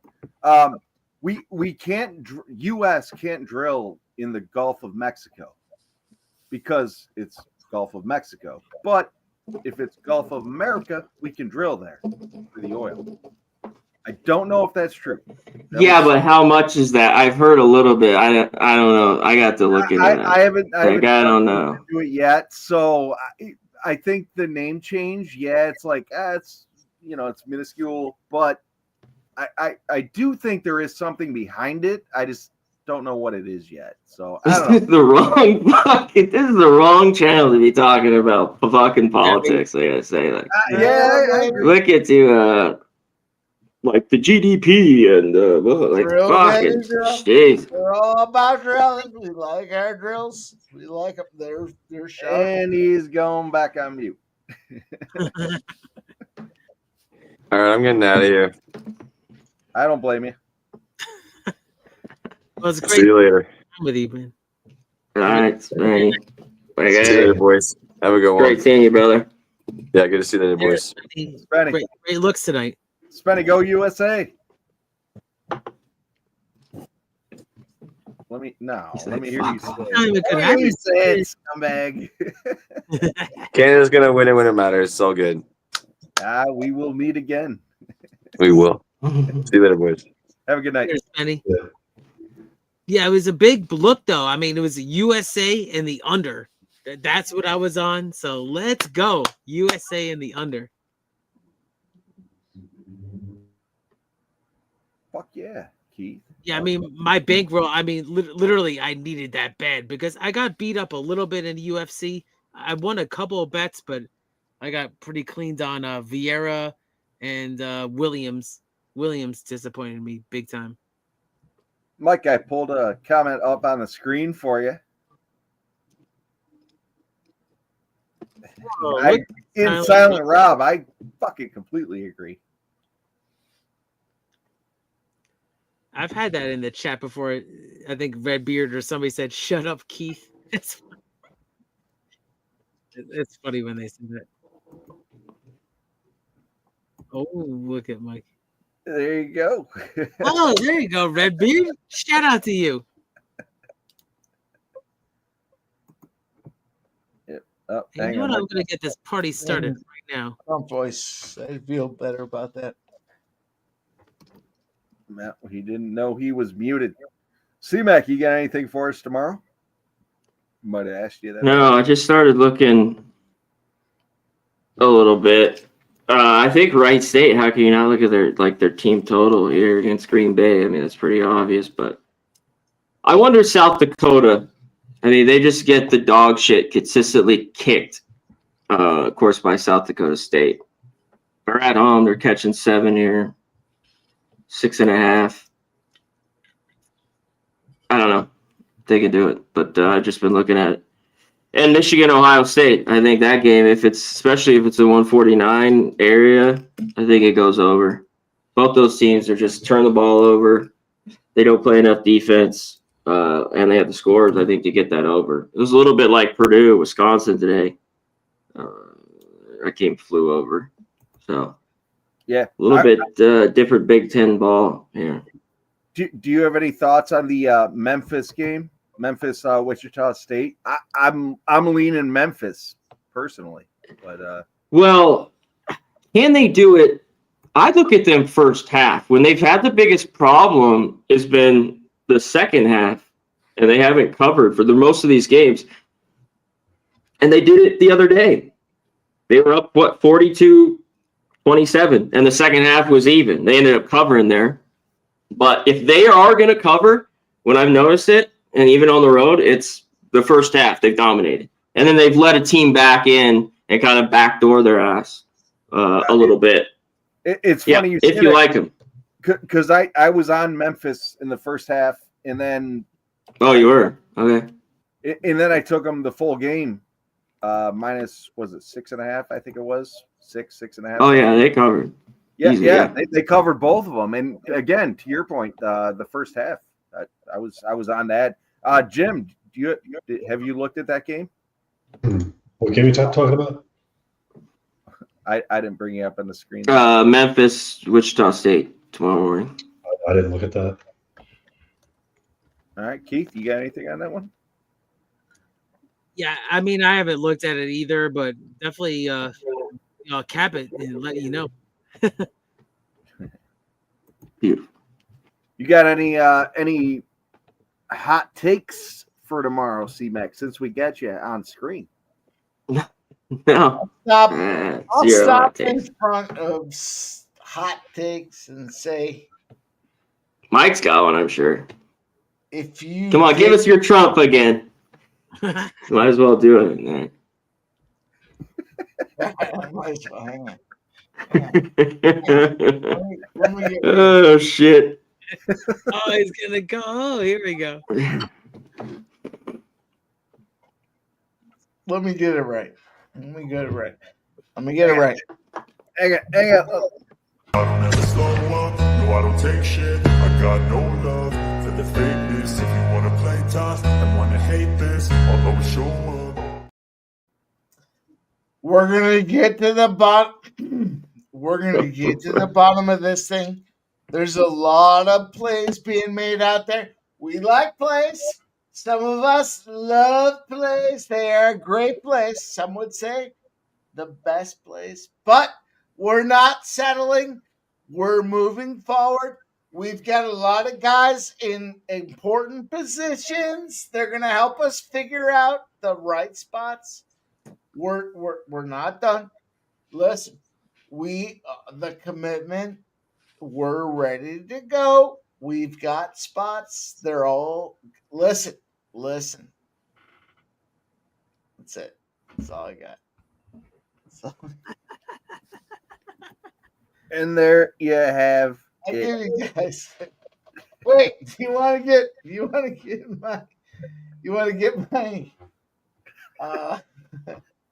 We can't. U.S. can't drill in the Gulf of Mexico because it's Gulf of Mexico. But if it's Gulf of America, we can drill there for the oil. I don't know if that's true. But how much is that? I've heard a little bit. I don't know. I got to look into that. I haven't I don't know. Do it yet. So I think the name change. Yeah, it's like it's it's minuscule, but I do think there is something behind it. I just don't know what it is yet. So I don't know. This is the wrong fucking. This is the wrong channel to be talking about fucking politics. I gotta say, like, look into like the GDP and like fucking jeez. We're all about drilling. We like our drills. We like them. They're sharp. And he's going back on mute. All right, I'm getting out of here. I don't blame you. Well, it's great. See you later. With you, man. All right, man. See you later, boys. Have a good one. Great seeing you, brother. Yeah, good to see you later, boys. Great looks tonight. Spenny, go USA. Let me hear you say it, scumbag. Canada's gonna win it when it matters. It's all good. We will meet again. We will. See you later, boys. Have a good night. Spenny. Yeah, it was a big look, though. I mean, it was a USA in the under. That's what I was on. So let's go. USA in the under. Fuck yeah, Keith. Yeah, I mean, my bankroll, literally, I needed that bad because I got beat up a little bit in the UFC. I won a couple of bets, but I got pretty cleaned on Vieira and Williams. Williams disappointed me big time. Mike, I pulled a comment up on the screen for you. Silent Rob, I fucking completely agree. I've had that in the chat before. I think Redbeard or somebody said, "Shut up, Keith." It's funny when they say that. Oh, look at Mike. There you go. Oh, there you go, Redbeard. Shout out to you. Yep. Oh, Hey, you know what? I'm going to get this party started right now. Voice. I feel better about that. Matt, he didn't know he was muted. C-Mac, you got anything for us tomorrow? Might have asked you that. No, I just started looking a little bit. I think Wright State. How can you not look at their team total here against Green Bay? I mean, it's pretty obvious, but I wonder South Dakota. I mean, they just get the dog shit consistently kicked, of course, by South Dakota State. They're at home. They're catching 7 here, 6.5. I don't know. They can do it, but I've just been looking at it. And Michigan, Ohio State. I think that game, especially if it's the 149 area, I think it goes over. Both those teams are just turn the ball over. They don't play enough defense, and they have the scores, I think, to get that over. It was a little bit like Purdue, Wisconsin today. That game flew over. So, yeah, a little bit different Big Ten ball. Yeah. Do you have any thoughts on the Memphis game? Memphis, Wichita State. I'm leaning Memphis personally, but well, can they do it? I look at them first half. When they've had the biggest problem has been the second half, and they haven't covered for most of these games. And they did it the other day. They were up 42-27, and the second half was even. They ended up covering there. But if they are going to cover, when I've noticed it, and even on the road, it's the first half. They've dominated. And then they've let a team back in and kind of backdoor their ass a little bit. It's funny you if you like them. Because I was on Memphis in the first half, and then... Oh, you were? Okay. And then I took them the full game. Minus, was it 6.5? I think it was. 6.5. Oh, yeah, they covered. Yeah, Easy, yeah. They covered both of them. And again, to your point, the first half, I was on that. Jim, have you looked at that game? What game are you talking about? I didn't bring you up on the screen. Memphis, Wichita State tomorrow morning. I didn't look at that. All right, Keith, you got anything on that one? Yeah, I mean, I haven't looked at it either, but definitely cap it and let you know. Beautiful. You got any hot takes for tomorrow, C-Mac, since we got you on screen? No. I'll stop in front of hot takes and say, Mike's got one, I'm sure. If you come on, give us your Trump again. Might as well do it. Hang on. Oh shit. Oh, he's gonna go. Oh, here we go. Let me get it right. Hang on. I don't ever slow up, no I don't take shit. I got no love for the fakeness. If you wanna play tough and wanna hate this, I'll always show up. We're gonna get to the bottom. We're gonna get to the bottom of this thing. There's a lot of plays being made out there. We like plays. Some of us love plays. They are great plays. Some would say the best plays. But we're not settling. We're moving forward. We've got a lot of guys in important positions. They're going to help us figure out the right spots. We're not done. Listen, the commitment, we're ready to go. We've got spots. They're all listen. That's it. That's all I got. And there you have I give you guys. Wait, do you want to get my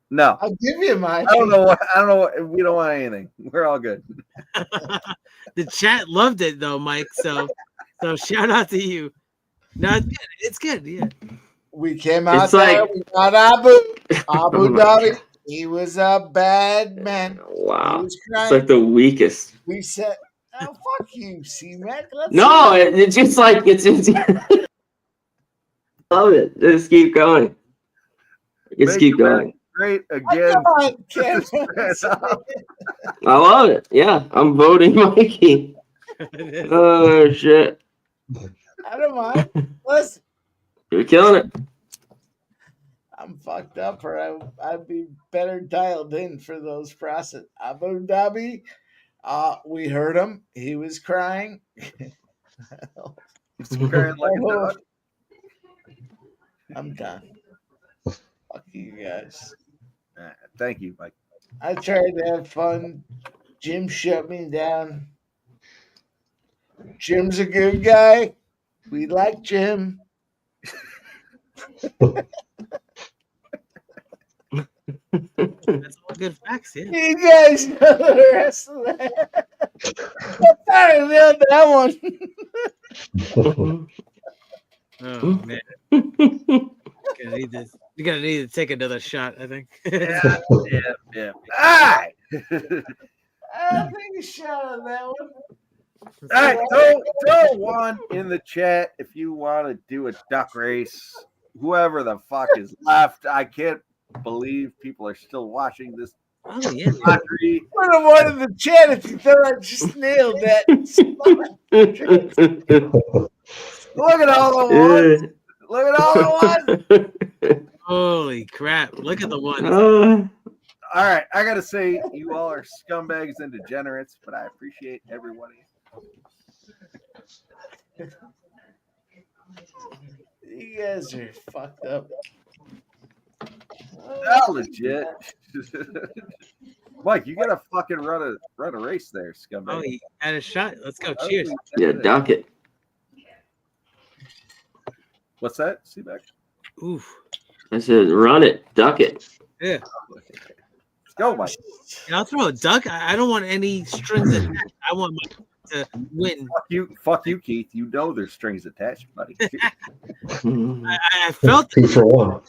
No. I'll give you mine. I don't know what. We don't want anything. We're all good. The chat loved it though, Mike. So shout out to you. No, it's good. It's good. Yeah. We came out It's there. like- We got Abu Dhabi. He was a bad man. Wow. He was It's crying. like the weakest. We said, "Oh fuck you, C-Mac." No, it's just like it's love it. Just keep going. Just Make keep America going. Great again. I love it. Yeah, I'm voting Mikey. Oh shit. I don't mind. Listen, You're killing it. I'm fucked up, or I'd be better dialed in for those process. Abu Dhabi, we heard him. He was crying. He's crying like a dog. I'm done. Fuck you guys. Thank you, Mike. I tried to have fun. Jim shut me down. Jim's a good guy. We like Jim. That's all good facts. Yeah. You guys know the rest of that. I nailed that one. Oh man. You're gonna need to take another shot, I think. Yeah. All right. I'll take a shot on that one. All right, throw one in the chat if you want to do a duck race. Whoever the fuck is left, I can't believe people are still watching this. Oh yeah. Put a one in the chat if you thought I just nailed that. Look at all the ones. Look at all the ones. Holy crap! Look at the ones. All right, I gotta say, you all are scumbags and degenerates, but I appreciate everybody. You guys are fucked up. Not legit. Mike, you gotta fucking run a race there, scumbag. Oh, he had a shot. Let's go. Cheers. Yeah, duck it. What's that? See back. Oof. I said, run it, duck it. Yeah. Let's go, Mike. And I'll throw a duck. I don't want any strings attached. I want Mike to win. Fuck you, Keith. You know there's strings attached, buddy. I felt Two for one.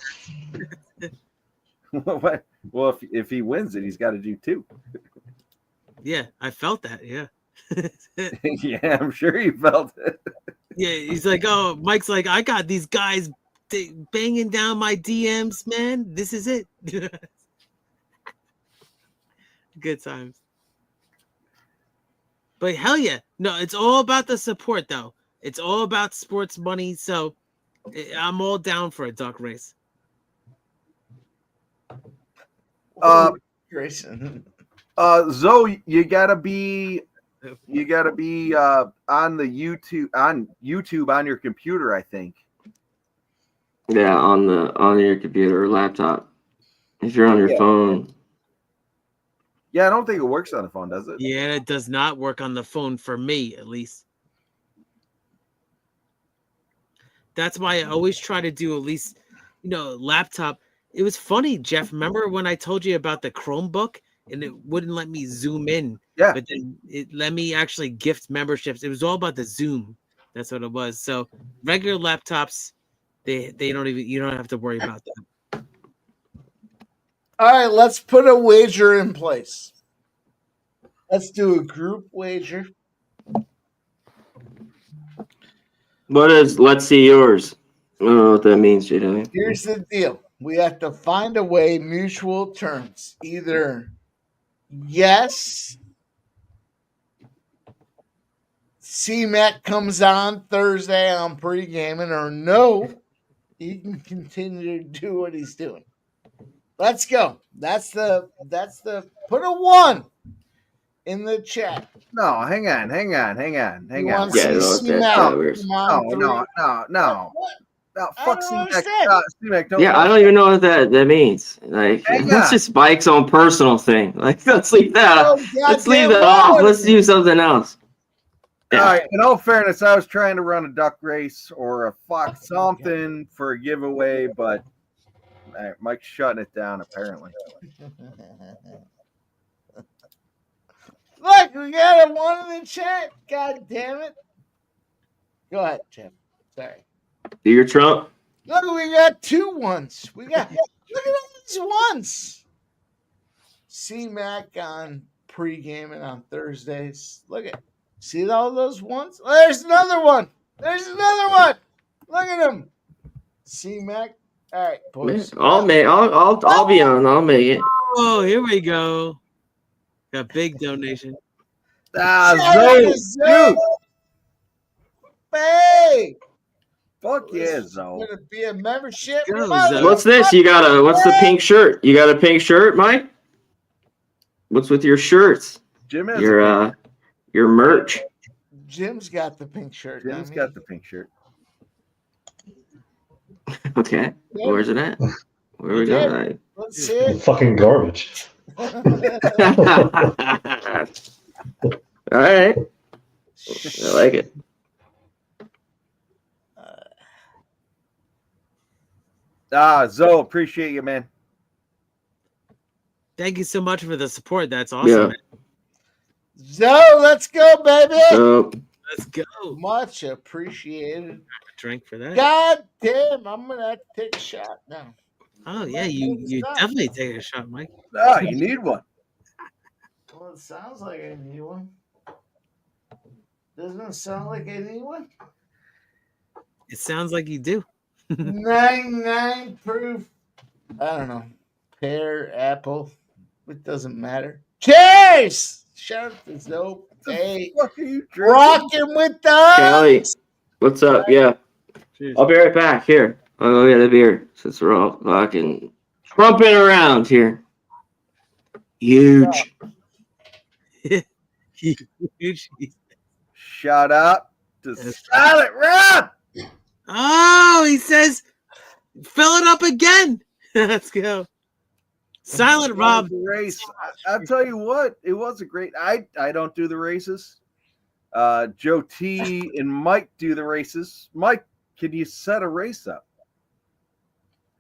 Well, if he wins it, he's got to do two. Yeah, I felt that. Yeah. Yeah, I'm sure he felt it. Yeah, he's like, oh, Mike's like, I got these guys banging down my DMs, man. This is it. Good times. But hell yeah. No, it's all about the support, though. It's all about sports money. So I'm all down for a duck race. Grayson. Zoe, you gotta be on the YouTube on your computer, I think. Yeah, on your computer or laptop. If you're on your phone. Yeah, I don't think it works on the phone, does it? Yeah, it does not work on the phone for me, at least. That's why I always try to do at least, laptop. It was funny, Jeff. Remember when I told you about the Chromebook and it wouldn't let me zoom in? Yeah. But then it let me actually gift memberships. It was all about the Zoom. That's what it was. So regular laptops, they don't even, you don't have to worry about that. All right, let's put a wager in place. Let's do a group wager. Let's see yours. I don't know what that means, JW. Here's the deal. We have to find a way, mutual terms. Either yes, C-Mac comes on Thursday on pre-gaming, or no, he can continue to do what he's doing. Let's go. That's the put a 1 in the chat. No, hang on. Want to see C-Mac come on No. Fuck C-Mac. C-Mac, Yeah, I don't even know what that means. Like, that's just Mike's own personal thing. Like, let's leave that. Let's leave that off. Let's do something else. All right. In all fairness, I was trying to run a duck race or a fox something for a giveaway, but All right, Mike's shutting it down, apparently. Look, we got a one in the chat. God damn it. Go ahead, Tim. Sorry. Do your Trump. Look, we got 2 ones. Look at all these ones. C-Mac on pre-gaming on Thursdays. Look at, see all those ones? Oh, there's another one. There's another one. Look at them. C-Mac. All right, boys. I'll be on. I'll make it. Oh, here we go. Got big donation. Zoe. Hey. Fuck yeah, Zoe. Gonna be a membership. What's this? What's the pink shirt? You got a pink shirt, Mike? What's with your shirts? Jim has your merch. Jim's got the pink shirt. Jim's got the pink shirt. Okay. Where's it at? Where we go? Let's see it. Fucking garbage. All right. I like it. Zoe, appreciate you, man. Thank you so much for the support. That's awesome. Zoe, let's go, baby. Let's go. Much appreciated. Drink for that. God damn, I'm gonna have to take a shot now. Oh yeah, you definitely take a shot, Mike. Oh, you need one. Well, it sounds like I need one. Doesn't it sound like I need one? It sounds like you do. 99 proof. I don't know. Pear, apple. It doesn't matter. Cheers! Shout out to Zoe. Hey, rocking with the Callie, what's up? Yeah. Cheers. I'll be right back. Here. I'll go get a beer since we're all fucking trumping around here. Huge. Huge. Shout out to Silent Rob. Oh, he says, fill it up again. Let's go. Silent Rob. Race. I'll tell you what, it was a great. I don't do the races. Joe T and Mike do the races. Mike, can you set a race up?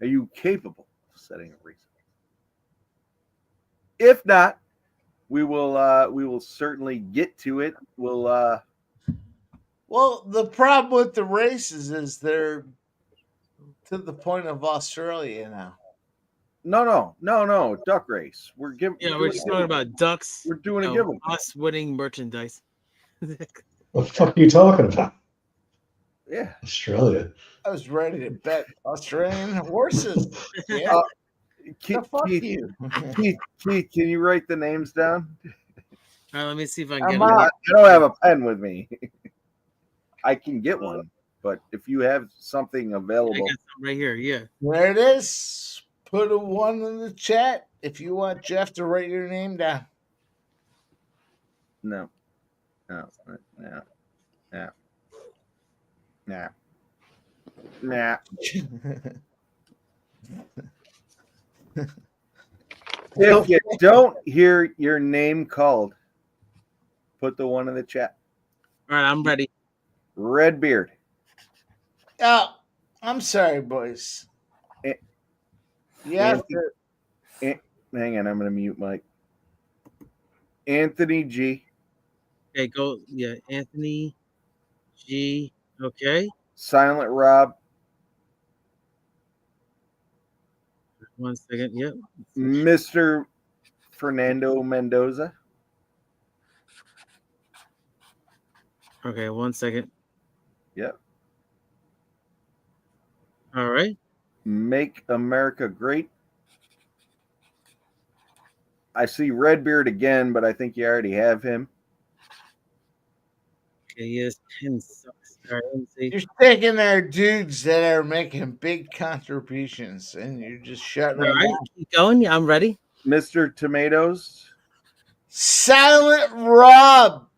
Are you capable of setting a race up? If not, we will certainly get to it. Well, the problem with the races is they're to the point of Australia now. No. Duck race. We're giving. Yeah, we're just talking about ducks. We're doing a giveaway. Us winning merchandise. What the fuck are you talking about? Yeah, Australia. I was ready to bet Australian horses. Yeah. Keith, you. Keith, can you write the names down? All right, let me see if I can get I it. don't have a pen with me. I can get one, but if you have something available, I got some right here. Yeah. There it is. Put a 1 in the chat if you want Jeff to write your name down. No. If you don't hear your name called, put the 1 in the chat. All right, I'm ready. Redbeard. Oh, I'm sorry, boys. Yeah. Hang on, I'm going to mute Mike. Anthony G. Okay, go. Yeah, Anthony G. Okay. Silent Rob. 1 second. Yep. Mr. Fernando Mendoza. Okay, 1 second. Yep. All right. Make America Great. I see Redbeard again, but I think you already have him. Okay, yes, 10 sucks. All right, let me see. You're taking there dudes that are making big contributions, and you're just shutting All them right, down. keep going. Yeah, I'm ready. Mr. Tomatoes. Silent Rob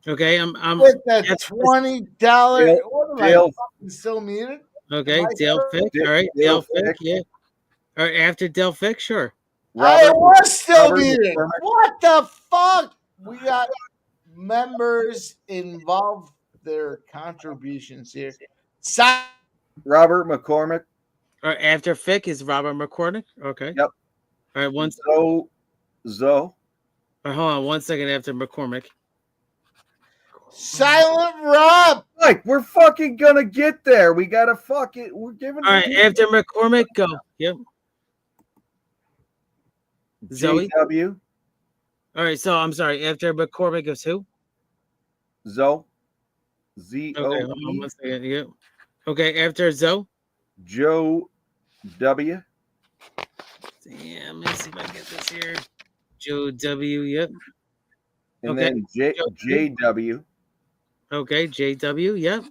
Okay, I'm with the $20. What am I Dale. fucking still muted? Okay, Am I Dale still- Fick. All right, Dale Dale Fick. Yeah. All right, after Dale Fick, sure. I was still Robert muted. McCormick. What the fuck? We got members involved their contributions here. Robert McCormick. All right, after Fick is Robert McCormick. Okay. Yep. All right, one. Zoe. All right, hold on 1 second after McCormick. Silent Rob. Like, we're fucking gonna get there. We gotta fuck it. We're giving. All right, after McCormick, go. Yep. Zoe. JW. All right, so I'm sorry. After McCormick is who? Zoe. Z O. Okay, hold on 1 second. Yep. Okay, after Zoe. Joe W. Damn, let me see if I can get this here. Joe W. Yep. And Okay. then JW. Okay, JW. Yep.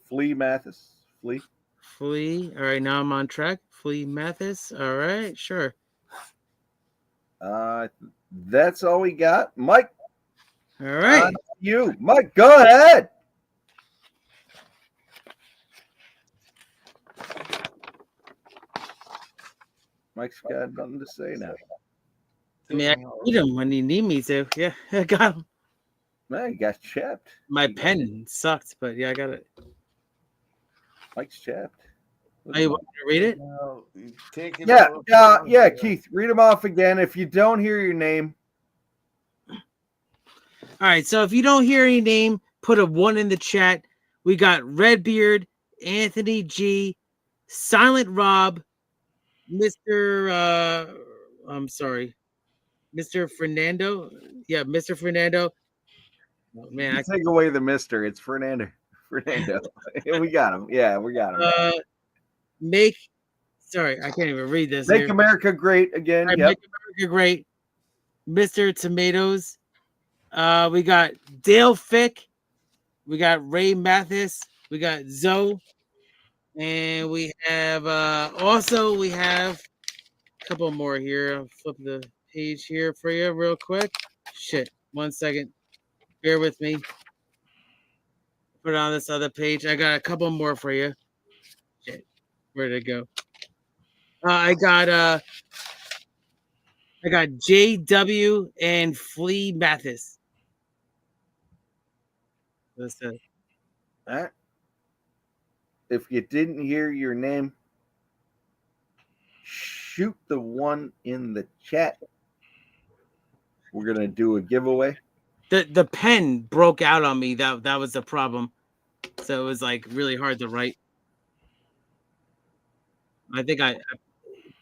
Flea Mathis. Flea. All right, now I'm on track. Flea Mathis. All right, sure. That's all we got. Mike. All right. You. Mike, go ahead. Mike's got nothing to say now. I mean, I can read him when you need me to. Yeah, I got him. Man, you got chapped. My pen sucked, but yeah, I got it. Mike's chapped. Oh, you want me to read it? Yeah, Keith, read them off again. If you don't hear your name. All right, so if you don't hear any name, put a 1 in the chat. We got Redbeard, Anthony G, Silent Rob, Mr. I'm sorry, Mr. Fernando. Yeah, Mr. Fernando. Oh, man, I take away the Mister. It's Fernando. We got him. Yeah, we got him. Sorry, I can't even read this. Make here. America great again. Right, Yep. Make America great. Mr. Tomatoes. We got Dale Fick. We got Ray Mathis. We got Zoe. And we have we have a couple more here. I'll flip the page here for you real quick. Shit. 1 second. Bear with me. Put it on this other page. I got a couple more for you. Shit. Where'd it go? I got JW and Flea Mathis. That's it. All right. If you didn't hear your name, shoot the 1 in the chat. We're gonna do a giveaway. The pen broke out on me. That was the problem. So it was like really hard to write. I think I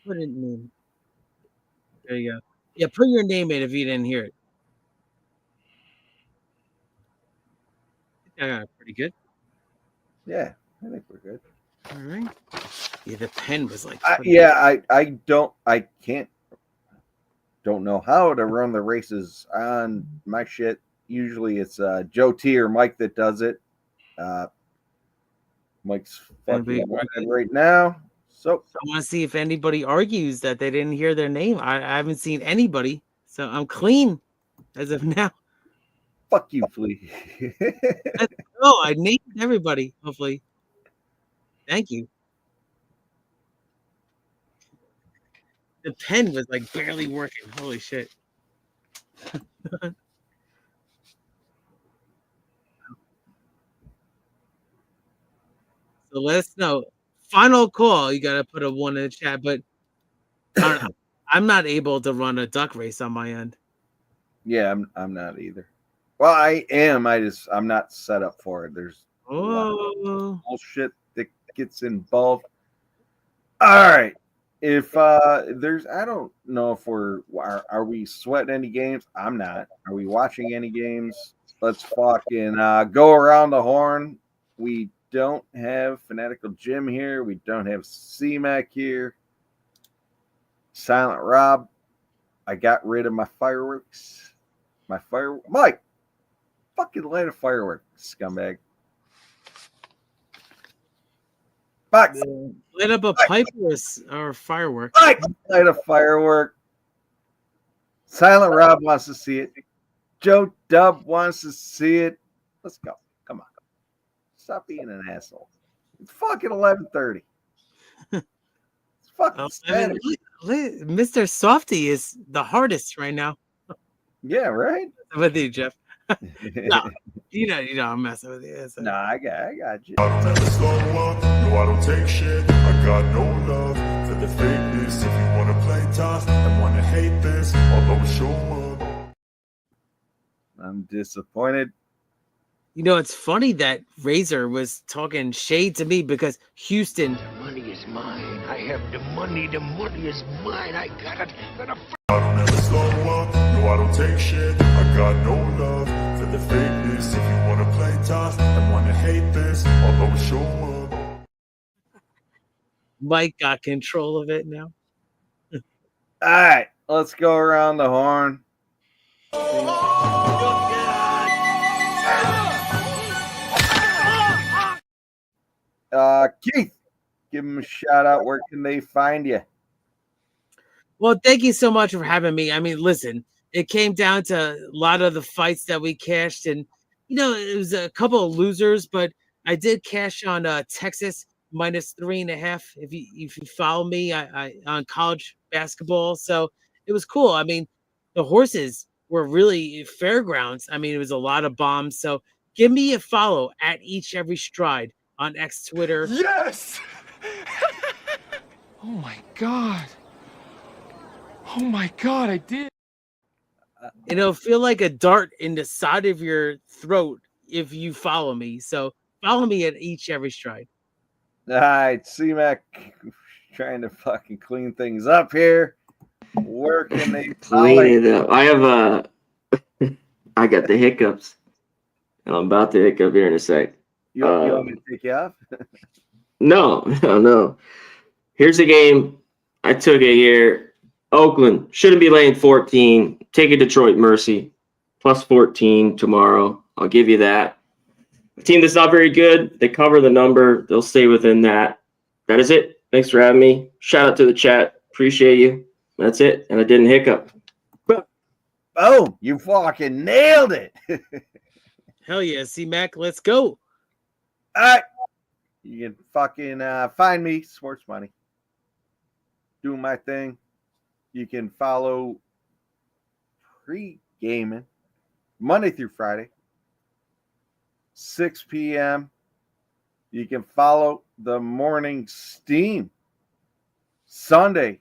put it in. There you go. Yeah, put your name in if you didn't hear it. I got it pretty good. Yeah, I think we're good. All right. Yeah, the pen was like. I don't know how to run the races on my shit. Usually it's Joe T or Mike that does it. Mike's fucking right now. So I want to see if anybody argues that they didn't hear their name. I haven't seen anybody, so I'm as of now. Fuck you, Flea. Oh, I named everybody. Hopefully, thank you. The pen was like barely working. Holy shit. So let us know. Final call. You got to put a 1 in the chat, but I don't know. I'm not able to run a duck race on my end. Yeah, I'm not either. Well, I am. I'm not set up for it. There's a lot of bullshit that gets involved. All right. If there's, I don't know if are we sweating any games? I'm not. Are we watching any games? Let's fucking go around the horn. We don't have Fanatical Jim here. We don't have C-Mac here. Silent Rob. I got rid of my fireworks. Mike, fucking light a firework, scumbag. Fuck. Lit up a pipe or firework. Mike, light a firework. Silent Rob wants to see it. Joe Dub wants to see it. Let's go. Come on. Stop being an asshole. It's fucking 11:30. It's fucking Spanish. Mr. Softy is the hardest right now. Yeah, right? With you, Jeff. No, I'm messing with you. So. Nah, I got you. I don't ever slow up, no, I don't take shit. I got no love for the fakeness. If you wanna play tough and wanna hate this, I'll always show up. I'm disappointed. It's funny that Razor was talking shade to me because Houston. The money is mine. I have the money. The money is mine. I got it. I don't ever slow up, no, I don't take shit. I got no love for the fakeness. If you wanna play tough and wanna hate this, I'll always show up. Mike got control of it now. All right, let's go around the horn. Keith, give him a shout out. Where can they find you? Well, thank you so much for having me. I mean, listen, it came down to a lot of the fights that we cashed, and it was a couple of losers, but I did cash on Texas -3.5. If you follow me, I on college basketball, so it was cool. I mean, the horses were really fairgrounds. I mean, it was a lot of bombs. So give me a follow at Each Every Stride on X Twitter. Yes. Oh my God. Oh my God, I did. It'll feel like a dart in the side of your throat if you follow me. So follow me at Each Every Stride. All right, C-Mac trying to fucking clean things up here. Where can they clean it up? I got the hiccups. And I'm about to hiccup here in a sec. You want me to take you off? No. Here's a game. I took it here. Oakland shouldn't be laying 14. Take a Detroit Mercy. +14 tomorrow. I'll give you that. A team that's not very good. They cover the number. They'll stay within that. That is it. Thanks for having me. Shout out to the chat. Appreciate you. That's it. And I didn't hiccup. Oh, you fucking nailed it. Hell yeah, C-Mac. Let's go. All right. You can fucking find me, Sports Money. Doing my thing. You can follow pre-gaming Monday through Friday, 6 p.m. You can follow the morning steam Sunday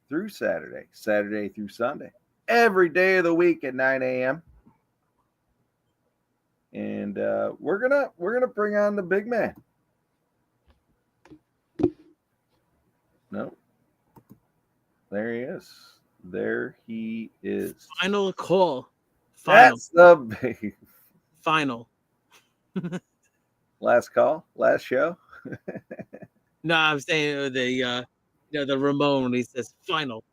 through Saturday, Saturday through Sunday, every day of the week at 9 a.m. And we're gonna bring on the big man. No. There he is. There he is. Final call. Final. That's the big final. Last call. Last show. No, I'm saying the Ramon when he says final.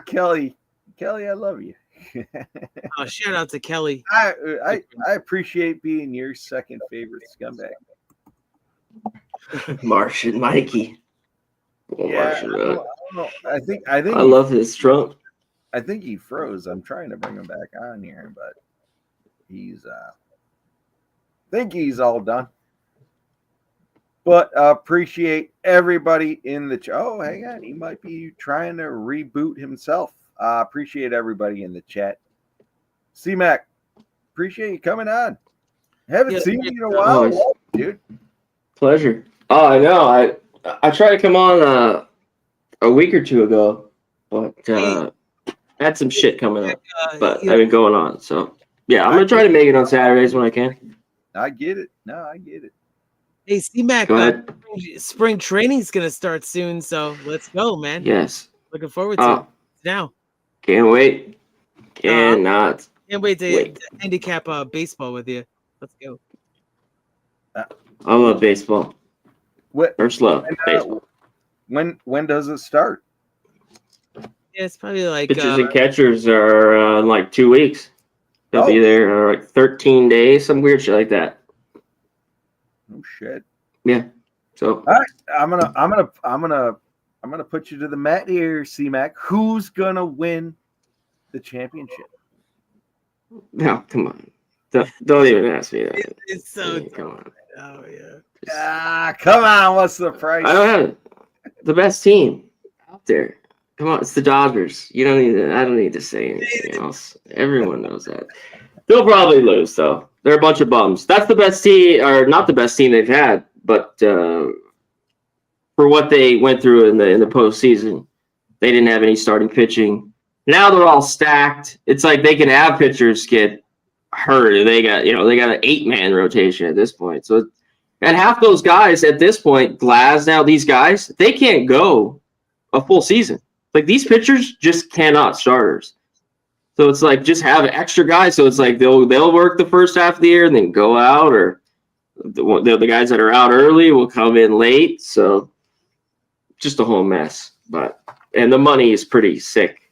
Kelly, I love you. Shout out to Kelly. I appreciate being your second favorite scumbag. Martian Mikey. I think I love his Trump. I think he froze. I'm trying to bring him back on here, but he's think he's all done. But appreciate everybody in the chat. Oh, hang on, he might be trying to reboot himself. Appreciate everybody in the chat. C-Mac, appreciate you coming on. Haven't seen you in a while, dude. Pleasure. Oh, I know. I tried to come on a week or two ago, but I had some shit coming up. But I've been going on, so yeah, I'm gonna try to make it on Saturdays when I can. I get it. No, I get it. Hey, C-Mac, spring training's gonna start soon, so let's go, man. Yes. Looking forward to it now. Can't wait. Can't wait to handicap baseball with you. Let's go. I love baseball. First love. Baseball. When does it start? Yeah, it's probably like pitchers and catchers are in like 2 weeks. They'll be there like 13 days, some weird shit like that. Oh shit. Yeah. So all right, I'm gonna put you to the mat here, C-Mac. Who's gonna win the championship? No, come on. Don't even ask me that. It's so come on. Oh yeah. Come on. What's the price? I don't have the best team out there. Come on, it's the Dodgers. I don't need to say anything else. Everyone knows that. They'll probably lose, though. They're a bunch of bums. That's the best team, or not the best team they've had, but for what they went through in the postseason, they didn't have any starting pitching. Now they're all stacked. It's like they can have pitchers get hurt. They got an 8-man rotation at this point. So, and half those guys at this point, Glasnow, these guys, they can't go a full season. Like these pitchers just cannot starters. So it's like just have extra guys. So it's like they'll work the first half of the year and then go out, or the guys that are out early will come in late. So just a whole mess. And the money is pretty sick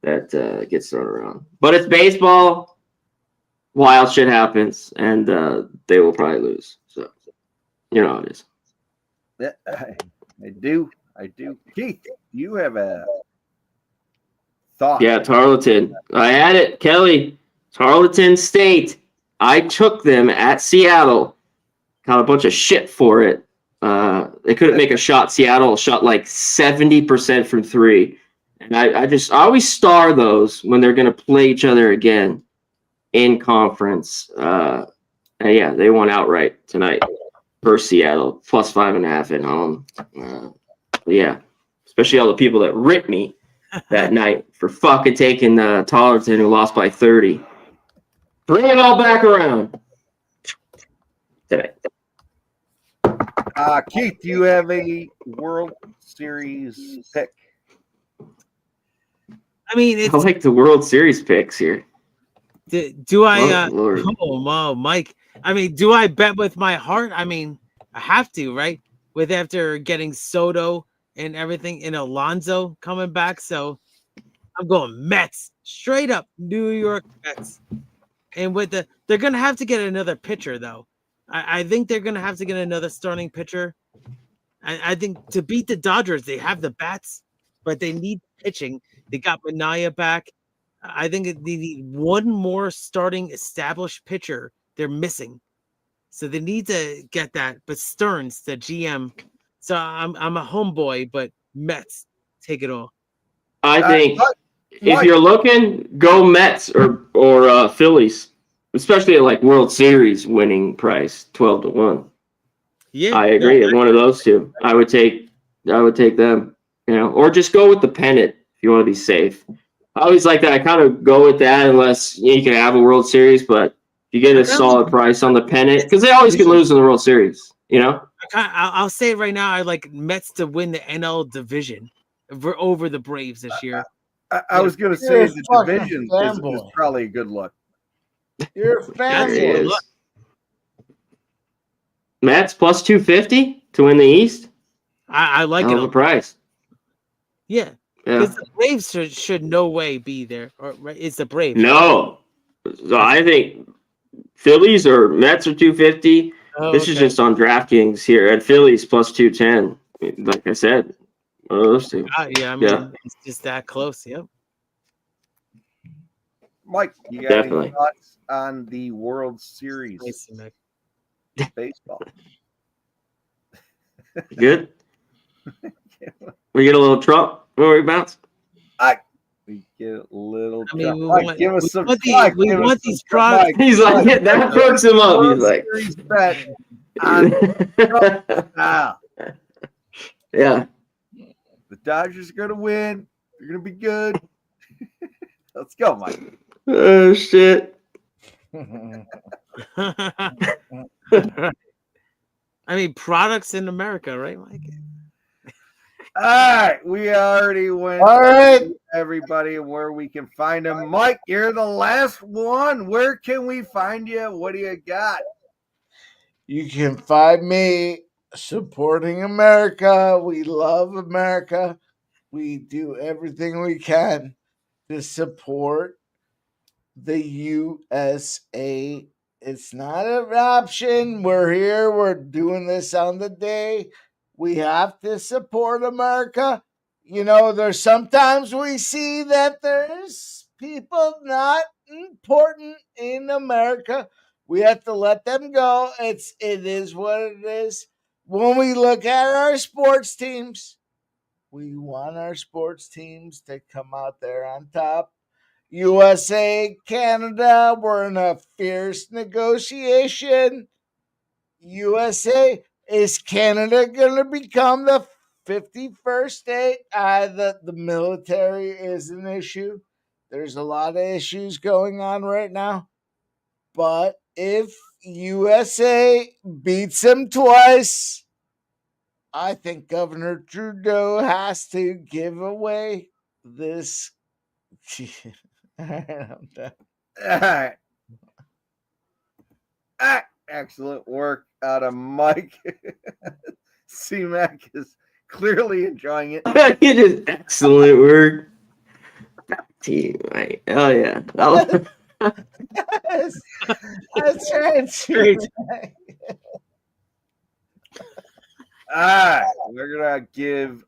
that gets thrown around. But it's baseball. Wild shit happens, and they will probably lose. So you know how it is. Yeah, I do. Keith, you have a thought? Yeah, Tarleton. I had it, Kelly. Tarleton State. I took them at Seattle. Got a bunch of shit for it. They couldn't make a shot. Seattle shot like 70% from 3. And I always star those when they're going to play each other again in conference. And yeah, they won outright tonight for Seattle, plus 5.5 at home. Yeah, especially all the people that ripped me that night for fucking taking Tarleton, who lost by 30. Bring it all back around today. Keith, do you have a World Series pick? I mean, it's I like the World Series picks here. Do I? Lord. Oh, Mike. I mean, do I bet with my heart? I mean, I have to, right? With after getting Soto and everything, and Alonso coming back, so I'm going Mets, straight up New York Mets. And they're gonna have to get another pitcher, though. I think they're gonna have to get another starting pitcher. I think to beat the Dodgers, they have the bats, but they need pitching. They got Manaea back. I think they need one more starting established pitcher. They're missing, so they need to get that. But Stearns, the GM, so I'm a homeboy, but Mets take it all. I think if you're looking, go Mets or Phillies, especially at like World Series winning price, 12-1. Yeah, I agree. One of those two, I would take them. Or just go with the pennant if you want to be safe. I always like that. I kind of go with that unless you can have a World Series, but you get a solid price on the pennant because they always can lose in the World Series. I'll say it right now. I like Mets to win the NL division over the Braves this year. I was going to say the division is probably a good look. You're a fanboy. Mets plus 250 to win the East. I like it. The price. Yeah. Because the Braves should no way be there. Or right? It's the Braves. No. So I think Phillies or Mets are 250. This is just on DraftKings here at Phillies plus 210. Like I said, one of those two. Yeah, I mean, it's just that close. Yep. Mike, you got any thoughts on the World Series baseball? Good. We get a little Trump where we bounce. We get a little. I mean, give us some. We want these products. He's like, that perks him up. He's like, yeah. The Dodgers are gonna win. They're gonna be good. Let's go, Mike. Oh shit. I mean, products in America, right, Mike? All right, we already went. All right, everybody, where we can find them. Mike, you're the last one. Where can we find you? What do you got? You can find me supporting America. We love America. We do everything we can to support the USA. It's not an option. We're here. We're doing this on the day. We have to support America. There's sometimes we see that there's people not important in America. We have to let them go. It is what it is. When we look at our sports teams, we want our sports teams to come out there on top. USA, Canada, we're in a fierce negotiation. USA, is Canada going to become the 51st state? The military is an issue. There's a lot of issues going on right now. But if USA beats them twice, I think Governor Trudeau has to give away this. I'm done. All right. Excellent work out of Mike. C-Mac is clearly enjoying it. It is excellent work. Team, right? Oh yeah. That's right. All right, we're gonna give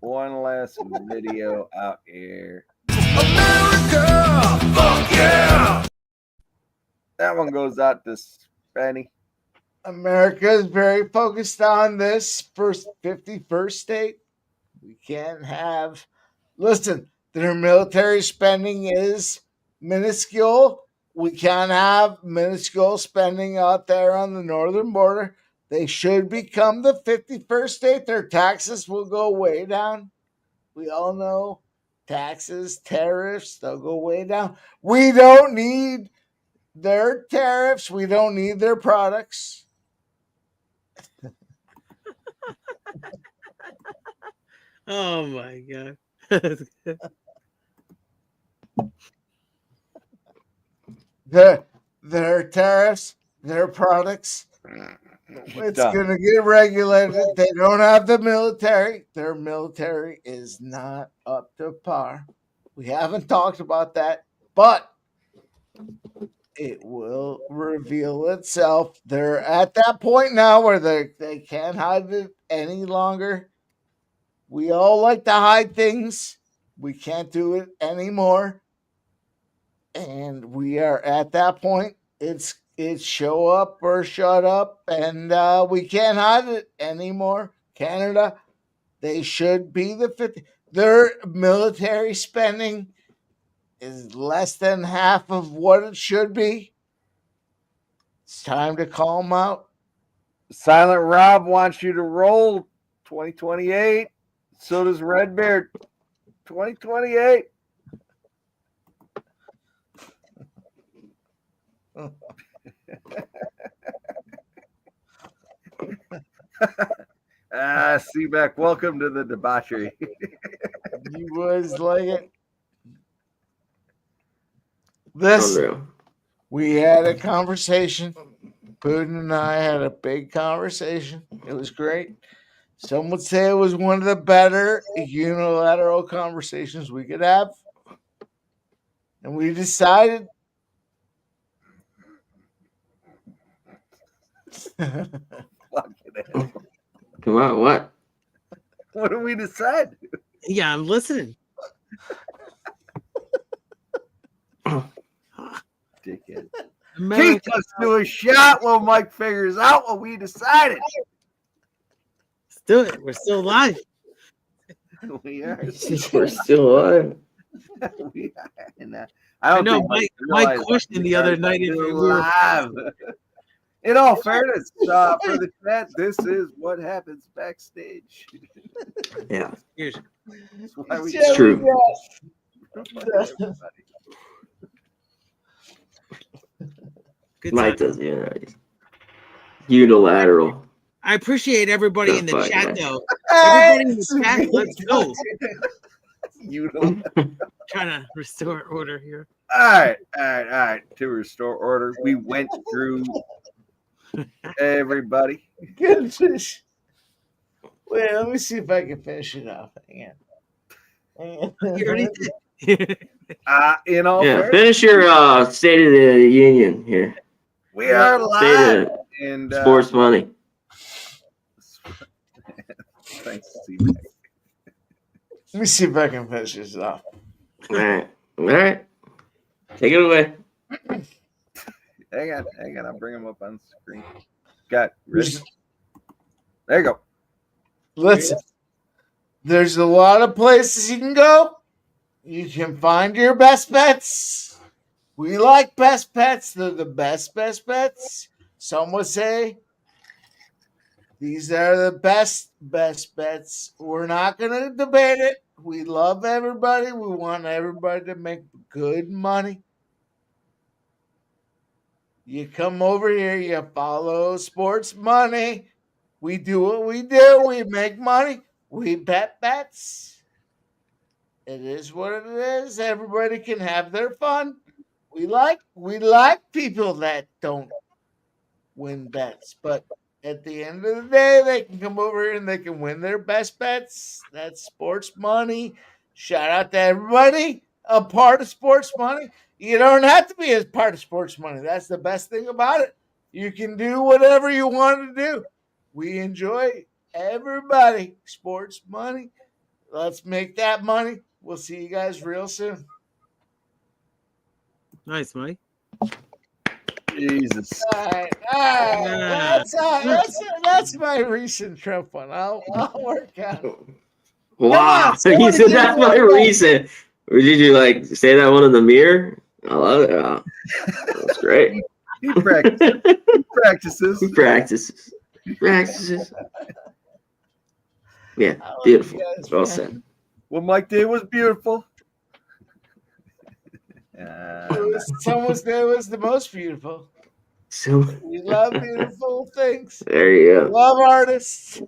one last video out here. America, fuck yeah! That one goes out to Spenny. America is very focused on this first 51st state. We can't have. Listen, their military spending is minuscule. We can't have minuscule spending out there on the northern border. They should become the 51st state. Their taxes will go way down. We all know taxes, tariffs, they'll go way down. We don't need their tariffs. We don't need their products. Oh my God. Their tariffs, their products, it's going to get regulated. They don't have the military. Their military is not up to par. We haven't talked about that, but it will reveal itself. They're at that point now where they can't hide it any longer. We all like to hide things. We can't do it anymore. And we are at that point. It's show up or shut up, and we can't hide it anymore. Canada, they should be the 50. Their military spending is less than half of what it should be. It's time to call them out. Silent Rob wants you to roll 2028. So does Redbeard. 2028. C-Mac, welcome to the debauchery. You was like it. This, we had a conversation. Putin and I had a big conversation. It was great. Some would say it was one of the better unilateral conversations we could have. And we decided Come on, what? What do we decide? Yeah, I'm listening. Dickhead. Keith, let's do a shot while Mike figures out what we decided. Let's do it. We're still alive. We are. We're still alive. We are. I know Mike questioned the other night if we were live. In all fairness, for the chat, this is what happens backstage. Yeah. That's why we It's true. Mike does, unilateral. I appreciate everybody in the Fine, chat, man. though. Everybody in the chat, let's go. Trying to restore order here. All right. To restore order, we went through everybody. Good fish. Wait, let me see if I can finish it off. Hang on. You already did. In all fairness, finish your State of the Union here. we are live. And Sports money. thanks, C-Mac. Let me see if I can finish this off. All right. Take it away. Hang on. I'll bring them up on the screen. Got ready. There you go. Listen, there's a lot of places you can go. You can find your best bets. We like best bets. They're the best bets. Some would say these are the best bets. We're not going to debate it. We love everybody. We want everybody to make good money. You come over here, you follow sports money. We do what we do. We make money. We bet bets. It is what it is. Everybody can have their fun. We like people that don't win bets, but at the end of the day, they can come over here and they can win their best bets. That's sports money. Shout out to everybody a part of sports money. You don't have to be a part of sports money. That's the best thing about it. You can do whatever you want to do. We enjoy everybody. Sports money. Let's make that money. We'll see you guys real soon. Nice, Mike. Jesus. All right. That's my recent Trump one. I'll work out. Wow. You said that's my reason. Or did you like say that one in the mirror? I love it. Oh, that's great. He practices. He practices. Yeah, beautiful. Well said. What Mike did was beautiful. Someone said it was the most beautiful. So we love beautiful things. There you go. We love artists.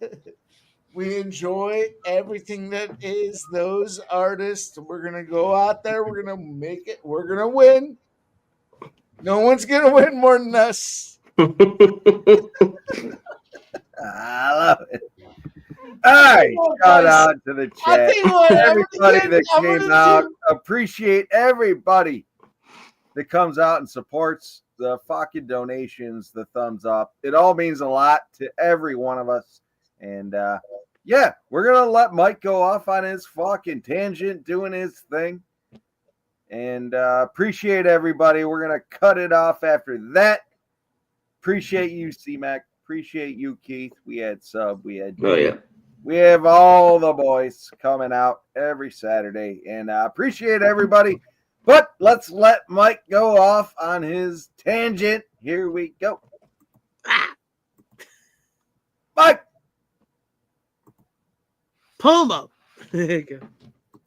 We enjoy everything that is those artists. We're gonna go out there. We're gonna make it. We're gonna win. No one's gonna win more than us. I love it. All right, shout out to the chat. Everybody that came out. Appreciate everybody that comes out and supports the fucking donations, the thumbs up. It all means a lot to every one of us. And yeah, we're gonna let Mike go off on his fucking tangent, doing his thing. And appreciate everybody. We're gonna cut it off after that. Appreciate you, C-Mac. Appreciate you, Keith. We had Sub. We had We have all the boys coming out every Saturday, and I appreciate everybody. But let's let Mike go off on his tangent. Here we go. Mike. Pull him up. There you go.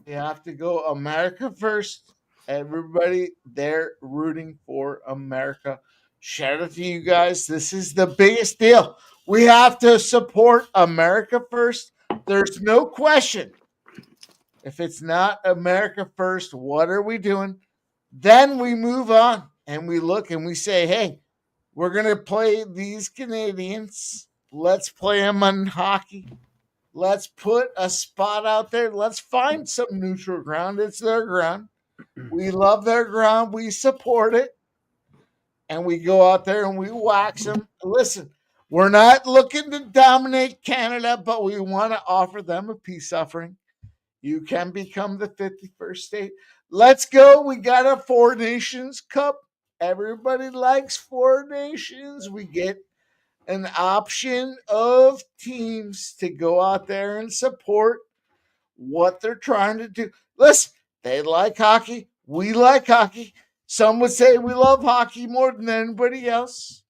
You have to go America first. Everybody there rooting for America. Shout out to you guys. This is the biggest deal. We have to support America first. There's no question. If it's not America first, what are we doing? Then we move on and we look and we say, hey, we're going to play these Canadians. Let's play them on hockey. Let's put a spot out there. Let's find some neutral ground. It's their ground. We love their ground. We support it. And we go out there and we wax them. Listen, we're not looking to dominate Canada, but we want to offer them a peace offering. You can become the 51st state. Let's go. We got a Four Nations Cup. Everybody likes Four Nations. We get an option of teams to go out there and support what they're trying to do. Listen, they like hockey. We like hockey. Some would say we love hockey more than anybody else.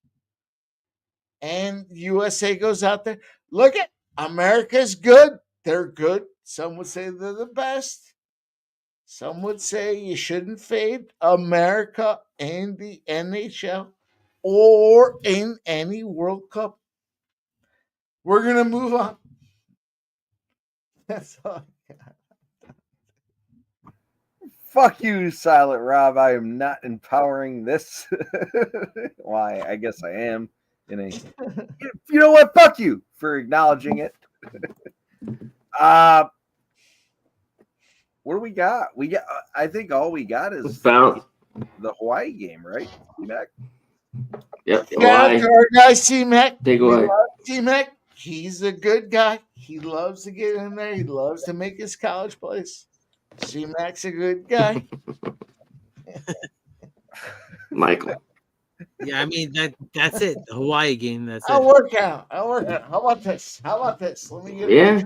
And USA goes out there. Look at America's good. They're good. Some would say they're the best. Some would say you shouldn't fade America in the NHL or in any World Cup. We're going to move on. That's all I got. Fuck you, Silent Rob. I am not empowering this. Why? I guess I am. You know what? Fuck you for acknowledging it. What do we got? We got. I think all we got is the Hawaii game, right? T-Mac? Yep. Yeah, our guy C-Mac. Take away. C-Mac, he's a good guy. He loves to get in there. He loves to make his college plays. C-Mac's a good guy. Michael. Yeah, I mean that's it. The Hawaii game. That's I'll it. work out. How about this? Let me get Yeah.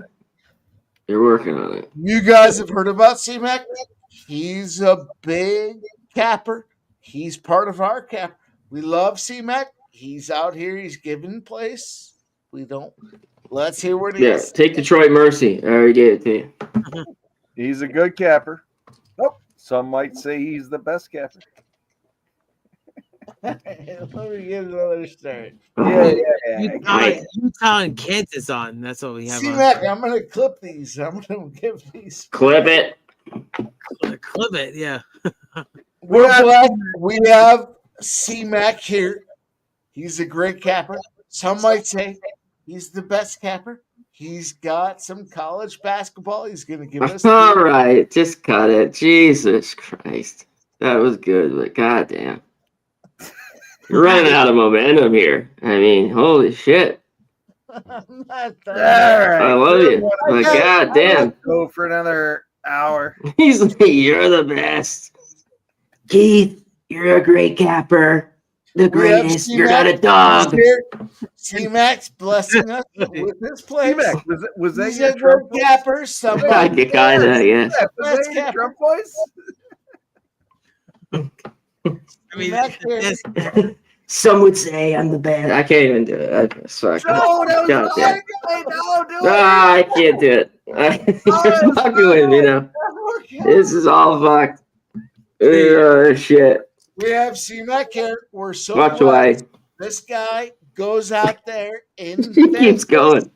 You're working on it. You guys have heard about C-Mac? He's a big capper. He's part of our cap. We love C-Mac. He's out here. He's giving place. We don't. Let's hear what he Yeah, has. take Detroit Mercy. I already gave it to you. He's a good capper. Nope. Some might say he's the best capper. Let me get another start. Utah and Kansas on. That's what we have. C-Mac, I'm going to clip these. I'm going to give these. Clip it. Clip it, yeah. We're black. We have C-Mac here. He's a great capper. Some might say he's the best capper. He's got some college basketball. He's going to give us. All right, just cut it. Jesus Christ. That was good, but goddamn. You're running out of momentum here. I mean, holy shit. All right. I love you. But goddamn. Go for another hour. He's like, you're the best. Keith, you're a great capper. The greatest. You're not a dog. C-Mac's blessing us with this place. C-Mac, was that He's your a Trump great capper. Somebody Kinda, yes. Was that your Trump voice? I mean, some would say I'm the best. I can't even do it. No, that was goddamn. No, do it. I can't do it. I'm not doing it, you know. This is all fucked. Shit. We have C-Mac here. We're so Watch blessed. away. This guy goes out there in He keeps going.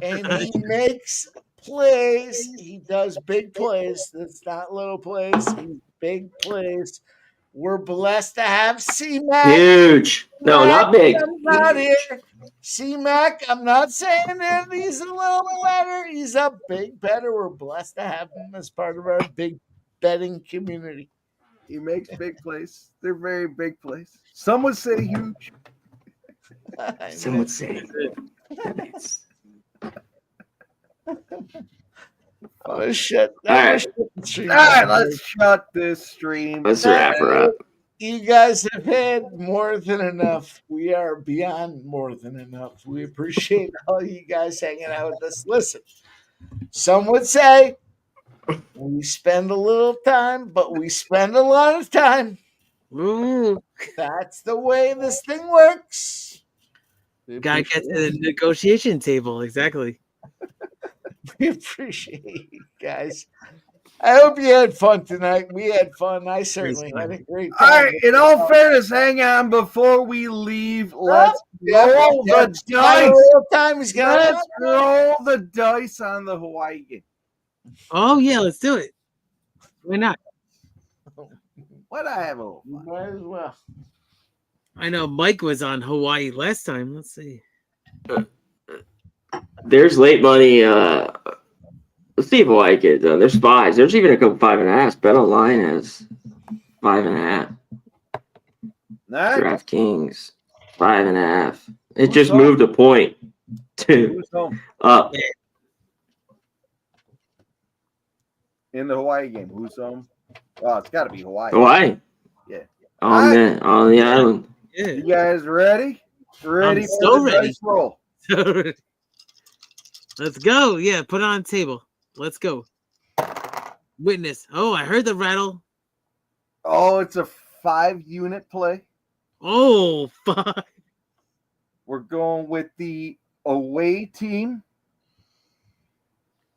and he makes plays. He does big plays. That's not little plays. He's big plays. We're blessed to have C-Mac. Huge. No, not big. I'm not here. C-Mac, I'm not saying that he's a little better. He's a big better. We're blessed to have him as part of our big betting community. He makes big plays. They're very big plays. Some would say huge. Some would say. Oh, shit. All right. All right, let's shut this stream. Let's wrap her up. You guys have had more than enough. We are beyond more than enough. We appreciate all you guys hanging out with us. Listen, some would say we spend a little time, but we spend a lot of time. Ooh. That's the way this thing works. Gotta get to the negotiation table. Exactly. We appreciate you guys. I hope you had fun tonight. We had fun. I certainly had a great time. All right, in all fairness, hang on before we leave. Let's roll the dice. Let's roll the dice on the Hawaii game. Oh yeah, let's do it. Why not? What I have a might as well. I know Mike was on Hawaii last time. Let's see. There's late money. Let's see if Hawaii gets done. There's fives. There's even a couple 5.5. Bet online has 5.5. Nice. DraftKings 5.5. It just moved a point. Two up. In the Hawaii game, who's home? Oh, it's got to be Hawaii. Hawaii. Yeah. On the island. Yeah. You guys ready? Ready I'm for so the ready. dice roll? Let's go. Yeah, put it on the table. Let's go. Witness. Oh, I heard the rattle. Oh, it's a 5-unit play. Oh, 5. We're going with the away team.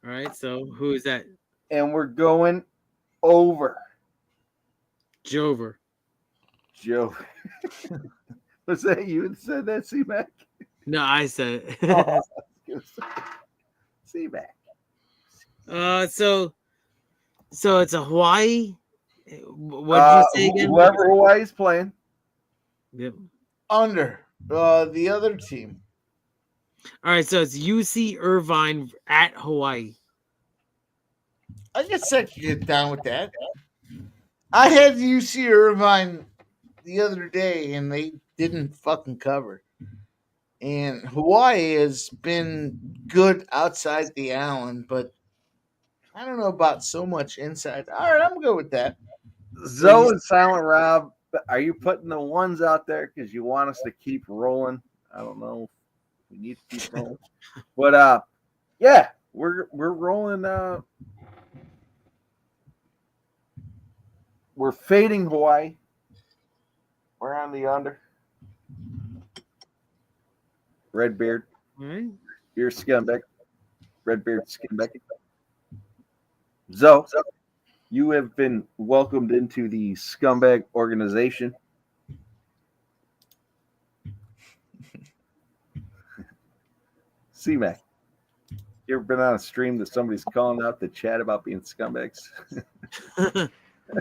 All right, so who is that? And we're going over. Jover. Joe. Was that you that said that, C-Mac? No, I said it. Oh, C-Mac. So it's a Hawaii. What did you say again? Whoever Hawaii's playing. Yep. Under the other team. All right, so it's UC Irvine at Hawaii. I guess I could get down with that. I had UC Irvine the other day, and they didn't fucking cover. And Hawaii has been good outside the island, but I don't know about so much inside. All right, I'm good with that. Zoe and Silent Rob, are you putting the ones out there because you want us to keep rolling? I don't know. We need to keep rolling. But yeah, we're rolling We're fading Hawaii. We're on the under. Redbeard. All right. You're a scumbag. Redbeard scumbag. Zoe, you have been welcomed into the scumbag organization. C-Mac, you ever been on a stream that somebody's calling out the chat about being scumbags?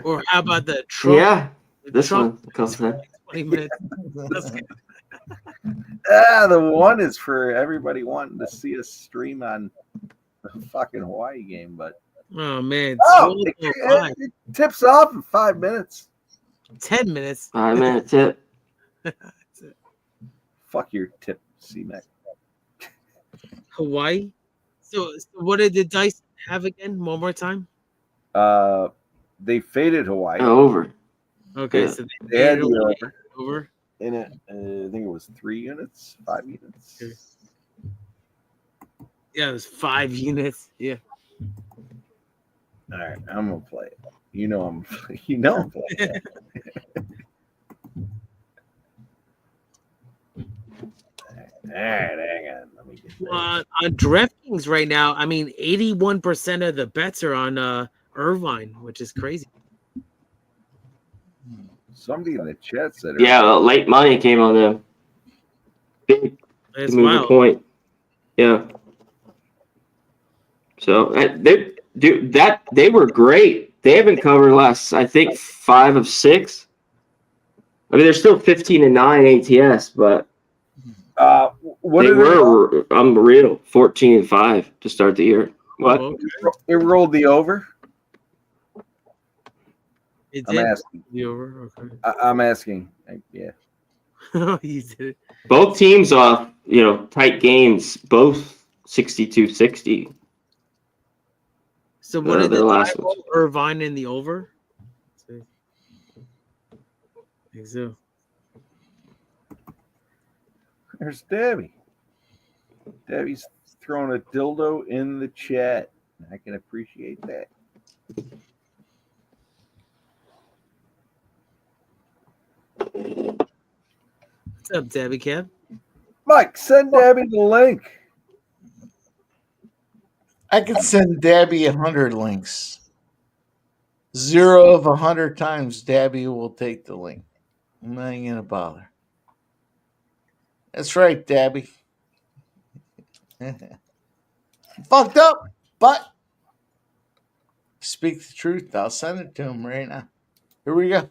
Or how about the Trump? Yeah, this Trump, one comes in. 20 minutes. The one is for everybody wanting to see us stream on the fucking Hawaii game, but Oh man, it tips off in 5 minutes. 10 minutes. 5 minute tip. Fuck your tip, C-Mac. Hawaii. So what did the dice have again? One more time. They faded Hawaii. Over. Okay, Yeah. so They had the over. In it, I think it was 3 units, 5 units. Okay. Yeah, it was 5 units. Yeah. All right, I'm gonna play it. You know I'm playing it. All right, hang on. Let me get On DraftKings right now, I mean, 81% of the bets are on Irvine, which is crazy. somebody in the chat said. Yeah, late money came on them. Big That's moving wild. point. Yeah. So they were great. They haven't covered last, I think, 5 of 6. I mean, they're still 15-9 ATS, but what they did were unreal. 14-5 to start the year. What? It rolled the over. It I'm did asking. the over. Okay. I'm asking. Yeah. You did it. Both teams off, tight games. Both 62-60. So what did their the last last Irvine in the over? I think so. There's Debbie. Debbie's throwing a dildo in the chat. I can appreciate that. What's up, Debbie Cab? Mike, send Debbie the link. I could send Dabby 100 links. 0 of 100 times, Dabby will take the link. I'm not even gonna bother. That's right, Dabby. Fucked up, but speak the truth. I'll send it to him right now. Here we go.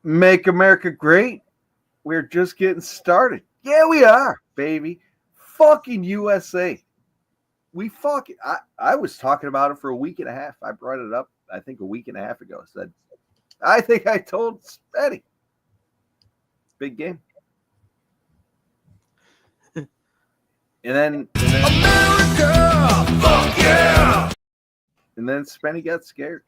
Make America great. We're just getting started. Yeah, we are, baby. Fucking USA. We fucking. I was talking about it for a week and a half. I brought it up, I think, a week and a half ago. Said, I think I told Spetty. Big game. And then America, fuck yeah! And then Spenny got scared,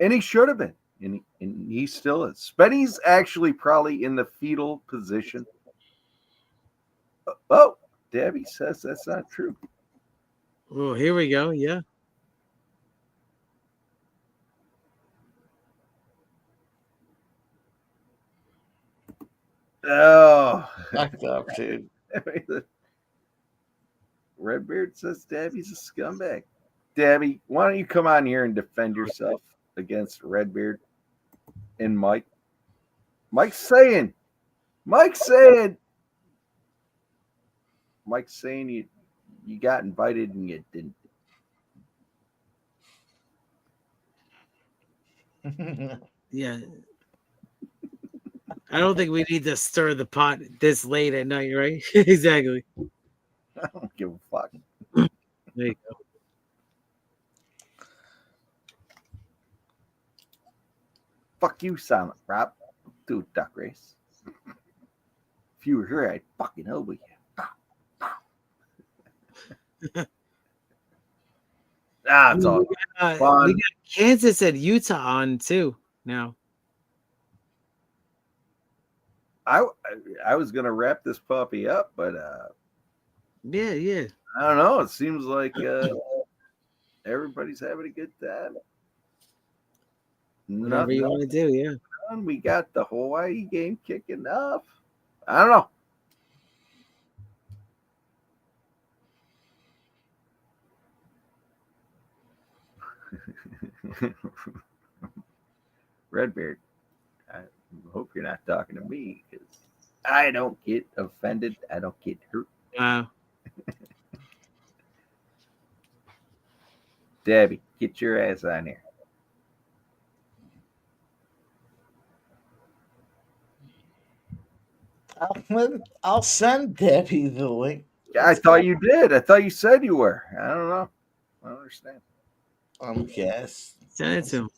and he should have been, and he still is. Spenny's actually probably in the fetal position. Oh, Debbie says that's not true. Oh, here we go. Yeah. Oh, fucked up, dude. Redbeard says Dabby's a scumbag. Dabby, why don't you come on here and defend yourself against Redbeard and Mike? Mike's saying you got invited and you didn't. Yeah. I don't think we need to stir the pot this late at night, right? Exactly. I don't give a fuck. There you go. Fuck you, Silent Rob. Do a duck race. If you were here, I'd fucking elbow you. It's all we got Kansas and Utah on too now. I was gonna wrap this puppy up, but yeah. I don't know. It seems like everybody's having a good time. Whatever you want to do, yeah. We got the Hawaii game kicking off. I don't know. Redbeard, I hope you're not talking to me because I don't get offended. I don't get hurt. Debbie, get your ass on here. I'll send Debbie the link. Yeah, I thought you did. I thought you said you were. I don't know. I don't understand. Guess. Send it to him.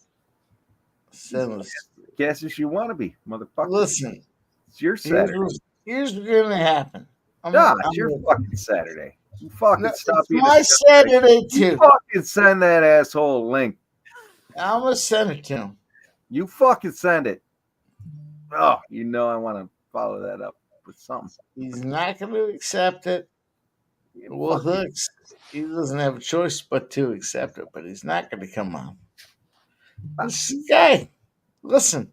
Send us. Guess if you want to be, motherfucker. Listen, it's your Saturday. Here's what's gonna happen. It's your fucking Saturday. You fucking stop being my Saturday too. You fucking send that asshole a link. I'm gonna send it to him. You fucking send it. Oh, you know I want to follow that up with something. He's not going to accept it. Well, he doesn't have a choice but to accept it, but he's not going to come on. This guy, listen,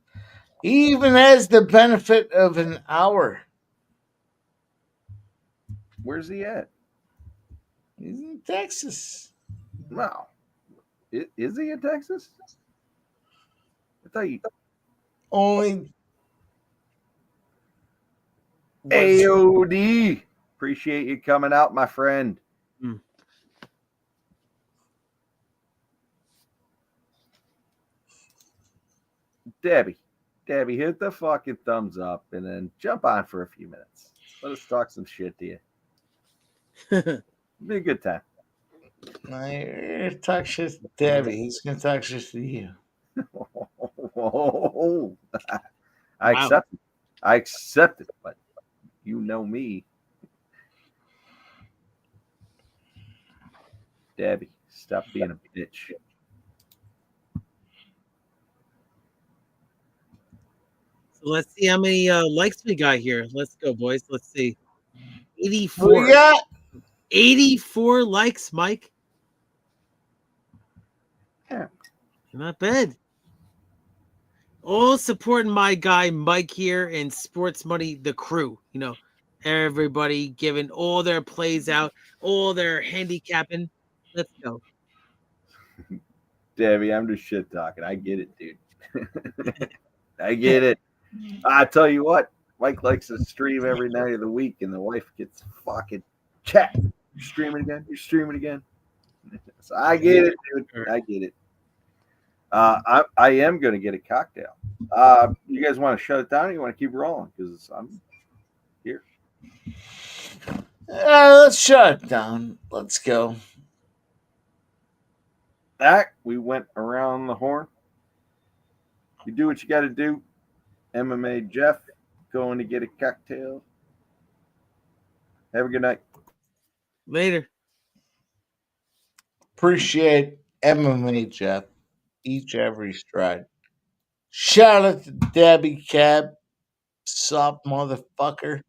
he even has the benefit of an hour. Where's he at? He's in Texas. Wow. Is he in Texas? I thought you only AOD. Appreciate you coming out, my friend. Debbie, hit the fucking thumbs up and then jump on for a few minutes. Let us talk some shit to you. Be a good time. I talk shit to Debbie. He's gonna talk shit to you. I accept it. I accept it, but you know me. Debbie, stop being a bitch. So let's see how many likes we got here. Let's go, boys. Let's see. 84. We got 84 likes, Mike. Yeah. Not bad. All supporting my guy Mike here in Sports Money, the crew. You know, everybody giving all their plays out, all their handicapping. Let's go. Debbie, I'm just shit talking. I get it, dude. I get it. I tell you what, Mike likes to stream every night of the week, and the wife gets fucking chat. You're streaming again? You're streaming again? So I get it, dude. I get it. I am going to get a cocktail. You guys want to shut it down or you want to keep rolling? Because I'm here. Let's shut it down. Let's go. Back, we went around the horn. You do what you got to do. MMA Jeff, going to get a cocktail. Have a good night. Later. Appreciate MMA Jeff. Each every stride. Shout out to Debbie Cab. Soft motherfucker.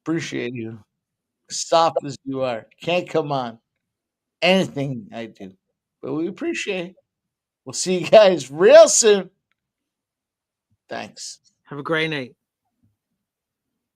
Appreciate you. Soft as you are. Can't come on anything I do. But we appreciate it. We'll see you guys real soon. Thanks. Have a great night.